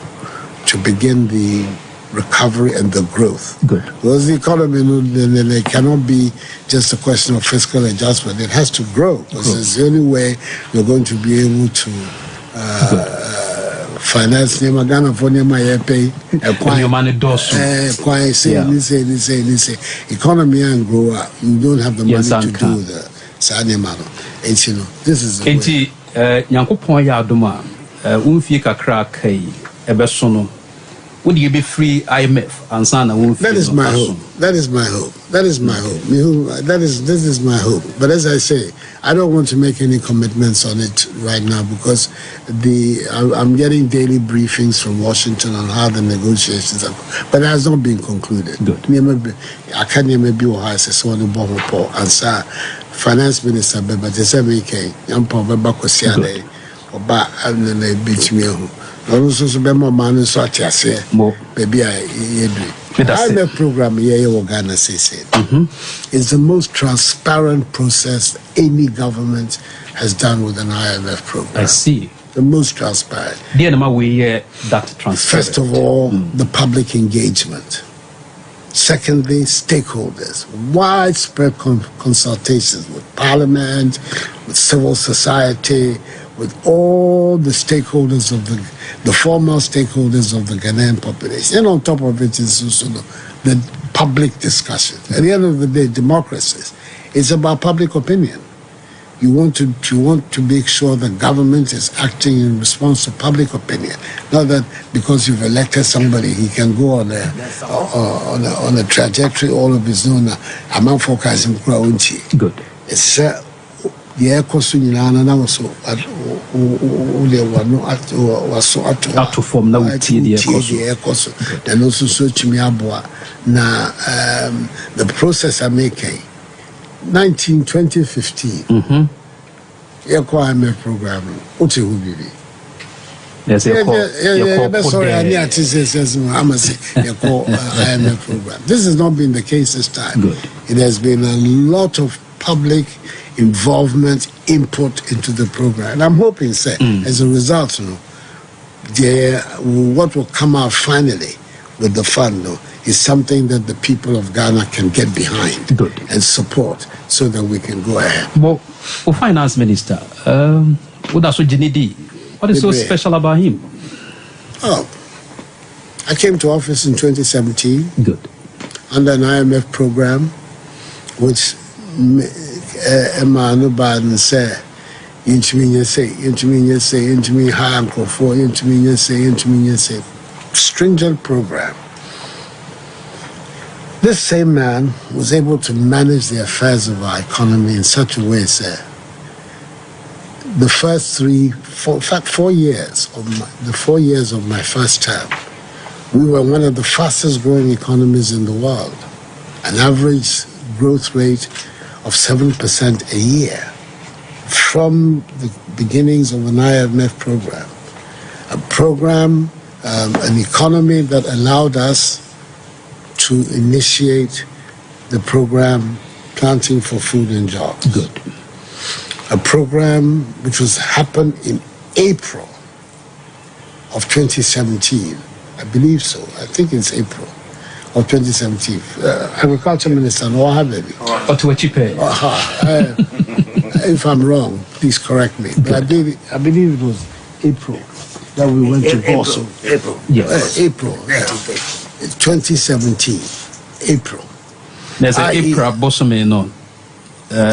to begin the recovery and the growth. Good. Because the economy cannot be just a question of fiscal adjustment. It has to grow. Because it's the only way you're going to be able to finance Ghana for pay economy and grow up. You don't have the money to do the Sanimano. And this is the way. Would you be free IMF and Sana? That is my hope. That is my hope. That is my hope. This is my hope. But as I say, I don't want to make any commitments on it right now because I'm getting daily briefings from Washington on how the negotiations are, but it has not been concluded. I can't maybe answer Finance Minister Beba Tesabeke, Yampa Beba Kosiade, Oba Abnene also man so baby IMF program here Ghana says it's the most transparent process any government has done with an IMF program. I see. The most transparent. That transparent. First of all, the public engagement. Secondly, stakeholders. Widespread consultations with Parliament, with civil society, with all the stakeholders of the formal stakeholders of the Ghanaian population. And on top of it is also the public discussion. At the end of the day, democracy is about public opinion. You want to make sure the government is acting in response to public opinion. Not that because you've elected somebody, he can go on a trajectory all of his own. I'm focusing good. It's the air cost in Yana was out to form now the air cost, and also search me abwa. Now, the process I'm making, 2015. IMF program. What's it be? Yes, sorry, IMF program. This has not been the case this time. Good. It has been a lot of public involvement, input into the program. And I'm hoping, sir, as a result, what will come out finally with the fund, is something that the people of Ghana can get behind and support so that we can go ahead. Well, Finance Minister, what is so special about him? Oh, I came to office in 2017. Good. Under an IMF program, which Emmanuel Biden said, stringent program. This same man was able to manage the affairs of our economy in such a way, sir. The first 4 years of my first term, we were one of the fastest growing economies in the world, an average growth rate of 7% a year from the beginnings of an IMF program, an economy that allowed us to initiate the program Planting for Food and Jobs. Good. A program which was happened in April of 2017. I believe so. I think it's April of 2017. Agriculture Minister Noah Baby. If I'm wrong, please correct me. But I believe it was April that we went to Warsaw. April. Yes. April. 2017. April. There's an April Bosome no.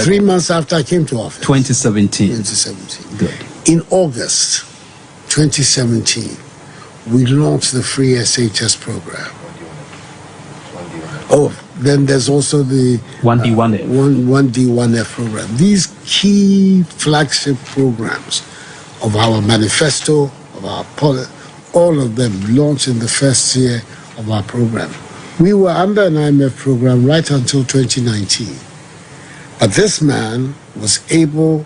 3 months after I came to office. 2017. 2017. Good. In August 2017, we launched the free SHS program. Oh, then there's also the 1D1F. 1D1F program. These key flagship programs of our manifesto, of our policy, all of them launched in the first year of our program. We were under an IMF program right until 2019. But this man was able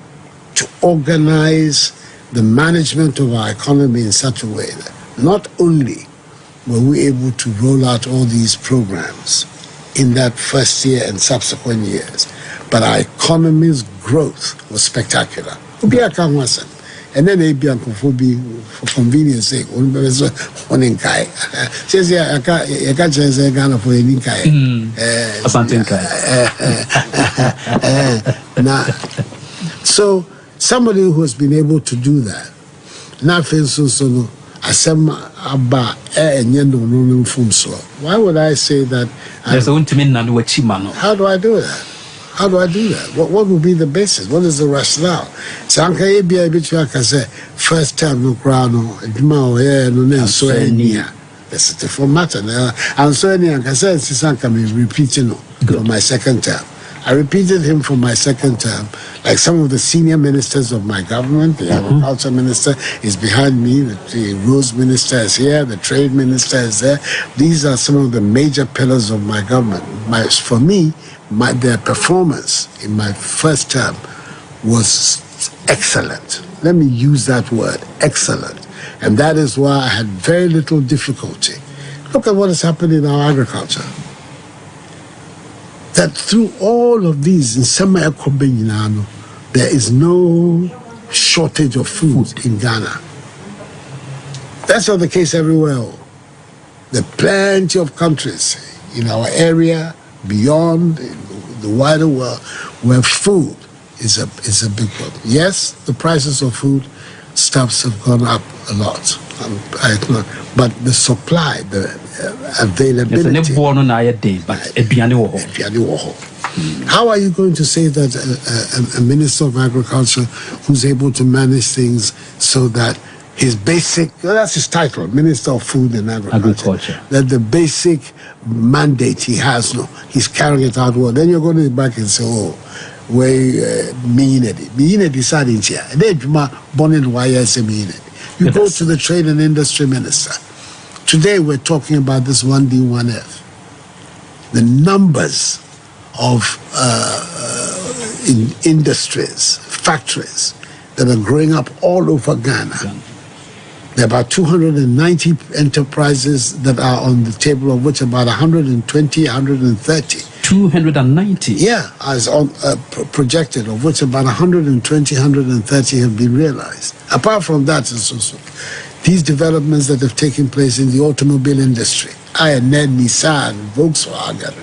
to organize the management of our economy in such a way that not only were we able to roll out all these programs in that first year and subsequent years, but our economy's growth was spectacular. And then they be for convenience sake, one in Kai. Says, I can't say Ghana for any Kai. So, somebody who has been able to do that, why would I say that? How do I do that? How do I do that? What will be the basis? What is the rationale? Sanka say first time no crown no so that's the format and so any I said Sanka me repeating for my second term. I repeated him for my second term, like some of the senior ministers of my government. The agriculture minister is behind me, the roads minister is here, the trade minister is there. These are some of the major pillars of my government. For me, their performance in my first term was excellent. Let me use that word, excellent. And that is why I had very little difficulty. Look at what has happened in our agriculture. That through all of these, in semi-Ekobenginano, there is no shortage of food in Ghana. That's not the case everywhere. There are plenty of countries in our area, beyond the wider world, where food is a big problem. Yes, the prices of food stuffs have gone up a lot, but the supply, the availability. How are you going to say that a minister of agriculture who's able to manage things so that his basic, that's his title, Minister of Food and Agriculture. That the basic mandate he has, he's carrying it out well. Then you're going to go back and say, oh, we mean it. You go to the Trade and Industry Minister. Today we're talking about this 1D1F. The numbers of in industries, factories that are growing up all over Ghana. There are about 290 enterprises that are on the table, of which about 120, 130. 290? Yeah, as on projected, of which about 120, 130 have been realized. Apart from that, it's also these developments that have taken place in the automobile industry. IMF, Nissan, Volkswagen,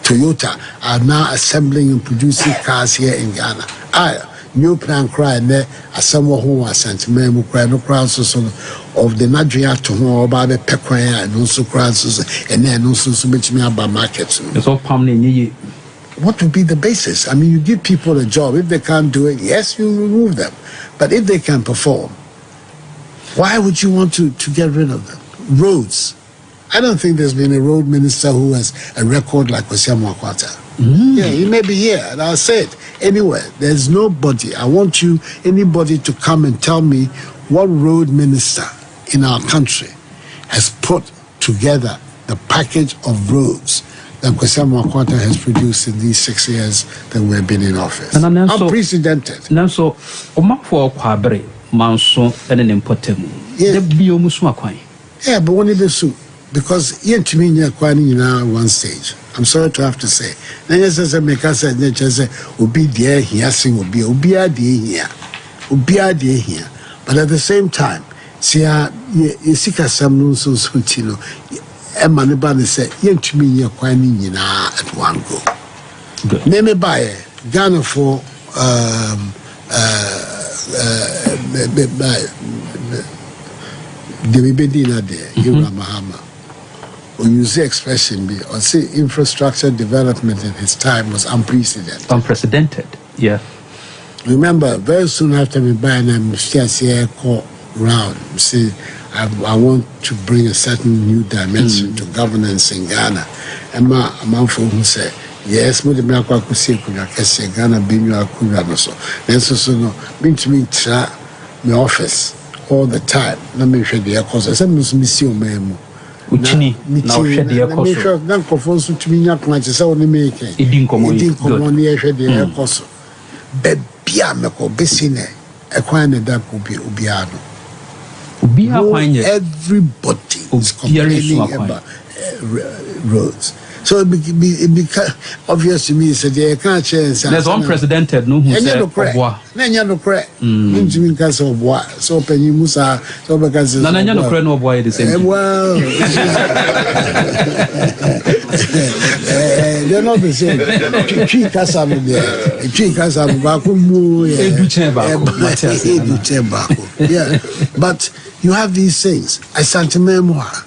Toyota are now assembling and producing cars here in Ghana. New plan cry ne asamo ho asantime mu cry no cry so of the Nigeria to ho oba be pekwan and also cry so and then also so betimi aba market. It's all permanent. What would be the basis? I mean, you give people a job. If they can't do it, yes, you remove them. But if they can perform, why would you want to get rid of them? Roads. I don't think there's been a road minister who has a record like Osiamo Akwata. Yeah, he may be here, and I'll say it anywhere. There's nobody. I want anybody to come and tell me what road minister in our country has put together the package of roads that Osiamo Akwata has produced in these 6 years that we've been in office. Unprecedented. Now, so Omafo Kwabre, Manso, and an important. Yeah, but when it is because yen to me at one stage. I'm sorry to have to say. Then yes, as a maker said, be there here, sing will be here, here. But at the same time, see, you see, some so tino. And Manibani said, yen to me at one go. Name me by Ghana for the Bibedina there, Hira Mahama. When you say expression, or say infrastructure development in his time was unprecedented. Unprecedented, yeah. Remember, very soon after me buying a here call round, see, I want to bring a certain new dimension to governance in Ghana. And my uncle who said, yes, Ghana being your so. Then so no, mean to me, my office all the time. Let me show the cause. I said, Miss Memo. Uchini now shed the air Then conforms to me not much as only making. It didn't come near the air cost. Bebia Meko Bessine, acquired that could be Ubiano. Everybody is complaining about roads. So it becomes obvious to me that they can't change. There's unprecedented, no, who said, Nanyano crack. Mean case of what? So Penny Musa, so because Nanyano crack no boy the same. Well, they're not the same. Tree Casam there, Tree Casam Bakumu, yeah. But you have these things. I sent a memoir.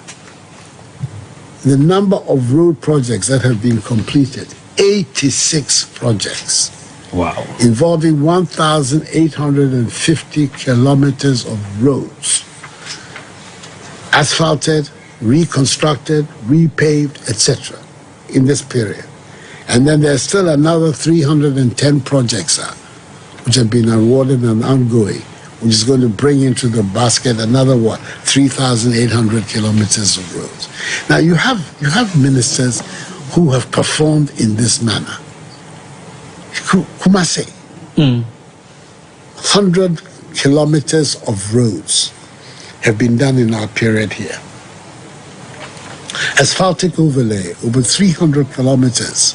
The number of road projects that have been completed, 86 projects. Wow. Involving 1,850 kilometers of roads. Asphalted, reconstructed, repaved, etc. in this period. And then there's still another 310 projects which have been awarded and ongoing, which is going to bring into the basket another 3,800 kilometers of roads. Now you have ministers who have performed in this manner. Kumase, 100 kilometers of roads have been done in our period here. Asphaltic overlay, over 300 kilometers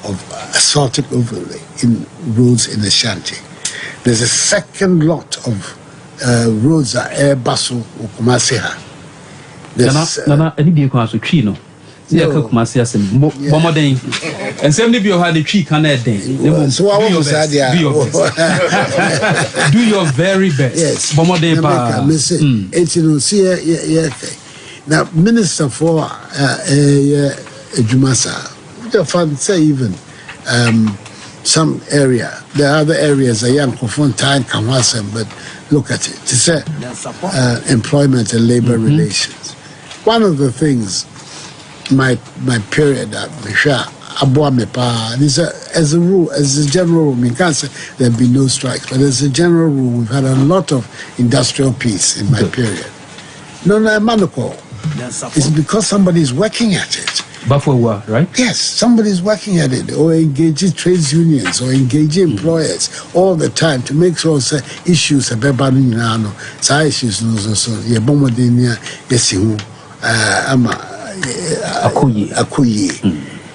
of asphaltic overlay in roads in Ashanti. There's a second lot of roads at Air Basso or Kumaseha. Nana, any be across the tree, no? Yeah, Kumasias and Bomodane. And 70 people had the tree can add. So I was do your very best. Yes, Bomodane. Now, Minister for Jumasa, the fund say even some area, there are other areas, a young time Kamasa, but look at it. It's employment and labor relations. One of the things, my period at Misha, as a rule, as a general rule, I can't say there have been no strikes, but as a general rule, we've had a lot of industrial peace in my period. No, Manoko. It's because somebody is working at it. Bafwa, right? Yes, somebody's working at it, or engaging trades unions, or engaging employers all the time to make sure issues are issues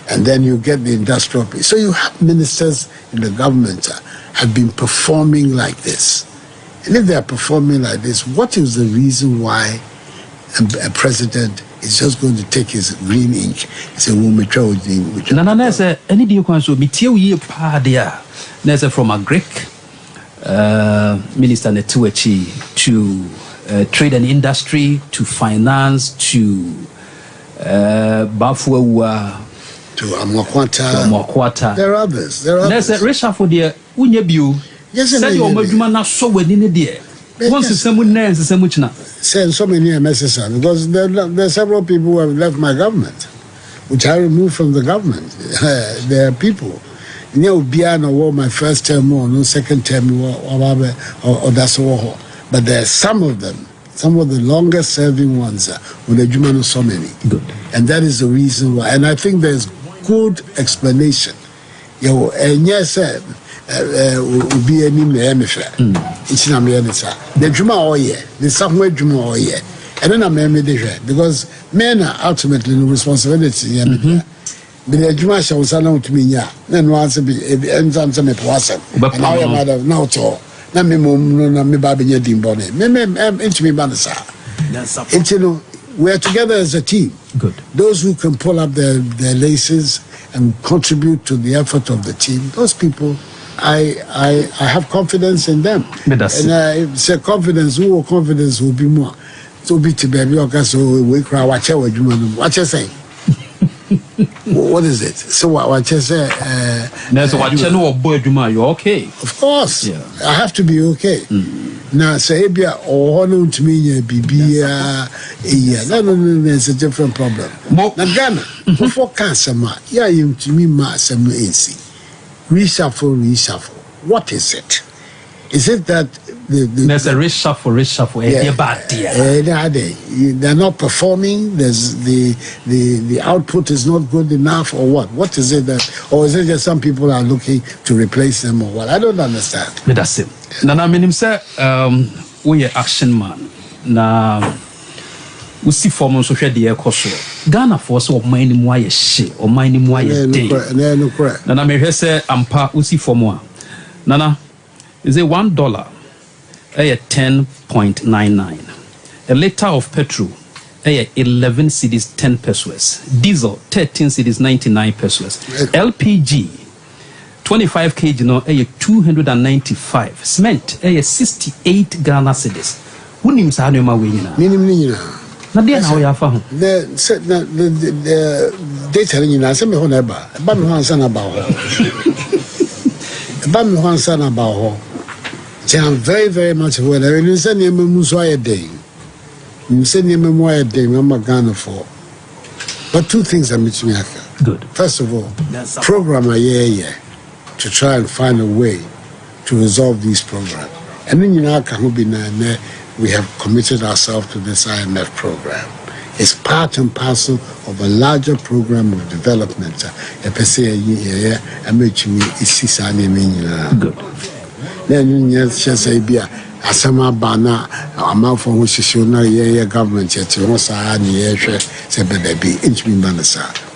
and then you get the industrial piece. So you have ministers in the government have been performing like this. And if they are performing like this, what is the reason why a president is just going to take his green ink and say, "We'll make sure any do you want to be from a Greek minister Netuachi to trade and industry to finance to Bafwa to Amokwata. There are others. There's a reshuffle there. Yes, said you are so winning there. Once someone names so much now. Send so many messages because there are several people who have left my government, which I removed from the government. There are people. My first term or no second term or that's all. But there are some of them. Some of the longest serving ones when the Jumano so many. Good. And that is the reason why. And I think there's good explanation. And yes, will be any it's not me. The Juma all year, the somewhere Juma all year. And then I'm because men are ultimately the responsibility. But the Juma shall sound to me, then once a bit, it ends on some person. And I am out of now to. Na me baby dimbone. We're together as a team. Good. Those who can pull up their laces and contribute to the effort of the team, those people, I have confidence in them. And it's a confidence. Who confidence will be more? So be to baby so we cry. Watch out, what you say? What is it? So what you say? You're okay. Of course, yeah. I have to be okay. Now, say, no, it's a different problem. Now, Ghana, before cancer, you to me, reshuffle. What is it? Is it that there's a reshuffle? They're not performing. There's the output is not good enough, or what? What is it that, or is it just some people are looking to replace them, or what? I don't understand. That's it. Nana minim say we are action man. Na we see form so hwe de ekoso. Ghana for so man ni mu aye hye, o man ni mu aye den. No correct. Nana me hwe say ampa we see form a. Nana is it $1 10.99. A liter of petrol 11 cedis 10 pesos. Diesel 13 cedis 99 pesos. LPG 25 kg no 295. Cement 68 Ghana cedis. Unim sa no ma we nyina. Na dia na wo ya fa ho. The data nyina se me ho na ba. Ba me ho ansa na ba ho. Ba me ho ansa na ba ho. I'm very, very much aware. When you send him a Musoya day, you send him a Moya day, I'm a Ghana for. But two things are making me good. First of all, program a year to try and find a way to resolve these programs. And then we have committed ourselves to this IMF program. It's part and parcel of a larger program of development. Good. Then you just say, Asama Bana, a mouth for which is government yet to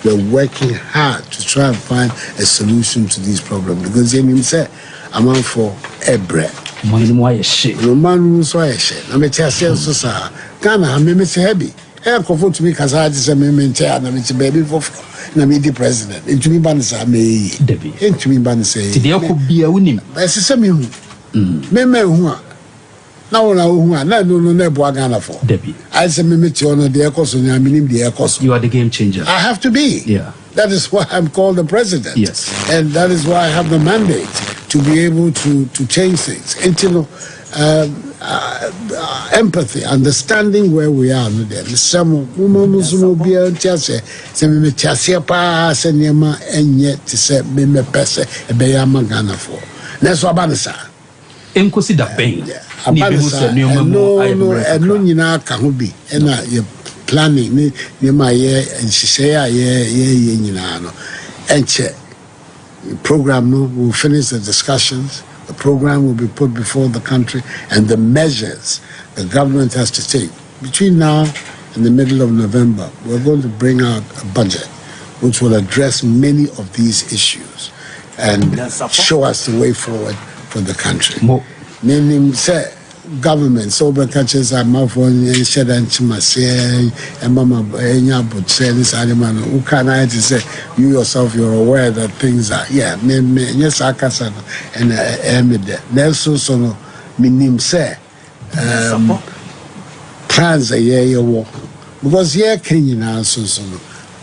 we're working hard to try and find a solution to these problems because they say, I'm out for a bread. No man who's so a shit. I'm a Chassis Sosa. Ghana, I'm a heavy. Air comfort to me because I just a moment and I'm a baby for the president. Into me, Banasa may Debbie. Into me, Banasa. There could be a winning. I say, me, now, no, Ghana for Debbie. I say, me, the Ecos, and I mean, the Ecos. You are the game changer. I have to be. Yeah. That is why I'm called the president. Yes. And that is why I have the mandate to be able to change things. Until empathy, understanding where we are. Some women will be able to say, and yet to say, me person, a bayama Ghana for. That's what I'm saying. Consider pain. No, planning, near my year, and she say, and check. The program will finish the discussions. The program will be put before the country, and the measures the government has to take. Between now and the middle of November, we're going to bring out a budget which will address many of these issues and show us the way forward for the country. Meaning, say, government, so catches a mouth on shed and chimase, and Mama Enya would say this animal. Who can I say? You yourself, you're aware that things are, yes, I can say, and Nelson Sono, minim say, plans a year war. Because here, Kenya now, so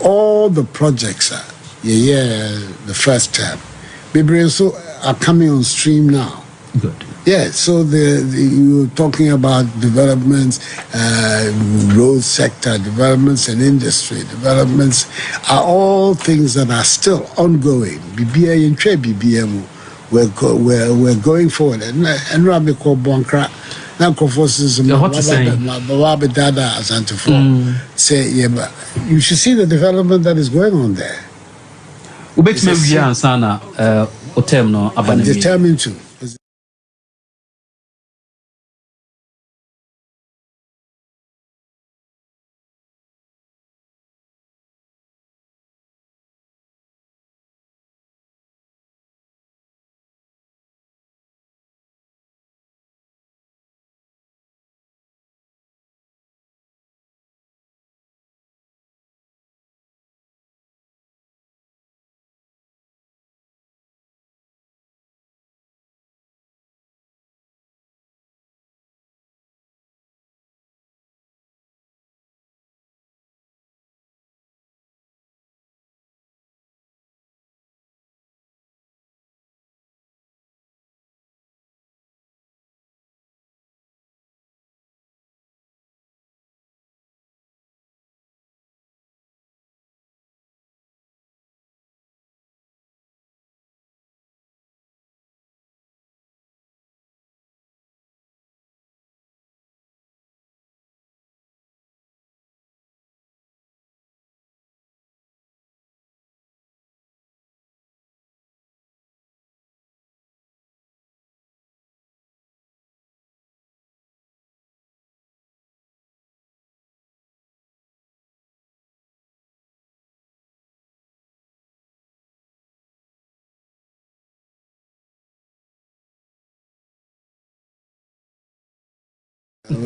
all the projects are, the first term. Bibri so are coming on stream now. Good. Yeah, so you're talking about developments, road sector developments and industry developments are all things that are still ongoing. We're going forward. And Rabbi called Bonkra, now forces say, yeah, but you should see the development that is going on there. I'm determined to.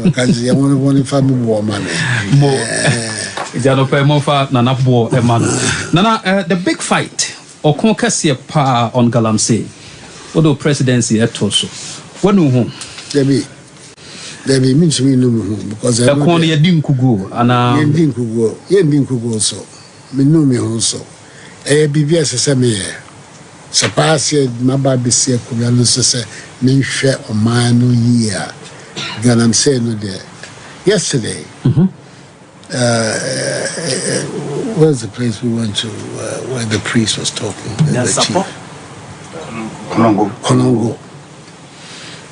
Because you want to find more money. The big fight or conquer pa on Galamsey. What presidency at Toso? What no home? There means me no home because I didn't go and didn't go so. Me know me also. BBS is me. Surpassed my baby say, Kubiano say, me share on my new year. GhanaWeb no there. Yesterday, where's the place we went to where the priest was talking? The chief. Konongo.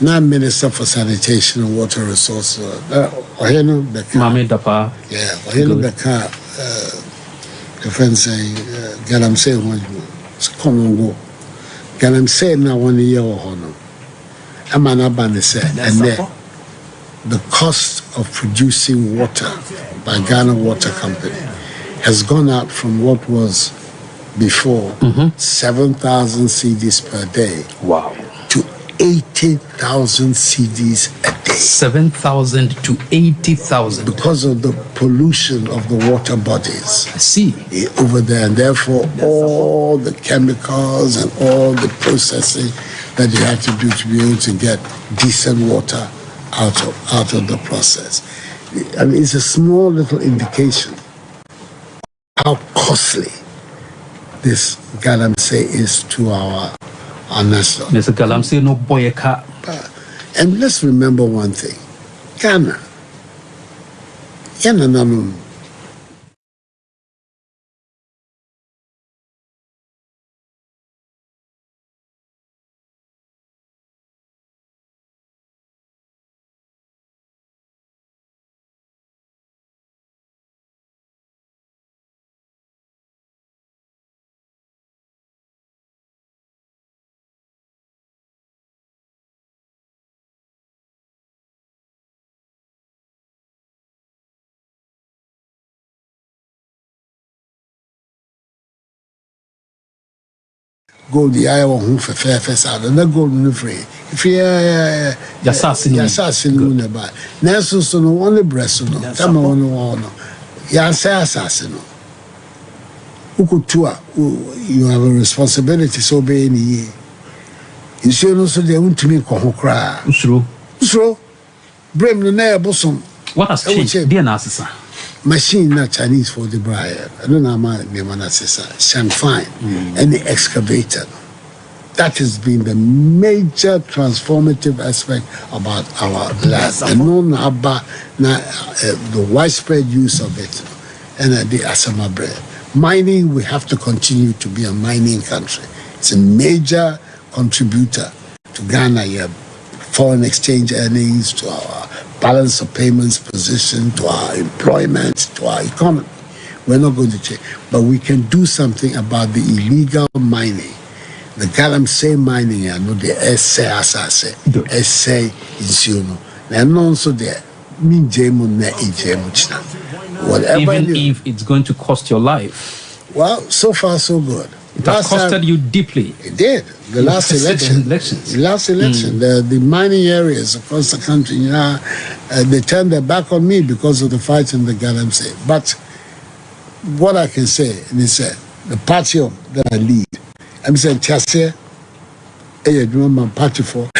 Now Minister for Sanitation and Water Resources. Oheno Beka. Mami Dapa. Yeah, Oheno Beka. The friend saying GhanaWeb Konongo. GhanaWeb now 1 year or hono. Amana Bane said, and there. The cost of producing water by Ghana Water Company has gone up from what was before 7,000 cedis per day. Wow. To 80,000 cedis a day. 7,000 to 80,000. Because of the pollution of the water bodies. I see. Over there, and therefore all the chemicals and all the processing that you have to do to be able to get decent water out of the process. I mean, it's a small little indication how costly this GhanaWeb is to our nation. Mr. GhanaWeb no boyaka. And let's remember one thing. Ghana. gold the eye on for fair face out and the gold no free. If you assassin no ba. Neso so no only breast no. Tama no no. Ya assassin no. Ukutua you have a responsibility so be any. You see no so they want to make ko kra. Usro. Brem no na bosom. What has changed? Dear Nasisa. Machine not Chinese for the briar. I don't know my name on Shanfine and the excavator. That has been the major transformative aspect about our land. And the widespread use of it and the Asama bread. Mining, we have to continue to be a mining country. It's a major contributor to Ghana, foreign exchange earnings, to our balance of payments position, to our employment, to our economy. We're not going to change. But we can do something about the illegal mining. The Galamsey mining, I know the essay, as I say, essay insuno. And also the whatever. Even if it's going to cost your life. Well, so far so good. It has costed you deeply. It did. The last election. The mining areas across the country, they turned their back on me because of the fight in the Galamsey. But what I can say is the party that I lead, I'm saying, Chassia, party for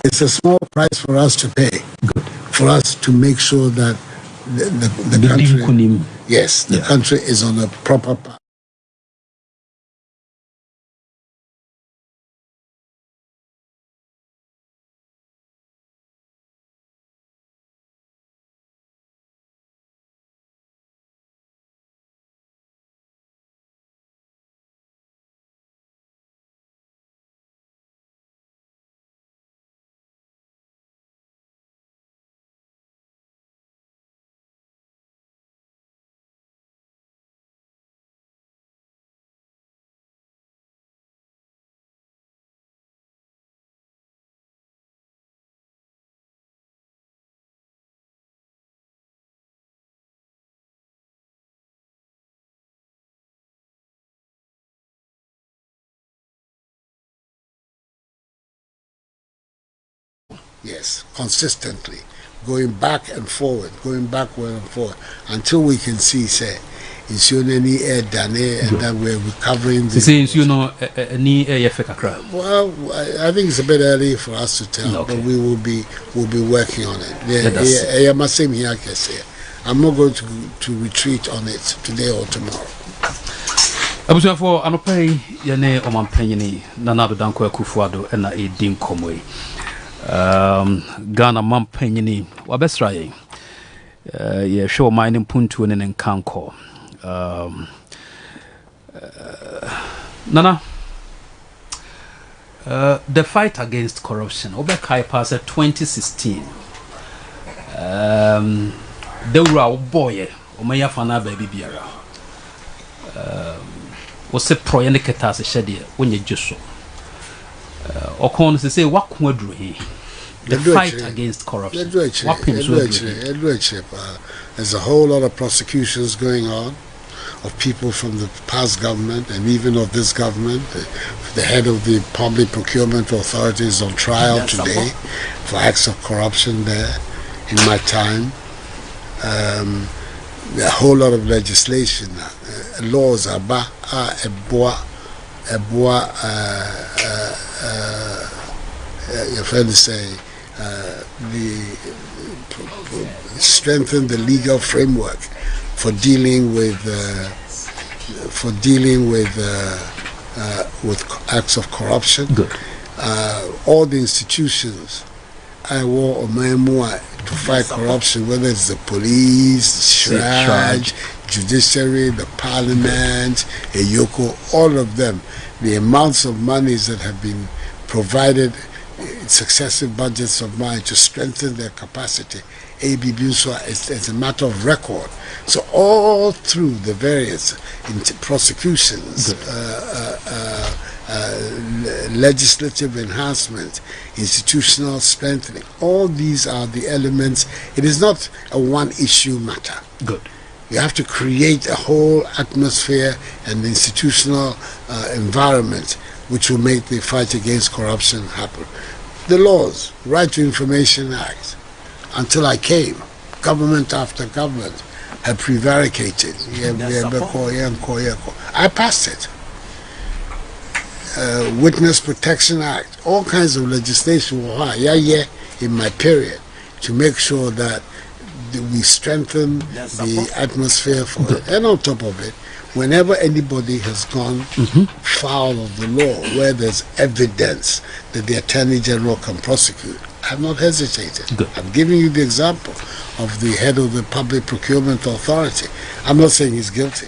it's a small price for us to pay. Good. For us to make sure that the country, the country is on a proper path. Yes, consistently, going back and forward, until we can see, say, any air done and then we're recovering. Well, I think it's a bit early for us to tell, but we will be working on it. I'm not going to retreat on it today or tomorrow. Abusuafo anopai yene omampanyini Nana Addo Dankwa Akufo-Addo ena edin komoi. Ghana mampanyini wabesraye ye show mining puntu ne nkanko. Nana, the fight against corruption obekai pass 2016. Dewra boye omaya fana baby biara. Was a proyeniketa as a shady when you just so. Okon say what the fight against corruption. There's a whole lot of prosecutions going on of people from the past government and even of this government. The head of the public procurement authority is on trial today for acts of corruption there in my time. A whole lot of legislation, laws are your friends say strengthen the legal framework for dealing with acts of corruption. Good. All the institutions I war or memoir to fight corruption, whether it's the police, the Shraj, judiciary, the parliament, EYOKO, all of them, the amounts of monies that have been provided in successive budgets of mine to strengthen their capacity, ABB is a matter of record. So all through the various prosecutions, legislative enhancement, institutional strengthening, all these are the elements. It is not a one-issue matter. Good. You have to create a whole atmosphere and institutional environment which will make the fight against corruption happen. The laws, Right to Information Act, until I came, government after government had prevaricated. I passed it. Witness Protection Act, all kinds of legislation in my period to make sure that we strengthen the atmosphere for it. And on top of it, whenever anybody has gone foul of the law, where there's evidence that the Attorney General can prosecute, I have not hesitated. I'm giving you the example of the head of the Public Procurement Authority. I'm not saying he's guilty,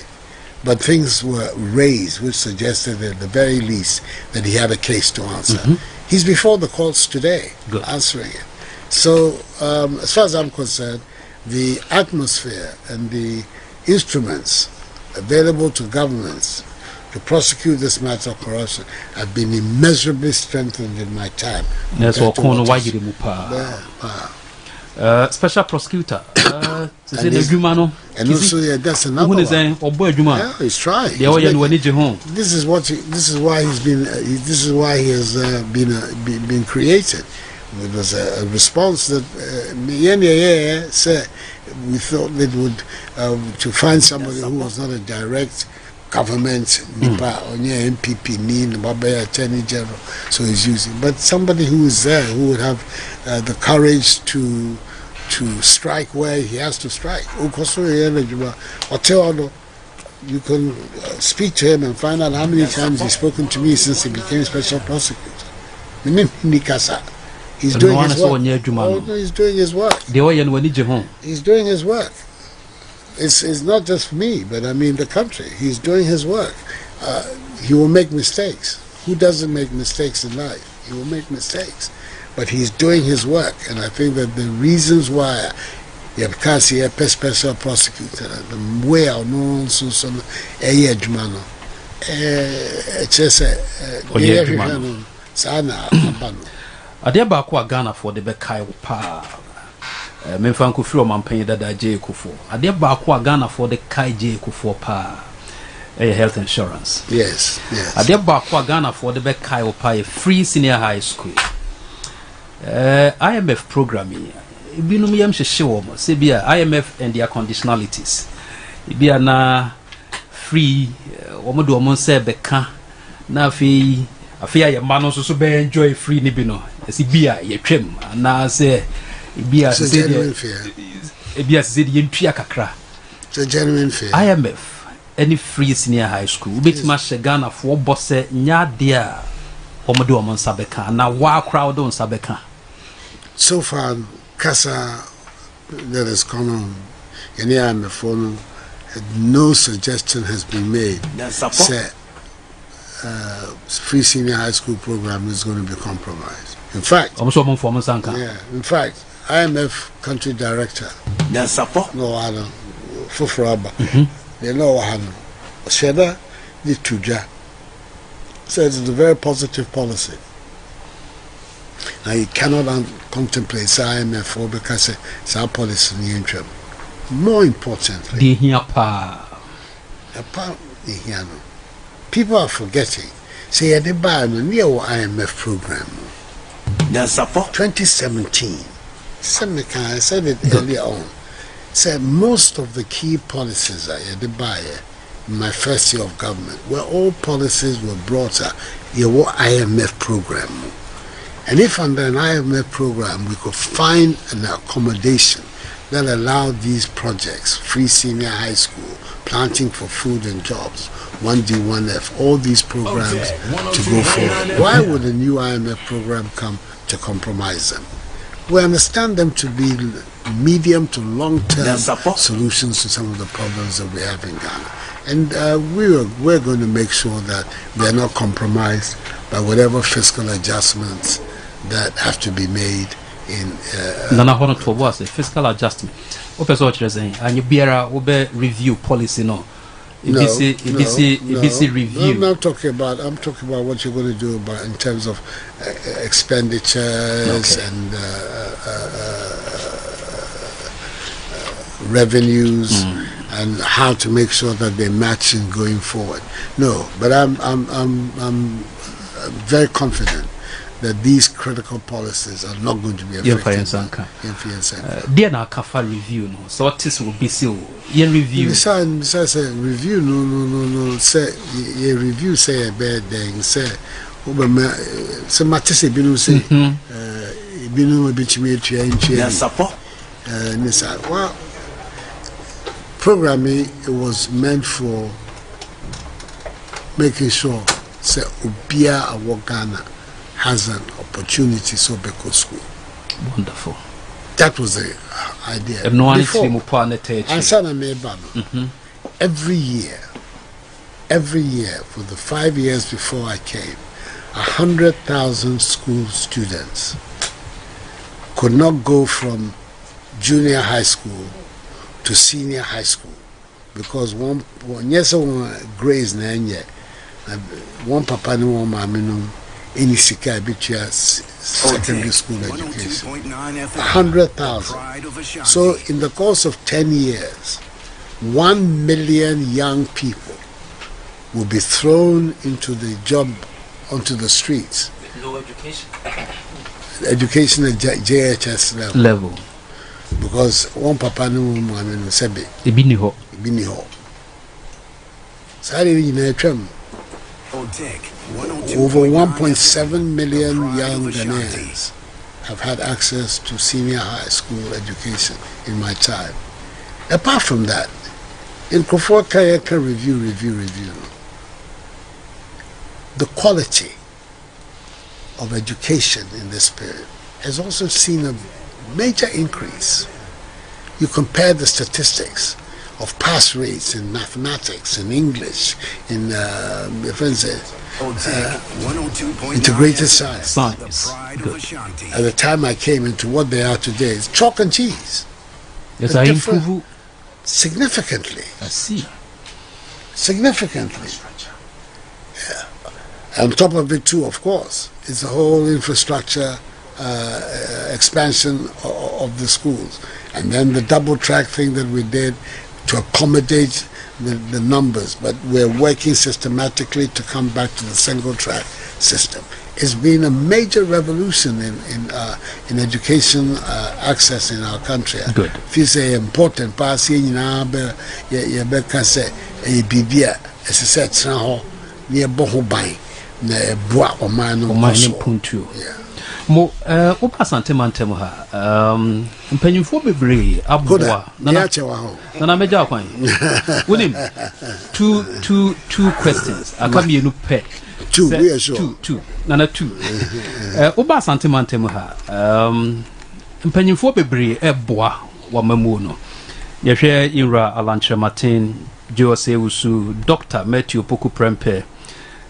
but things were raised which suggested at the very least that he had a case to answer. He's before the courts today answering it. So as far as I'm concerned, the atmosphere and the instruments available to governments to prosecute this matter of corruption have been immeasurably strengthened in my time. That's what special prosecutor. And also, that's another one. Yeah, he's trying. This is why he's been. This is why he has been created. It was a response that said we thought it would to find somebody who was not a direct government MPP Attorney General, so he's using, but somebody who is there who would have the courage to strike where he has to strike. You can speak to him and find out how many times he's spoken to me since he became special prosecutor. He's doing his work. He's doing his work. He's doing his work. It's not just for me, but I mean the country. He's doing his work. He will make mistakes. Who doesn't make mistakes in life? He will make mistakes. But he's doing his work. And I think that the reasons why you can't see a special prosecutor, the way I know, Adia baako a Ghana for the bekai pa memfa nkofiri omampanyi dada je kufo adia baako a Ghana for the kai je kufo pa health insurance. Yes. Adia baako a Ghana for the bekai pa free senior high school IMF programming ibinum yam hwehwe wo mo se bia IMF and their conditionalities bia na free wo mo do mo se beka na afia ya mano so be enjoy free ni bi no si bia ye twem na se bia se de bia se de yentua kakra. It's a genuine fear. IMF any free senior high school betima she Ghana for boss nya de a omodo omon sabeka na wa crowd on sabeka. So far Kasa that has gone on any IMF phone, no suggestion has been made. Say free senior high school program is going to be compromised. In fact, IMF country director, they know Shatta Wale says it's a very positive policy. Now you cannot contemplate IMF because it's our policy in the interim. More importantly, people are forgetting. Say they buy a new IMF program. 2017. I said it earlier on. Said most of the key policies I had to buy in my first year of government, where all policies were brought up, your IMF program. And if under an IMF program we could find an accommodation that allowed these projects, free senior high school, planting for food and jobs, 1D, 1F, all these programs to go forward. Why would a new IMF program come to compromise them? We understand them to be medium to long-term solutions to some of the problems that we have in Ghana. And we're going to make sure that they're not compromised by whatever fiscal adjustments that have to be made in fiscal adjustment. What person what you're saying? And you bear review policy no. Review. No, I'm talking about what you're going to do about in terms of expenditures and revenues and how to make sure that they match in going forward. No, but I'm very confident that these critical policies are not going to be affected. Dear na kafa review no, so what is will be so review. Besides review no say review say a bad thing say so matese binu say binu bitimi atua ntua support nisa well programming it was meant for making sure say obia awogana has an opportunity so beko school. Wonderful. That was the idea. Every year for the 5 years before I came, 100,000 school students could not go from junior high school to senior high school because one grades one papa no one mammy in Isika secondary school education. 100,000. So in the course of 10 years, 1 million young people will be thrown into onto the streets. No education. Education at JHS level. Because one papa no woman no sebe. Ibini ho. Sari in a tram. Over 1.7 million young Ghanaians have had access to senior high school education in my time. Apart from that, in Kayaka review, the quality of education in this period has also seen a major increase. You compare the statistics of pass rates in mathematics, in English, in integrated science. At the time I came into what they are today, it's chalk and cheese. Yes, I improve significantly. I see. Significantly. Yeah. On top of it too, of course, it's the whole infrastructure expansion of the schools. And then the double track thing that we did to accommodate the numbers, but we're working systematically to come back to the single track system. It's been a major revolution in education access in our country. Good. If you say important, pass in can say a bibia as I said, Traho near Bohobay, ne Bois or Mano Puntu. Mo opasante mantemo ha mpanyimfo bebree aboa na meja kwan wonim two questions akamienu pe two nana two opasante mantemo ha mpanyimfo bebree eboa wa mamu no yehwe Inra Alantre Martin Jose Usu Dr. Matthew Poku Prempe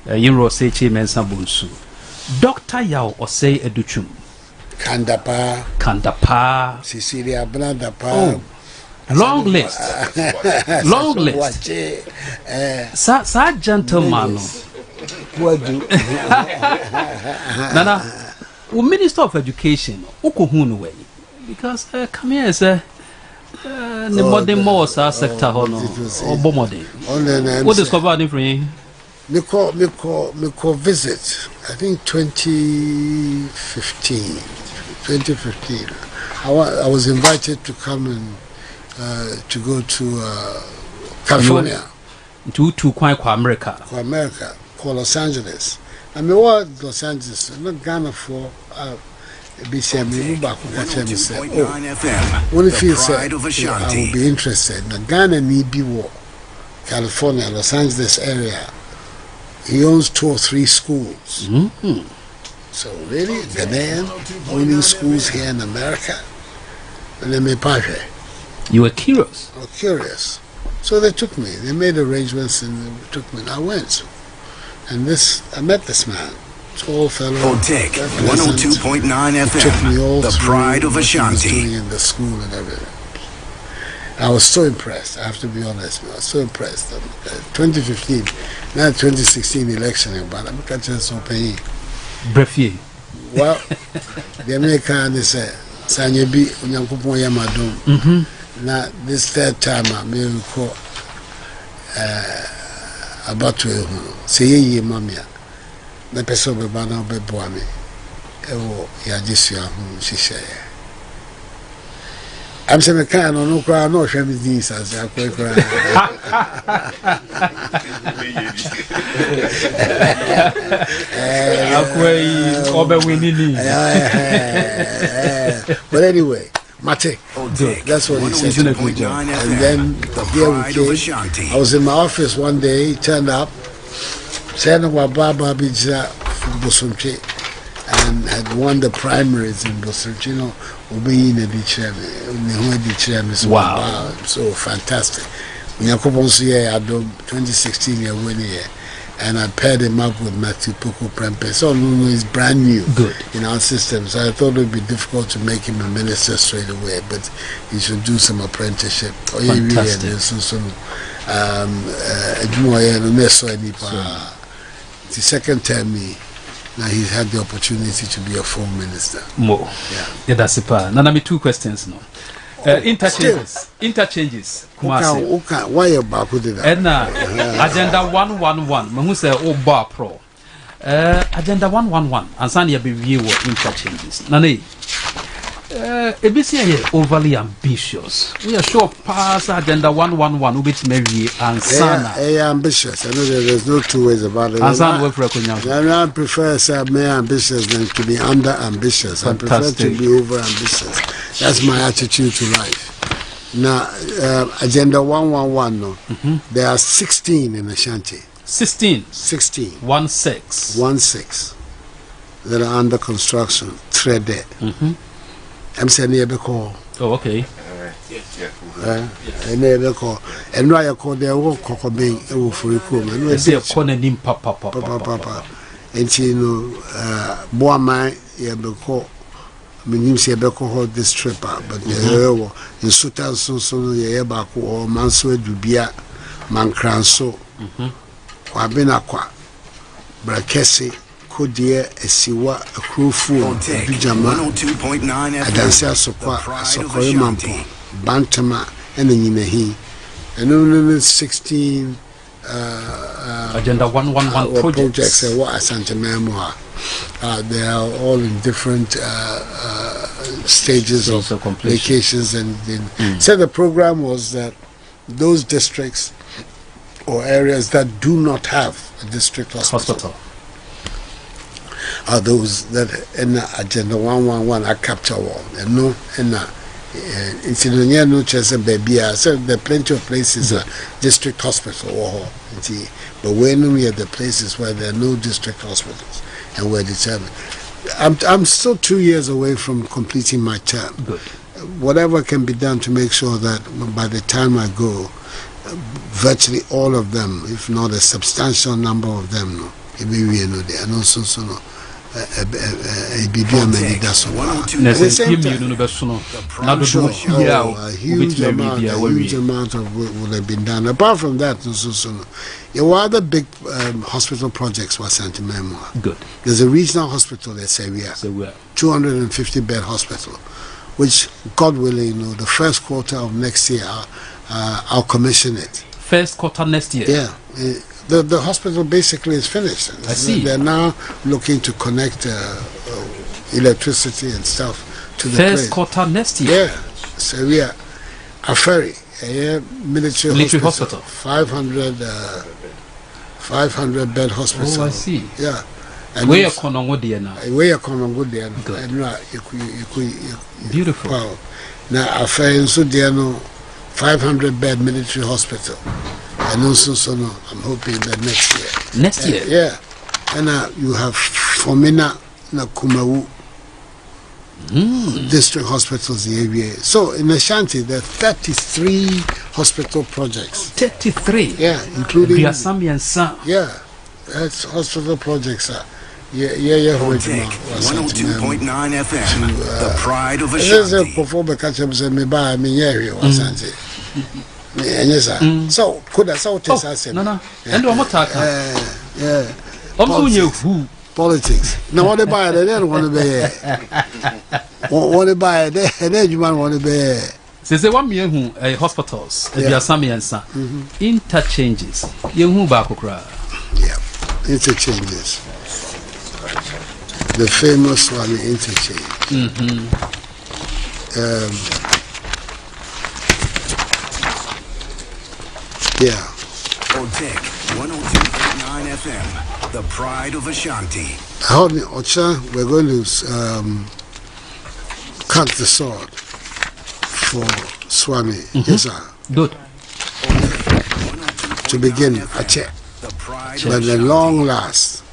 Inro Sechi Mensa Bonsu Dr. Yao Osei Educhum Kandapa Cecilia Blandapa. Oh, long list. Long list. Sa gentleman. What do? Nana, Minister of Education, Ukohunu way. Because come here, sir. The modern more sector hono or bomode. What discovered different? Me call visit. I think 2015. I was invited to come and to go to California. To America. Called Los Angeles. I mean, what Los Angeles? Not Ghana for. BCM back what if you say I will be interested? Now Ghana need be war. California, Los Angeles area. He owns 2 or 3 schools. So really, Ghanaian owning schools here in America. And they made party. You were curious. I was curious. So they took me. They made arrangements and they took me. And I went. And I met this man. Tall fellow. 102.9 FM. Took me all the pride of Ashanti. Doing in the school and everything. I was so impressed. I have to be honest. I was so impressed. 2015, now 2016 election, but I'm catching so paying. Brefier. Well, the American is Sanyabi Unyakupo Yamadum. Now this third time I may call about to say ye mamma. The person be banner be boami. Ewo ya jisia hu shisha. I'm saying kind no cry no shame this as I cry. But anyway, Mate, that's what he said. And then here we came. I was in my office one day, he turned up, said Baba Bija from Bosumche, and had won the primaries in Bosumche. You know, wow, so fantastic. When I come on 2016 year winning year. And I paired him up with Matthew Poko Prempe. So Nuno is brand new in our system. So I thought it would be difficult to make him a minister straight away, but he should do some apprenticeship. Fantastic. The second term, now he's had the opportunity to be a full minister. More. Yeah, that's it. Now, me 2 questions now. Interchanges. Okay. Why you back with that? And agenda 111. Mahu say bar pro. Agenda 111. And Sanya be view interchanges. Nane. ABC overly ambitious. We are sure pass agenda 111 which maybe and Sana. Ambitious. I know there's no 2 ways about it. I prefer to be ambitious than to be under ambitious. I prefer to be over ambitious. That's my attitude to life. Now, agenda 111, no, there are 16 in Ashanti. 16 16 16 that are under construction, threaded. I'm saying never call. Oh, okay. And never call. And why I call their work Kokobing for recruitment. And they are calling him Papa. And you know, Boamai, you call. Minim se beko hold this trip but the in Sutan so ye baako or manso dubia mankranso kwabena kwa brakese kodie esiwa akrufu bijama 102.9 adanse asokwa asokwa mampo bantama ene nyinahi eno 16 agenda 111 projects what Asante Memoir. They are all in different stages of vacations and so the program was that those districts or areas that do not have a district hospital are those that in agenda 111 are capture all and no it's in no chance baby so there are plenty of places district hospital or but when we are the places where there are no district hospitals and we're determined. I'm still 2 years away from completing my term. Good. Whatever can be done to make sure that by the time I go, virtually all of them, if not a substantial number of them, and also a huge amount of work would have been done. Apart from that, there were other big hospital projects were sent to Memoir. Good. There's a regional hospital at Sevilla, 250 bed hospital, which God willing, the first quarter of next year, I'll commission it. First quarter next year? Yeah. The hospital basically is finished. I see. They're now looking to connect electricity and stuff to the first quarter next year. Yeah. So we are a ferry, military hospital. 500 bed hospital. Oh, I see. Yeah. And where you come there now? Where you come there now? Beautiful. Wow. Now a ferry so there no 500 bed military hospital. And also, I'm hoping that next year. Next year? Yeah. And you have Fomina Kumawu district hospitals in the area. So in Ashanti, there are 33 hospital projects. 33? Yeah, including. Biasami and Sam. Yeah, that's hospital projects. 102.9 FM, the pride of Ashanti. So could I say this? No. And what talking? Yeah. Politics. Now what they buy? They don't want to be. Want to buy? They you want to be. Say 1 million hospitals, interchanges. Yeah, interchanges. The famous one, interchange. Yeah. Otek 102.9 FM, the pride of Ashanti. Ocha, we're going to cut the sword for Swami. Yes, sir. Good. To begin, a check. But at long last,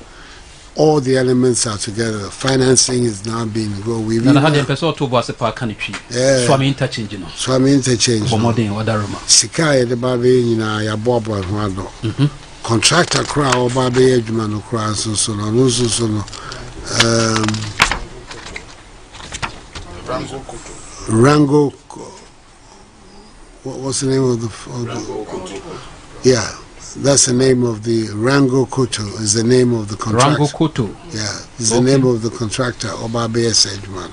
all the elements are together. Financing is now being grown. We've had the episode to was a park country. Swami interchange, Swami interchange. Sikai the baby in a bob and wado. Contractor crowd or baby edgeman crowd so no. Rango. What's the name of the? Yeah. That's the name of the Rango Koto is the name of the contractor. Rango Koto. Yeah, is the name of the contractor. Obabe said, man.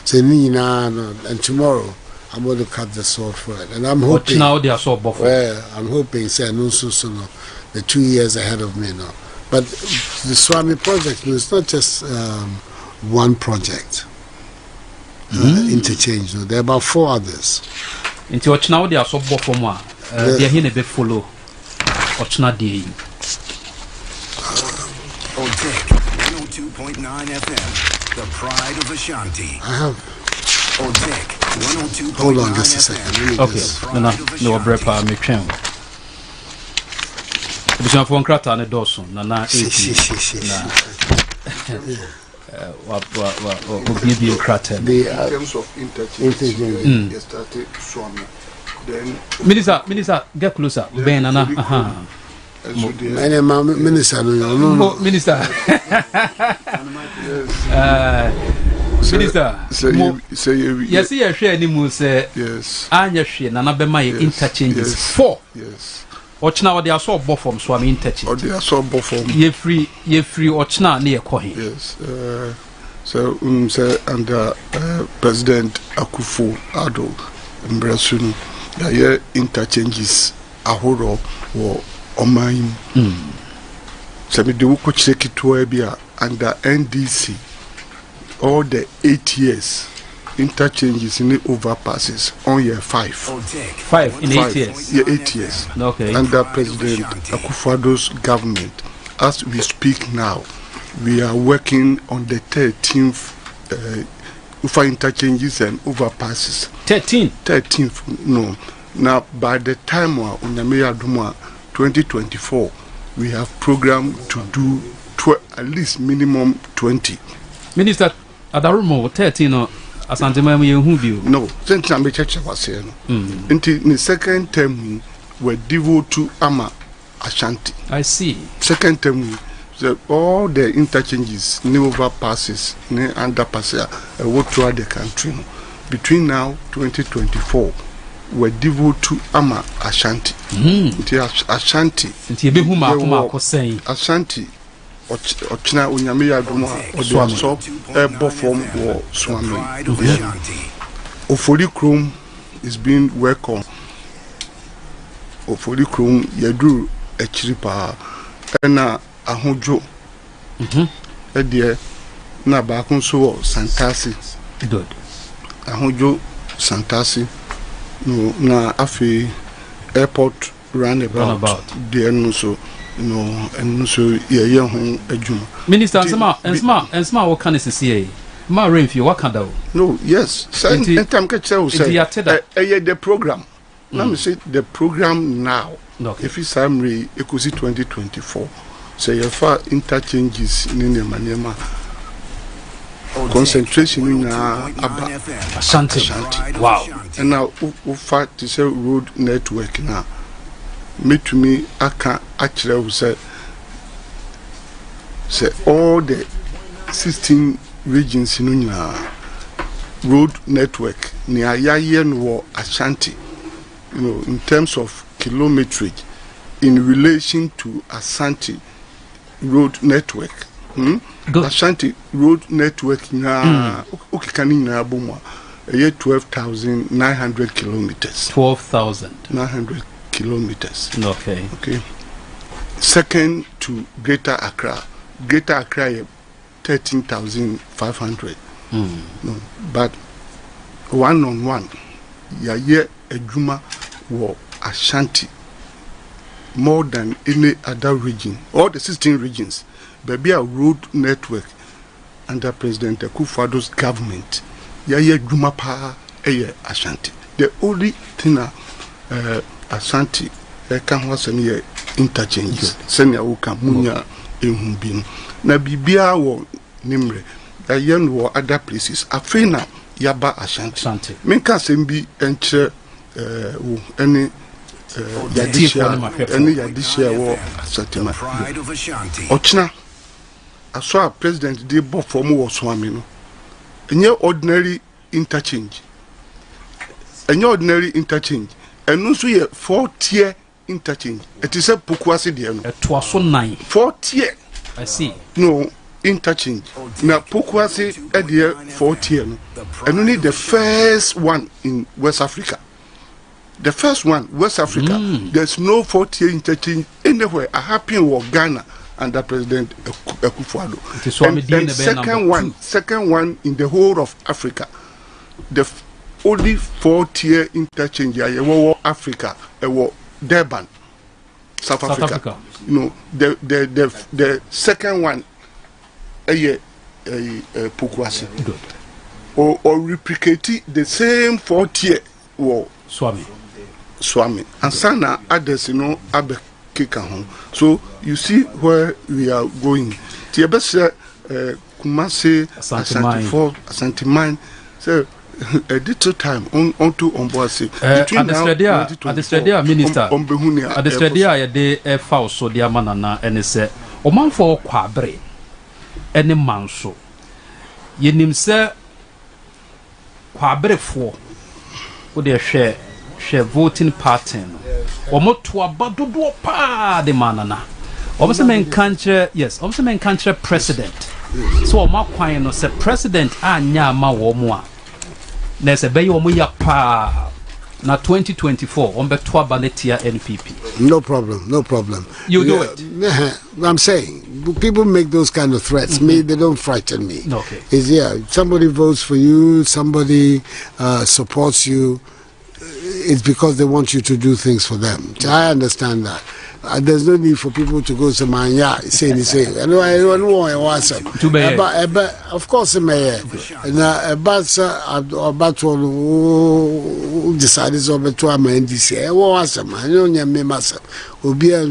So and tomorrow I'm going to cut the sword for it, and I'm hoping. Now they are so buff. Well, I'm hoping say no the 2 years ahead of me now. But the Swami project is not just one project. Interchange. There are about 4 others. Into what now they are so buff for more. They are here to follow. Ochna Day. Otek 102.9 FM, the pride of Ashanti. I have. Otek 102.9 FM. Hold on just a second. Okay. No brepa me twem. Bishan for nkrata ne doso na 80. Obi nkrata. In terms of interchange, they started Swami. Then Minister, get closer. Ben Nana. Minister, no. Minister. Minister. Yes, you share any moves. Yes. Anya share Nana Bema interchanges. 4. Yes. Ochna they are so buff from Swami interchange. Or they are so buff from. Ye free Ochna near Kohi. Yes. So under President Akufo-Addo Mbrasun. There interchanges ahoro or omain. So we do check it to under NDC all the 8 years interchanges in the overpasses on year 5. 5 in 8 years. Yeah, 8 years. Okay. Under President Akufo-Addo's government, as we speak now, we are working on the 13th. For interchanges and overpasses. 13th, no. Now, by the time Unyameya Duma 2024, we have programmed to do at least minimum 20. Minister, Adarumo 13 or Asantema Yehuvio? No, since I'm a church was saying. In the second term, we're devoted to Ama Ashanti. I see. Second term, so all the interchanges, new overpasses, new underpasses, work throughout the country. Between now 2024, we're devoted to Ama Ashanti. Ashanti. Ashanti. Ochina Unyameya Duma or the shop Bofom or Swami. Ofori Chrome is being worked on. Ofori Chrome Yadu Echiripa and Ahojo. Edia na bakun so Santasi. Good. Ahojo Santasi. No na afi airport runabout. There no so and so ye hon adwuma. Minister Nsma what can say? Ma Renfio what can do? No, yes. Anytime catch say the program. Let me say the program now. Okay. If it's summary equals 2024. Say your far interchanges in the manema concentration in Ashanti. Wow. And now far to say road network now. Me to me I can actually say all the 16 regions in road network near Yayen or Ashanti, in terms of kilometerage in relation to Ashanti road network. Ashanti road network na ukikani na bomwa 12,900 kilometers. 12,900 kilometers. Okay. Okay. Second to Greater Accra. Greater Accra 13,500. No, but one on one, a Juma war Ashanti more than any other region, all the 16 regions. Baby a road network under President Akufo-Addo's government. Juma pa Ashanti. The only thing Ashanti can was any interchanges. Senya uka munya ehumbino. Na bibia wo nimre. Yen wo other places. Afena yaba Ashanti. Menka sembi enche any yadishia wo Ashanti. Ochna aswa president de bo for mo swami no. Enye ordinary interchange. And also a 4-tier interchange. It is a Pukwasi Diano. A 209. 4-tier. I see. No interchange. Now Pukwasi a dear 4-tier. And only the first one in West Africa. The first one, West Africa. There's no 4-tier interchange anywhere. I happen in Ghana under President Akufo-Addo. And second one in the whole of Africa. The only 4-tier interchange in Africa, Durban, South Africa. No, the second one, Pukwasi. Good. Or replicate the same 4-tier war. Swami. And Sana others, Abe Kika home. So you see where we are going. Tiabese Kumasi, Asante Mine. So a little time on board. Administrator Minister, Administrator de F. So dear Manana, and say, O man for Quabre, any man so. Ye nim say Quabre for, would they share voting pattern? Or more to a badudo pa de Manana. Almost a man country, yes, almost a man country president. So, my quine say president, Nyama or more. There's a bay omuya pa na 2024 on Betua Baletia NPP. No problem. You do it. I'm saying people make those kind of threats. Me, they don't frighten me. Okay. It's somebody votes for you, somebody supports you. It's because they want you to do things for them. I understand that. There's no need for people to go to my say. I don't want to watch them. But of course, mayor. But to decide over to a man this year. Watch them. I don't know myself. Will be a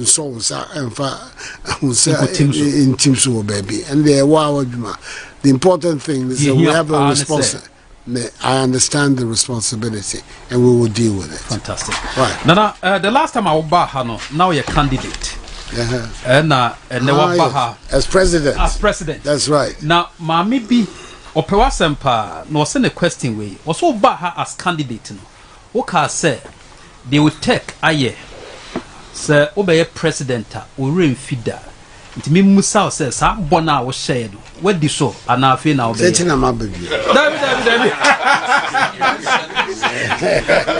songs and in Timsu baby. And they are the important thing is that we have a responsibility. I understand the responsibility and we will deal with it. Fantastic. Right. Now, the last time I was back, now you're a candidate. And as president. That's right. Now, Mammy B. Opewasempa, no send a question way. Also, Baha as candidate. Oka say they will take aye. Sir, obey president, or ring feeder. It means Musa says, I'm bona was shared. What do so? And I feel now.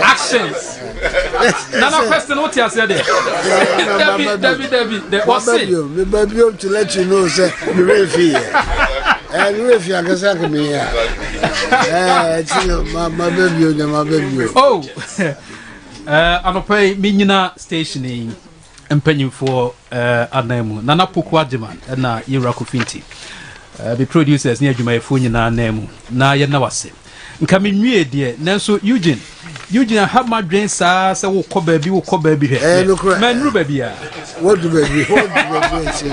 Actions. Nana question what you said. David, what's it? Maybe to let you know, sir, you will feel. And if you are going to me, my baby. Oh, I'm pay Minina stationing. Empenyu for anemu Nana Pukwajiman and na Irakufinti. The producers near Juma Funya na nemu na Yanawase. Nkaminwe dear Nanso Eugene I have my drain sa wo ko baby here. Man ru baby a. What do baby say?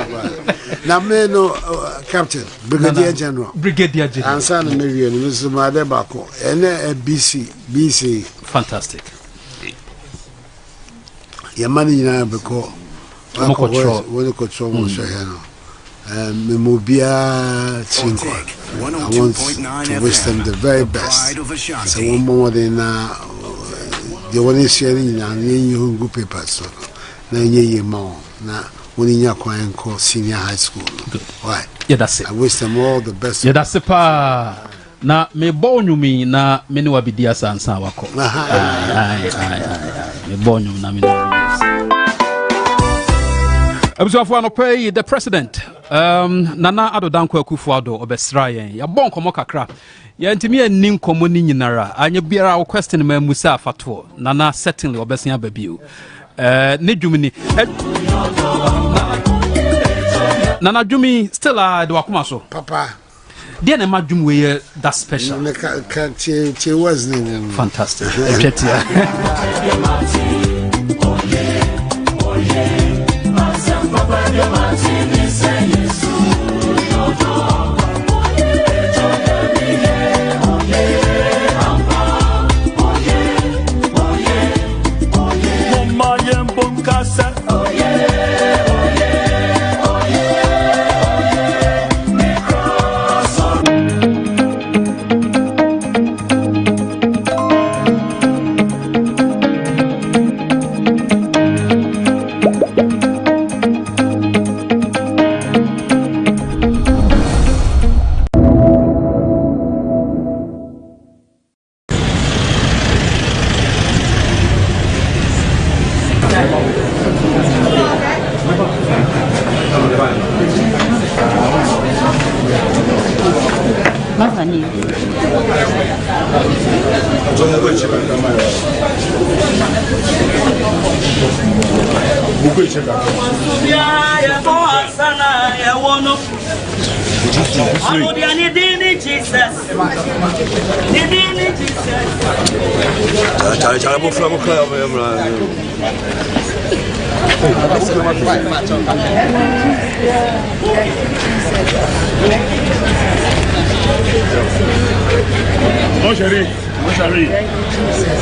Na me no captain brigadier general. And son Marion Mr. Madebako ene BC. Fantastic. Your money now because when you control Moshahano, Memobia Chinko. I want to wish them the very best. So one more than the one sharing and you good papers. So now you more now when you are senior high school. Good. Why? Yeah, that's it. I wish them all the best. Yeah, that's it. Na me bonyumi na me ne wabidi asansa wako. Me bonyum na me no. Abusafo anopay the president Nana Addo Dankwa Akufo-Addo obesrayen ya bon komo kakra ya ntimi ani nkomo ni nyinara anya biara wo question ma musa afato Nana certainly obesia babio ne dwumni Nana dwumi still do akoma so papa dia na madwum we that special can't was name fantastic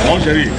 Mon chéri.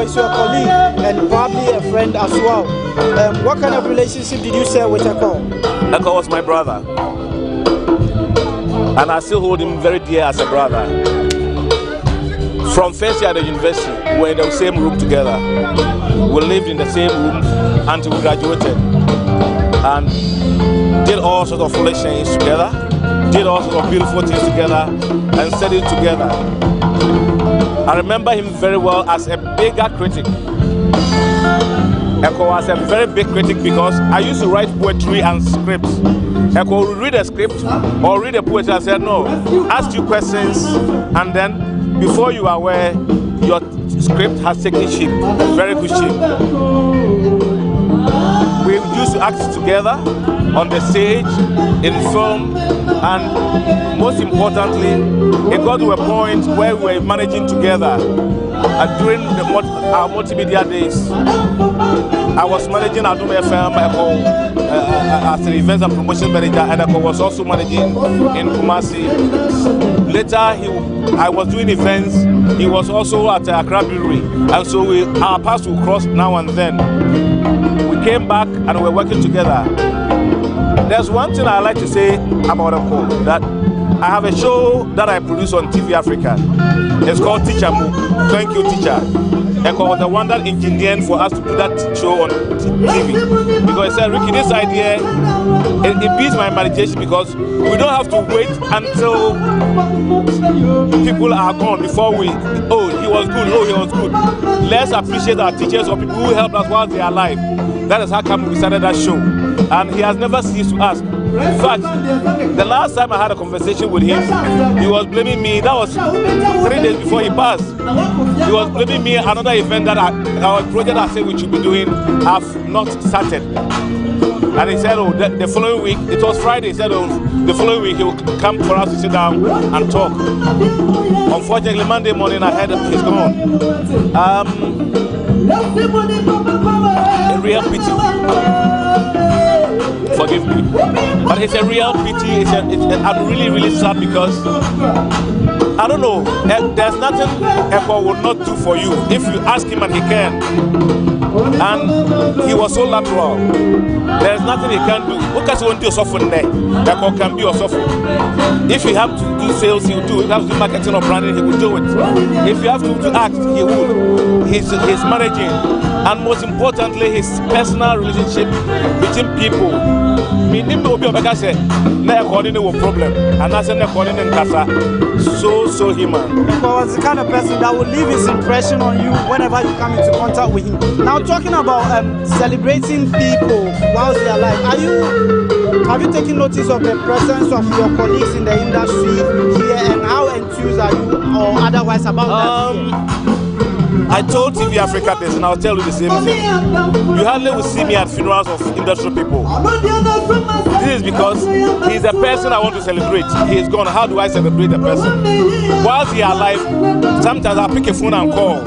Is your colleague and probably a friend as well. What kind of relationship did you share with Eko? Eko was my brother, and I still hold him very dear as a brother. From first year at the university, we were in the same room together. We lived in the same room until we graduated, and did all sorts of foolish things together, did all sorts of beautiful things together, and studied together. I remember him very well as a bigger critic. Eko was a very big critic because I used to write poetry and scripts. Eko would read a script or read a poetry and said, no, ask you questions, and then before you are aware, your script has taken shape, a very good shape. We used to act together on the stage, in film, and most importantly, it got to a point where we were managing together. During our multimedia days, I was managing Adum FM as an events and promotion manager, and I was also managing in Kumasi. Later, I was doing events. He was also at Accra Brewery, and so our paths will cross now and then. We came back and we're working together. There's one thing I like to say about Eko, that I have a show that I produce on TV Africa. It's called Teacher Move. Thank you, teacher. Eko was the one that engineered for us to do that show on TV. Because he said, Ricky, this idea, it beats my imagination because we don't have to wait until people are gone before we, oh, he was good. Let's appreciate our teachers or people who helped us while they are alive. That is how come we started that show. And he has never ceased to ask. In fact, the last time I had a conversation with him, he was blaming me. That was 3 days before he passed. He was blaming me another event that our project I said we should be doing have not started. And he said, oh, the following week, it was Friday, he said, oh, the following week he will come for us to sit down and talk. Unfortunately, Monday morning I heard he's gone. A real pity. Forgive me, but it's a real pity. I'm really, really sad because I don't know. There's nothing Eko will not do for you if you ask him, and he can. And he was so lateral. There's nothing he can do. Because he won't do something there. Eko can be a software. If you have to do sales, he will do it. If you have to do marketing or branding, he will do it. If you have to act, he will. He's managing. And most importantly, his personal relationship between people. Problem. And that's so human. He was the kind of person that will leave his impression on you whenever you come into contact with him. Now, talking about celebrating people whilst they are alive, have you taken notice of the presence of your colleagues in the industry here, and how enthused are you or otherwise about that? I told TV Africa this, and I'll tell you the same thing. You hardly will see me at funerals of industrial people. This is because he's a person I want to celebrate. He is gone. How do I celebrate the person? Whilst he is alive, sometimes I'll pick a phone and call.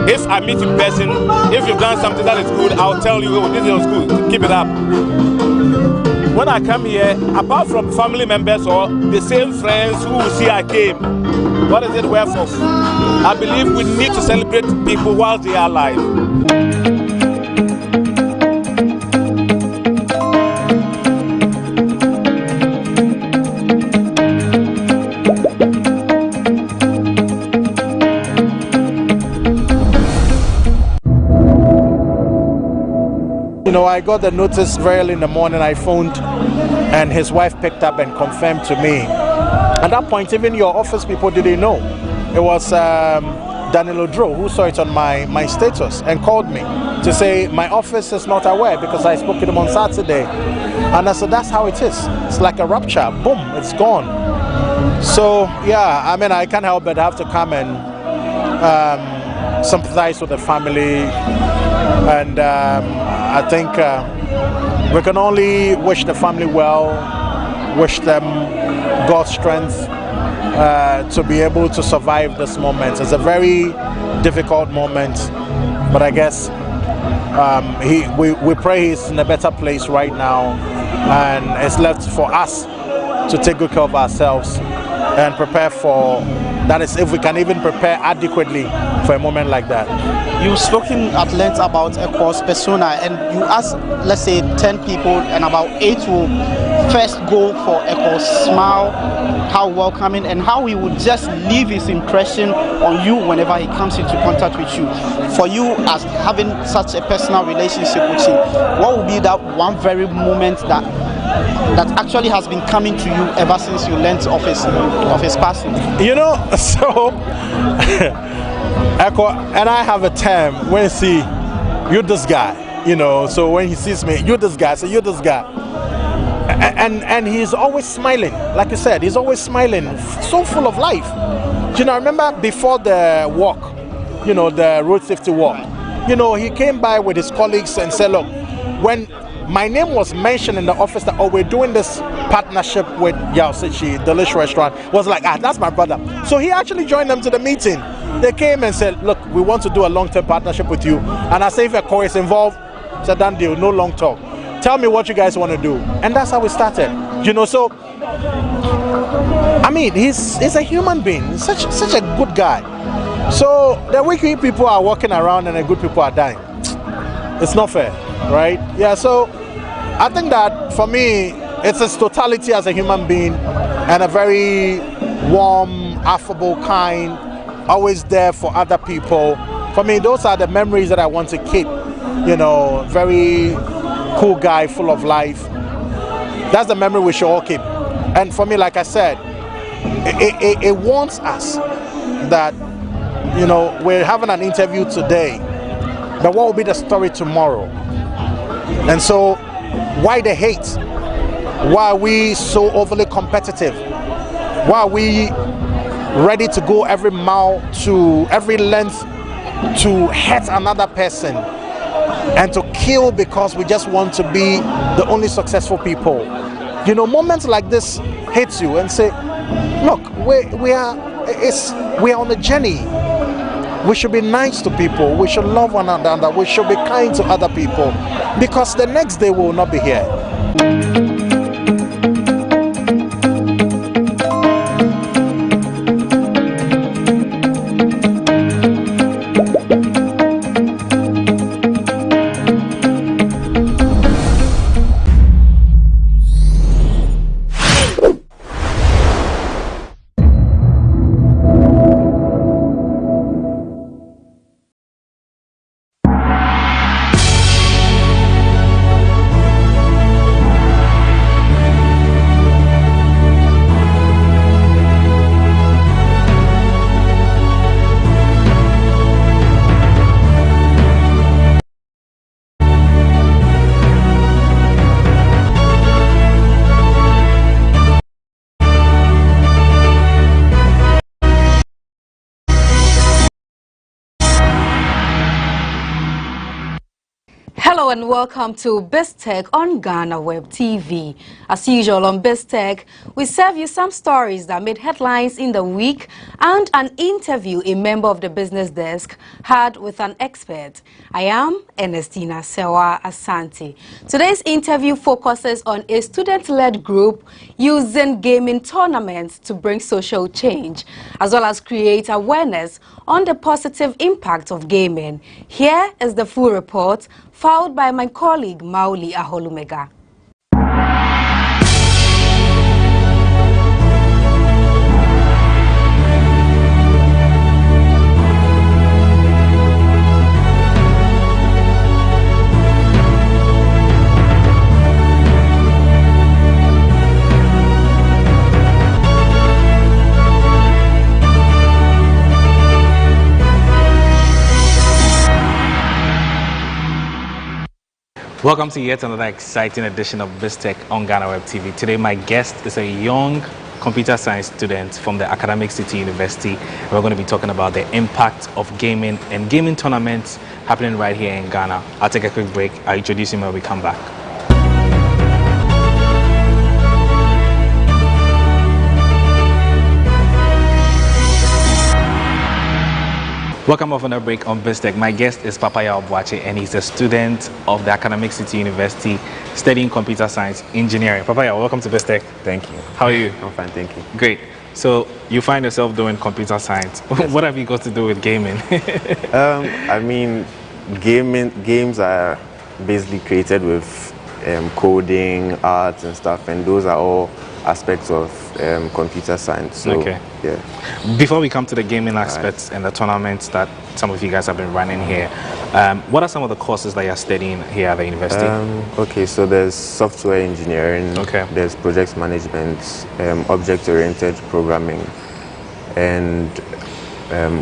If I meet in person, if you've done something that is good, I'll tell you, oh, this is good, keep it up. When I come here, apart from family members or the same friends who will see I came, what is it worth of? I believe we need to celebrate people while they are alive. You know, I got the notice very early in the morning. I phoned and his wife picked up and confirmed to me. At that point, even your office people didn't know. It was Daniel Odro who saw it on my status and called me to say my office is not aware because I spoke to them on Saturday. And I said, that's how it is. It's like a rupture. Boom, it's gone. So, yeah, I mean, I can't help but have to come and sympathize with the family. And I think we can only wish the family well, wish them God's strength to be able to survive this moment. It's a very difficult moment, but I guess we pray he's in a better place right now, and it's left for us to take good care of ourselves and prepare for, that is, if we can even prepare adequately for a moment like that. You've spoken at length about Eko's persona, and you ask, let's say, 10 people, and about 8 will first go for Eko's smile, how welcoming, and how he would just leave his impression on you whenever he comes into contact with you. For you, as having such a personal relationship with him, what would be that one very moment that actually has been coming to you ever since you learned of his passing? You know, so Eko and I have a term when he see you this guy, you know, so when he sees me, you this guy, so you this guy. And he's always smiling, like you said, he's always smiling, so full of life. You know, I remember before the walk, you know, the road safety walk, you know, he came by with his colleagues and said, look, when my name was mentioned in the office that, oh, we're doing this partnership with Yao Sichi, Delicious Restaurant, was like, ah, that's my brother. So he actually joined them to the meeting. They came and said, look, we want to do a long-term partnership with you. And I say, if Eko is involved, it's a done deal, no long talk. Tell me what you guys want to do. And that's how we started. You know, so, I mean, he's a human being, such a good guy. So the wicked people are walking around and the good people are dying. It's not fair. right? Yeah, so I think that for me, it's its totality as a human being and a very warm, affable, kind, always there for other people. For me, those are the memories that I want to keep. You know, very cool guy, full of life. That's the memory we should all keep. And for me, like I said, it warns us that, you know, we're having an interview today, but what will be the story tomorrow? And so, why the hate? Why are we so overly competitive? Why are we ready to go every mile to every length to hurt another person and to kill because we just want to be the only successful people? You know, moments like this hit you and say, look, we are on a journey. We should be nice to people. We should love one another. We should be kind to other people, because the next day we will not be here. Hello and welcome to BizTech on GhanaWeb TV. As usual on BizTech, we serve you some stories that made headlines in the week and an interview a member of the business desk had with an expert. I am Ernestina Sewa Asante. Today's interview focuses on a student-led group using gaming tournaments to bring social change, as well as create awareness on the positive impact of gaming. Here is the full report, followed by my colleague Mauli Aholumega. Welcome to yet another exciting edition of BizTech on GhanaWeb TV. Today my guest is a young computer science student from the Academic City University. We're going to be talking about the impact of gaming and gaming tournaments happening right here in Ghana. I'll take a quick break. I'll introduce him when we come back. Welcome off on a break on BizTech. My guest is Papaya Obuache, and he's a student of the Academic City University studying computer science engineering. Papaya, welcome to BizTech. Thank you. How are you? I'm fine, thank you. Great. So you find yourself doing computer science. Yes. What have you got to do with gaming? I mean, games are basically created with coding, art and stuff, and those are all aspects of computer science. So, okay. Yeah. Before we come to the gaming aspects and the tournaments that some of you guys have been running here, what are some of the courses that you're studying here at the university? Okay, so there's software engineering, there's project management, object-oriented programming, and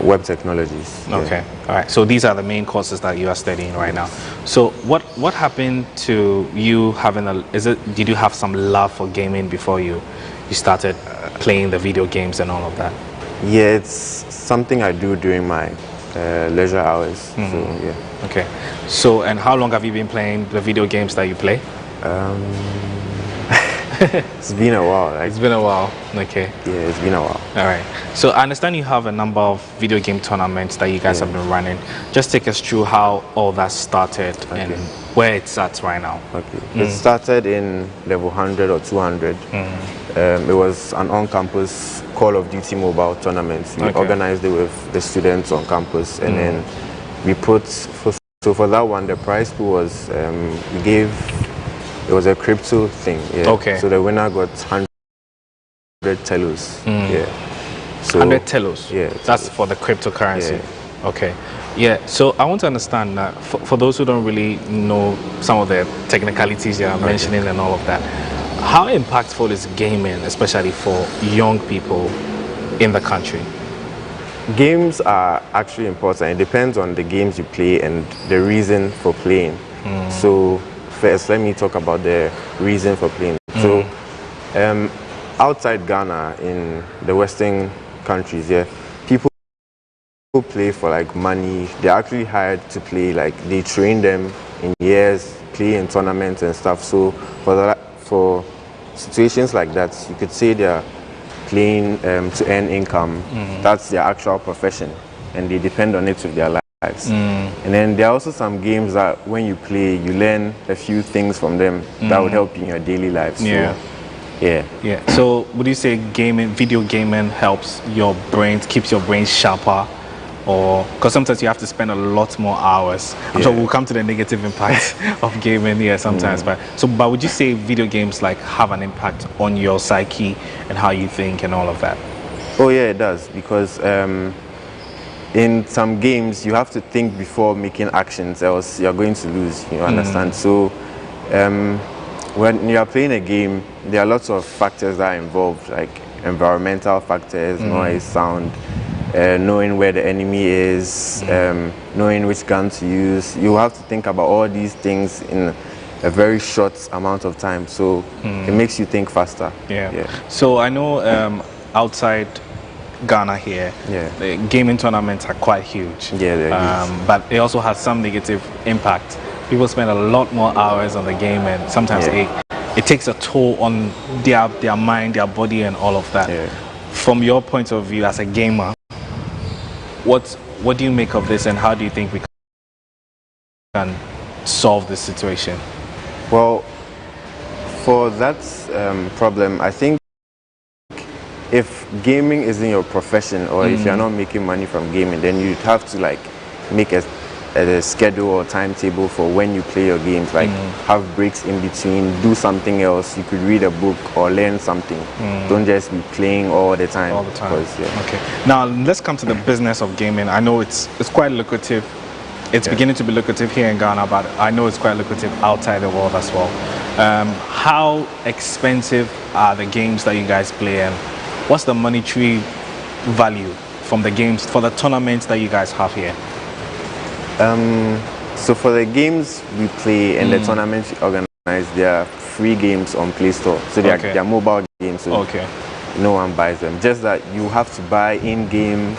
web technologies. Okay, all right. So these are the main courses that you are studying right now. So what happened to you having did you have some love for gaming before you started playing the video games and all of that? Yeah, it's something I do during my leisure hours. So yeah. Okay. So and how long have you been playing the video games that you play? It's been a while. It's been a while. Okay. Yeah, it's been a while. All right. So I understand you have a number of video game tournaments that you guys have been running. Just take us through how all that started and where it's at right now. Okay. It started in level 100 or 200. It was an on-campus Call of Duty mobile tournament. We organized it with the students on campus, and then we put, for So for that one, the prize pool was it was a crypto thing. Yeah. Okay. So the winner got 100 telos. Yeah. So 100 telos. Yeah. That's for the cryptocurrency. Yeah. Okay. Yeah. So I want to understand that for those who don't really know some of the technicalities you are mentioning and all of that, how impactful is gaming, especially for young people in the country? Games are actually important. It depends on the games you play and the reason for playing. So first, let me talk about the reason for playing. So outside Ghana, in the Western countries, yeah, people play for like money. They're actually hired to play, like they train them in years, play in tournaments and stuff. So for situations like that, you could say they're playing to earn income. That's their actual profession, and they depend on it with their lives. And then there are also some games that when you play, you learn a few things from them that would help you in your daily life. So, yeah. So would you say video gaming helps your brain, keeps your brain sharper? Or because sometimes you have to spend a lot more hours. I'm sure we'll come to the negative impact of gaming here sometimes. But would you say video games like have an impact on your psyche and how you think and all of that? Oh yeah, it does, because in some games you have to think before making actions, else you're going to lose. You understand? So when you are playing a game, there are lots of factors that are involved, like environmental factors, noise, sound. Knowing where the enemy is, knowing which gun to use. You have to think about all these things in a very short amount of time, so it makes you think faster. So I know outside Ghana here, the gaming tournaments are quite huge. They're huge. But it also has some negative impact. People spend a lot more hours on the game, and sometimes it takes a toll on their mind, their body, and all of that. From your point of view as a gamer, what do you make of this, and how do you think we can solve this situation? Well, for that problem, I think if gaming isn't your profession, or if you're not making money from gaming, then you'd have to like make a schedule or timetable for when you play your games, like have breaks in between, do something else. You could read a book or learn something. Don't just be playing all the time. Okay, now let's come to the business of gaming. I know it's quite lucrative. It's beginning to be lucrative here in Ghana, but I know it's quite lucrative outside the world as well. How expensive are the games that you guys play, and what's the monetary value from the games, for the tournaments that you guys have here? So for the games we play and the tournaments we organize, they are free games on Play Store. So they are mobile games, so no one buys them. Just that you have to buy in-game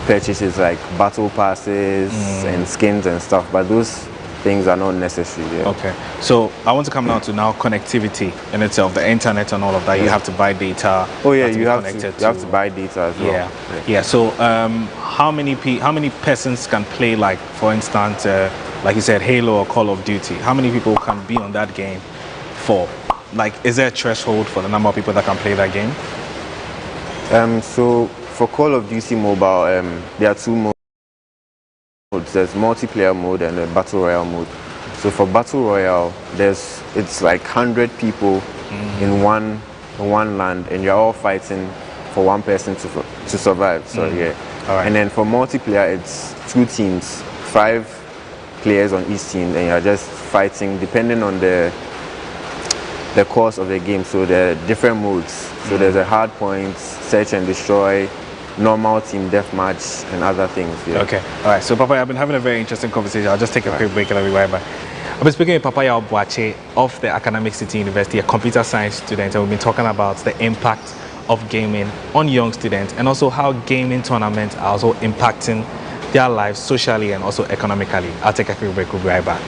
purchases like battle passes and skins and stuff, but those things are not necessary. Okay, so I want to come now to connectivity in itself, the internet and all of that. You have to buy data. Oh yeah, you have to buy data as well. So how many persons can play, like for instance, like you said, Halo or Call of Duty? How many people can be on that game for? Like, is there a threshold for the number of people that can play that game? So for Call of Duty Mobile, there are two modes. There's multiplayer mode and a battle royale mode. So for battle royale, it's like 100 people in one land, and you're all fighting for one person to survive. So and then for multiplayer, it's 2 teams, 5 players on each team, and you're just fighting depending on the course of the game. So there are different modes. So there's a hard points, search and destroy, normal team deathmatch, and other things. Okay, all right. So Papa, I've been having a very interesting conversation. I'll just take a quick break and I'll be right back. I've been speaking with Papa Buache of the Academic City University, a computer science student, and we've been talking about the impact of gaming on young students, and also how gaming tournaments are also impacting their lives socially and also economically. I'll take a quick break. We'll be right back.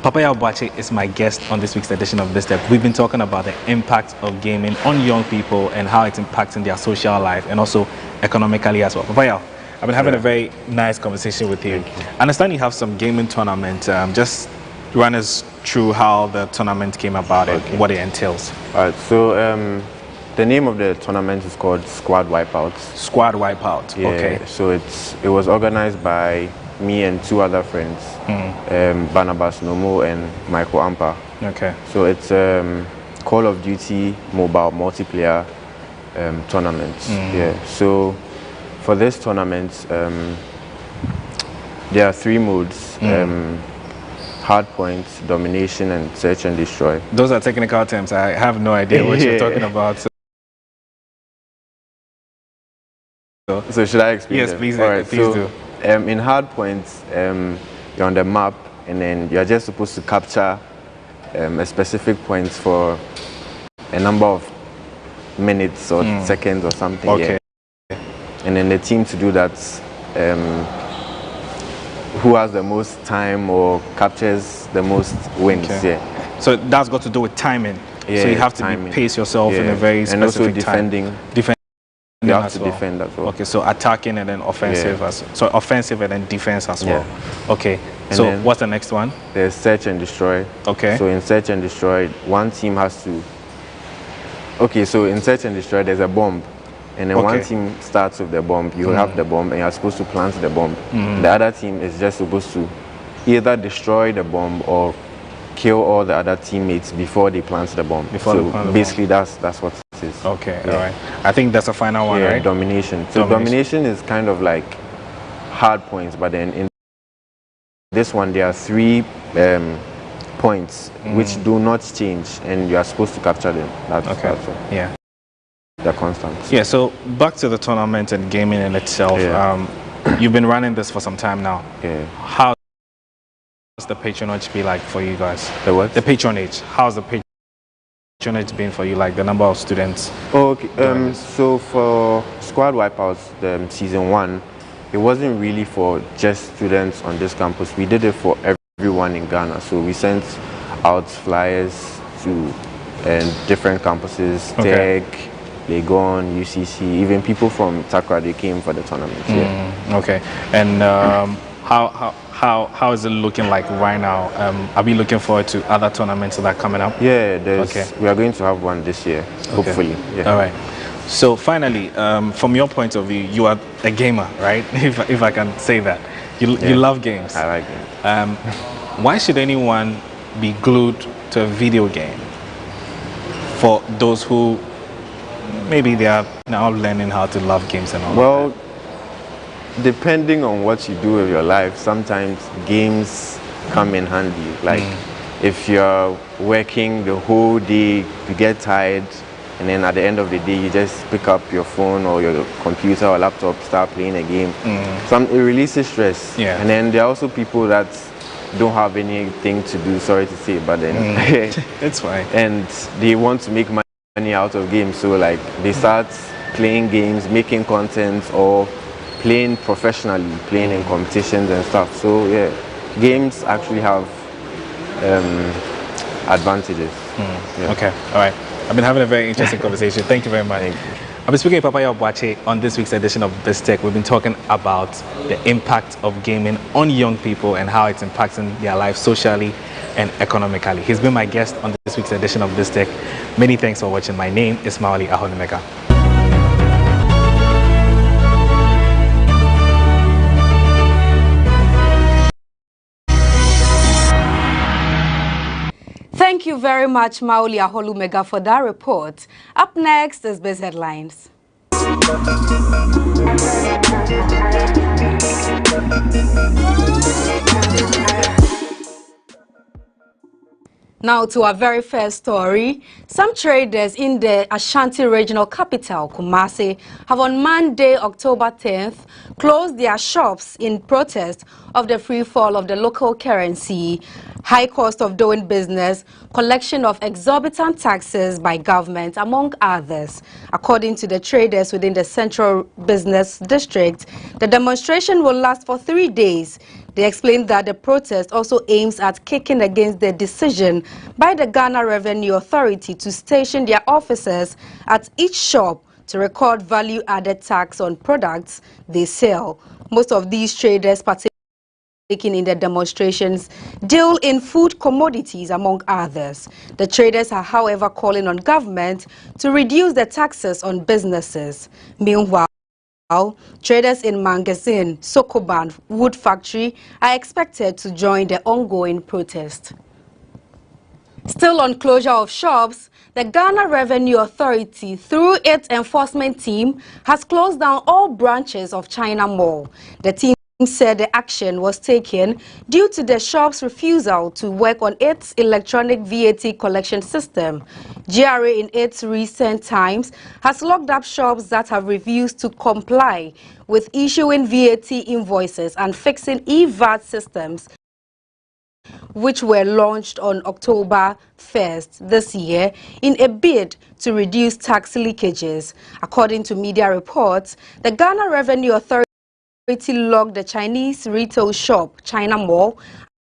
Papa Buache is my guest on this week's edition of This Step. We've been talking about the impact of gaming on young people and how it's impacting their social life and also economically as well. Papa, I've been having a very nice conversation with you. I understand you have some gaming tournament. Just run us through how the tournament came about and what it entails. All right, so the name of the tournament is called Squad Wipeout. Squad Wipeout, yeah, okay. So it was organized by me and 2 other friends, Barnabas Nomo and Michael Ampa. Okay. So it's Call of Duty mobile multiplayer tournament. Yeah. So for this tournament, there are 3 modes: hard points, domination, and search and destroy. Those are technical terms. I have no idea what you're talking about. So should I explain? Yes, them? please. All right, please so, do. In hard points, you're on the map, and then you're just supposed to capture a specific point for a number of minutes or seconds or something. Okay. Yeah. And then the team to do that, who has the most time or captures the most wins. Okay. Yeah. So that's got to do with timing. Yeah, so you have to pace yourself in a very specific and also defending. Defending. You have to defend as well. Okay, so attacking and then offensive so offensive and then defense as well. Okay. And so what's the next one? There's search and destroy. Okay. So in search and destroy, one team has to. Okay, so in search and destroy, there's a bomb, and then one team starts with the bomb. You have the bomb, and you're supposed to plant the bomb. The other team is just supposed to either destroy the bomb or kill all the other teammates before they plant the bomb. Basically, that's what it is. Okay, all right. I think that's the final one, right? Domination. So domination is kind of like hard points, but then in this one there are 3 points which do not change, and you are supposed to capture them. That's all. Yeah. They're constant. Yeah. So back to the tournament and gaming in itself. You've been running this for some time now. Yeah. How does the patronage be like for you guys? The what? The patronage. How's the patronage been for you? Like the number of students? Okay. So for Squad Wipeouts, season 1, it wasn't really for just students on this campus. We did it for everyone in Ghana. So we sent out flyers to different campuses, Tech, Legon, UCC, even people from Takra, they came for the tournament. Okay. And how is it looking like right now? Are we looking forward to other tournaments that are coming up? Yeah, we are going to have one this year, hopefully. Yeah. All right. So finally, from your point of view, you are a gamer, right? If I can say that. You love games. I like games. Why should anyone be glued to a video game? For those who maybe they are now learning how to love games and all. Well, depending on what you do with your life, sometimes games come in handy. Like if you're working the whole day, you get tired, and then at the end of the day, you just pick up your phone or your computer or laptop, start playing a game. It releases stress. Yeah. And then there are also people that don't have anything to do, sorry to say, but then it's fine. And they want to make money out of games, so like they start playing games, making content, or playing professionally, playing in competitions and stuff. So yeah, games actually have advantages. Okay, all right. I've been having a very interesting conversation. Thank you very much. Thank you. I've been speaking to Papaya Obwache on this week's edition of BizTech. We've been talking about the impact of gaming on young people and how it's impacting their lives socially and economically. He's been my guest on this week's edition of BizTech. Many thanks for watching. My name is Maoli Ahonemeka. Thank you very much, Maoli Aholumega, for that report. Up next is Biz Headlines. Now to our very first story. Some traders in the Ashanti regional capital, Kumasi, have on Monday, October 10th, closed their shops in protest of the free fall of the local currency, high cost of doing business, collection of exorbitant taxes by government, among others. According to the traders within the Central Business District, the demonstration will last for 3 days. They explained that the protest also aims at kicking against the decision by the Ghana Revenue Authority to station their officers at each shop to record value-added tax on products they sell. Most of these traders in the demonstrations deal in food commodities, among others. The traders are, however, calling on government to reduce the taxes on businesses. Meanwhile, traders in Mangasin, Sokoban Wood Factory are expected to join the ongoing protest. Still on closure of shops, the Ghana Revenue Authority, through its enforcement team, has closed down all branches of China Mall. The team said the action was taken due to the shop's refusal to work on its electronic VAT collection system. GRA in its recent times has locked up shops that have refused to comply with issuing VAT invoices and fixing e-VAT systems, which were launched on October 1st this year in a bid to reduce tax leakages. According to media reports, the Ghana Revenue Authority locked the Chinese retail shop, China Mall,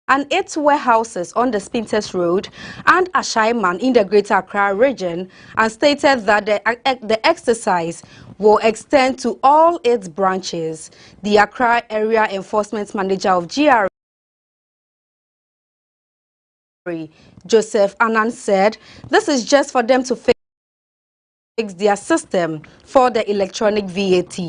and its warehouses on the Spintex Road and Ashaiman in the Greater Accra region, and stated that the exercise will extend to all its branches. The Accra Area Enforcement Manager of GRA, Joseph Annan, said this is just for them to fix their system for the electronic VAT.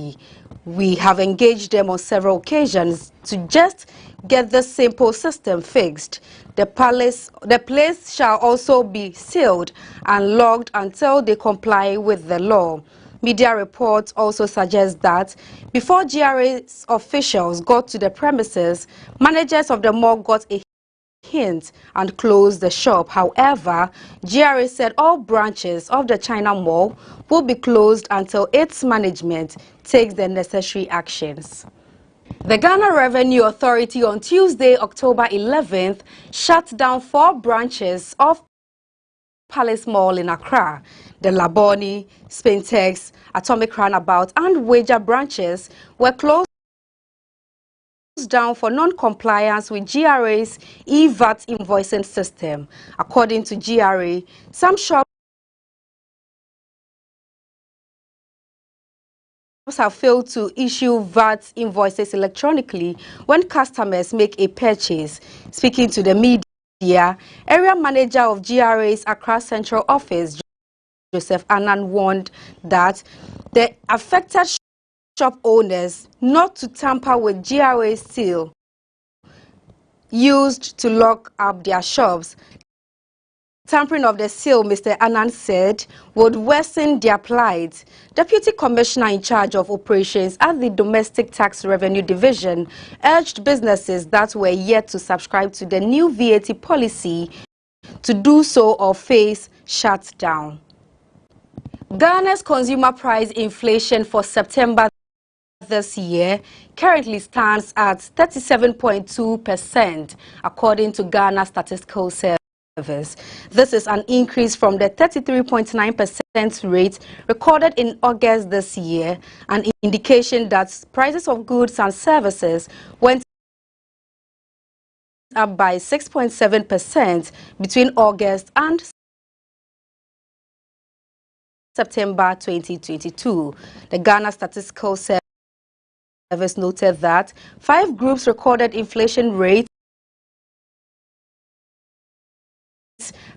We have engaged them on several occasions to just get this simple system fixed. The place shall also be sealed and locked until they comply with the law. Media reports also suggest that before GRA's officials got to the premises, managers of the mall got a hint and closed the shop. However, GRA said all branches of the China Mall will be closed until its management takes the necessary actions. The Ghana Revenue Authority on Tuesday, October 11th, shut down 4 branches of Palace Mall in Accra. The Laboni, Spintex, Atomic Runabout and Wager branches were closed down for non-compliance with GRA's e-VAT invoicing system. According to GRA, some shops have failed to issue VAT invoices electronically when customers make a purchase. Speaking to the media, area manager of GRA's Accra Central Office, Joseph Annan, warned that the affected shop owners not to tamper with GRA's seal used to lock up their shops. Tampering of the seal, Mr. Annan said, would worsen their plight. Deputy Commissioner in charge of operations at the Domestic Tax Revenue Division urged businesses that were yet to subscribe to the new VAT policy to do so or face shutdown. Ghana's consumer price inflation for September this year currently stands at 37.2%, according to Ghana Statistical Service. This is an increase from the 33.9% rate recorded in August this year, an indication that prices of goods and services went up by 6.7% between August and September 2022. The Ghana Statistical Service noted that 5 groups recorded inflation rates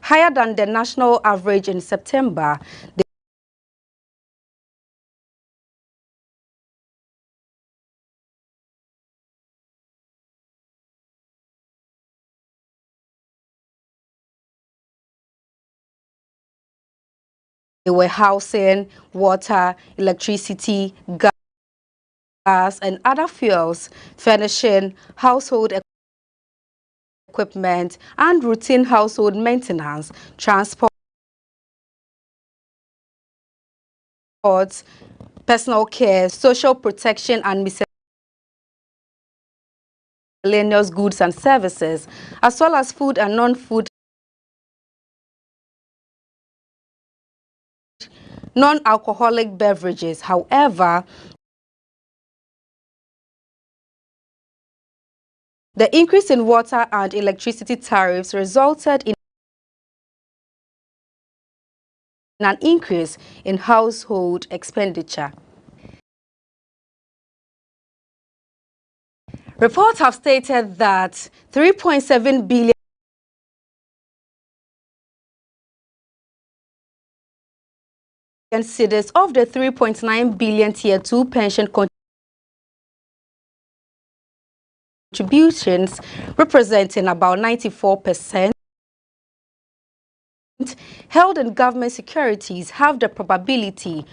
higher than the national average in September. They were housing, water, electricity, gas, and other fuels, furnishing, household equipment, and routine household maintenance, transport, personal care, social protection, and miscellaneous goods and services, as well as food and non-food, non-alcoholic beverages. However, the increase in water and electricity tariffs resulted in an increase in household expenditure. Reports have stated that 3.7 billion cedis of the 3.9 billion Tier 2 pension contributions, representing about 94%, held in government securities, have the probability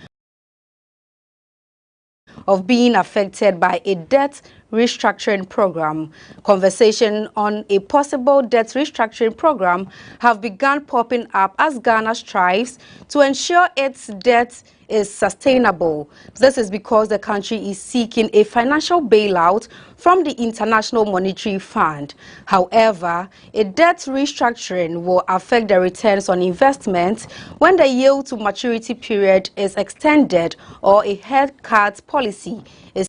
of being affected by a debt restructuring program. Conversation on a possible debt restructuring program have begun popping up as Ghana strives to ensure its debt is sustainable. This is because the country is seeking a financial bailout from the International Monetary Fund. However, a debt restructuring will affect the returns on investment when the yield to maturity period is extended or a haircut policy is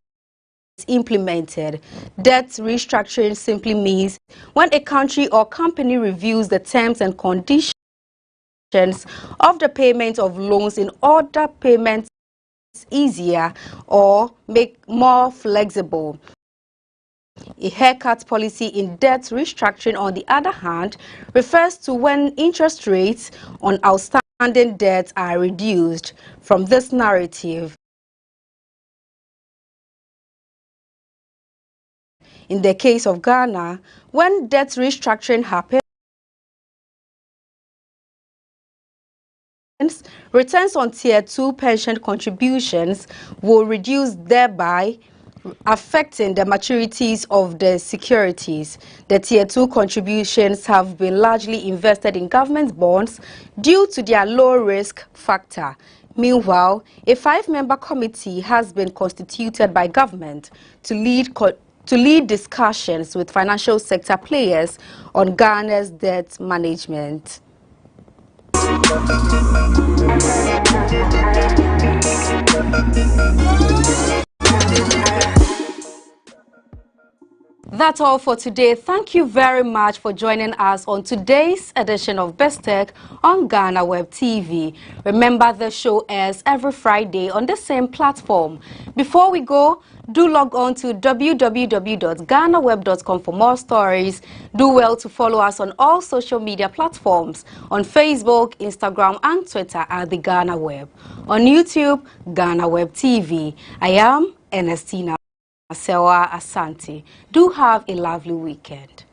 implemented. Debt restructuring simply means when a country or company reviews the terms and conditions of the payment of loans in order payments easier or make more flexible. A haircut policy in debt restructuring, on the other hand, refers to when interest rates on outstanding debts are reduced. From this narrative, in the case of Ghana, when debt restructuring happens, returns on Tier 2 pension contributions will reduce, thereby affecting the maturities of the securities. The Tier 2 contributions have been largely invested in government bonds due to their low risk factor. Meanwhile, a 5-member committee has been constituted by government to lead discussions with financial sector players on Ghana's debt management. That's all for today. Thank you very much for joining us on today's edition of Best Tech on GhanaWeb TV. Remember, the show airs every Friday on the same platform. Before we go, do log on to www.ghanaweb.com for more stories. Do well to follow us on all social media platforms, on Facebook, Instagram and Twitter at the Ghana Web. On YouTube, GhanaWeb TV. I am Ernestina Sewa Asante. Do have a lovely weekend.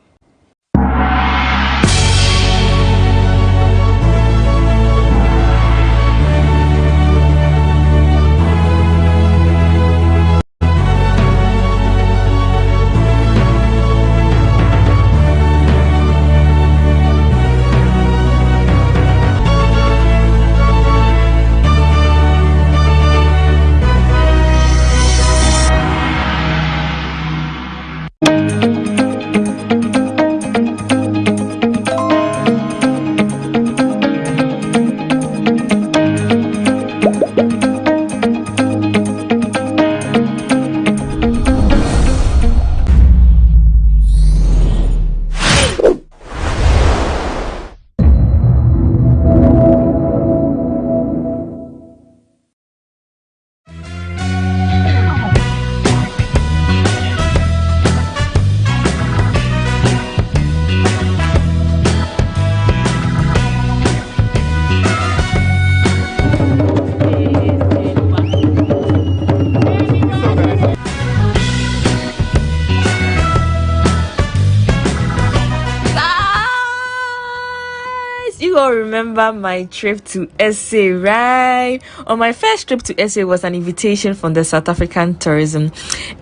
Remember my trip to SA, right? On my first trip to SA was an invitation from the South African tourism,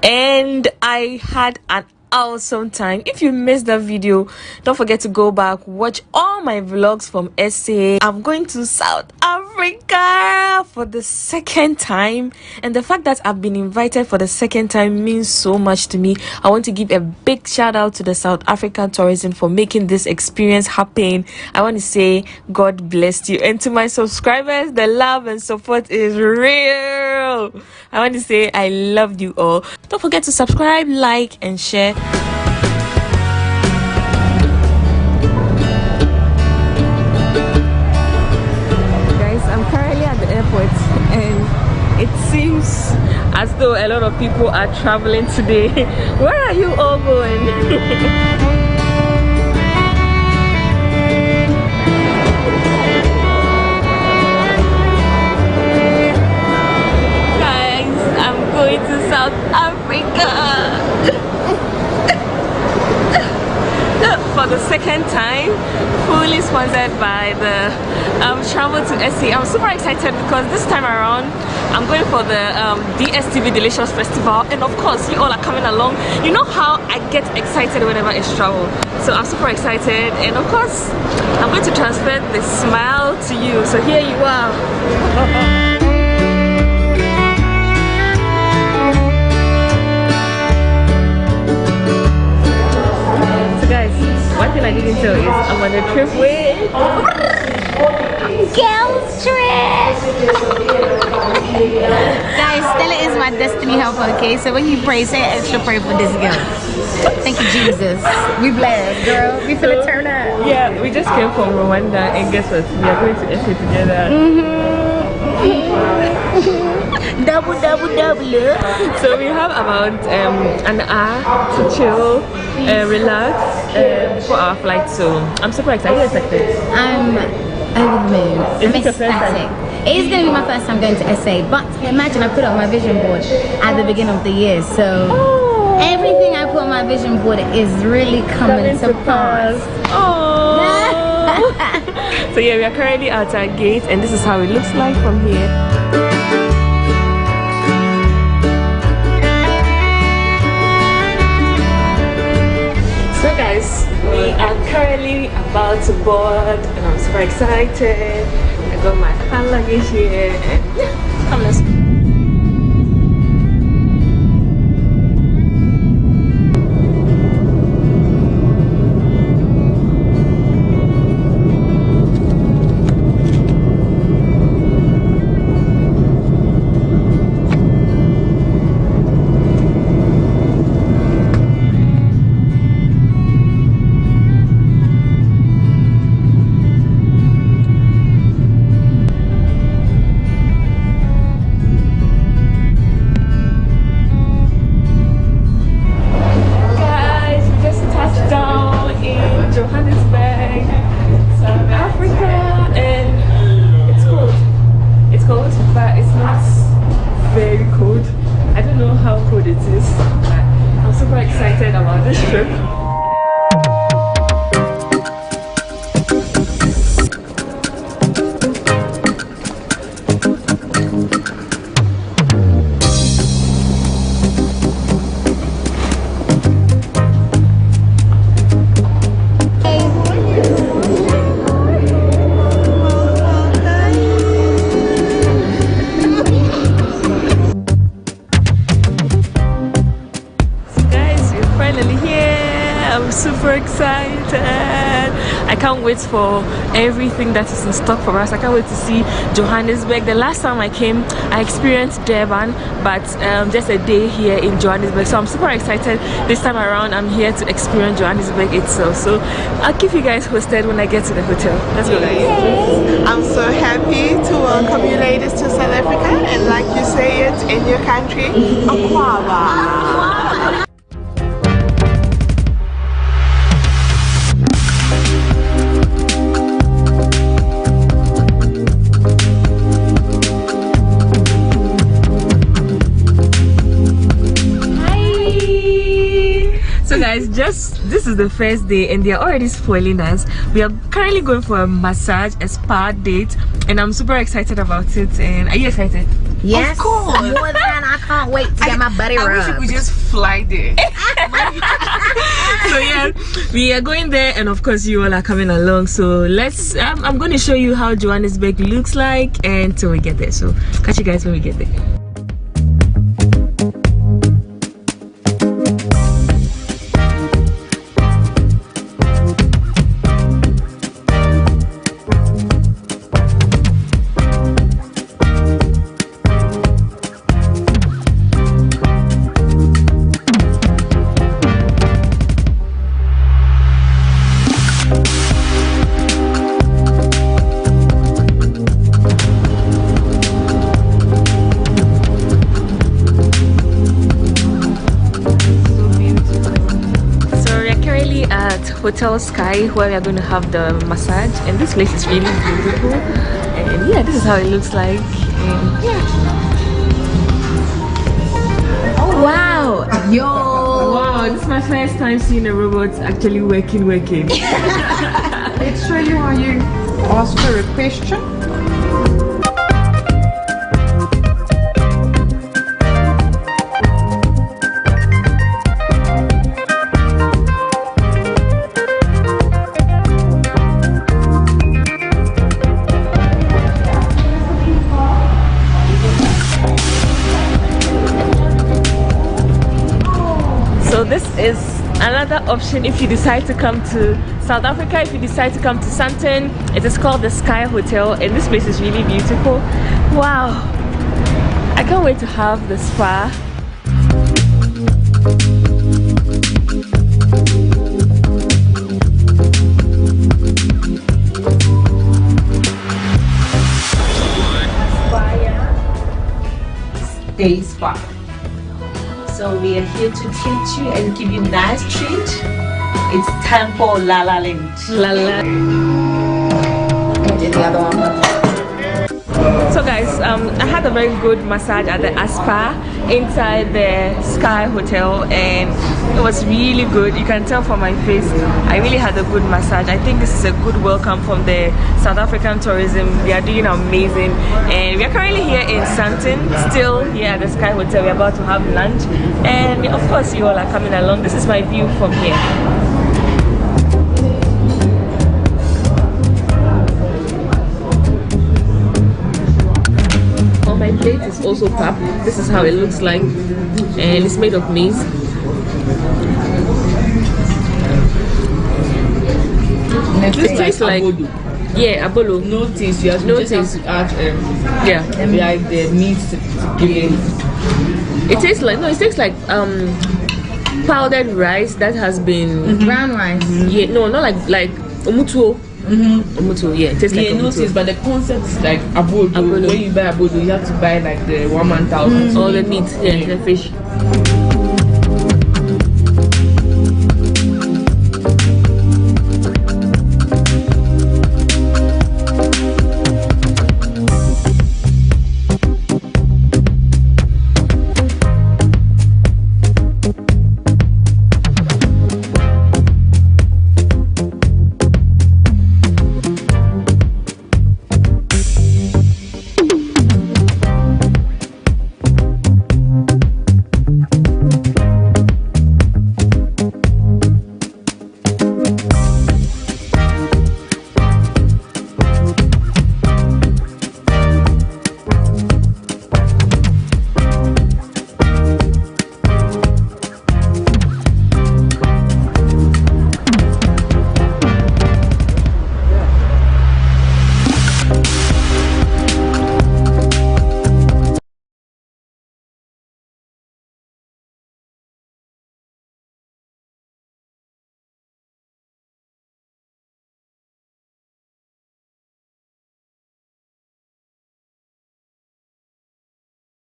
and I had an awesome time. If you missed that video, don't forget to go back, watch all my vlogs from SA. I'm going to South Africa for the second time, and the fact that I've been invited for the second time means so much to me. I want to give a big shout out to the South African tourism for making this experience happen. I want to say God bless you, and to my subscribers, the love and support is real. I want to say I loved you all. Don't forget to subscribe, like and share. Guys, I'm currently at the airport and it seems as though a lot of people are traveling today. Where are you all going? Guys, I'm going to South Africa. For the second time, fully sponsored by the travel to SA. I'm super excited because this time around I'm going for the DSTV Delicious Festival, and of course you all are coming along. You know how I get excited whenever it's travel, so I'm super excited, and of course I'm going to transfer the smile to you. So here you are. One thing I didn't tell is I'm on a trip with girls trip. Guys, Stella is my destiny helper, okay? So when you pray, say extra prayer for this girl. Thank you, Jesus. We blessed, girl. We finna turn up. Yeah, we just came from Rwanda, and guess what? We are going to SA together. Double. So we have about an hour to chill, relax for our flight. So I'm super excited. Are you excited? I'm over the moon. I'm ecstatic. It is going to be my first time going to SA, but imagine I put up my vision board at the beginning of the year. So everything I put on my vision board is really coming to pass. So yeah, we are currently at our gate, and this is how it looks like from here. So guys, we are currently about to board, and I'm super excited. I got my hand luggage here, and yeah, come let's go. For everything that is in stock for us. I can't wait to see Johannesburg. The last time I came, I experienced Durban, but just a day here in Johannesburg. So I'm super excited. This time around, I'm here to experience Johannesburg itself. So I'll keep you guys posted when I get to the hotel. Let's go, guys. I'm so happy to welcome you ladies to South Africa, and like you say it in your country, Akwaaba. Guys, this is the first day and they are already spoiling us. We are currently going for a massage, a spa date, and I'm super excited about it. And are you excited? Yes, of course. More than I can't wait to get my buddy rubbed. I wish we could just fly there. So yeah, we are going there, and of course you all are coming along. So let's I'm going to show you how Johannesburg looks like until we get there. So catch you guys when we get there. Hotel Sky, where we are going to have the massage, and this place is really beautiful. And yeah, this is how it looks like. And yeah. Oh wow! Yo! Wow, this is my first time seeing a robot actually working. Let's show you how you ask her a question. So this is another option if you decide to come to South Africa, if you decide to come to Sandton. It is called the Sky Hotel, and this place is really beautiful. Wow, I can't wait to have the spa. Day spa. So we are here to treat you and give you nice treat. It's time for La La Land. La La. And the other one. So guys, I had a very good massage at the spa inside the Sky Hotel, and it was really good. You can tell from my face, I really had a good massage. I think this is a good welcome from the South African tourism. They are doing amazing, and we are currently here in Sandton, still here at the Sky Hotel. We're about to have lunch, and of course you all are coming along. This is my view from here. My plate is also pap. This is how it looks like, and it's made of maize. This tastes like abolo. No taste. You have no just taste. Have to add like the meat giving. It tastes like it tastes like powdered rice that has been brown rice. Yeah, no, not like omutuo. Omutuo, yeah, it tastes like no taste, but the concept is like abodo. When you buy abodo, you have to buy like the 1,000. All the meat, yeah, the fish.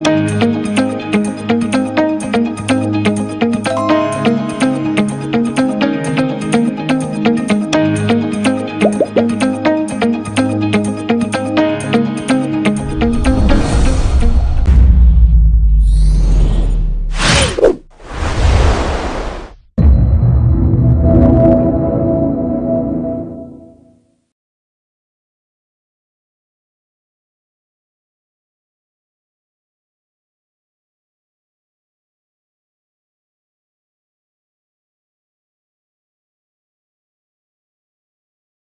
Thank you.